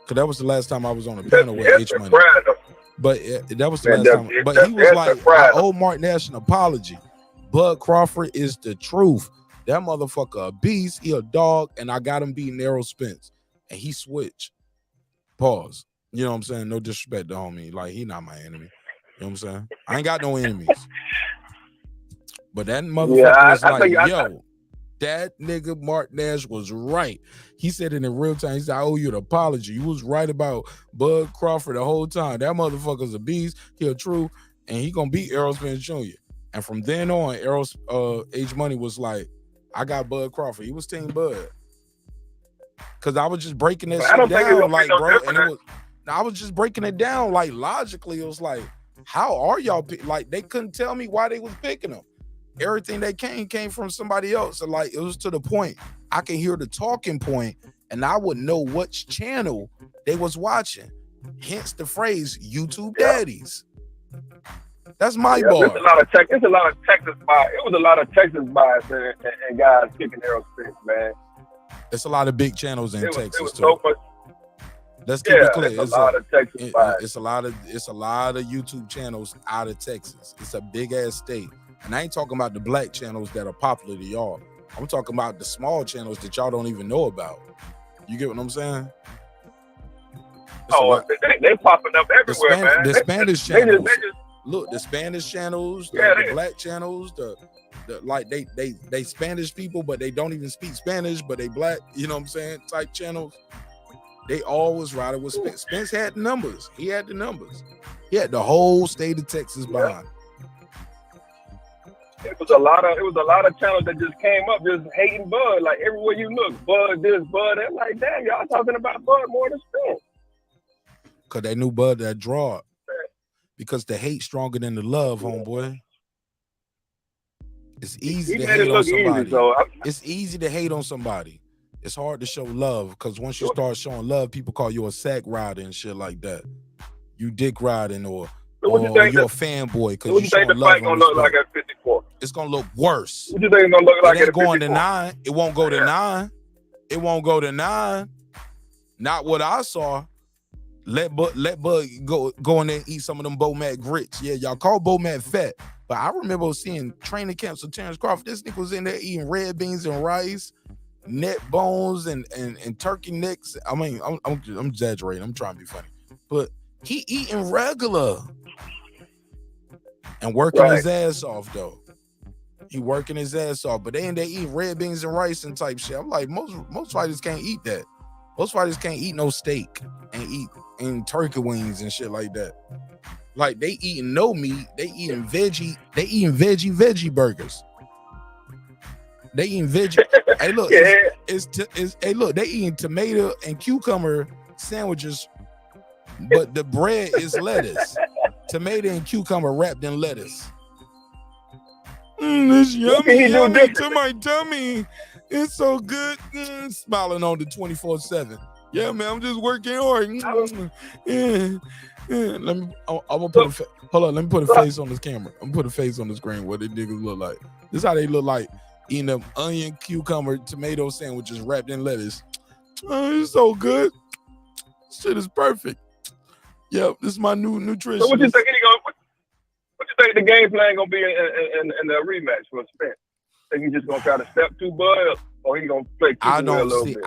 because that was the last time I was on a panel with H Money. But that was the last time. But he was like, I owe Martin Nash an apology. Bud Crawford is the truth. That motherfucker a beast. He a dog, and I got him beating Errol Spence, and he switched. Pause. You know what I'm saying? No disrespect to homie. Like, he not my enemy. You know what I'm saying? I ain't got no enemies. But that motherfucker was like, yo, that nigga Mark Nash was right. He said it in real time. He said, I owe you an apology. You was right about Bud Crawford the whole time. That motherfucker's a beast. He a true, and he gonna beat Errol Spence Jr. And from then on, Errol's H Money was like, I got Bud Crawford. He was Team Bud. Cause I was just breaking that shit down, like, bro. And I was just breaking it down, like, logically. It was like, how are y'all like? They couldn't tell me why they was picking them. Everything that came from somebody else. And like, it was to the point I can hear the talking point, and I would know which channel they was watching. Hence the phrase YouTube Daddies. That's my bar. It's a lot of Texas bias. It was a lot of Texas bias and guys kicking Errol Spence, man. It's a lot of big channels in Texas too. So much, let's keep it clear. It's a lot of Texas bias. It's a lot of YouTube channels out of Texas. It's a big ass state. And I ain't talking about the black channels that are popular to y'all. I'm talking about the small channels that y'all don't even know about. You get what I'm saying? They popping up everywhere, man. The Spanish channels. Look, the Spanish channels, the black channels, they Spanish people, but they don't even speak Spanish, but they black, you know what I'm saying, type channels. They always riding with Spence. Spence had the numbers. He had the numbers. He had the whole state of Texas behind. It was a lot of channels that just came up just hating Bud. Like, everywhere you look, Bud this, Bud that. Like, damn, y'all talking about Bud more than Spence. Cause they knew Bud that draw. Because the hate stronger than the love, homeboy. It's easy to hate on somebody. It's easy to hate on somebody. It's hard to show love, because once you start showing love, people call you a sack rider and shit like that. You dick riding, or you're a fanboy because you showing love. What you think the fight gonna look like at 54? It's gonna look worse. What you think it's gonna look like at 54? Going to 9. It won't go to 9. It won't go to 9. Not what I saw. Let Bud go in there and eat some of them Bomac grits. Yeah, y'all call Bomac fat, but I remember seeing training camps of Terence Crawford. This nigga was in there eating red beans and rice, neck bones and turkey necks. I mean, I'm exaggerating. I'm trying to be funny, but he eating regular and working his ass off though. He working his ass off, but they in there eating red beans and rice and type shit. I'm like, most fighters can't eat that. Most fighters can't eat no steak and turkey wings and shit like that. Like, they eating no meat. They eating veggie burgers. They eating veggie. Hey, look, hey, look, they eating tomato and cucumber sandwiches, but the bread is lettuce. Tomato and cucumber wrapped in lettuce. It's yummy to my tummy. It's so good. Smiling on the 24/7. Yeah, man, I'm just working hard. Let me. I'm gonna put hold on. Let me put a face on this camera. I'm gonna put a face on the screen. What the niggas look like. This is how they look like eating them onion, cucumber, tomato sandwiches wrapped in lettuce. Oh, it's so good. Shit is perfect. Yep, this is my new nutrition. So what you think what you think the game plan gonna be in the rematch for Spence? Think he just gonna try to step to Bud, or he gonna play a little bit?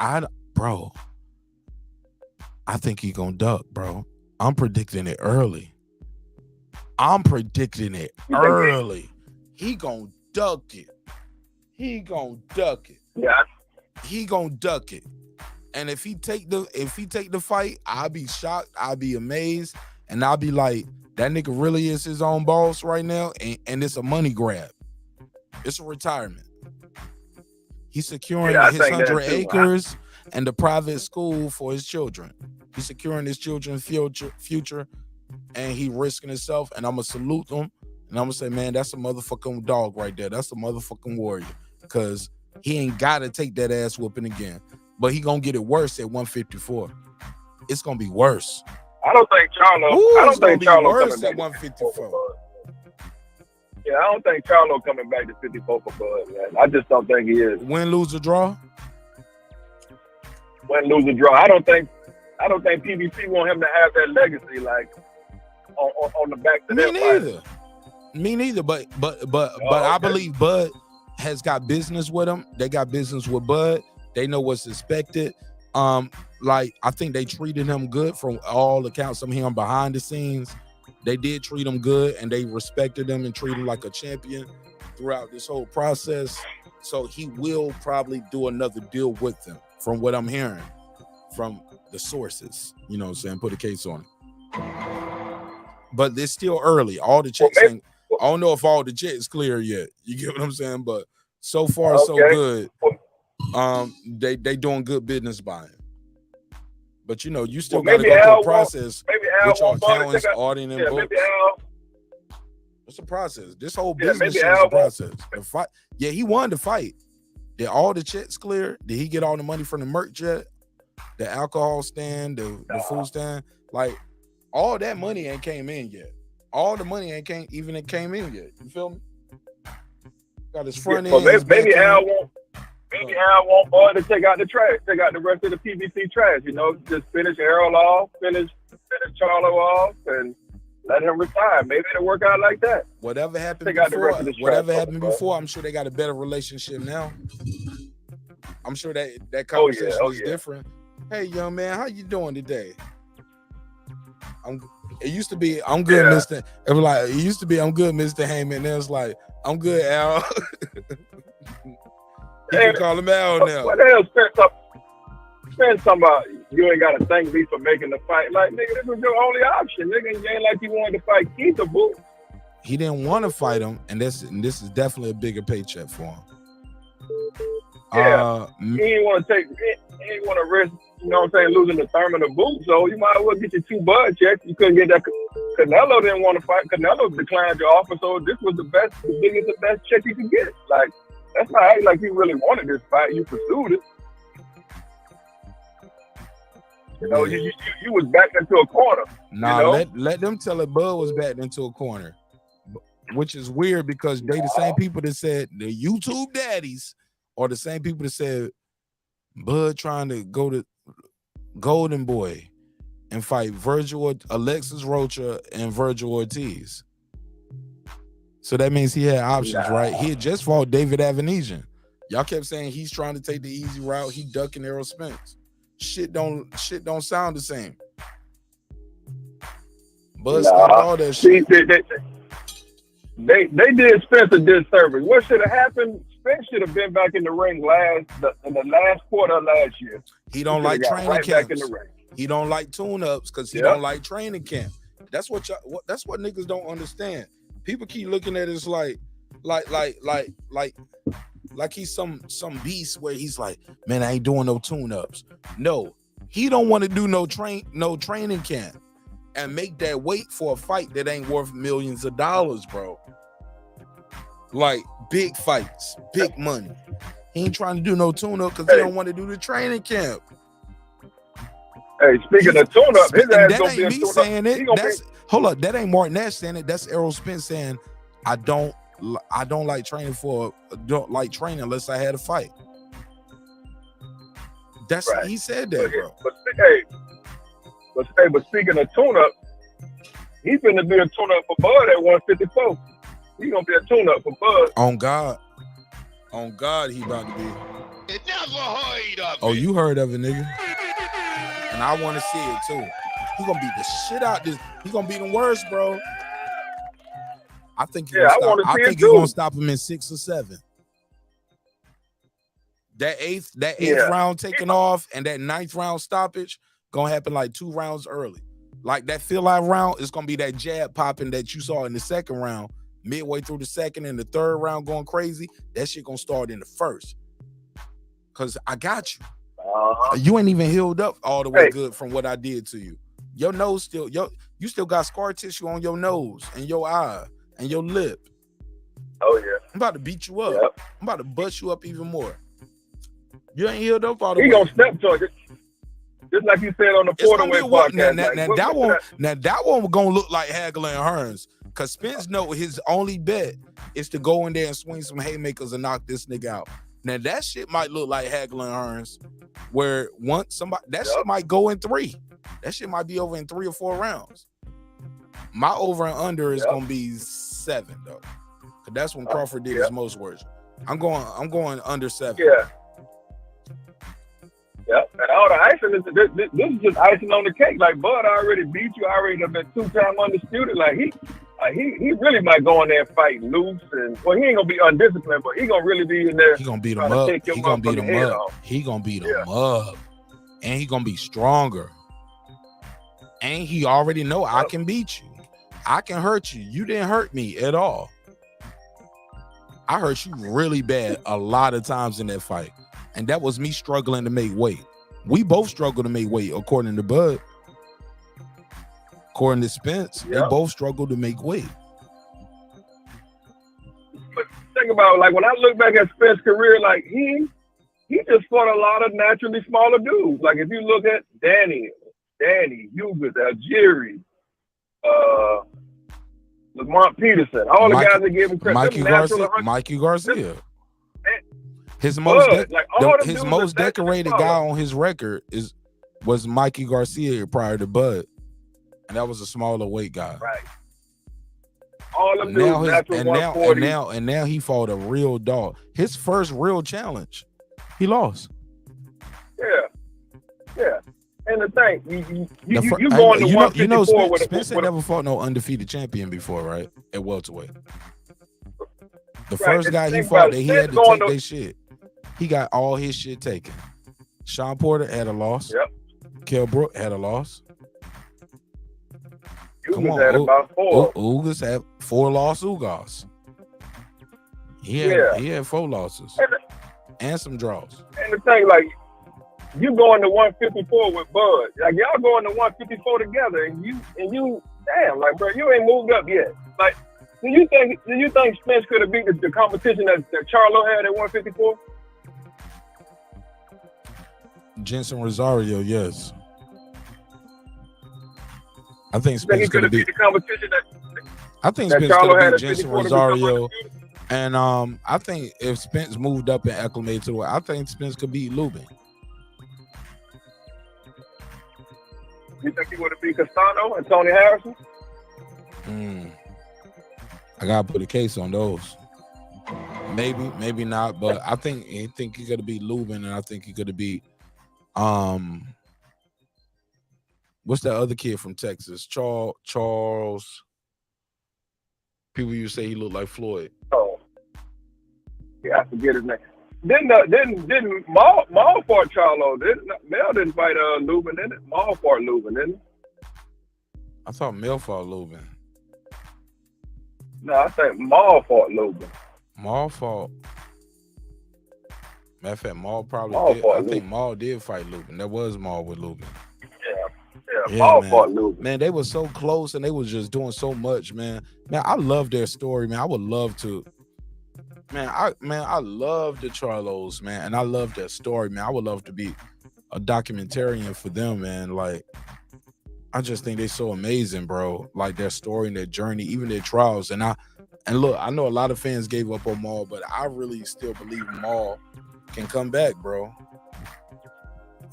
Bro. I think he gonna duck, bro. I'm predicting it early. He gonna duck it. Yeah. He gonna duck it. And if he take the fight, I'll be shocked. I'll be amazed, and I'll be like, that nigga really is his own boss right now, and it's a money grab. It's a retirement. He's securing his 100 acres and the private school for his children. He's securing his children's future, and he risking himself. And I'm gonna salute him, and I'm gonna say, man, that's a motherfucking dog right there. That's a motherfucking warrior, because he ain't gotta take that ass whooping again. But he gonna get it worse at 154. It's gonna be worse. I don't think Charlo. I don't think Charlo worse at 154. Yeah, I don't think Charlo coming back to 54 for Bud, man. I just don't think he is. Win, lose, or draw? Win, lose, or draw. I don't think PBC want him to have that legacy, like on the back to that fight. Me neither. But I believe Bud has got business with him. They got business with Bud. They know what's expected. Like I think they treated him good from all accounts. I'm hearing behind the scenes. They did treat him good, and they respected him and treated him like a champion throughout this whole process. So he will probably do another deal with them, from what I'm hearing from the sources. You know what I'm saying? Put a case on it. But it's still early. All the checks ain't, I don't know if all the checks clear yet. You get what I'm saying? But so far, so good. They doing good business by him. But you know, you still got to go through a process with your accountants, auditing and books. It's a process. This whole business is a process. The fight, he won the fight. Did all the checks clear? Did he get all the money from the merch yet? The alcohol stand, the food stand? Like, all that money ain't came in yet. All the money ain't came in yet. You feel me? Got his front end. Maybe Al won't Bud to take out the trash, take out the rest of the PVC trash. You know, just finish Errol off, finish Charlo off, and let him retire. Maybe it'll work out like that. Whatever happened before, I'm sure they got a better relationship now. I'm sure that conversation is different. Hey, young man, how you doing today? It used to be, I'm good, Mr. It was like, it used to be, I'm good, Mr. Heyman. And it was like, I'm good, Al. You can call him Al now. What the hell, Spence talking about you ain't got to thank me for making the fight. Like, nigga, this was your only option. Nigga, you ain't like you wanted to fight Keith or Boo. He didn't want to fight him, and this is definitely a bigger paycheck for him. Yeah, he ain't want to risk, you know what I'm saying, losing the Thurman or Boo. So you might as well get your 2 Bud checks. You couldn't get that. Canelo didn't want to fight. Canelo declined your offer, so this was the biggest, the best check you could get. Like, that's not acting like you really wanted this fight. You pursued it. You know, you was backed into a corner. Nah, you know? let them tell it Bud was backed into a corner, which is weird because they the same people that said the YouTube daddies are the same people that said Bud trying to go to Golden Boy and fight Alexis Rocha and Virgil Ortiz. So that means he had options, right? He had just fought David Avanesian. Y'all kept saying he's trying to take the easy route. He ducking Errol Spence. Shit don't sound the same. Bud stopped all that shit. They did Spence a disservice. What should have happened? Spence should have been back in the ring in the last quarter of last year. He don't like training camps. He don't like tune-ups because he don't like training camp. That's what niggas don't understand. People keep looking at it as like he's some beast where he's like, man, I ain't doing no tune-ups. No, he don't want to do no training camp and make that weight for a fight that ain't worth millions of dollars, bro. Like big fights, big money. He ain't trying to do no tune-up because he don't want to do the training camp. Hey, speaking of tune-up, his ass gonna be a tune-up. Saying it. Hold up, that ain't Martin Nash saying it. That's Errol Spence saying, I don't like training unless I had a fight. That's right. He said that, bro. But speaking of tune-up, he's gonna be a tune-up for Bud at 154. He's gonna be a tune-up for Bud. On God, he about to be. You never heard of it. Oh, you heard of it, nigga. And I want to see it too. He gonna beat the shit out this. He gonna beat him worse, bro. I think he's gonna stop him in 6 or 7. That eighth round taking off and that 9th round stoppage gonna happen like 2 rounds early. Like that fill-out round is gonna be that jab popping that you saw in the 2nd round, midway through the 2nd and the 3rd round going crazy. That shit gonna start in the 1st. Cause I got you. You ain't even healed up all the way good from what I did to you. Your nose you still got scar tissue on your nose and your eye and your lip. Oh yeah. I'm about to beat you up. Yep. I'm about to bust you up even more. You ain't healed up all the way. He gonna step to it. Just like you said on the Porterway podcast. Now that one gonna look like Hagler and Hearns. Cause Spence know his only bet is to go in there and swing some haymakers and knock this nigga out. Now that shit might look like Hagler and Hearns, where shit might go in 3. That shit might be over in 3 or 4 rounds. My over and under is gonna be 7 though, cause that's when Crawford did his most work. I'm going under 7. Yeah. Yep. And all the icing this is just icing on the cake. Like Bud already beat you. Already done been 2-time undisputed. Like he really might go in there and fight loose, and well, he ain't gonna be undisciplined, but he gonna really be in there. He gonna beat him up. He gonna beat him up. He gonna beat him up, and he gonna be stronger. And he already know I can beat you. I can hurt you. You didn't hurt me at all. I hurt you really bad a lot of times in that fight, and that was me struggling to make weight. We both struggled to make weight, according to Bud. According to Spence, they both struggled to make weight. But think about, like, when I look back at Spence's career, like he just fought a lot of naturally smaller dudes. Like if you look at Danny, Ugas, Algieri, Lamont Peterson, all the guys that gave him credit. Mikey Garcia. His most decorated guy on his record was Mikey Garcia prior to Bud. And that was a smaller weight guy. Right. All of them and now he fought a real dog. His first real challenge, he lost. Yeah. And the thing, you going to 154 with Spence never fought no undefeated champion before, right? At welterweight. The first guy he fought, he had to take their shit. He got all his shit taken. Shawn Porter had a loss. Yep. Kell Brook had a loss. Come on, had about 4. Ugas had 4 lost Ugas. He had 4 losses and some draws. And the thing, like, you going to 154 with Bud, like y'all going to 154 together, and you damn, like, bro, you ain't moved up yet. Like, do you think Spence could have beat the competition that Charlo had at 154? Jensen Rosario, yes. I think Spence could have beat the competition that. I think Spence could have beat Jensen Rosario, and I think if Spence moved up and acclimated to it, I think Spence could beat Lubin. You think he would have beat Castano and Tony Harrison? I gotta put a case on those. Maybe not, but I think he could have beat Lubin, and I think he could have beat what's that other kid from Texas? Charles. People used to say he looked like Floyd. Oh, yeah, I forget his name. Didn't Maul fought Charlo? Mel didn't fight Lubin, didn't it? Maul fought Lubin, didn't it? I thought Mel fought Lubin. No, I think Maul fought Lubin. Maul fought. Matter of fact, Maul probably did. I think Maul did fight Lubin. That was Maul with Lubin. Yeah, Maul fought Lubin. Man, they were so close and they was just doing so much, man. Man, I love their story, man. I would love to. I love the Charlos, man, and I love their story, man. I would love to be a documentarian for them, man. Like, I just think they're so amazing, bro. Like their story and their journey, even their trials. And look, I know a lot of fans gave up on Maul, but I really still believe Maul can come back, bro,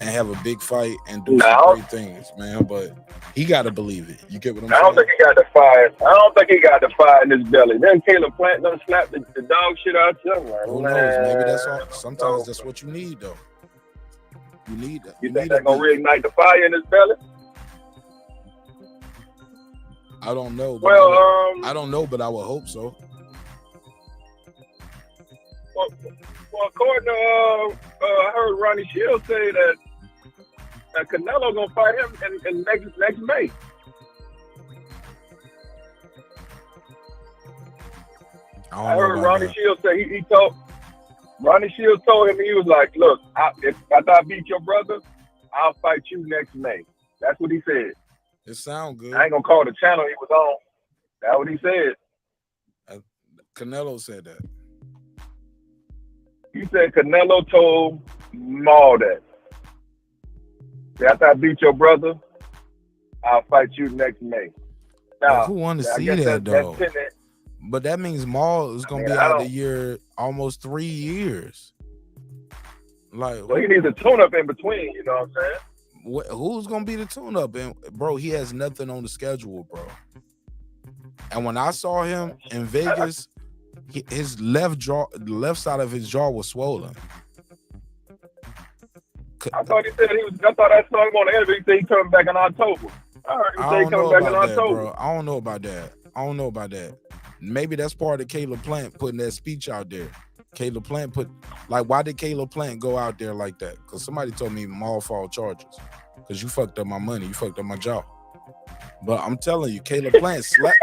and have a big fight and do some great things, man. But he got to believe it. You get what I'm saying? I don't think he got the fire. I don't think he got the fire in his belly. Then Caleb Plant done slapped the dog shit out you. Like, who knows? Maybe that's all. Sometimes that's what you need, though. You need that. You think that's gonna reignite the fire in his belly? I don't know. But I don't know, but I would hope so. Well, according to I heard Ronnie Shields say that Canelo gonna fight him in next May. I heard Ronnie Shields say he told Ronnie Shields told him, he was like, "Look, if after I beat your brother, I'll fight you next May." That's what he said. It sounds good. I ain't gonna call the channel he was on. That's what he said. Canelo said that. He said Canelo told Maul that. After I beat your brother, I'll fight you next May. Now, who want to see that, though? But that means Maul is going to be out of the year almost 3 years. Like, well, he needs a tune-up in between, you know what I'm saying? Who's going to be the tune-up? And bro, he has nothing on the schedule, bro. And when I saw him in Vegas, his left jaw, the left side of his jaw was swollen. I thought he said I thought I saw him on the interview. He said he coming back in October. I heard he said he coming back in October. Bro. I don't know about that. Maybe that's part of Caleb Plant putting that speech out there. Caleb Plant why did Caleb Plant go out there like that? Because somebody told me Maul filed charges. Because you fucked up my money. You fucked up my job. But I'm telling you, Caleb Plant slapped.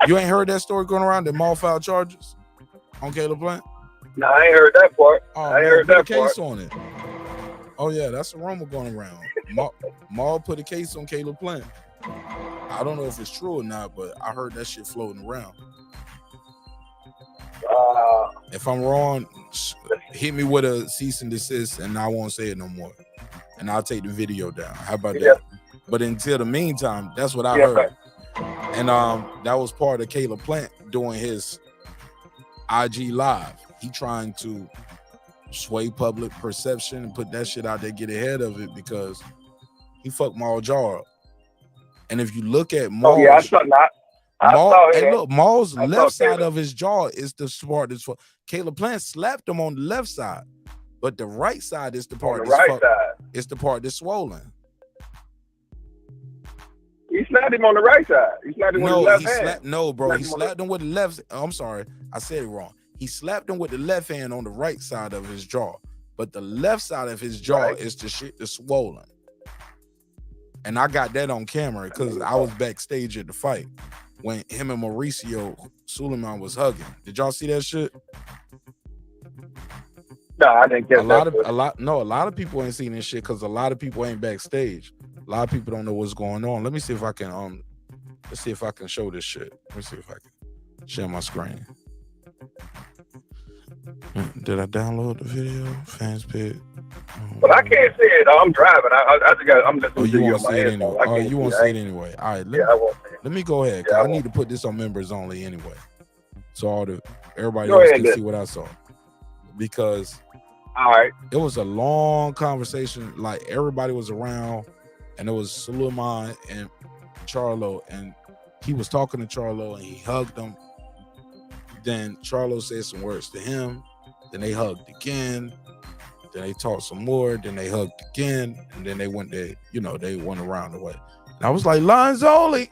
You ain't heard that story going around that Maul filed charges on Caleb Plant? No, I ain't heard that part. I ain't heard that case part. on it. Oh yeah, that's a rumor going around. Maul put a case on Caleb Plant. I don't know if it's true or not, but I heard that shit floating around. If I'm wrong, hit me with a cease and desist, and I won't say it no more. And I'll take the video down. How about that? But until the meantime, that's what I heard. And that was part of Caleb Plant doing his IG live. He trying to sway public perception and put that shit out there, get ahead of it, because he fucked Maul jaw up. And if you look at Maul, Maul's left side of his jaw is the part that's Caleb Plant slapped him on the left side, but the right side is the part it's the part that's swollen. He slapped him on the right side. He slapped him with his left hand. He slapped him with the left. I'm sorry, I said it wrong. He slapped him with the left hand on the right side of his jaw, but the left side of his jaw is the shit that's swollen. And I got that on camera because I was backstage at the fight when him and Mauricio Suleiman was hugging. Did y'all see that shit? No, I didn't get a lot of people ain't seen this shit because a lot of people ain't backstage. A lot of people don't know what's going on. Let me see if I can let's see if I can show this shit. Let me see if I can share my screen. Did I download the video? Fans pick. But I can't see it. I'm driving. I'm listening to you you won't see it anyway. You won't see it anyway. All right. Let me go ahead. I need to put this on members only anyway, so everybody else can see what I saw. Because it was a long conversation. Like everybody was around, and it was Suleiman and Charlo, and he was talking to Charlo, and he hugged him. Then Charlo said some words to him. Then they hugged again. Then they talked some more. Then they hugged again. And then they went there, they went around the way. And I was like, Lions only.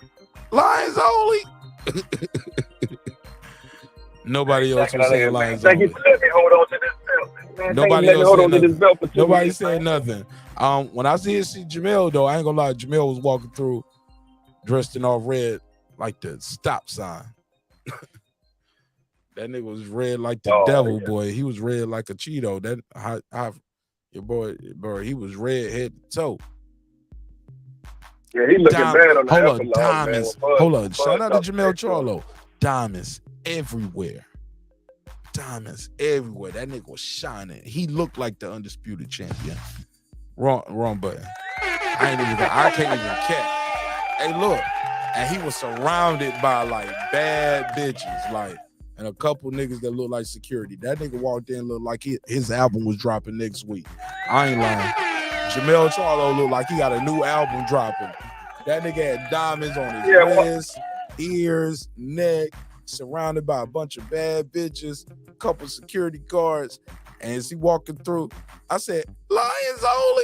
Lions only. Nobody else was saying Lions only. Thank you for letting me hold on to this belt. Nobody else said nothing. Nobody said nothing. When I see Jamel, though, I ain't gonna lie, Jamel was walking through dressed in all red like the stop sign. That nigga was red like the devil, boy. He was red like a Cheeto. Your boy, bro, he was red head to toe. Yeah, he looking bad on the Epilogue, diamonds. Hold on. Shout out to Jamel Charlo. Diamonds everywhere. Diamonds everywhere. That nigga was shining. He looked like the undisputed champion. Wrong button. I can't even catch. Hey, look. And he was surrounded by like bad bitches, and a couple niggas that look like security. That nigga walked in, looked like his album was dropping next week. I ain't lying. Jamel Charlo looked like he got a new album dropping. That nigga had diamonds on his wrist, ears, neck, surrounded by a bunch of bad bitches, a couple security guards. And as he walking through, I said, Lions only.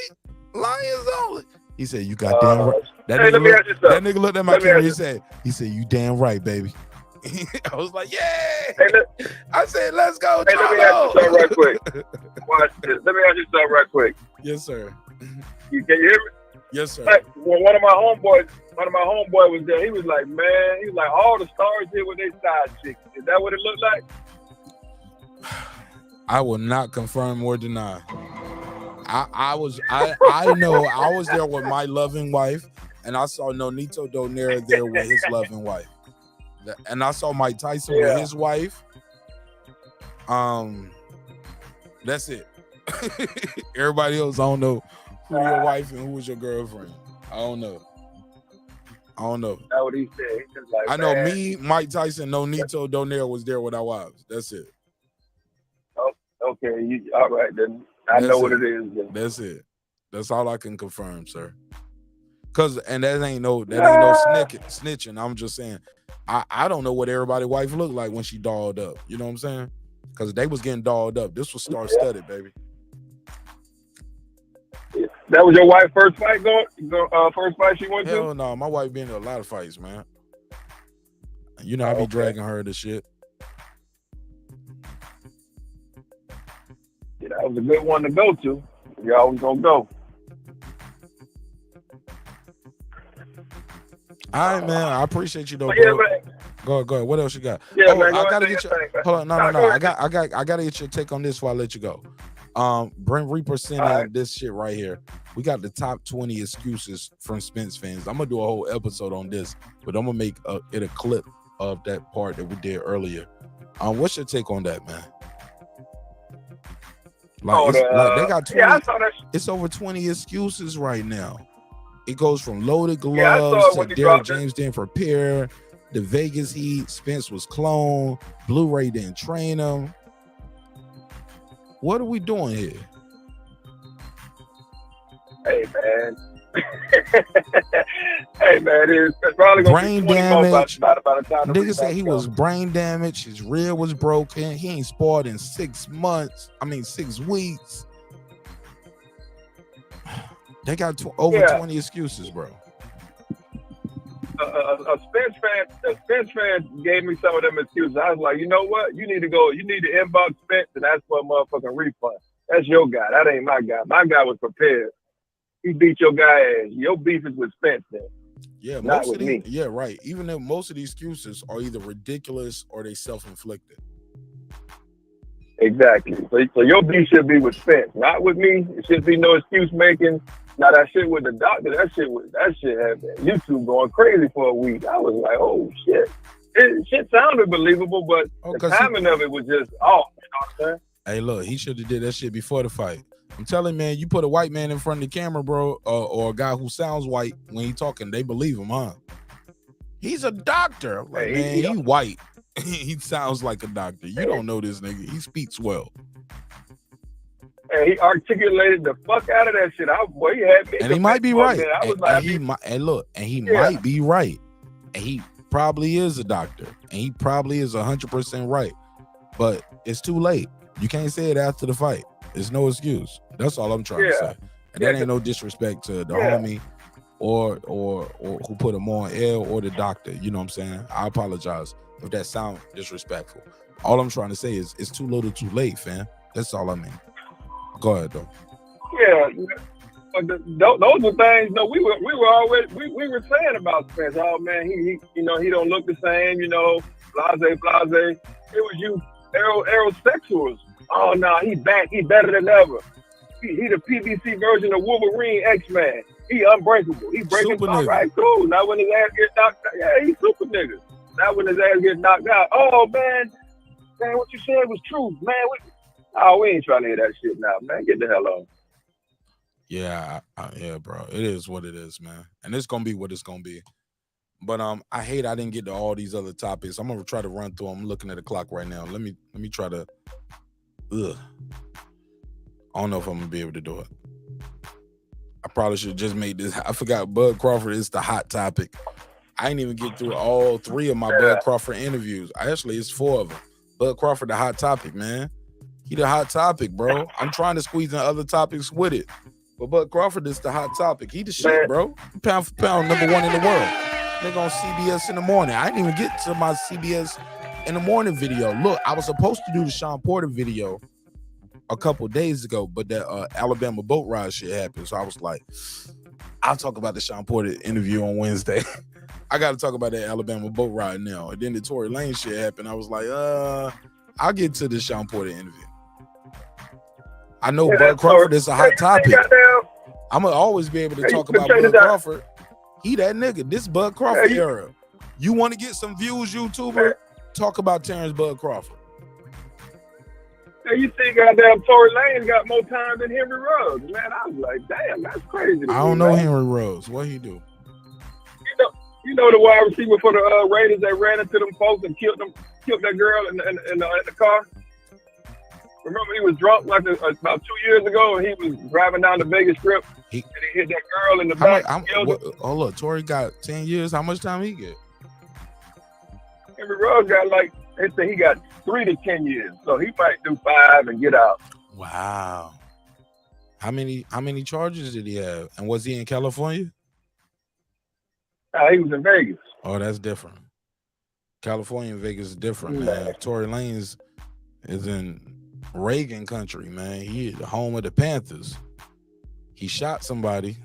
Lions only. He said, you got damn right. That nigga looked at my camera. He said, you damn right, baby. I was like, yeah. Hey, I said, let's go. Hey, let me ask you something right quick. Watch this. Let me ask you something right quick. Yes, sir. Can you hear me? Yes, sir. Like, when one of my homeboys was there. He was like, all the stars here with their side chicks. Is that what it looked like? I will not confirm or deny. I know I was there with my loving wife, and I saw Nonito Donaire there with his loving wife. And I saw Mike Tyson with his wife. That's it. Everybody else, I don't know who your wife and who was your girlfriend. I don't know. That's what he said. He was like, I know me, Mike Tyson, Nonito Donaire was there with our wives. That's it. Oh, okay. All right, then. I know what it is. Then. That's it. That's all I can confirm, sir. That ain't no snitching. I'm just saying I don't know what everybody's wife looked like when she dolled up. You know what I'm saying? Because they was getting dolled up. This was star-studded, baby. That was your wife's first fight first fight she went to? Hell no, my wife been in a lot of fights, man. You know, I be dragging her to shit. Yeah, that was a good one to go to. You always gonna go. All right, man. I appreciate you though, Yeah, bro. Go ahead. What else you got? Yeah, man. I gotta get your your. Hold on, no. I gotta get your take on this before I let you go. Brent Reaper sent this shit right here. We got the top 20 excuses from Spence fans. I'm gonna do a whole episode on this, but I'm gonna make it a clip of that part that we did earlier. What's your take on that, man? Like, they got 20, I saw that. It's over 20 excuses right now. It goes from loaded gloves to Derrick James didn't prepare, the Vegas Heat, Spence was cloned, Blu-ray didn't train him. What are we doing here? Hey, man. Hey, man, it's probably going brain to be damage. By the time Niggas say he was brain damaged. His rib was broken. He ain't sparred in 6 weeks. They got over 20 excuses, bro. A Spence fan gave me some of them excuses. I was like, you know what? You need to inbox Spence and ask for a motherfucking refund. That's your guy. That ain't my guy. My guy was prepared. He beat your guy ass. Your beef is with Spence then. Yeah, not with me. Yeah, right. Even though most of these excuses are either ridiculous or they self-inflicted. Exactly. So your beef should be with Spence, not with me. It should be no excuse making. Now that shit with the doctor, that shit had YouTube going crazy for a week. I was like, oh shit. Shit sounded believable, but the timing of it was just off. You know what I'm saying? Hey, look, he should have did that shit before the fight. I'm telling you, man, you put a white man in front of the camera, bro, or a guy who sounds white when he talking, they believe him, huh? He's a doctor. Like, hey, man, he white. He sounds like a doctor. You don't know this nigga. He speaks well. And he articulated the fuck out of that shit. He had me. And he might be right. He might be right. And he probably is a doctor. And he probably is 100% right. But it's too late. You can't say it after the fight. It's no excuse. That's all I'm trying to say. And that ain't no disrespect to the homie or who put him on air or the doctor. You know what I'm saying? I apologize if that sounds disrespectful. All I'm trying to say is it's too little too late, fam. That's all I mean. Go ahead, though. Yeah, but those are things. No, we were always we were saying about Spence. Oh man, he he don't look the same. Blase. It was you, Errol sexuals. Oh no, he back. He better than ever. He the PBC version of Wolverine X-Man. He unbreakable. He breaking all right, cool. Now when his ass gets knocked out, yeah, he's super nigga. Now when his ass gets knocked out, oh man, what you said was true, man. We ain't trying to hear that shit now, man. Get the hell on. Yeah, yeah, bro. It is what it is, man. And it's gonna be what it's gonna be. But I hate I didn't get to all these other topics. I'm gonna try to run through them. I'm looking at the clock right now. Let me try to. I don't know if I'm gonna be able to do it. I probably should have just made this. I forgot Bud Crawford is the hot topic. I didn't even get through all 3 of my Bud Crawford interviews. Actually, it's 4 of them. Bud Crawford, the hot topic, man. He the hot topic, bro. I'm trying to squeeze in other topics with it. But Bud Crawford is the hot topic. He the shit, bro. Pound for pound, #1 in the world. Nigga on CBS in the morning. I didn't even get to my CBS in the morning video. Look, I was supposed to do the Shawn Porter video a couple days ago, but that Alabama boat ride shit happened. So I was like, I'll talk about the Shawn Porter interview on Wednesday. I got to talk about that Alabama boat ride now. And then the Tory Lane shit happened. I was like, I'll get to the Shawn Porter interview. I know Bud Crawford is a hot topic. I'm going to always be able to talk about Bud Crawford. He that nigga. This Bud Crawford era. You want to get some views, YouTuber? Talk about Terence Bud Crawford. Hey, you see goddamn Tory Lane got more time than Henry Ruggs. Man, I was like, damn, that's crazy. I don't know Henry Ruggs. What he do? You know the wide receiver for the Raiders that ran into them folks and killed that girl in the car? Remember, he was drunk like about 2 years ago, and he was driving down the Vegas Strip, and he hit that girl in the back. Hold up, Tory got 10 years. How much time he get? Henry Ruggs got like, they say he got 3 to 10 years. So he might do 5 and get out. Wow. How many charges did he have? And was he in California? He was in Vegas. Oh, that's different. California and Vegas is different, man. Tory Lanez is in Reagan country, man. He the home of the Panthers. He shot somebody,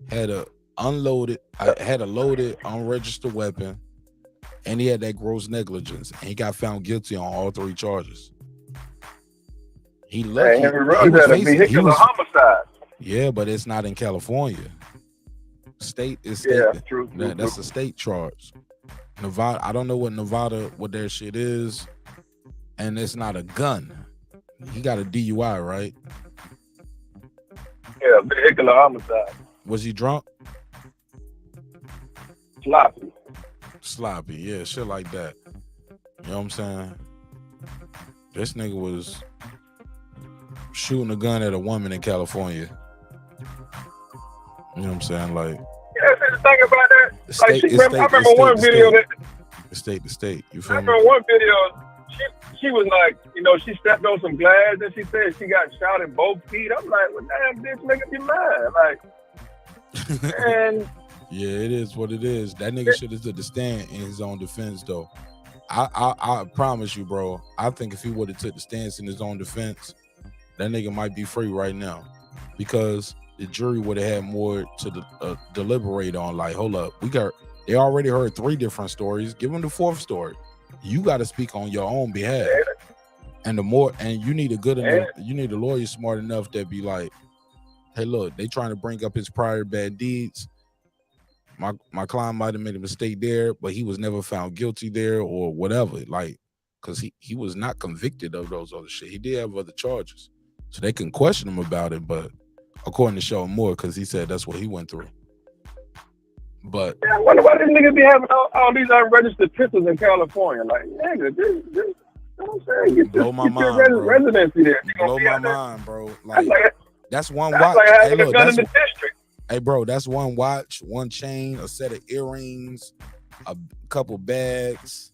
had a loaded, unregistered weapon, and he had that gross negligence. And he got found guilty on all 3 charges. He lucky. Henry Ruggs had a vehicular homicide. Yeah, but it's not in California. State is state. Yeah, true. That's a state charge. Nevada, I don't know what their shit is, and it's not a gun. He got a DUI, right? Yeah, vehicular homicide. Was he drunk? Sloppy, yeah, shit like that. You know what I'm saying? This nigga was shooting a gun at a woman in California. You know what I'm saying? Like, yeah, see the thing about that. I remember one video that the state. You feel I me? remember one video. She was like, you know, she stepped on some glass and she said she got shot in both feet. I'm like, well, damn, bitch, make up your mind. Like, and yeah, it is what it is. That nigga should have took the stand in his own defense, though. I promise you, bro. I think if he would have took the stance in his own defense, that nigga might be free right now, because the jury would have had more to deliberate on. Like, hold up, they already heard 3 different stories. Give them the 4th story. You got to speak on your own behalf, and you need you need a lawyer smart enough that be like, hey, look, they trying to bring up his prior bad deeds. My client might have made a mistake there, but he was never found guilty there or whatever. Like, because he was not convicted of those other shit. He did have other charges, so they can question him about it. But according to Shawn Moore, because he said that's what he went through. But yeah, I wonder why these niggas be having all these unregistered pistols in California. Like, nigga, this you know what I'm saying? Get blow my mind, bro. Residency there. Blow my mind, bro. Like, that's one that's watch. like having Hey, a look, gun in the district. Hey, bro, that's one watch, one chain, a set of earrings, a couple bags.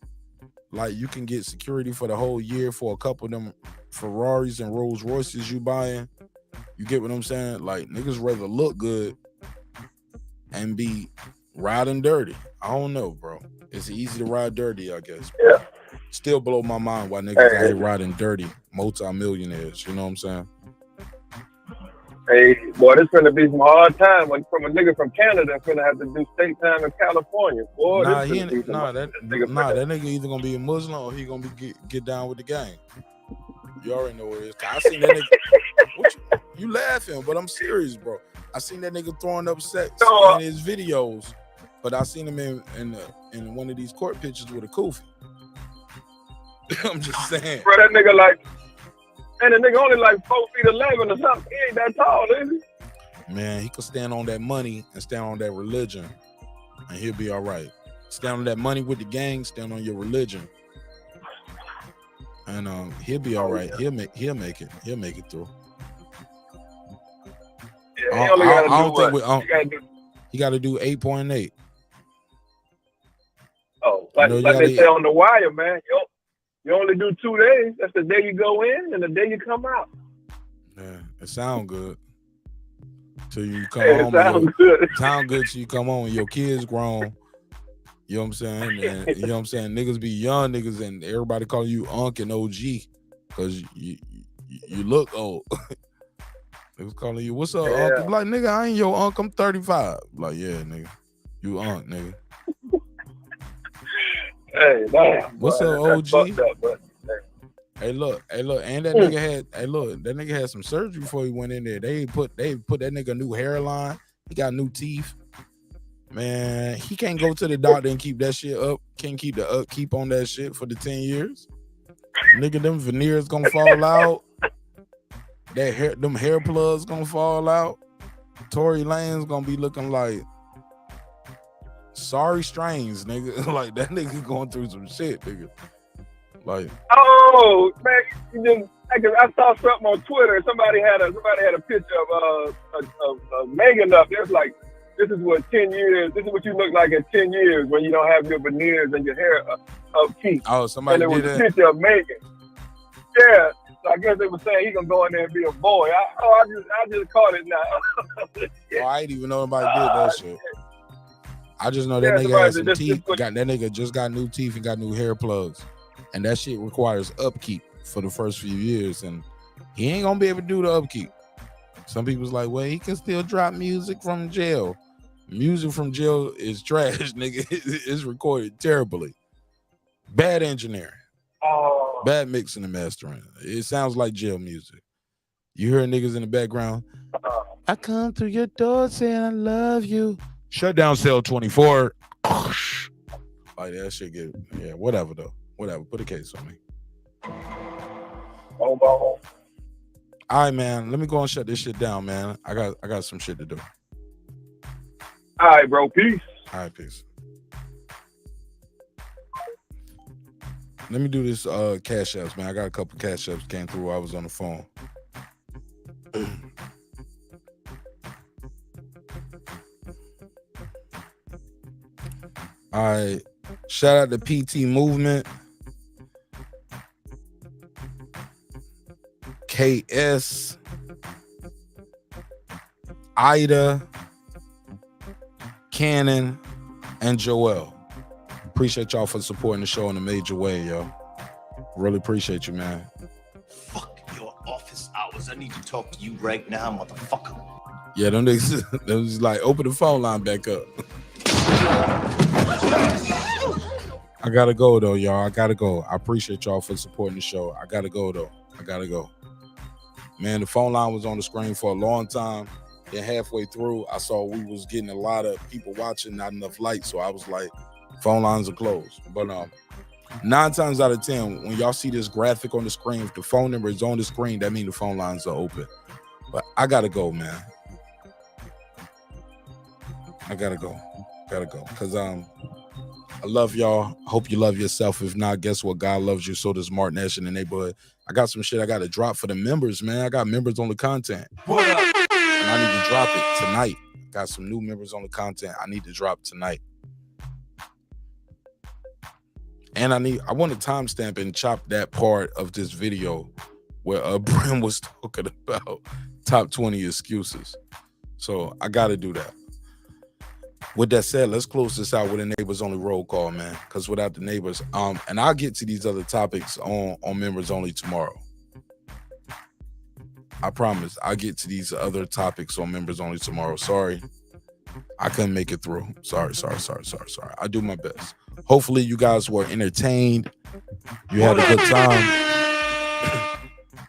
Like, you can get security for the whole year for a couple of them Ferraris and Rolls Royces you buying. You get what I'm saying? Like, niggas rather look good and be riding dirty. I don't know, bro. It's easy to ride dirty, I guess. Yeah. Still blow my mind why niggas out here riding dirty, multi-millionaires. You know what I'm saying? Hey, boy, this gonna be some hard time from a nigga from Canada gonna have to do state time in California. Boy, that nigga either gonna be a Muslim or he gonna be get down with the gang. You already know what it is. I seen that nigga. You laughing, but I'm serious, bro. I seen that nigga throwing up sex in his videos, but I seen him in one of these court pictures with a kufi. I'm just saying. Bro, that nigga like. And the nigga only like 4'11" or something. He ain't that tall, is he? Man, he could stand on that money and stand on that religion, and he'll be all right. Stand on that money with the gang, stand on your religion, and he'll be all right. He'll make it. He'll make it through. Yeah, he only he got to do 8.8. Oh, like they say on The Wire, man. You only do 2 days. That's the day you go in and the day you come out. Yeah, it sound good. Till you come home. Sound good till you come home and your kids grown. You know what I'm saying? And, you know what I'm saying? Niggas be young niggas and everybody call you Unc and OG because you look old. Niggas calling you, what's up, Unc? You like, nigga, I ain't your Unc. I'm 35. Like, yeah, nigga. You Unc, nigga. Hey, damn. What's up, OG? Hey, look, and that nigga had some surgery before he went in there. They put that nigga a new hairline. He got new teeth. Man, he can't go to the doctor and keep that shit up. Can't keep the upkeep on that shit for the 10 years. Nigga, them veneers gonna fall out. Them hair plugs gonna fall out. Tory Lanez gonna be looking like Sorry Strains, nigga. Like, that nigga going through some shit, nigga. Like, oh man, I saw something on Twitter. Somebody had a picture of Megan up. There's like this is what 10 years. This is what you look like in 10 years when you don't have your veneers and your hair upkeep. Oh, somebody and it was did a that? picture of Megan. Yeah. So I guess they were saying he gonna go in there and be a boy. I just caught it now. Oh, I didn't even know nobody did that shit. I just know that Yeah, nigga somebody had some just teeth. put- That nigga just got new teeth and got new hair plugs, and that shit requires upkeep for the first few years, and he ain't gonna be able to do the upkeep. Some people's like, well, he can still drop music from jail. Music from jail is trash, nigga. It's recorded terribly. Bad engineering. Bad mixing and mastering. It sounds like jail music. You hear niggas in the background. I come through your door saying I love you. Shut down cell 24. Like that shit get, yeah, whatever though. Whatever. Put a case on me. All right, man. Let me go and shut this shit down, man. I got some shit to do. All right, bro. Peace. All right, peace. Let me do this cash apps, man. I got a couple cash apps came through while I was on the phone. All right. Shout out to PT Movement. KS. Ida. Cannon. And Joel. Appreciate y'all for supporting the show in a major way, yo. Really appreciate you, man. Fuck your office hours. I need to talk to you right now, motherfucker. Yeah, them niggas, they was like, open the phone line back up. I gotta go, though, y'all. I gotta go. I appreciate y'all for supporting the show. I gotta go, though. I gotta go. Man, the phone line was on the screen for a long time. Then halfway through, I saw we was getting a lot of people watching, not enough light. So I was like, phone lines are closed. But 9 times out of 10, when y'all see this graphic on the screen, if the phone number is on the screen, that means the phone lines are open. But I gotta go, man. I gotta go. Because I love y'all. Hope you love yourself. If not, guess what? God loves you. So does Martin Nash in the neighborhood. I got some shit I gotta drop for the members, man. I got members on the content. What up? And I need to drop it tonight. Got some new members on the content I need to drop tonight. And I want to timestamp and chop that part of this video where Brim was talking about top 20 excuses. So I got to do that. With that said, let's close this out with a neighbors only roll call, man. Because without the neighbors, and I'll get to these other topics on members only tomorrow. I promise. I'll get to these other topics on members only tomorrow. Sorry, I couldn't make it through. Sorry. I do my best. Hopefully you guys were entertained. You had a good time.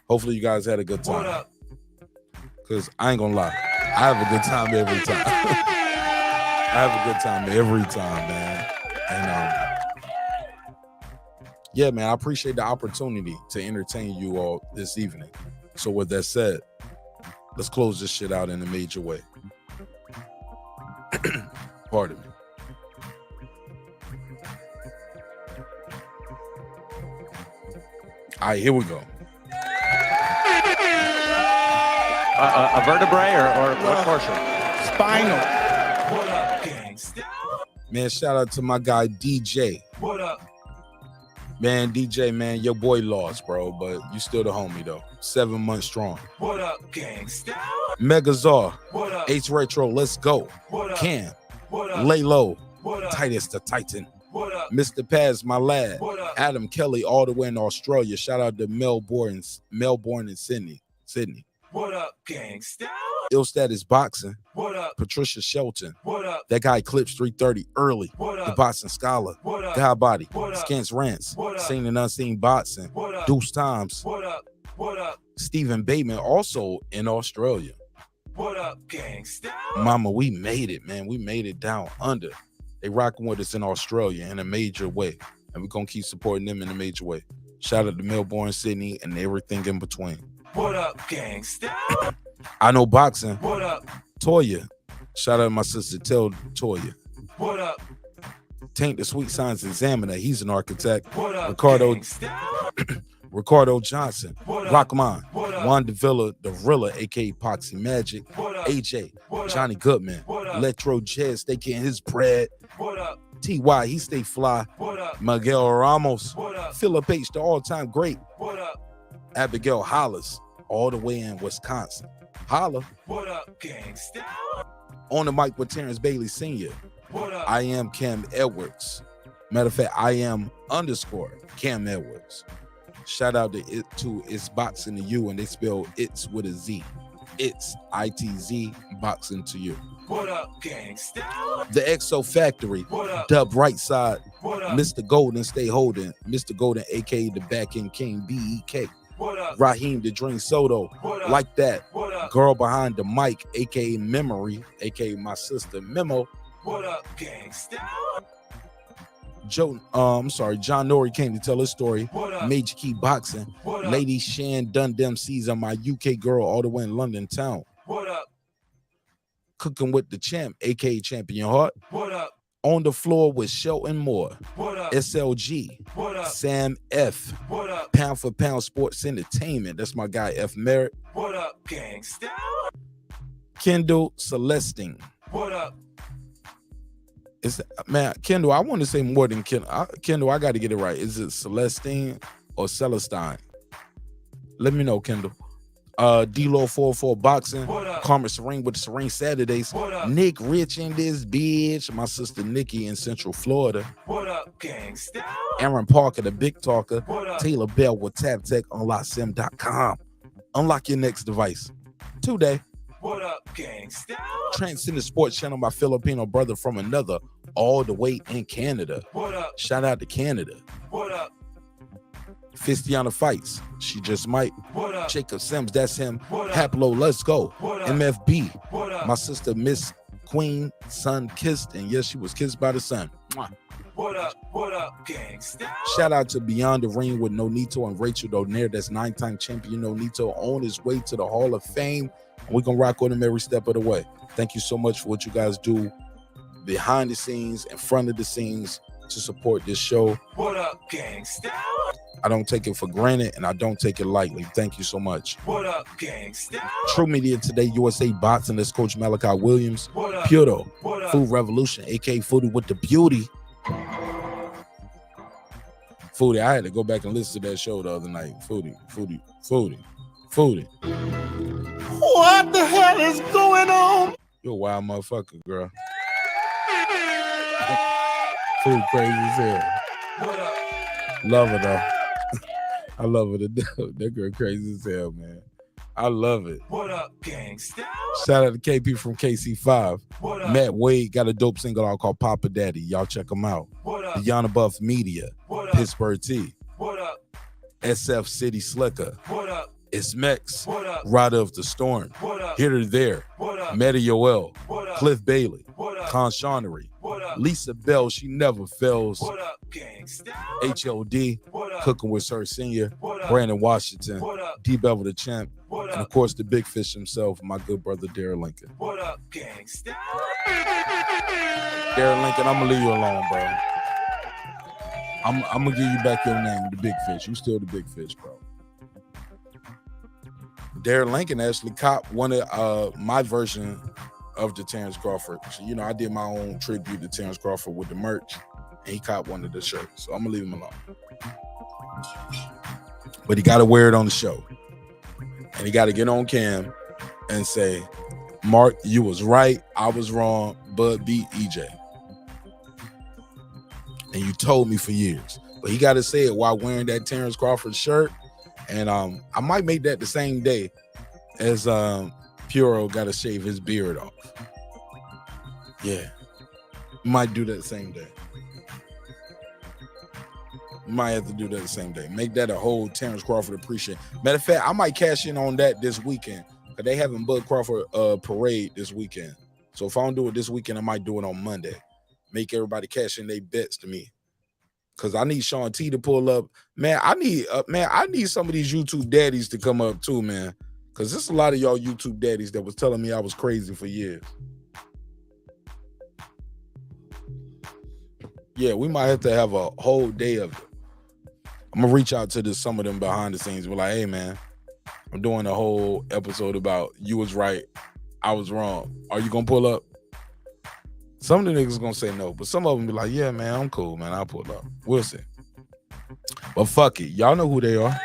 Hopefully you guys had a good time. Because I ain't gonna lie, I have a good time every time. I have a good time every time, man. And yeah, man, I appreciate the opportunity to entertain you all this evening. So with that said, let's close this shit out in a major way. Pardon me. All right, here we go. A vertebrae or what portion? Spinal. What up, gangsta? Man, shout out to my guy DJ. What up? Man, DJ, man, your boy lost, bro, but you still the homie, though. 7 months strong. What up, gangsta? Megazar. What up? H Retro, let's go. What up? Cam. What up? Lay low. What up? Titus the Titan. What up? Mr. Paz, my lad. What up? Adam Kelly, all the way in Australia. Shout out to Melbourne and Sydney. What up, gangsta? Ill Status Boxing. What up? Patricia Shelton. What up? That guy Clips 330 early. What up? The Boxing Scholar. What up? God Body. What up? Scans Rants. What up? Seen and Unseen Boxing. What up? Deuce Times. What up? What up? Stephen Bateman, also in Australia. What up, gangsta? Mama, we made it, man. We made it down under. They rocking with us in Australia in a major way. And we're going to keep supporting them in a major way. Shout out to Melbourne, Sydney, and everything in between. What up, gangsta? I know boxing. What up? Toya. Shout out to my sister, Tell Toya. What up? Tank the Sweet Science Examiner. He's an architect. What up, Ricardo Johnson. What up? Rockman. What up? Juan Davila, the Rilla, a.k.a. Poxy Magic. What up? AJ. What up? Johnny Goodman. What up? Electro Jet, stay getting his bread. What up? T.Y., he stay fly. What up? Miguel Ramos. What up? Philip H., the all-time great. What up? Abigail Hollis, all the way in Wisconsin. Holla. What up, gangsta? On the mic with Terrence Bailey Sr. What up? I am Cam Edwards. Matter of fact, I am _ Cam Edwards. Shout out to It's Boxing to You, and they spell it's with a Z. It's ITZ Boxing to You. What up, gangsta? The Exo Factory. What up? Dub Right Side. What up? Mr. Golden, stay holding. Mr. Golden, aka the Back End King, BEK. What up? Raheem the Dream Soto. What up? Like that. What up? Girl behind the mic, aka Memory, aka my sister Memo. What up, gangsta? John Nori came to tell his story. What up? Major Key Boxing. What up? Lady Shan done them season, my UK girl all the way in London town. What up? Cooking with the champ, aka Champion Heart. What up? On the floor with Shelton Moore. What up? SLG. What up? Sam F. What up? Pound for Pound Sports Entertainment. That's my guy F. Merritt. What up, gangsta? Kendall Celestine. What up? Kendall, I want to say more than Kendall. Kendall, I got to get it right. Is it Celestine or Celestine? Let me know, Kendall. D-Lo 44 Boxing. Carmen Serene with the Serene Saturdays. Nick Rich in this bitch. My sister Nikki in Central Florida. What up, gangsta? Aaron Parker, the Big Talker. What up? Taylor Bell with TapTech. UnlockSim.com. Unlock your next device today. What up, gangsta? Transcendent Sports Channel, my Filipino brother from another, all the way in Canada. What up? Shout out to Canada. What up? Fistiana Fights, she just might. What up? Jacob Sims, that's him. What up? Haplo, let's go. What up? MFB. What up? My sister Miss Queen, son kissed, and yes, she was kissed by the sun. Mwah. What up? What up, gangsta? Shout out to Beyond the Ring with Nonito and Rachel Donaire. That's 9-time champion Nonito on his way to the Hall of Fame. We're going to rock with him every step of the way. Thank you so much for what you guys do behind the scenes, in front of the scenes to support this show. What up, gangsta? I don't take it for granted, and I don't take it lightly. Thank you so much. What up, gangsta? True Media Today, USA Boxing. That's Coach Malachi Williams. What up? Puto. What up? Food Revolution, a.k.a. Foodie with the Beauty. Foodie, I had to go back and listen to that show the other night. Foodie. What the hell is going on? You're a wild motherfucker, girl. Food crazy as hell. What up? Love her though. I love her to death. That girl crazy as hell, man. I love it. What up, gangsta? Shout out to KP from KC5. What up? Matt Wade got a dope single out called Papa Daddy. Y'all check him out. What up? Beyond Buff Media. What up? Pittsburgh T. What up? SF City Slicker. What up? It's Mex. What up? Rider of the Storm. What up? Here to There. What up? Meta Yoel. What up? Cliff Bailey. What up? Con Shawnery. What up? Lisa Bell, she never fails. What up, gangsta? HOD. What up? Cooking with Sir Senior. What up? Brandon Washington. What up? D Bevel the Champ. What And up? of course the big fish himself, my good brother Darren Lincoln. What up, gangsta? Darren Lincoln, I'm gonna leave you alone, bro. I'm gonna give you back your name, the big fish. You still the big fish, bro. Darren Lincoln actually copped one of my version of the Terence Crawford. So, you know, I did my own tribute to Terence Crawford with the merch, and he copped one of the shirts. So I'm gonna leave him alone. But he gotta wear it on the show. And he gotta get on cam and say, Mark, you was right, I was wrong, Bud beat EJ. And you told me for years. But he gotta say it while wearing that Terence Crawford shirt. And I might make that the same day as Puro got to shave his beard off. Yeah. Might do that same day. Might have to do that the same day. Make that a whole Terence Crawford appreciation. Matter of fact, I might cash in on that this weekend. Because they having Bud Crawford parade this weekend. So if I don't do it this weekend, I might do it on Monday. Make everybody cash in their bets to me. Cause I need Shawn T to pull up, man. I need some of these YouTube daddies to come up too, man. Cause there's a lot of y'all YouTube daddies that was telling me I was crazy for years. Yeah, we might have to have a whole day of it. I'm gonna reach out to some of them behind the scenes. Be like, hey, man, I'm doing a whole episode about you was right, I was wrong. Are you gonna pull up? Some of the niggas gonna say no, but some of them be like, yeah, man, I'm cool, man. I'll pull up. We'll see. But fuck it. Y'all know who they are.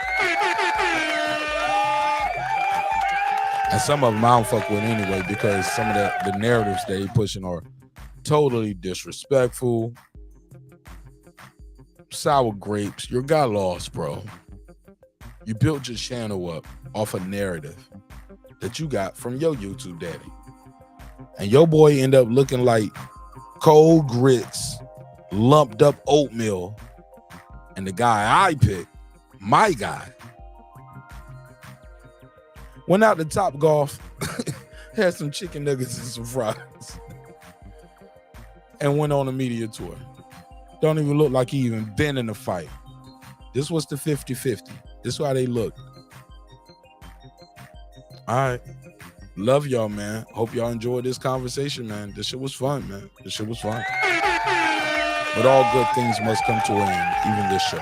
And some of them I don't fuck with anyway, because some of the narratives they pushing are totally disrespectful. Sour grapes. You got lost, bro. You built your channel up off a narrative that you got from your YouTube daddy. And your boy end up looking like cold grits, lumped up oatmeal. And the guy I picked, my guy, went out to Top Golf, had some chicken nuggets and some fries, and went on a media tour. Don't even look like he even been in a fight. This was the 50-50. This is how they look. All right. Love y'all, man. Hope y'all enjoyed this conversation, man. This shit was fun, man. This shit was fun. But all good things must come to an end, even this show.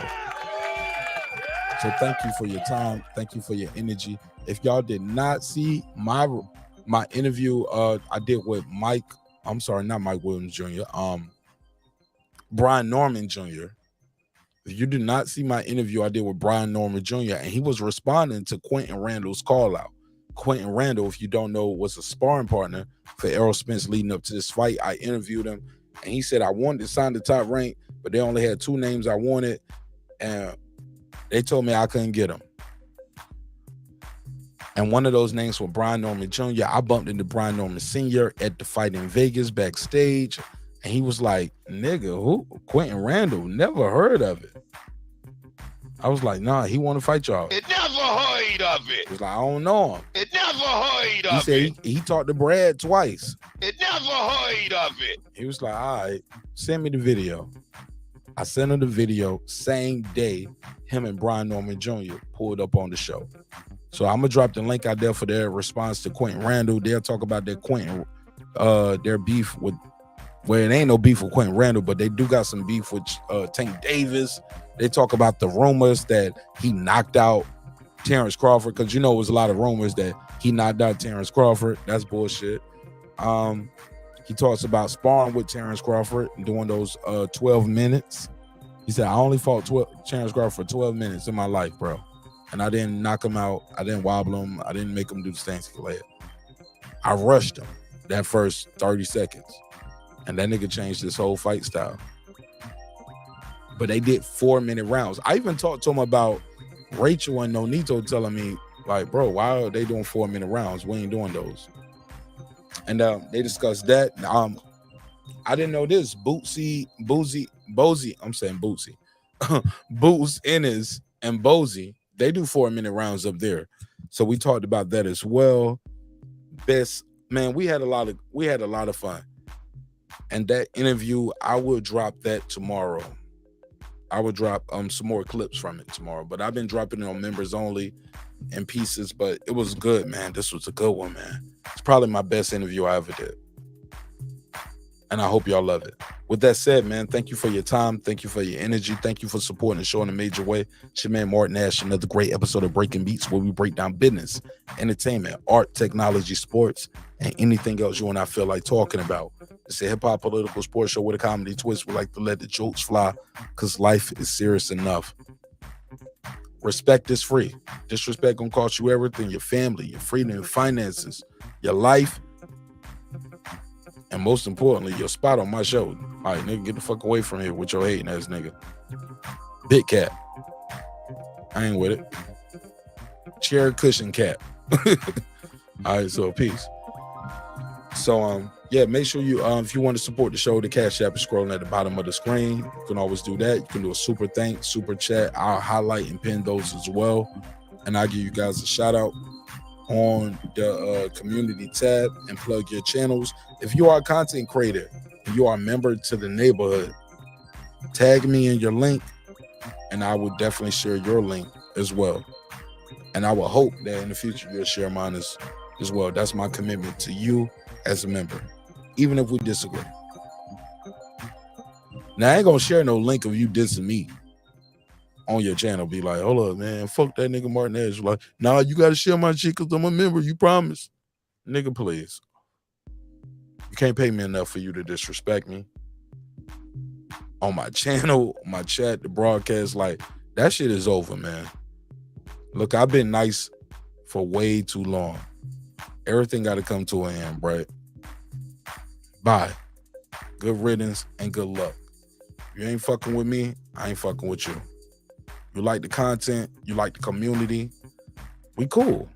So thank you for your time. Thank you for your energy. If y'all did not see my interview I did with Mike, I'm sorry, not Mike Williams Jr., Brian Norman Jr. If you did not see my interview I did with Brian Norman Jr., and he was responding to Quentin Randall's call out. Quentin Randall, if you don't know, was a sparring partner for Errol Spence leading up to this fight. I interviewed him, and he said, I wanted to sign the Top Rank, but they only had 2 names I wanted, and they told me I couldn't get them. And one of those names was Brian Norman Jr. I bumped into Brian Norman Sr. at the fight in Vegas backstage, and he was like, nigga, who? Quentin Randall, never heard of it. I was like, nah, he want to fight y'all. It never heard of it. He was like, I don't know him. It never heard He of said it. he talked to Brad twice. It never heard of it. He was like, all right, send me the video. I sent him the video same day him and Brian Norman Jr. pulled up on the show. So I'm gonna drop the link out there for their response to Quentin Randall. They'll talk about their their beef with, well, it ain't no beef with Quentin Randall, but they do got some beef with Tank Davis. They talk about the rumors that he knocked out Terence Crawford, because you know it was a lot of rumors that he knocked out Terence Crawford. That's bullshit. He talks about sparring with Terence Crawford and doing those 12 minutes. He said, I only fought Terence Crawford for 12 minutes in my life, bro. And I didn't knock him out. I didn't wobble him. I didn't make him do the stance leg. I rushed him that first 30 seconds. And that nigga changed his whole fight style. But they did 4-minute rounds. I even talked to him about Rachel and Nonito telling me, like, bro, why are they doing 4-minute rounds? We ain't doing those. And they discussed that. I didn't know this. Bootsy, I'm saying Bootsy. Boots, Ennis, and Bozy, they do 4-minute rounds up there. So we talked about that as well. Best, man, we had a lot of fun. And that interview, I will drop that tomorrow. I will drop some more clips from it tomorrow. But I've been dropping it on members only in pieces. But it was good, man. This was a good one, man. It's probably my best interview I ever did. And I hope y'all love it. With that said, man, thank you for your time. Thank you for your energy. Thank you for supporting the show in a major way. It's your man, Martin Nash, another great episode of Breaking Beats, where we break down business, entertainment, art, technology, sports, and anything else you and I feel like talking about. It's a hip-hop political sports show with a comedy twist. We like to let the jokes fly because life is serious enough. Respect is free. Disrespect gonna cost you everything: your family, your freedom, your finances, your life, and most importantly, your spot on my show. All right, nigga, get the fuck away from here with your hating ass nigga. Big cat. I ain't with it. Chair cushion cat. All right, so peace. So yeah, make sure you if you want to support the show, the Cash App is scrolling at the bottom of the screen. You can always do that. You can do a super thanks, super chat. I'll highlight and pin those as well, and I'll give you guys a shout out on the community tab and plug your channels. If you are a content creator and you are a member to the neighborhood, tag me in your link, and I will definitely share your link as well. And I will hope that in the future you'll share mine as well. That's my commitment to you as a member, even if we disagree. Now, I ain't gonna share no link of you dissing me on your channel. Be like, hold up, man, fuck that nigga Martin Nash. Like, nah, you gotta share my shit because I'm a member. You promise, nigga, please. can't pay me enough for you to disrespect me on my channel, my chat, the broadcast. Like, that shit is over, man. Look, I've been nice for way too long. Everything got to come to an end, right? Bye. Good riddance and good luck. You ain't fucking with me, I ain't fucking with you. You like the content, you like the community, we cool.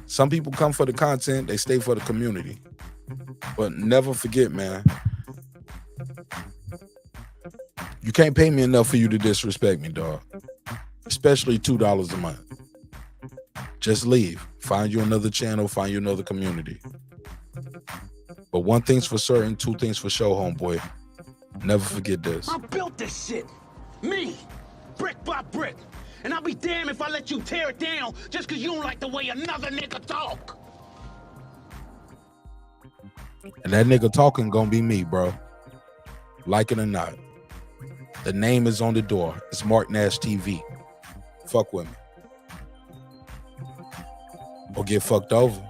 Some people come for the content, they stay for the community. But never forget, man, you can't pay me enough for you to disrespect me, dog. Especially $2 a month. Just leave. Find you another channel, find you another community. But one thing's for certain, two things for sure, homeboy. Never forget this. I built this shit. Me. Brick by brick. And I'll be damned if I let you tear it down just because you don't like the way another nigga talk. And that nigga talking gonna be me, bro. Like it or not. The name is on the door. It's Mark Nash TV. Fuck with me. Or get fucked over.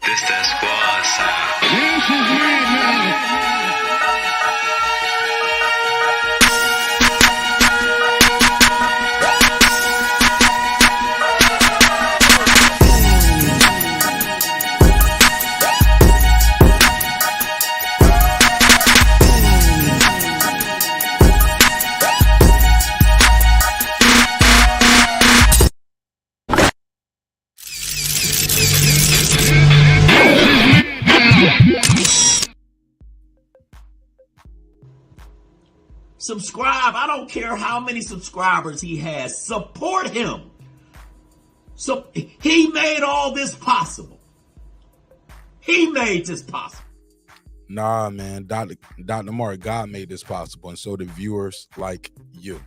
This that squad sound. Subscribe. I don't care how many subscribers he has. Support him. So he made all this possible. He made this possible. Nah, man. Dr. Mark, God made this possible, and so did viewers like you.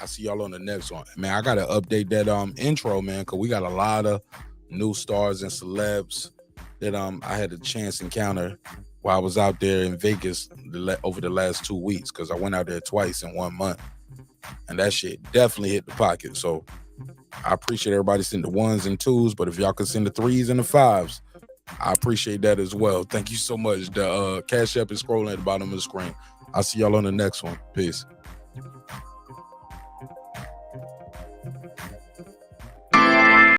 I see y'all on the next one. Man, I gotta update that intro, man, because we got a lot of new stars and celebs that I had a chance encounter while I was out there in Vegas over the last 2 weeks, because I went out there twice in 1 month, and that shit definitely hit the pocket. So I appreciate everybody sending the 1s and 2s, but if y'all can send the 3s and the 5s, I appreciate that as well. Thank you so much. The Cash App is scrolling at the bottom of the screen. I'll see y'all on the next one. Peace.